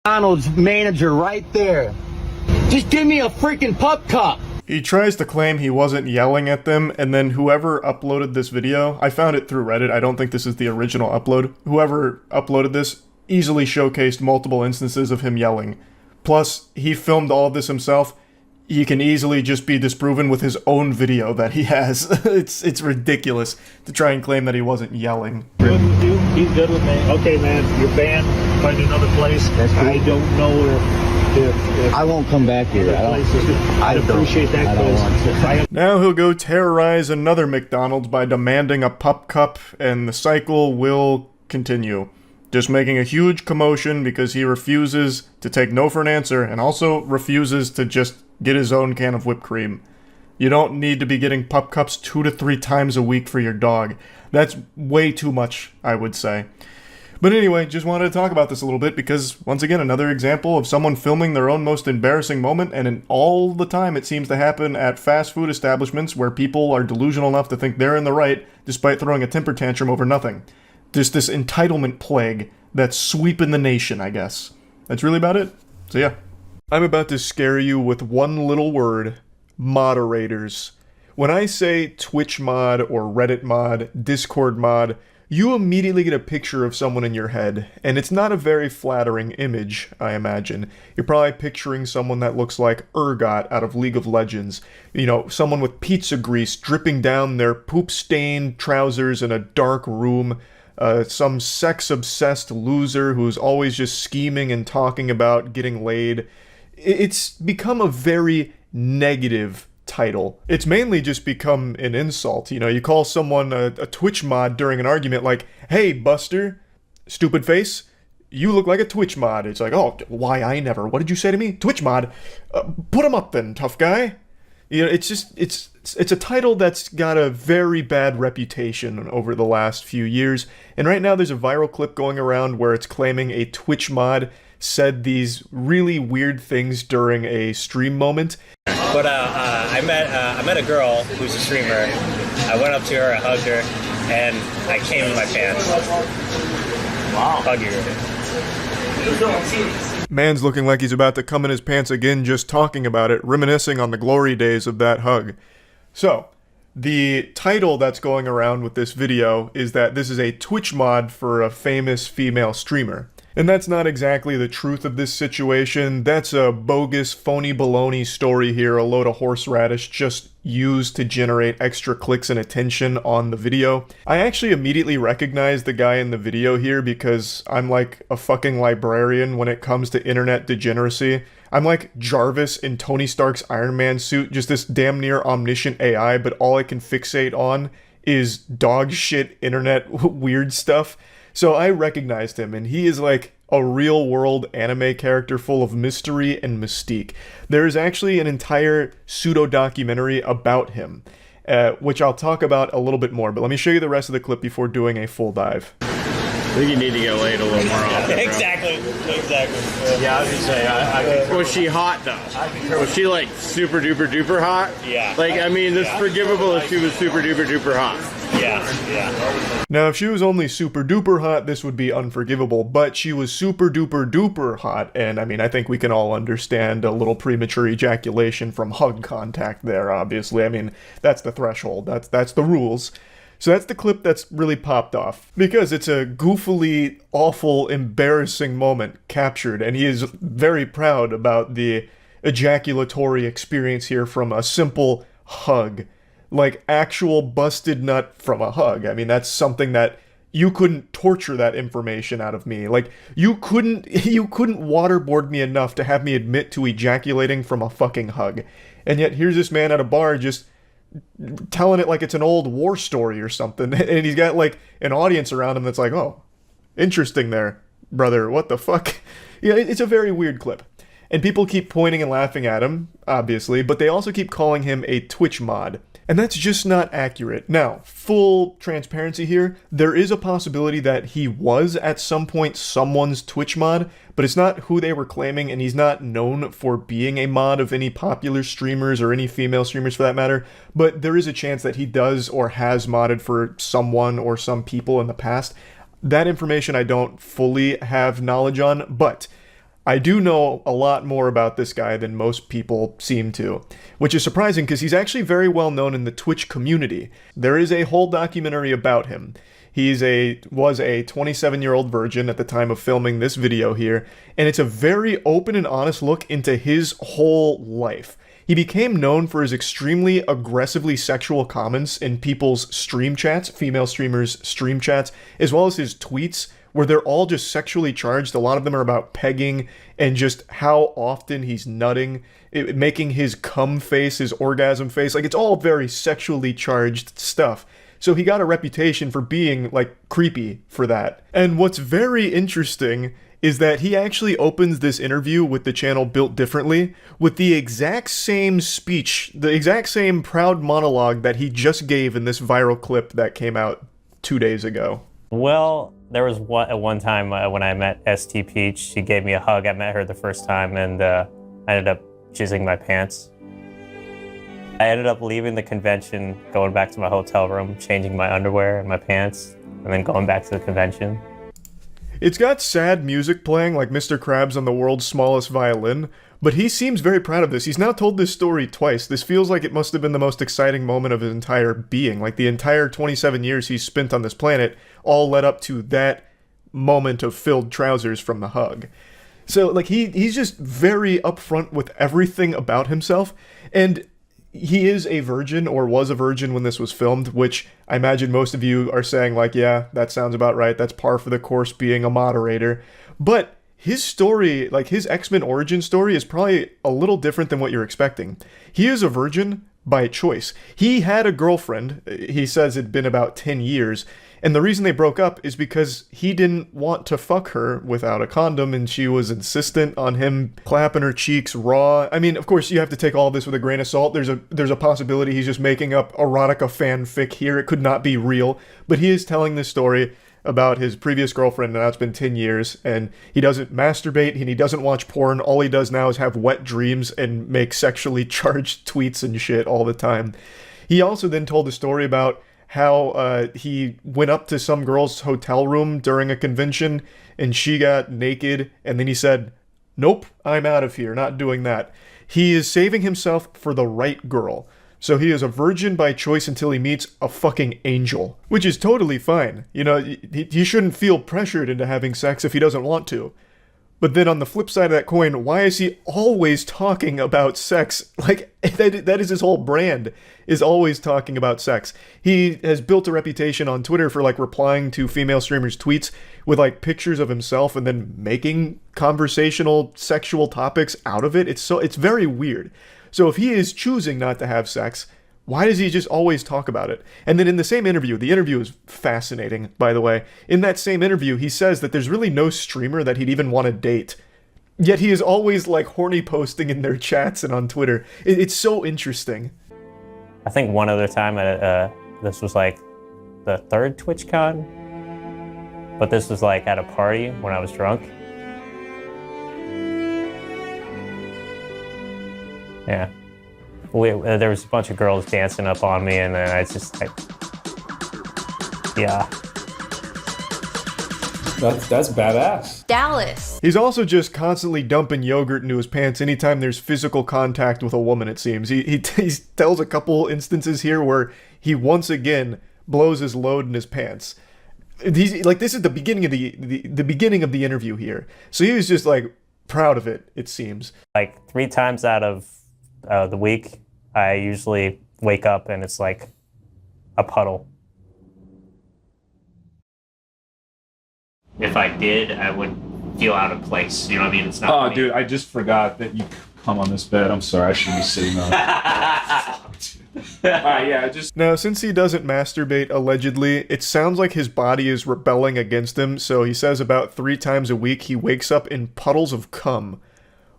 McDonald's manager right there. Just give me a freaking pup cup. He tries to claim he wasn't yelling at them, and then whoever uploaded this video, I found it through Reddit, I don't think this is the original upload, whoever uploaded this easily showcased multiple instances of him yelling. Plus, he filmed all of this himself. He can easily just be disproven with his own video that he has. It's ridiculous to try and claim that he wasn't yelling. Good with you? He's good with me. Okay, man, you're banned. Find another place. That's cool. I don't know if I won't come back here. I appreciate that. I don't want to. Now he'll go terrorize another McDonald's by demanding a pup cup, and the cycle will continue. Just making a huge commotion because he refuses to take no for an answer and also refuses to just get his own can of whipped cream. You don't need to be getting pup cups 2 to 3 times a week for your dog. That's way too much, I would say. But anyway, just wanted to talk about this a little bit because, once again, another example of someone filming their own most embarrassing moment, and all the time it seems to happen at fast food establishments where people are delusional enough to think they're in the right despite throwing a temper tantrum over nothing. Just this entitlement plague that's sweeping the nation, I guess. That's really about it. So yeah. I'm about to scare you with one little word: moderators. When I say Twitch mod or Reddit mod, Discord mod, you immediately get a picture of someone in your head, and it's not a very flattering image, I imagine. You're probably picturing someone that looks like Urgot out of League of Legends. You know, someone with pizza grease dripping down their poop-stained trousers in a dark room. Some sex-obsessed loser who's always just scheming and talking about getting laid. It's become a very negative title. It's mainly just become an insult. You know, you call someone a Twitch mod during an argument like, "Hey, Buster, stupid face, you look like a Twitch mod." It's like, "Oh, why I never? What did you say to me? Twitch mod? Put him up then, tough guy." You know, it's just, it's a title that's got a very bad reputation over the last few years. And right now there's a viral clip going around where it's claiming a Twitch mod said these really weird things during a stream moment. But I met a girl who's a streamer. I went up to her, I hugged her, and I came in my pants. Wow. Hug you. Man's looking like he's about to come in his pants again just talking about it, reminiscing on the glory days of that hug. So, the title that's going around with this video is that this is a Twitch mod for a famous female streamer. And that's not exactly the truth of this situation. That's a bogus, phony baloney story here, a load of horseradish just used to generate extra clicks and attention on the video. I actually immediately recognized the guy in the video here because I'm like a fucking librarian when it comes to internet degeneracy. I'm like Jarvis in Tony Stark's Iron Man suit, just this damn near omniscient AI, but all I can fixate on is dog shit internet weird stuff. So I recognized him, and he is like a real-world anime character full of mystery and mystique. There is actually an entire pseudo-documentary about him, which I'll talk about a little bit more, but let me show you the rest of the clip before doing a full dive. I think you need to get laid a little more often. Exactly. Yeah, I was gonna say, was she hot though? Was she like super duper duper hot? Yeah. Like, I mean, it's forgivable if she was super duper duper hot. Yeah. Now, if she was only super duper hot, this would be unforgivable, but she was super duper duper hot, and I mean, I think we can all understand a little premature ejaculation from hug contact there, obviously. I mean, that's the threshold. That's the rules. So that's the clip that's really popped off, because it's a goofily, awful, embarrassing moment captured, and he is very proud about the ejaculatory experience here from a simple hug. Like, actual busted nut from a hug. I mean, that's something that you couldn't torture that information out of me. Like, you couldn't waterboard me enough to have me admit to ejaculating from a fucking hug. And yet, here's this man at a bar just telling it like it's an old war story or something, and he's got like an audience around him that's like, "Oh, interesting there, brother, what the fuck?" Yeah, it's a very weird clip, and people keep pointing and laughing at him, obviously, but they also keep calling him a Twitch mod, and that's just not accurate. Now, full transparency here, there is a possibility that he was at some point someone's Twitch mod, but it's not who they were claiming, and he's not known for being a mod of any popular streamers or any female streamers for that matter, but there is a chance that he does or has modded for someone or some people in the past. That information I don't fully have knowledge on, but I do know a lot more about this guy than most people seem to, which is surprising because he's actually very well known in the Twitch community. There is a whole documentary about him. He was a 27-year-old virgin at the time of filming this video here, and it's a very open and honest look into his whole life. He became known for his extremely aggressively sexual comments in people's stream chats, female streamers' stream chats, as well as his tweets, where they're all just sexually charged. A lot of them are about pegging and just how often he's nutting, making his cum face, his orgasm face. Like, it's all very sexually charged stuff. So he got a reputation for being, like, creepy for that. And what's very interesting is that he actually opens this interview with the channel Built Differently with the exact same speech, the exact same proud monologue that he just gave in this viral clip that came out 2 days ago. Well, There was one time when I met ST Peach, she gave me a hug. I met her the first time, and I ended up jizzing my pants. I ended up leaving the convention, going back to my hotel room, changing my underwear and my pants, and then going back to the convention. It's got sad music playing like Mr. Krabs on the world's smallest violin, but he seems very proud of this. He's now told this story twice. This feels like it must have been the most exciting moment of his entire being. Like the entire 27 years he's spent on this planet all led up to that moment of filled trousers from the hug. So like he's just very upfront with everything about himself, and he is a virgin, or was a virgin when this was filmed, which I imagine most of you are saying like, yeah, that sounds about right. That's par for the course being a moderator. But his story, like his X-Men origin story, is probably a little different than what you're expecting. He is a virgin by choice. He had a girlfriend, he says it'd been about 10 years, and the reason they broke up is because he didn't want to fuck her without a condom, and she was insistent on him clapping her cheeks raw. I mean, of course, you have to take all this with a grain of salt. There's a possibility he's just making up erotica fanfic here. It could not be real, but he is telling this story about his previous girlfriend, and now it's been 10 years, and he doesn't masturbate, and he doesn't watch porn. All he does now is have wet dreams and make sexually charged tweets and shit all the time. He also then told a story about how he went up to some girl's hotel room during a convention, and she got naked, and then he said, nope, I'm out of here, not doing that. He is saving himself for the right girl. So he is a virgin by choice until he meets a fucking angel, which is totally fine. You know, he shouldn't feel pressured into having sex if he doesn't want to. But then on the flip side of that coin, why is he always talking about sex? Like, that is his whole brand, is always talking about sex. He has built a reputation on Twitter for, like, replying to female streamers' tweets with, like, pictures of himself and then making conversational sexual topics out of it. It's very weird. So if he is choosing not to have sex, why does he just always talk about it? And then in the same interview, the interview is fascinating, by the way. In that same interview, he says that there's really no streamer that he'd even want to date. Yet he is always like horny posting in their chats and on Twitter. It's so interesting. I think one other time, this was like the third TwitchCon, but this was like at a party when I was drunk. Yeah. There was a bunch of girls dancing up on me, and then I just like, yeah. That's badass. Dallas. He's also just constantly dumping yogurt into his pants anytime there's physical contact with a woman, it seems. He tells a couple instances here where he once again blows his load in his pants. He's like, this is the beginning of the beginning of the interview here. So he was just like proud of it, it seems. Like 3 times out of the week, I usually wake up and it's like a puddle. If I did, I would feel out of place. You know what I mean? It's not. Oh, me. dude, I just forgot that you come on this bed. I'm sorry, I shouldn't be sitting on it. Now, since he doesn't masturbate allegedly, it sounds like his body is rebelling against him. So he says about 3 times a week he wakes up in puddles of cum.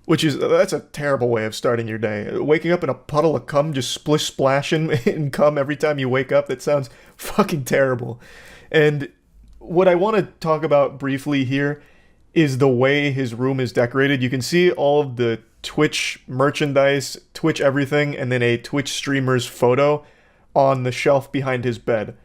That's a terrible way of starting your day. Waking up in a puddle of cum, just splish splashing in cum every time you wake up, that sounds fucking terrible. And what I want to talk about briefly here is the way his room is decorated. You can see all of the Twitch merchandise, Twitch everything, and then a Twitch streamer's photo on the shelf behind his bed.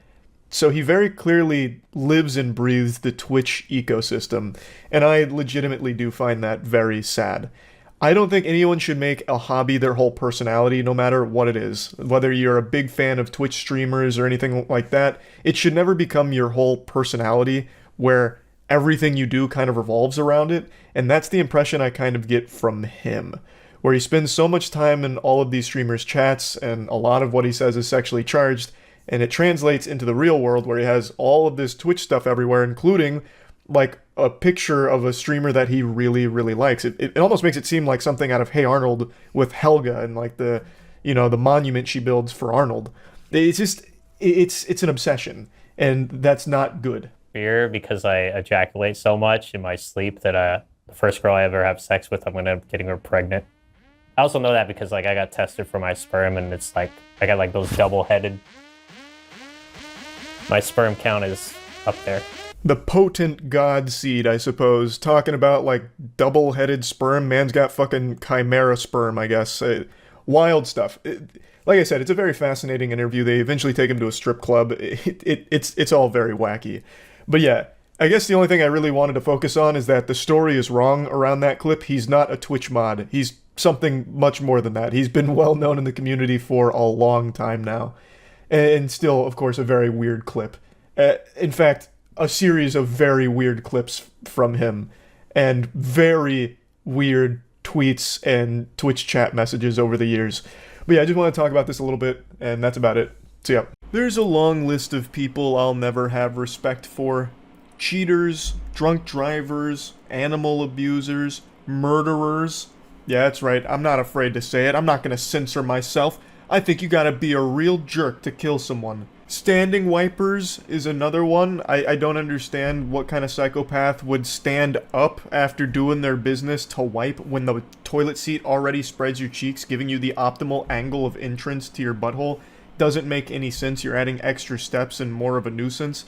So he very clearly lives and breathes the Twitch ecosystem, and I legitimately do find that very sad. I don't think anyone should make a hobby their whole personality, no matter what it is. Whether you're a big fan of Twitch streamers or anything like that, it should never become your whole personality, where everything you do kind of revolves around it, and that's the impression I kind of get from him, where he spends so much time in all of these streamers' chats, and a lot of what he says is sexually charged, and it translates into the real world where he has all of this Twitch stuff everywhere, including like a picture of a streamer that he really, really likes. It almost makes it seem like something out of Hey Arnold with Helga and like the monument she builds for Arnold. It's just, it's an obsession, and that's not good. Fear because I ejaculate so much in my sleep that the first girl I ever have sex with, I'm gonna end up getting her pregnant. I also know that because like I got tested for my sperm, and it's like I got like those double-headed. My sperm count is up there. the potent god seed, I suppose, talking about like double-headed sperm. Man's got fucking chimera sperm, I guess. Wild stuff. Like I said, it's a very fascinating interview. They eventually take him to a strip club. It's all very wacky. But yeah, I guess the only thing I really wanted to focus on is that the story is wrong around that clip. He's not a Twitch mod. He's something much more than that. He's been well known in the community for a long time now. And still, of course, a very weird clip. In fact, a series of very weird clips from him and very weird tweets and Twitch chat messages over the years. But yeah, I just want to talk about this a little bit, and that's about it. So yeah, there's a long list of people I'll never have respect for. Cheaters, drunk drivers, animal abusers, murderers. Yeah, that's right, I'm not afraid to say it. I'm not going to censor myself. I think you gotta be a real jerk to kill someone. Standing wipers is another one. I don't understand what kind of psychopath would stand up after doing their business to wipe when the toilet seat already spreads your cheeks, giving you the optimal angle of entrance to your butthole. Doesn't make any sense. You're adding extra steps and more of a nuisance.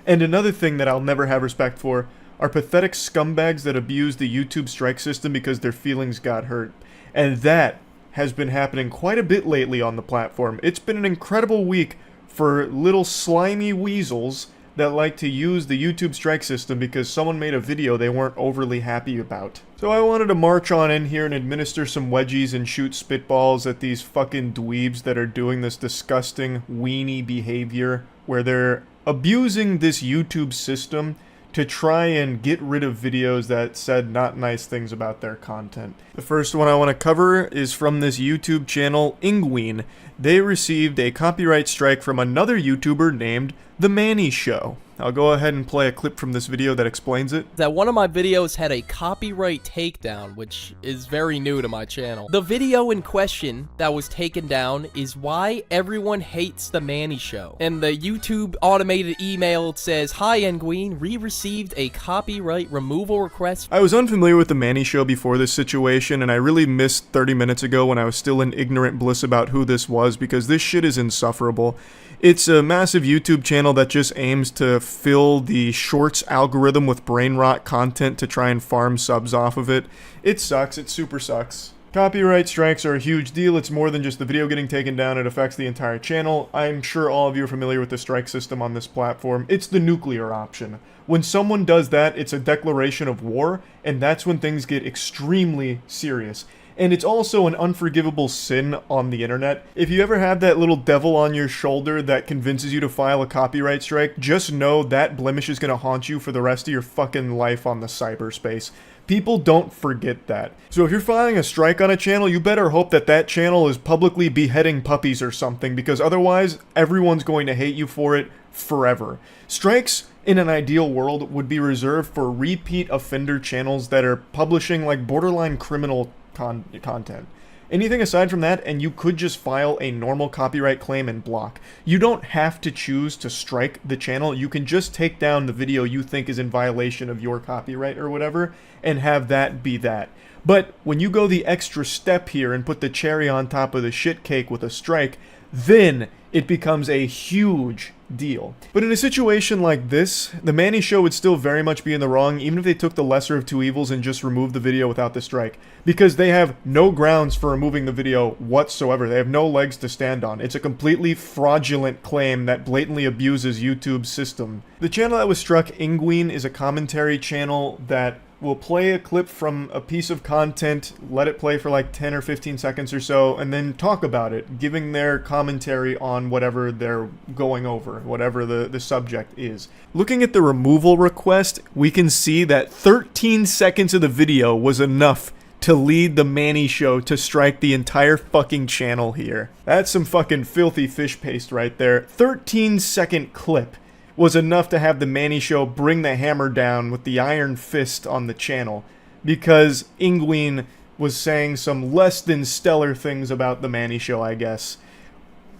And another thing that I'll never have respect for are pathetic scumbags that abuse the YouTube strike system because their feelings got hurt. And that has been happening quite a bit lately on the platform. It's been an incredible week for little slimy weasels that like to use the YouTube strike system because someone made a video they weren't overly happy about. So I wanted to march on in here and administer some wedgies and shoot spitballs at these fucking dweebs that are doing this disgusting weenie behavior where they're abusing this YouTube system to try and get rid of videos that said not nice things about their content. The first one I want to cover is from this YouTube channel, Penguinz0. They received a copyright strike from another YouTuber named The Manny Show. I'll go ahead and play a clip from this video that explains it. That one of my videos had a copyright takedown, which is very new to my channel. The video in question that was taken down is why everyone hates The Manny Show. And the YouTube automated email says, "Hi Penguinz, we received a copyright removal request." I was unfamiliar with The Manny Show before this situation, and I really missed 30 minutes ago when I was still in ignorant bliss about who this was, because this shit is insufferable. It's a massive YouTube channel that just aims to fill the shorts algorithm with brain rot content to try and farm subs off of it. It sucks. It super sucks. Copyright strikes are a huge deal. It's more than just the video getting taken down. It affects the entire channel. I'm sure all of you are familiar with the strike system on this platform. It's the nuclear option. When someone does that, it's a declaration of war, and that's when things get extremely serious. And it's also an unforgivable sin on the internet. If you ever have that little devil on your shoulder that convinces you to file a copyright strike, just know that blemish is gonna haunt you for the rest of your fucking life on the cyberspace. People don't forget that. So if you're filing a strike on a channel, you better hope that that channel is publicly beheading puppies or something, because otherwise, everyone's going to hate you for it forever. Strikes, in an ideal world, would be reserved for repeat offender channels that are publishing like borderline criminal content. Anything aside from that, and you could just file a normal copyright claim and block. You don't have to choose to strike the channel. You can just take down the video you think is in violation of your copyright or whatever, and have that be that. But when you go the extra step here and put the cherry on top of the shit cake with a strike, then it becomes a huge deal. But in a situation like this, the Manny Show would still very much be in the wrong, even if they took the lesser of two evils and just removed the video without the strike. Because they have no grounds for removing the video whatsoever. They have no legs to stand on. It's a completely fraudulent claim that blatantly abuses YouTube's system. The channel that was struck, Penguinz0, is a commentary channel that will play a clip from a piece of content, let it play for like 10 or 15 seconds or so, and then talk about it, giving their commentary on whatever they're going over, whatever the subject is. Looking at the removal request, we can see that 13 seconds of the video was enough to lead the Manny Show to strike the entire fucking channel here. That's some fucking filthy fish paste right there. 13-second clip was enough to have the Manny Show bring the hammer down with the iron fist on the channel, because Penguinz0 was saying some less than stellar things about the Manny Show, I guess.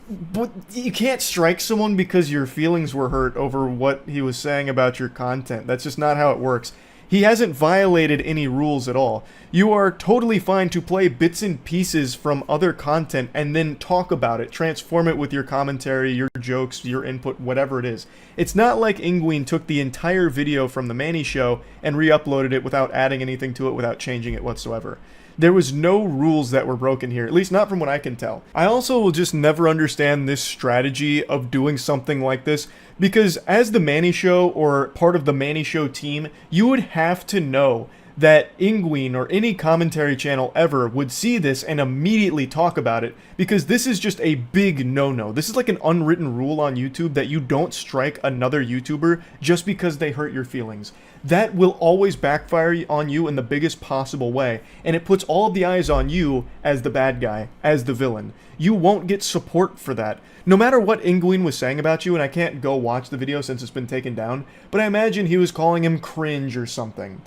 But you can't strike someone because your feelings were hurt over what he was saying about your content. That's just not how it works. He hasn't violated any rules at all. You are totally fine to play bits and pieces from other content and then talk about it, transform it with your commentary, your jokes, your input, whatever it is. It's not like Penguinz took the entire video from the Manny Show and re-uploaded it without adding anything to it, without changing it whatsoever. There was no rules that were broken here, at least not from what I can tell. I also will just never understand this strategy of doing something like this, because as the Manny Show or part of the Manny Show team, you would have to know that Penguinz or any commentary channel ever would see this and immediately talk about it, because this is just a big no-no. This is like an unwritten rule on YouTube that you don't strike another YouTuber just because they hurt your feelings. That will always backfire on you in the biggest possible way, and it puts all of the eyes on you as the bad guy, as the villain. You won't get support for that. No matter what Penguinz was saying about you, and I can't go watch the video since it's been taken down, but I imagine he was calling him cringe or something.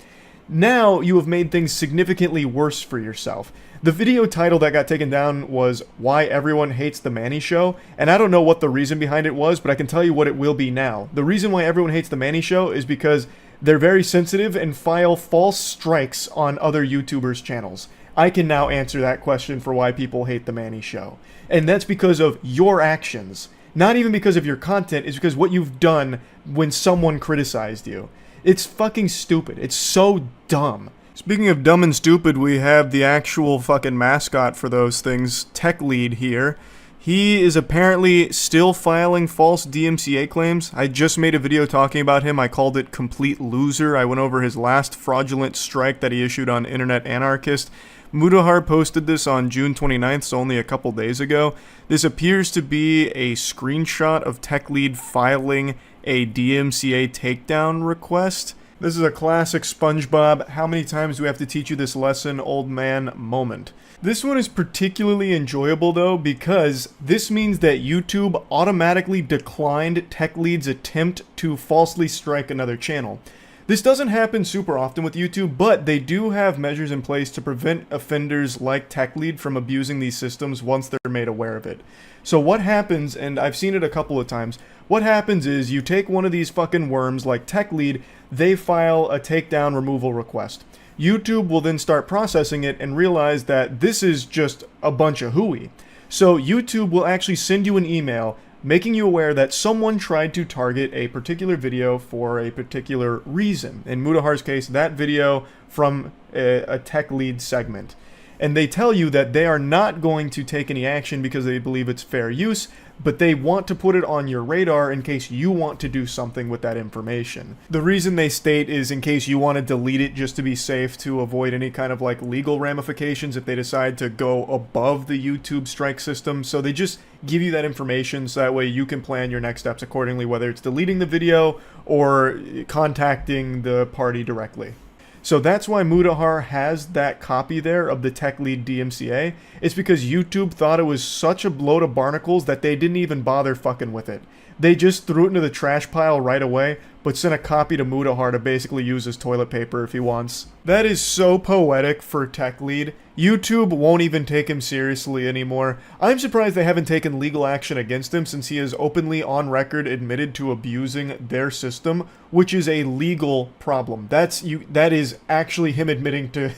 Now you have made things significantly worse for yourself. The video title that got taken down was Why Everyone Hates the Manny Show, and I don't know what the reason behind it was, but I can tell you what it will be now. The reason why everyone hates the Manny Show is because they're very sensitive and file false strikes on other YouTubers' channels. I can now answer that question for why people hate the Manny Show. And that's because of your actions. Not even because of your content, it's because what you've done when someone criticized you. It's fucking stupid. It's so dumb. Speaking of dumb and stupid, we have the actual fucking mascot for those things, Tech Lead here. He is apparently still filing false DMCA claims. I just made a video talking about him. I called it Complete Loser. I went over his last fraudulent strike that he issued on Internet Anarchist. Mudahar posted this on June 29th, so only a couple days ago. This appears to be a screenshot of Tech Lead filing a DMCA takedown request. This is a classic SpongeBob, how many times do we have to teach you this lesson, old man moment. This one is particularly enjoyable though, because this means that YouTube automatically declined Tech Lead's attempt to falsely strike another channel. This doesn't happen super often with YouTube, but they do have measures in place to prevent offenders like Tech Lead from abusing these systems once they're made aware of it. So what happens, and I've seen it a couple of times, what happens is you take one of these fucking worms like Tech Lead, they file a takedown removal request. YouTube will then start processing it and realize that this is just a bunch of hooey. So YouTube will actually send you an email making you aware that someone tried to target a particular video for a particular reason. In Mudahar's case, that video from a Tech Lead segment. And they tell you that they are not going to take any action because they believe it's fair use, but they want to put it on your radar in case you want to do something with that information. The reason they state is in case you want to delete it just to be safe, to avoid any kind of like legal ramifications if they decide to go above the YouTube strike system. So they just give you that information so that way you can plan your next steps accordingly, whether it's deleting the video or contacting the party directly. So that's why Mudahar has that copy there of the Tech Lead DMCA. It's because YouTube thought it was such a load of barnacles that they didn't even bother fucking with it. They just threw it into the trash pile right away, but sent a copy to Mudahar to basically use as toilet paper if he wants. That is so poetic for Tech Lead. YouTube won't even take him seriously anymore. I'm surprised they haven't taken legal action against him since he has openly on record admitted to abusing their system, which is a legal problem. That is actually him admitting to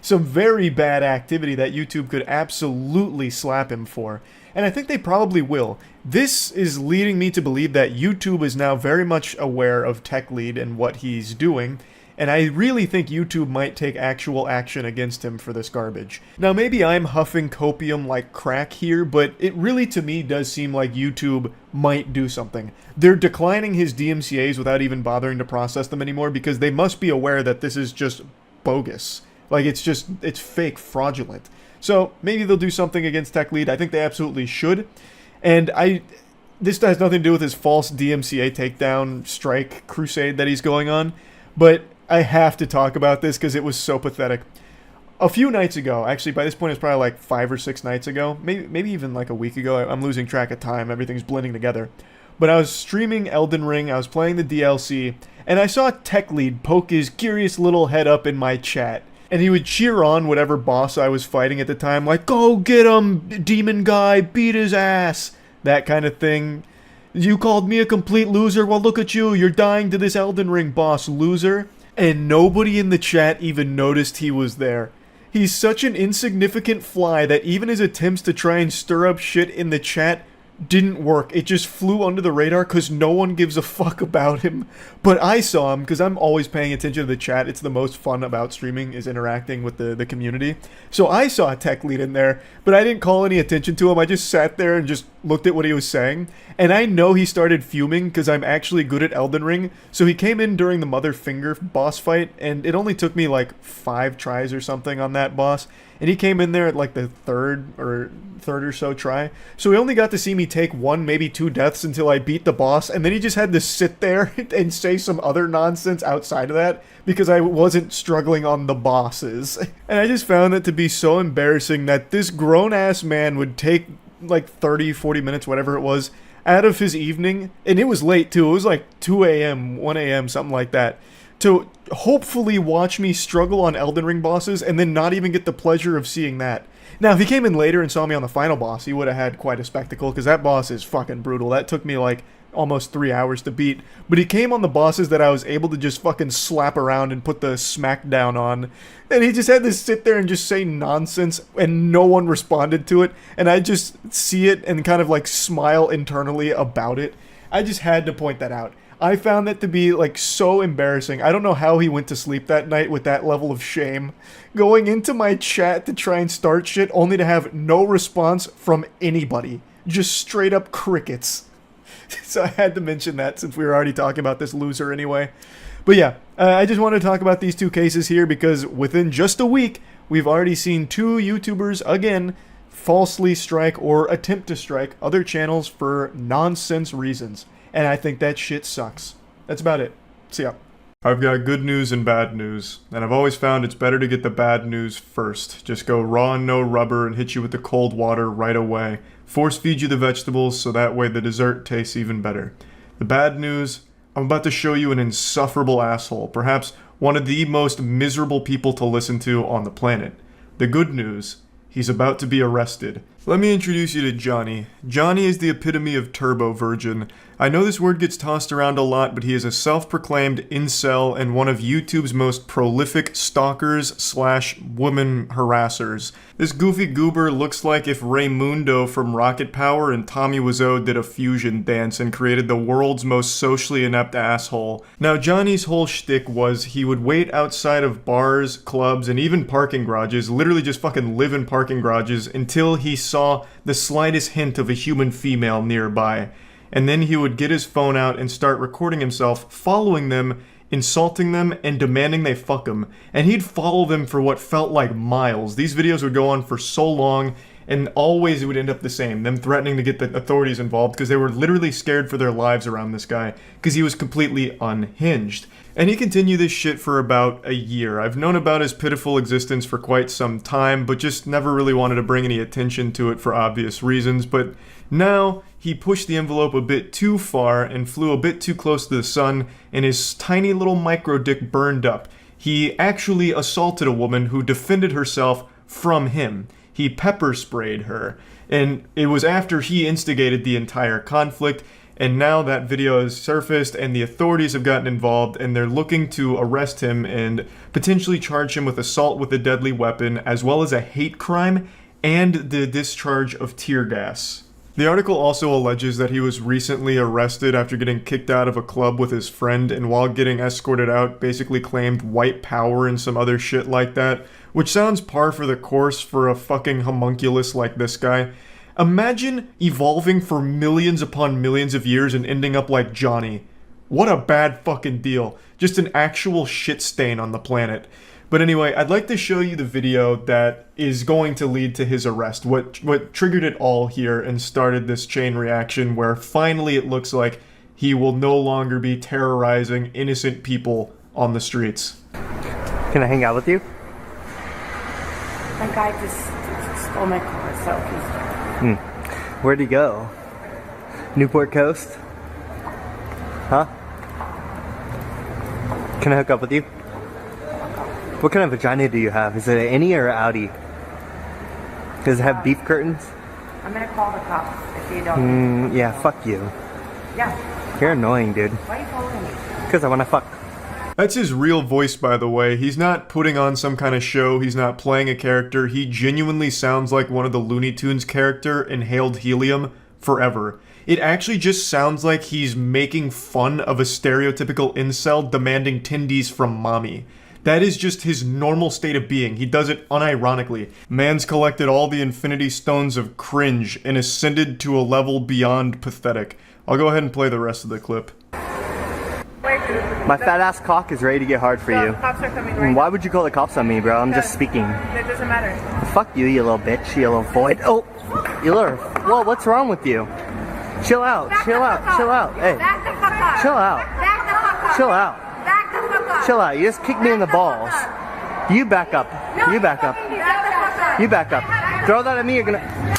some very bad activity that YouTube could absolutely slap him for. And I think they probably will. This is leading me to believe that YouTube is now very much aware of Tech Lead and what he's doing, and I really think YouTube might take actual action against him for this garbage. Now maybe I'm huffing copium like crack here, but it really to me does seem like YouTube might do something. They're declining his DMCAs without even bothering to process them anymore because they must be aware that this is just bogus. Like it's fake, fraudulent. So maybe they'll do something against Tech Lead. I think they absolutely should. And this has nothing to do with his false DMCA takedown strike crusade that he's going on, but I have to talk about this because it was so pathetic. A few nights ago, actually by this point it's probably like 5 or 6 nights ago, maybe even like a week ago, I'm losing track of time, everything's blending together. But I was streaming Elden Ring, I was playing the DLC, and I saw Tech Lead poke his curious little head up in my chat. And he would cheer on whatever boss I was fighting at the time, like, go get him, demon guy, beat his ass, that kind of thing. You called me a complete loser? Well, look at you, you're dying to this Elden Ring boss, loser. and nobody in the chat even noticed he was there. He's such an insignificant fly that even his attempts to try and stir up shit in the chat didn't work. It just flew under the radar because no one gives a fuck about him. But I saw him because I'm always paying attention to the chat. It's the most fun about streaming, is interacting with the community. So I saw a tech lead in there, but I didn't call any attention to him. I just sat there and just looked at what he was saying. And I know he started fuming because I'm actually good at Elden Ring. So he came in during the Mother Finger boss fight, and it only took me like 5 tries or something on that boss. And he came in there at like the third or so try. So he only got to see me take 1, maybe 2 deaths until I beat the boss. And then he just had to sit there and say some other nonsense outside of that because I wasn't struggling on the bosses. And I just found that to be so embarrassing that this grown-ass man would take like 30, 40 minutes, whatever it was, out of his evening. And it was late too. It was like 2 a.m., 1 a.m., something like that. To hopefully watch me struggle on Elden Ring bosses and then not even get the pleasure of seeing that. Now, if he came in later and saw me on the final boss, he would have had quite a spectacle, because that boss is fucking brutal. That took me like almost 3 hours to beat. But he came on the bosses that I was able to just fucking slap around and put the smackdown on. And he just had to sit there and just say nonsense, and no one responded to it. And I just see it and kind of like smile internally about it. I just had to point that out. I found that to be like so embarrassing. I don't know how he went to sleep that night with that level of shame. Going into my chat to try and start shit only to have no response from anybody. Just straight up crickets. So I had to mention that since we were already talking about this loser anyway. But yeah, I just want to talk about these 2 cases here because within just a week, we've already seen 2 YouTubers, again, falsely strike or attempt to strike other channels for nonsense reasons. And I think that shit sucks. That's about it. See ya. I've got good news and bad news, and I've always found it's better to get the bad news first. Just go raw and no rubber and hit you with the cold water right away. Force feed you the vegetables so that way the dessert tastes even better. The bad news, I'm about to show you an insufferable asshole, perhaps one of the most miserable people to listen to on the planet. The good news, he's about to be arrested. Let me introduce you to Johnny. Johnny is the epitome of turbo virgin. I know this word gets tossed around a lot, but he is a self-proclaimed incel and one of YouTube's most prolific stalkers/women harassers. This goofy goober looks like if Raymundo from Rocket Power and Tommy Wiseau did a fusion dance and created the world's most socially inept asshole. Now, Johnny's whole shtick was he would wait outside of bars, clubs, and even parking garages, literally just fucking live in parking garages, until he saw the slightest hint of a human female nearby. And then he would get his phone out and start recording himself, following them, insulting them, and demanding they fuck him. And he'd follow them for what felt like miles. These videos would go on for so long, and always it would end up the same. Them threatening to get the authorities involved because they were literally scared for their lives around this guy because he was completely unhinged. And he continued this shit for about a year. I've known about his pitiful existence for quite some time, but just never really wanted to bring any attention to it for obvious reasons. But now, he pushed the envelope a bit too far and flew a bit too close to the sun, and his tiny little micro dick burned up. He actually assaulted a woman who defended herself from him. He pepper sprayed her, and it was after he instigated the entire conflict. And now that video has surfaced and the authorities have gotten involved, and they're looking to arrest him and potentially charge him with assault with a deadly weapon, as well as a hate crime and the discharge of tear gas. The article also alleges that he was recently arrested after getting kicked out of a club with his friend, and while getting escorted out basically claimed white power and some other shit like that, which sounds par for the course for a fucking homunculus like this guy. Imagine evolving for millions upon millions of years and ending up like Johnny. What a bad fucking deal. Just an actual shit stain on the planet. But anyway, I'd like to show you the video that is going to lead to his arrest. What triggered it all here and started this chain reaction where finally it looks like he will no longer be terrorizing innocent people on the streets. Can I hang out with you? That guy just stole my car, so he's... Where'd he go? Newport Coast? Huh? Can I hook up with you? What kind of vagina do you have? Is it an innie or an outie? Does it have beef curtains? I'm gonna call the cops if you don't. Yeah, fuck you. Yeah. You're annoying, dude. Why are you calling me? Because I want to fuck. That's his real voice, by the way. He's not putting on some kind of show. He's not playing a character. He genuinely sounds like one of the Looney Tunes character Inhaled Helium forever. It actually just sounds like he's making fun of a stereotypical incel demanding tindies from mommy. That is just his normal state of being. He does it unironically. Man's collected all the infinity stones of cringe and ascended to a level beyond pathetic. I'll go ahead and play the rest of the clip. My fat ass cock is ready to get hard for you. Cops are coming right Why would you call the cops on me, bro? I'm just speaking. It doesn't matter. Fuck you, you little bitch, you little void. Oh, you little. Whoa, what's wrong with you? Chill out, chill out, chill out. Hey, chill out, chill out, chill out. You just kicked me in the balls. You back up. You back up. You back up. Throw that at me. You're gonna.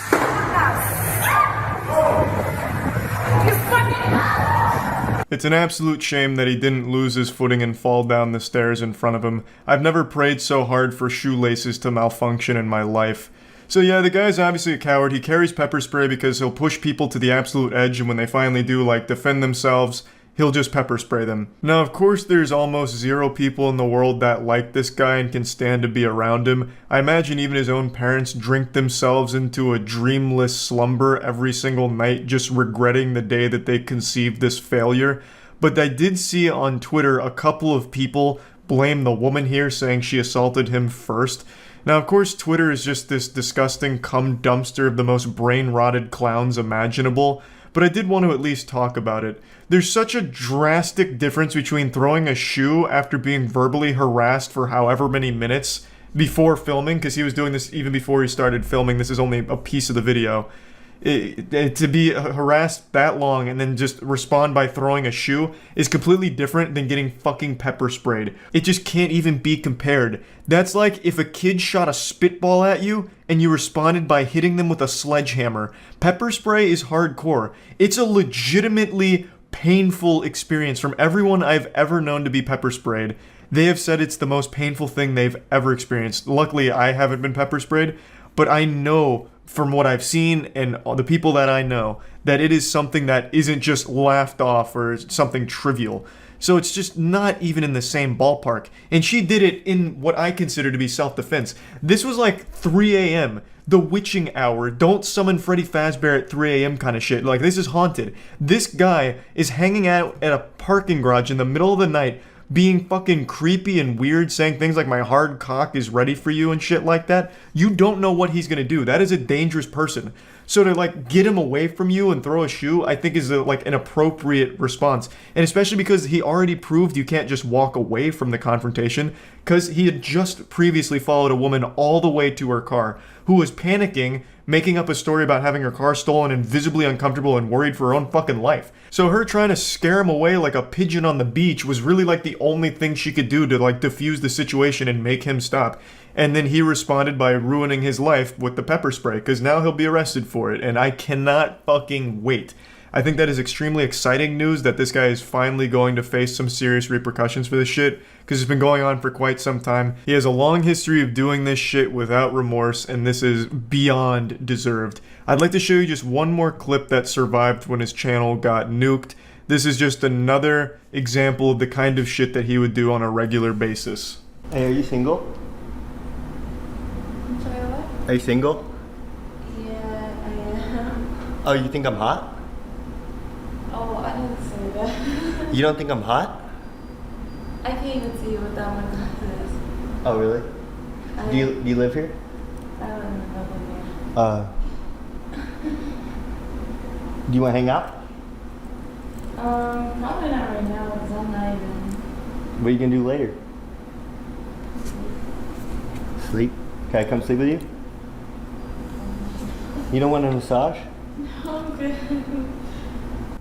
It's an absolute shame that he didn't lose his footing and fall down the stairs in front of him. I've never prayed so hard for shoelaces to malfunction in my life. So yeah, the guy's obviously a coward. He carries pepper spray because he'll push people to the absolute edge, and when they finally do, like, defend themselves, he'll just pepper spray them. Now, of course, there's almost zero people in the world that like this guy and can stand to be around him. I imagine even his own parents drink themselves into a dreamless slumber every single night, just regretting the day that they conceived this failure. But I did see on Twitter a couple of people blame the woman here, saying she assaulted him first. Now, of course, Twitter is just this disgusting cum dumpster of the most brain-rotted clowns imaginable, but I did want to at least talk about it. There's such a drastic difference between throwing a shoe after being verbally harassed for however many minutes before filming, because he was doing this even before he started filming. This is only a piece of the video. To be harassed that long and then just respond by throwing a shoe is completely different than getting fucking pepper sprayed. It just can't even be compared. That's like if a kid shot a spitball at you and you responded by hitting them with a sledgehammer. Pepper spray is hardcore. It's a legitimately painful experience from everyone I've ever known to be pepper sprayed. They have said it's the most painful thing they've ever experienced. Luckily, I haven't been pepper sprayed, but I know from what I've seen and the people that I know that it is something that isn't just laughed off or something trivial. So it's just not even in the same ballpark. And she did it in what I consider to be self-defense. This was like 3 a.m., the witching hour, don't summon Freddy Fazbear at 3 a.m. kind of shit. Like, this is haunted. This guy is hanging out at a parking garage in the middle of the night, being fucking creepy and weird, saying things like my hard cock is ready for you and shit like that. You don't know what he's gonna do. That is a dangerous person. So to like get him away from you and throw a shoe, I think is like an appropriate response. And especially because he already proved you can't just walk away from the confrontation, because he had just previously followed a woman all the way to her car who was panicking, making up a story about having her car stolen and visibly uncomfortable and worried for her own fucking life. So her trying to scare him away like a pigeon on the beach was really like the only thing she could do to like diffuse the situation and make him stop. And then he responded by ruining his life with the pepper spray, because now he'll be arrested for it, and I cannot fucking wait. I think that is extremely exciting news that this guy is finally going to face some serious repercussions for this shit, because it's been going on for quite some time. He has a long history of doing this shit without remorse, and this is beyond deserved. I'd like to show you just one more clip that survived when his channel got nuked. This is just another example of the kind of shit that he would do on a regular basis. Hey, are you single? I'm sorry, what? Are you single? Yeah, I am. Oh, you think I'm hot? Oh, I didn't say that. You don't think I'm hot? I can't even see you without my glasses. Oh, really? Do you live here? I don't even know Do you want to hang out? Probably not right now because I'm not even. What are you going to do later? Sleep? Can I come sleep with you? You don't want a massage? No, I'm good.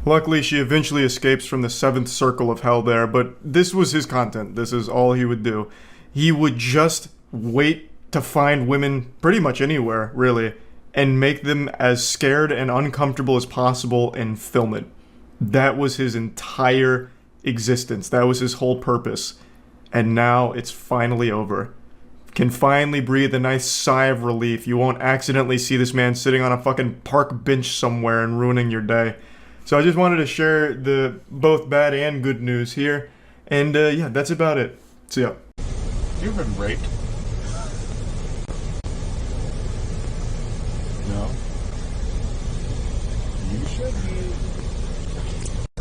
Luckily, she eventually escapes from the 7th circle of hell there, but this was his content. This is all he would do. He would just wait to find women pretty much anywhere, really, and make them as scared and uncomfortable as possible and film it. That was his entire existence. That was his whole purpose. And now it's finally over. Can finally breathe a nice sigh of relief. You won't accidentally see this man sitting on a fucking park bench somewhere and ruining your day. So I just wanted to share the both bad and good news here. And yeah, that's about it. So yeah. You've been raped. No. You should be.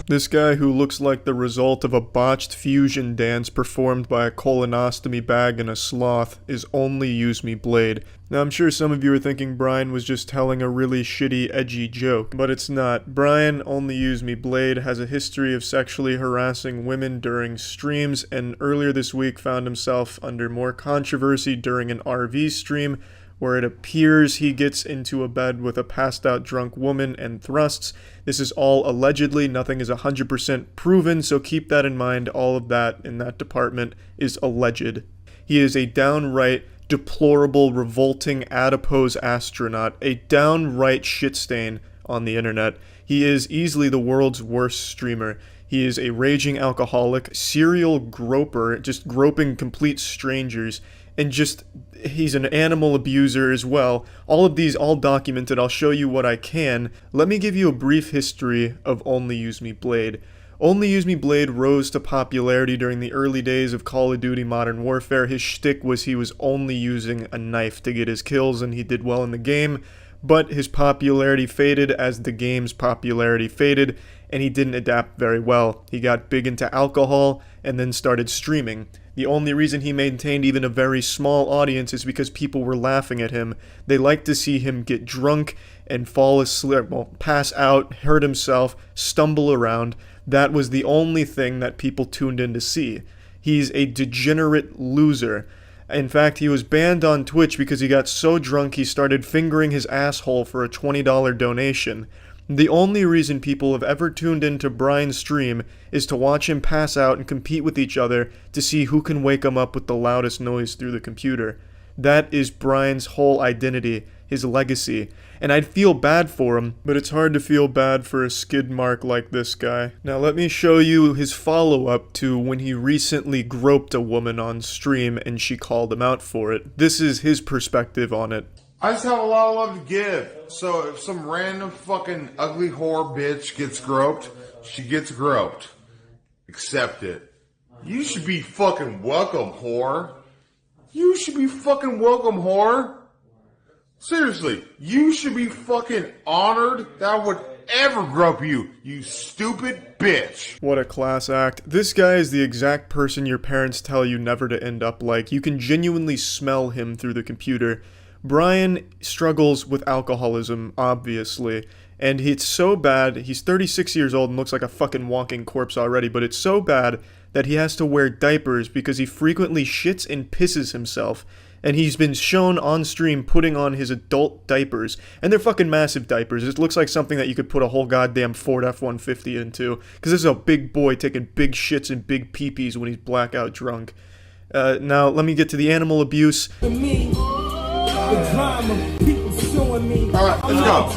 This guy who looks like the result of a botched fusion dance performed by a colonostomy bag and a sloth is Only Use Me Blade. Now I'm sure some of you are thinking Brian was just telling a really shitty, edgy joke, but it's not. Brian, Only Use Me Blade, has a history of sexually harassing women during streams, and earlier this week found himself under more controversy during an RV stream where it appears he gets into a bed with a passed out drunk woman and thrusts. This is all allegedly, nothing is 100% proven, so keep that in mind. All of that in that department is alleged. He is a downright deplorable, revolting, adipose astronaut, a downright shit stain on the internet. He is easily the world's worst streamer. He is a raging alcoholic, serial groper, just groping complete strangers, and just, he's an animal abuser as well. All of these, all documented. I'll show you what I can. Let me give you a brief history of Only Use Me Blade. Only Use Me Blade rose to popularity during the early days of Call of Duty Modern Warfare. His shtick was he was only using a knife to get his kills, and he did well in the game, but his popularity faded as the game's popularity faded, and he didn't adapt very well. He got big into alcohol and then started streaming. The only reason he maintained even a very small audience is because people were laughing at him. They liked to see him get drunk and fall asleep, well, pass out, hurt himself, stumble around. That was the only thing that people tuned in to see. He's a degenerate loser. In fact, he was banned on Twitch because he got so drunk he started fingering his asshole for a $20 donation. The only reason people have ever tuned into Brian's stream is to watch him pass out and compete with each other to see who can wake him up with the loudest noise through the computer. That is Brian's whole identity, his legacy. And I'd feel bad for him, but it's hard to feel bad for a skid mark like this guy. Now let me show you his follow-up to when he recently groped a woman on stream and she called him out for it. This is his perspective on it. I just have a lot of love to give. So if some random fucking ugly whore bitch gets groped, she gets groped. Accept it. You should be fucking welcome, whore. You should be fucking welcome, whore. Seriously, you should be fucking honored that I would ever grope you, you stupid bitch. What a class act. This guy is the exact person your parents tell you never to end up like. You can genuinely smell him through the computer. Brian struggles with alcoholism, obviously, and it's so bad, he's 36 years old and looks like a fucking walking corpse already, but it's so bad that he has to wear diapers because he frequently shits and pisses himself, and he's been shown on stream putting on his adult diapers, and they're fucking massive diapers. It looks like something that you could put a whole goddamn Ford F-150 into, because this is a big boy taking big shits and big peepees when he's blackout drunk. Now, let me get to the animal abuse. Alright, let's go.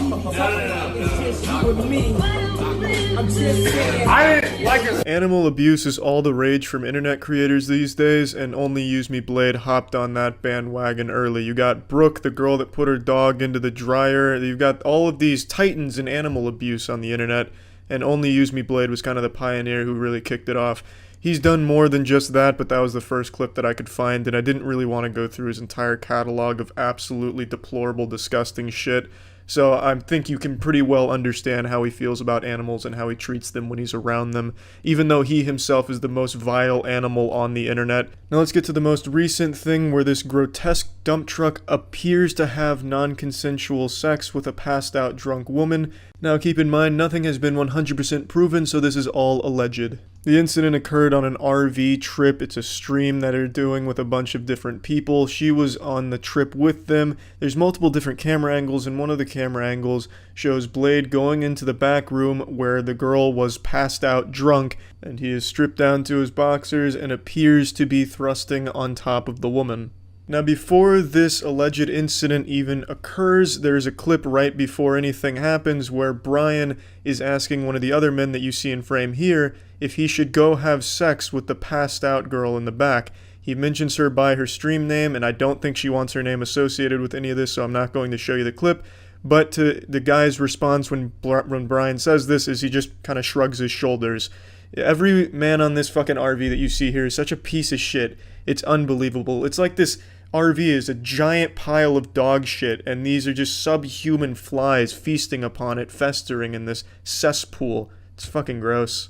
I didn't like it. Animal abuse is all the rage from internet creators these days, and Only Use Me Blade hopped on that bandwagon early. You got Brooke, the girl that put her dog into the dryer. You've got all of these titans in animal abuse on the internet, and Only Use Me Blade was kind of the pioneer who really kicked it off. He's done more than just that, but that was the first clip that I could find, and I didn't really want to go through his entire catalog of absolutely deplorable, disgusting shit. So I think you can pretty well understand how he feels about animals and how he treats them when he's around them, even though he himself is the most vile animal on the internet. Now let's get to the most recent thing where this grotesque dump truck appears to have non-consensual sex with a passed out drunk woman. Now keep in mind, nothing has been 100% proven, so this is all alleged. The incident occurred on an RV trip. It's a stream that they're doing with a bunch of different people. She was on the trip with them. There's multiple different camera angles, and one of the camera angles shows Blade going into the back room where the girl was passed out drunk, and he is stripped down to his boxers and appears to be thrusting on top of the woman. Now, before this alleged incident even occurs, there's a clip right before anything happens where Brian is asking one of the other men that you see in frame here if he should go have sex with the passed out girl in the back. He mentions her by her stream name, and I don't think she wants her name associated with any of this, so I'm not going to show you the clip. But to the guy's response when Brian says this is he just kind of shrugs his shoulders. Every man on this fucking RV that you see here is such a piece of shit. It's unbelievable. It's like this RV is a giant pile of dog shit, and these are just subhuman flies feasting upon it, festering in this cesspool. It's fucking gross.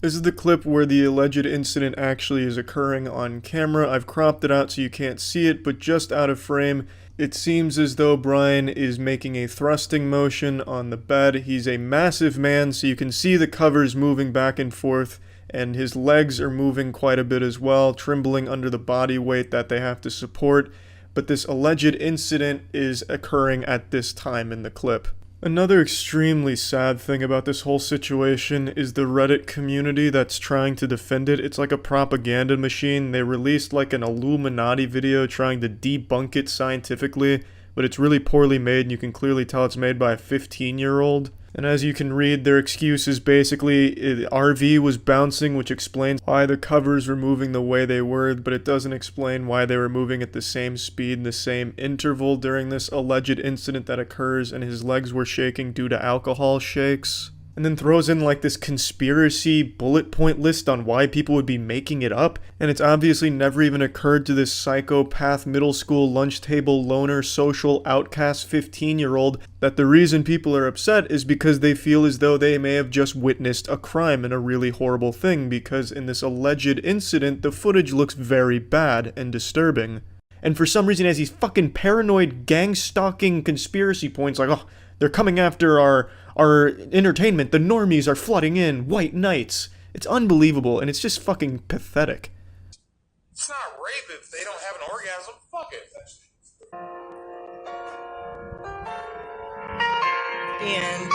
This is the clip where the alleged incident actually is occurring on camera. I've cropped it out so you can't see it, but just out of frame, it seems as though Brian is making a thrusting motion on the bed. He's a massive man, so you can see the covers moving back and forth, and his legs are moving quite a bit as well, trembling under the body weight that they have to support. But this alleged incident is occurring at this time in the clip. Another extremely sad thing about this whole situation is the Reddit community that's trying to defend it. It's like a propaganda machine. They released like an Illuminati video trying to debunk it scientifically, but it's really poorly made and you can clearly tell it's made by a 15-year-old. And as you can read, their excuse is basically the RV was bouncing, which explains why the covers were moving the way they were, but it doesn't explain why they were moving at the same speed, the same interval during this alleged incident that occurs, and his legs were shaking due to alcohol shakes. And then throws in like this conspiracy bullet point list on why people would be making it up, and it's obviously never even occurred to this psychopath middle school lunch table loner social outcast 15-year-old that the reason people are upset is because they feel as though they may have just witnessed a crime and a really horrible thing, because in this alleged incident the footage looks very bad and disturbing. And for some reason, as these fucking paranoid gang-stalking conspiracy points like, oh, they're coming after our entertainment, the normies are flooding in, white knights. It's unbelievable, and it's just fucking pathetic. It's not rape if they don't have an orgasm. Fuck it. And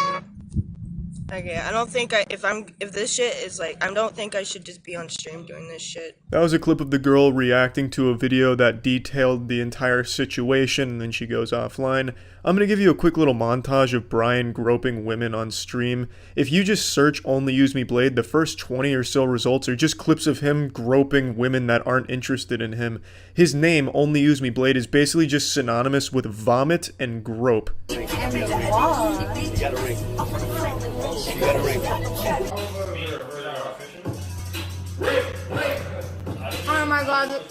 okay, I don't think if this shit is like, I don't think I should just be on stream doing this shit. That was a clip of the girl reacting to a video that detailed the entire situation, and then she goes offline. I'm gonna give you a quick little montage of Brian groping women on stream. If you just search Only Use Me Blade, the first 20 or so results are just clips of him groping women that aren't interested in him. His name, Only Use Me Blade, is basically just synonymous with vomit and grope. You got a ring. You got a ring. Oh my god.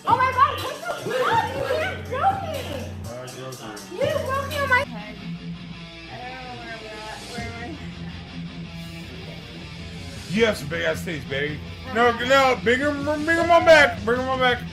Oh my god, what the fuck? You can't throw me! You broke me on my head. I don't know where am I? You have some big ass titties, baby. No, bring them on back. Bring them on back.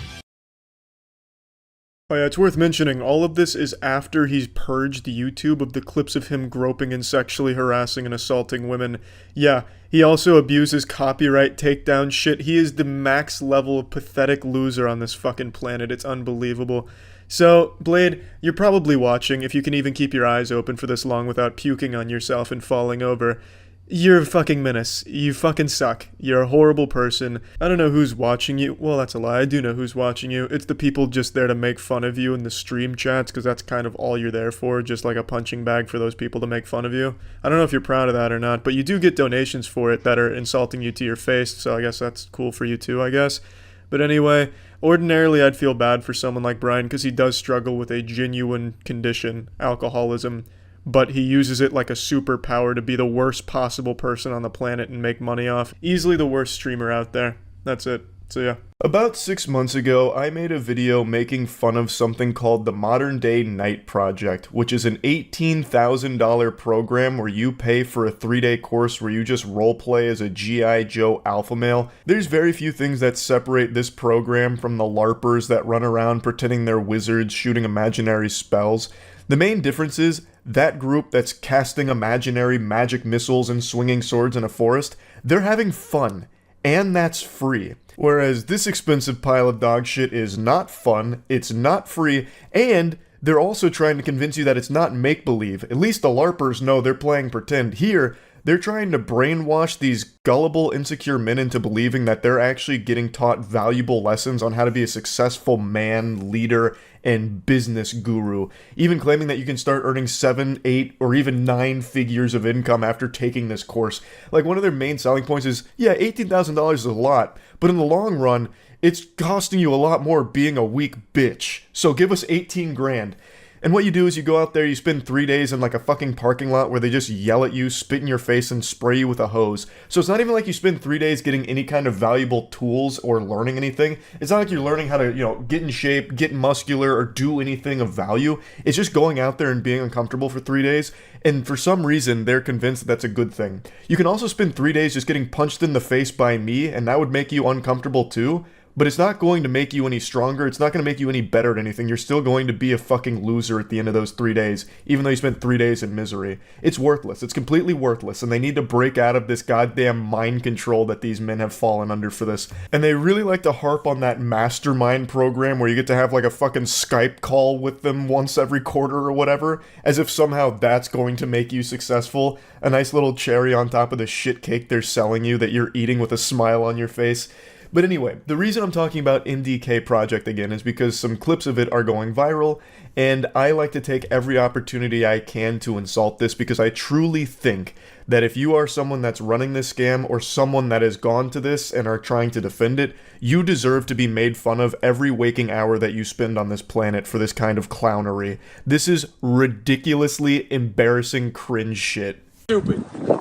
Oh yeah, it's worth mentioning, all of this is after he's purged YouTube of the clips of him groping and sexually harassing and assaulting women. Yeah, he also abuses copyright takedown shit. He is the max level of pathetic loser on this fucking planet. It's unbelievable. So, Blade, you're probably watching, if you can even keep your eyes open for this long without puking on yourself and falling over. You're a fucking menace. You fucking suck. You're a horrible person. I don't know who's watching you. Well, that's a lie. I do know who's watching you. It's the people just there to make fun of you in the stream chats, because that's kind of all you're there for, just like a punching bag for those people to make fun of you. I don't know if you're proud of that or not, but you do get donations for it that are insulting you to your face, so I guess that's cool for you too, I guess. But anyway, ordinarily I'd feel bad for someone like Brian because he does struggle with a genuine condition, alcoholism. But he uses it like a superpower to be the worst possible person on the planet and make money off. Easily the worst streamer out there. That's it. So yeah. About 6 months ago, I made a video making fun of something called the Modern Day Night Project, which is an $18,000 program where you pay for a 3-day course where you just roleplay as a G.I. Joe alpha male. There's very few things that separate this program from the LARPers that run around pretending they're wizards shooting imaginary spells. The main difference is that group that's casting imaginary magic missiles and swinging swords in a forest, they're having fun, and that's free. Whereas this expensive pile of dog shit is not fun, it's not free, and they're also trying to convince you that it's not make-believe. At least the LARPers know they're playing pretend. Here, they're trying to brainwash these gullible, insecure men into believing that they're actually getting taught valuable lessons on how to be a successful man, leader, and business guru, even claiming that you can start earning 7, 8, or even 9 figures of income after taking this course. Like, one of their main selling points is, yeah, $18,000 is a lot, but in the long run, it's costing you a lot more being a weak bitch, so give us 18 grand. And what you do is you go out there, you spend 3 days in like a fucking parking lot where they just yell at you, spit in your face, and spray you with a hose. So it's not even like you spend 3 days getting any kind of valuable tools or learning anything. It's not like you're learning how to, you know, get in shape, get muscular, or do anything of value. It's just going out there and being uncomfortable for 3 days. And for some reason, they're convinced that that's a good thing. You can also spend 3 days just getting punched in the face by me, and that would make you uncomfortable too. But it's not going to make you any stronger. It's not going to make you any better at anything. You're still going to be a fucking loser at the end of those 3 days, even though you spent 3 days in misery. It's worthless. It's completely worthless, and they need to break out of this goddamn mind control that these men have fallen under for this. And they really like to harp on that mastermind program where you get to have like a fucking Skype call with them once every quarter or whatever, as if somehow that's going to make you successful. A nice little cherry on top of the shit cake they're selling you that you're eating with a smile on your face. But anyway, the reason I'm talking about MDK Project again is because some clips of it are going viral, and I like to take every opportunity I can to insult this because I truly think that if you are someone that's running this scam or someone that has gone to this and are trying to defend it, you deserve to be made fun of every waking hour that you spend on this planet for this kind of clownery. This is ridiculously embarrassing cringe shit. Stupid. Are you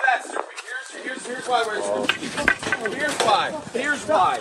that stupid? Here's why we're stupid. Here's why.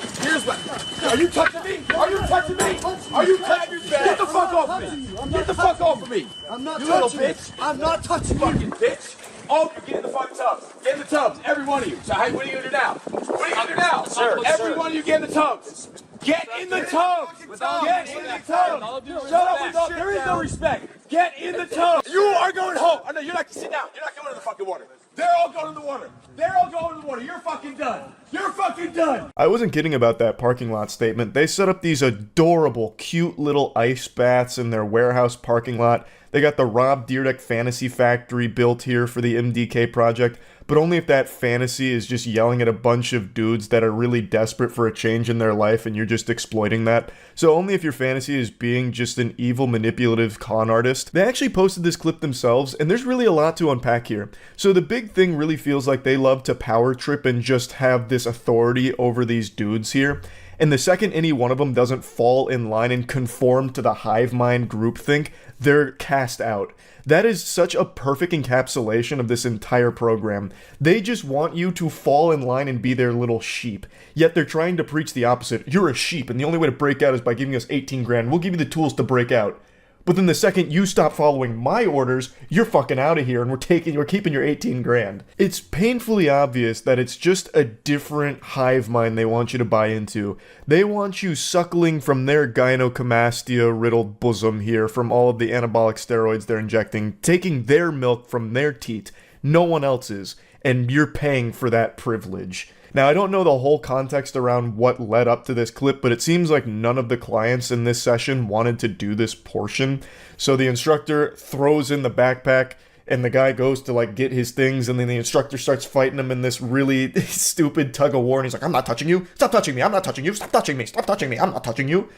Are you touching me? Are you touching me? Are you touching me? Get the fuck off of me. Get the fuck off of me. I'm not touching you. Little bitch. I'm not touching you. Fucking bitch. Oh, you get in the fucking tubs. Get in the tubs. Every one of you. So, hey, what are you gonna do now? What are you gonna do now? Sir, every one of you get in the tubs. Get in the tubs. Get in the tubs. Shut up. There is no respect. Get in the tubs. You are going home. Oh, no, you're not. Sit down. You're not going in the fucking water. They're all going in the water. They're all going in the water. You're fucking done. You're fucking done. I wasn't kidding about that parking lot statement. They set up these adorable, cute little ice baths in their warehouse parking lot. They got the Rob Dyrdek Fantasy Factory built here for the MDK project, but only if that fantasy is just yelling at a bunch of dudes that are really desperate for a change in their life and you're just exploiting that. So only if your fantasy is being just an evil, manipulative con artist. They actually posted this clip themselves, and there's really a lot to unpack here. So the big thing really feels like they love to power trip and just have this authority over these dudes here. And the second any one of them doesn't fall in line and conform to the hive mind groupthink, they're cast out. That is such a perfect encapsulation of this entire program. They just want you to fall in line and be their little sheep. Yet they're trying to preach the opposite. You're a sheep, and the only way to break out is by giving us 18 grand. We'll give you the tools to break out. But then the second you stop following my orders, you're fucking out of here and we're keeping your 18 grand. It's painfully obvious that it's just a different hive mind they want you to buy into. They want you suckling from their gynecomastia-riddled bosom here from all of the anabolic steroids they're injecting, taking their milk from their teat, no one else's, and you're paying for that privilege. Now, I don't know the whole context around what led up to this clip, but it seems like none of the clients in this session wanted to do this portion. So the instructor throws in the backpack, and the guy goes to, like, get his things, and then the instructor starts fighting him in this really stupid tug-of-war, and he's like, I'm not touching you. Stop touching me. I'm not touching you. Stop touching me. Stop touching me. I'm not touching you.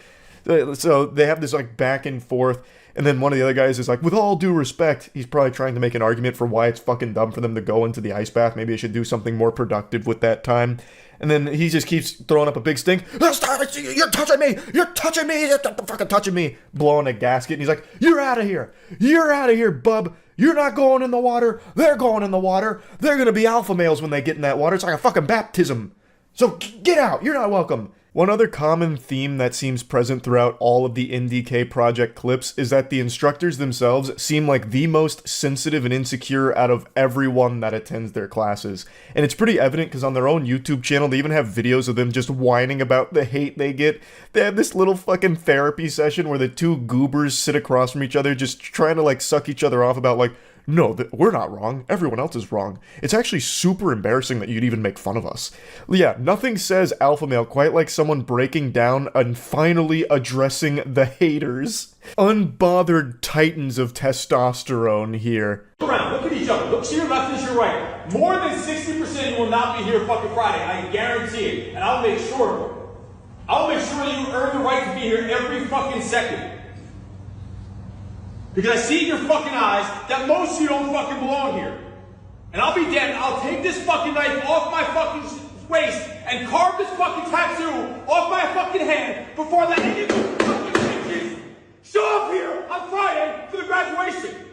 So they have this, like, back and forth. And then one of the other guys is like, with all due respect, he's probably trying to make an argument for why it's fucking dumb for them to go into the ice bath. Maybe they should do something more productive with that time. And then he just keeps throwing up a big stink. Stop it! You're touching me! You're touching me! You're fucking touching me! Blowing a gasket. And he's like, you're out of here! You're out of here, bub! You're not going in the water! They're going in the water! They're gonna be alpha males when they get in that water. It's like a fucking baptism! So get out! You're not welcome! One other common theme that seems present throughout all of the MDK project clips is that the instructors themselves seem like the most sensitive and insecure out of everyone that attends their classes. And it's pretty evident because on their own YouTube channel, they even have videos of them just whining about the hate they get. They have this little fucking therapy session where the two goobers sit across from each other just trying to like suck each other off about like, no, we're not wrong. Everyone else is wrong. It's actually super embarrassing that you'd even make fun of us. Yeah, nothing says alpha male quite like someone breaking down and finally addressing the haters. Unbothered titans of testosterone here. Look around, look at each other. Look to your left and to your right. More than 60% will not be here fucking Friday. I guarantee it. And I'll make sure of it. I'll make sure you earn the right to be here every fucking second. Because I see in your fucking eyes that most of you don't fucking belong here. And I'll be damned, I'll take this fucking knife off my fucking waist and carve this fucking tattoo off my fucking hand before I let any of you fucking bitches Show up here on Friday for the graduation.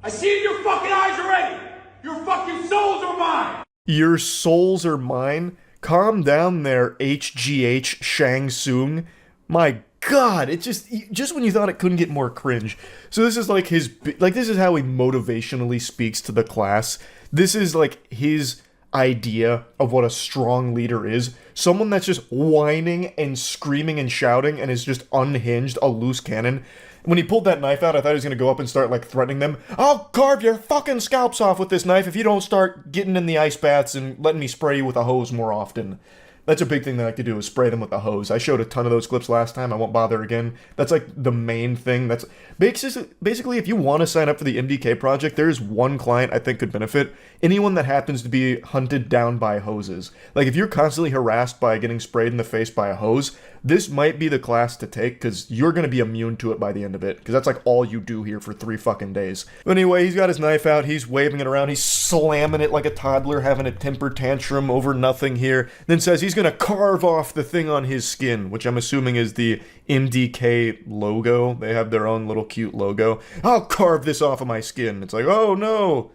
I see it in your fucking eyes already. Your fucking souls are mine. Your souls are mine? Calm down there, HGH Shang Tsung. My God, it just when you thought it couldn't get more cringe. So this is like this is how he motivationally speaks to the class. This is like his idea of what a strong leader is. Someone that's just whining and screaming and shouting and is just unhinged, a loose cannon. When he pulled that knife out, I thought he was gonna go up and start like threatening them. I'll carve your fucking scalps off with this knife if you don't start getting in the ice baths and letting me spray you with a hose more often. That's a big thing that I like to do, is spray them with a hose. I showed a ton of those clips last time. I won't bother again. That's like the main thing. That's basically, if you want to sign up for the MDK project, there is one client I think could benefit. Anyone that happens to be hunted down by hoses. Like if you're constantly harassed by getting sprayed in the face by a hose, this might be the class to take because you're going to be immune to it by the end of it. Because that's like all you do here for 3 fucking days. But anyway, he's got his knife out. He's waving it around. He's slamming it like a toddler having a temper tantrum over nothing here. Then says he's going to carve off the thing on his skin, which I'm assuming is the MDK logo. They have their own little cute logo. I'll carve this off of my skin. It's like, oh no.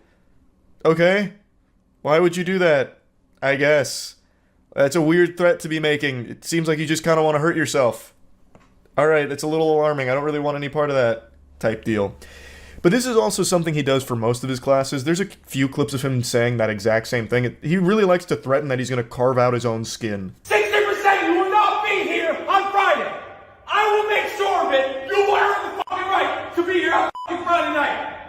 Okay. Why would you do that? I guess. That's a weird threat to be making. It seems like you just kind of want to hurt yourself. Alright, it's a little alarming. I don't really want any part of that type deal. But this is also something he does for most of his classes. There's a few clips of him saying that exact same thing. He really likes to threaten that he's going to carve out his own skin. 60% you will not be here on Friday. I will make sure of it. You will earn the fucking right to be here on fucking Friday night.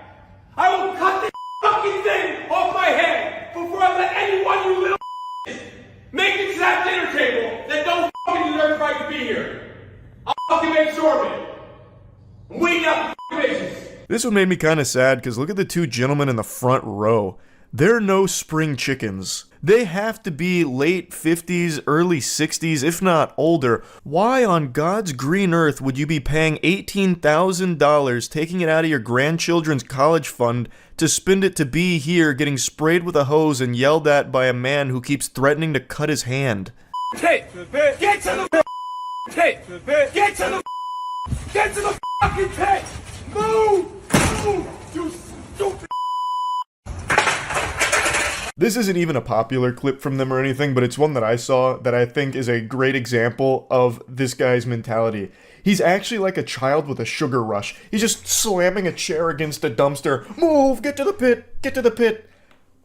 I will cut this fucking thing off my head before I let anyone you little make it to that dinner table that don't fucking deserve the right to be here. I'll fucking make sure of it. I'm waiting out the fucking patience. This one made me kind of sad because look at the two gentlemen in the front row. They're no spring chickens. They have to be late 50s, early 60s, if not older. Why on God's green earth would you be paying $18,000, taking it out of your grandchildren's college fund, to spend it to be here getting sprayed with a hose and yelled at by a man who keeps threatening to cut his hand? Get to the pit! Get to the pit! Get to the fucking pit! Move! Move! You stupid! This isn't even a popular clip from them or anything, but it's one that I saw that I think is a great example of this guy's mentality. He's actually like a child with a sugar rush. He's just slamming a chair against a dumpster. Move! Get to the pit! Get to the pit!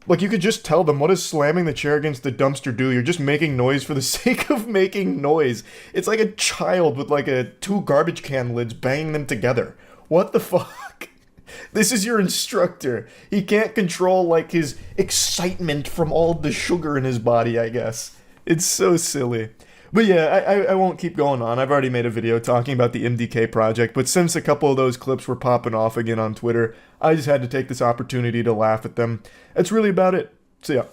Like, you could just tell them, what does slamming the chair against the dumpster do? You're just making noise for the sake of making noise. It's like a child with like 2 garbage can lids banging them together. What the fuck? This is your instructor. He can't control, like, his excitement from all the sugar in his body, I guess. It's so silly. But yeah, I won't keep going on. I've already made a video talking about the MDK project, but since a couple of those clips were popping off again on Twitter, I just had to take this opportunity to laugh at them. That's really about it. So yeah.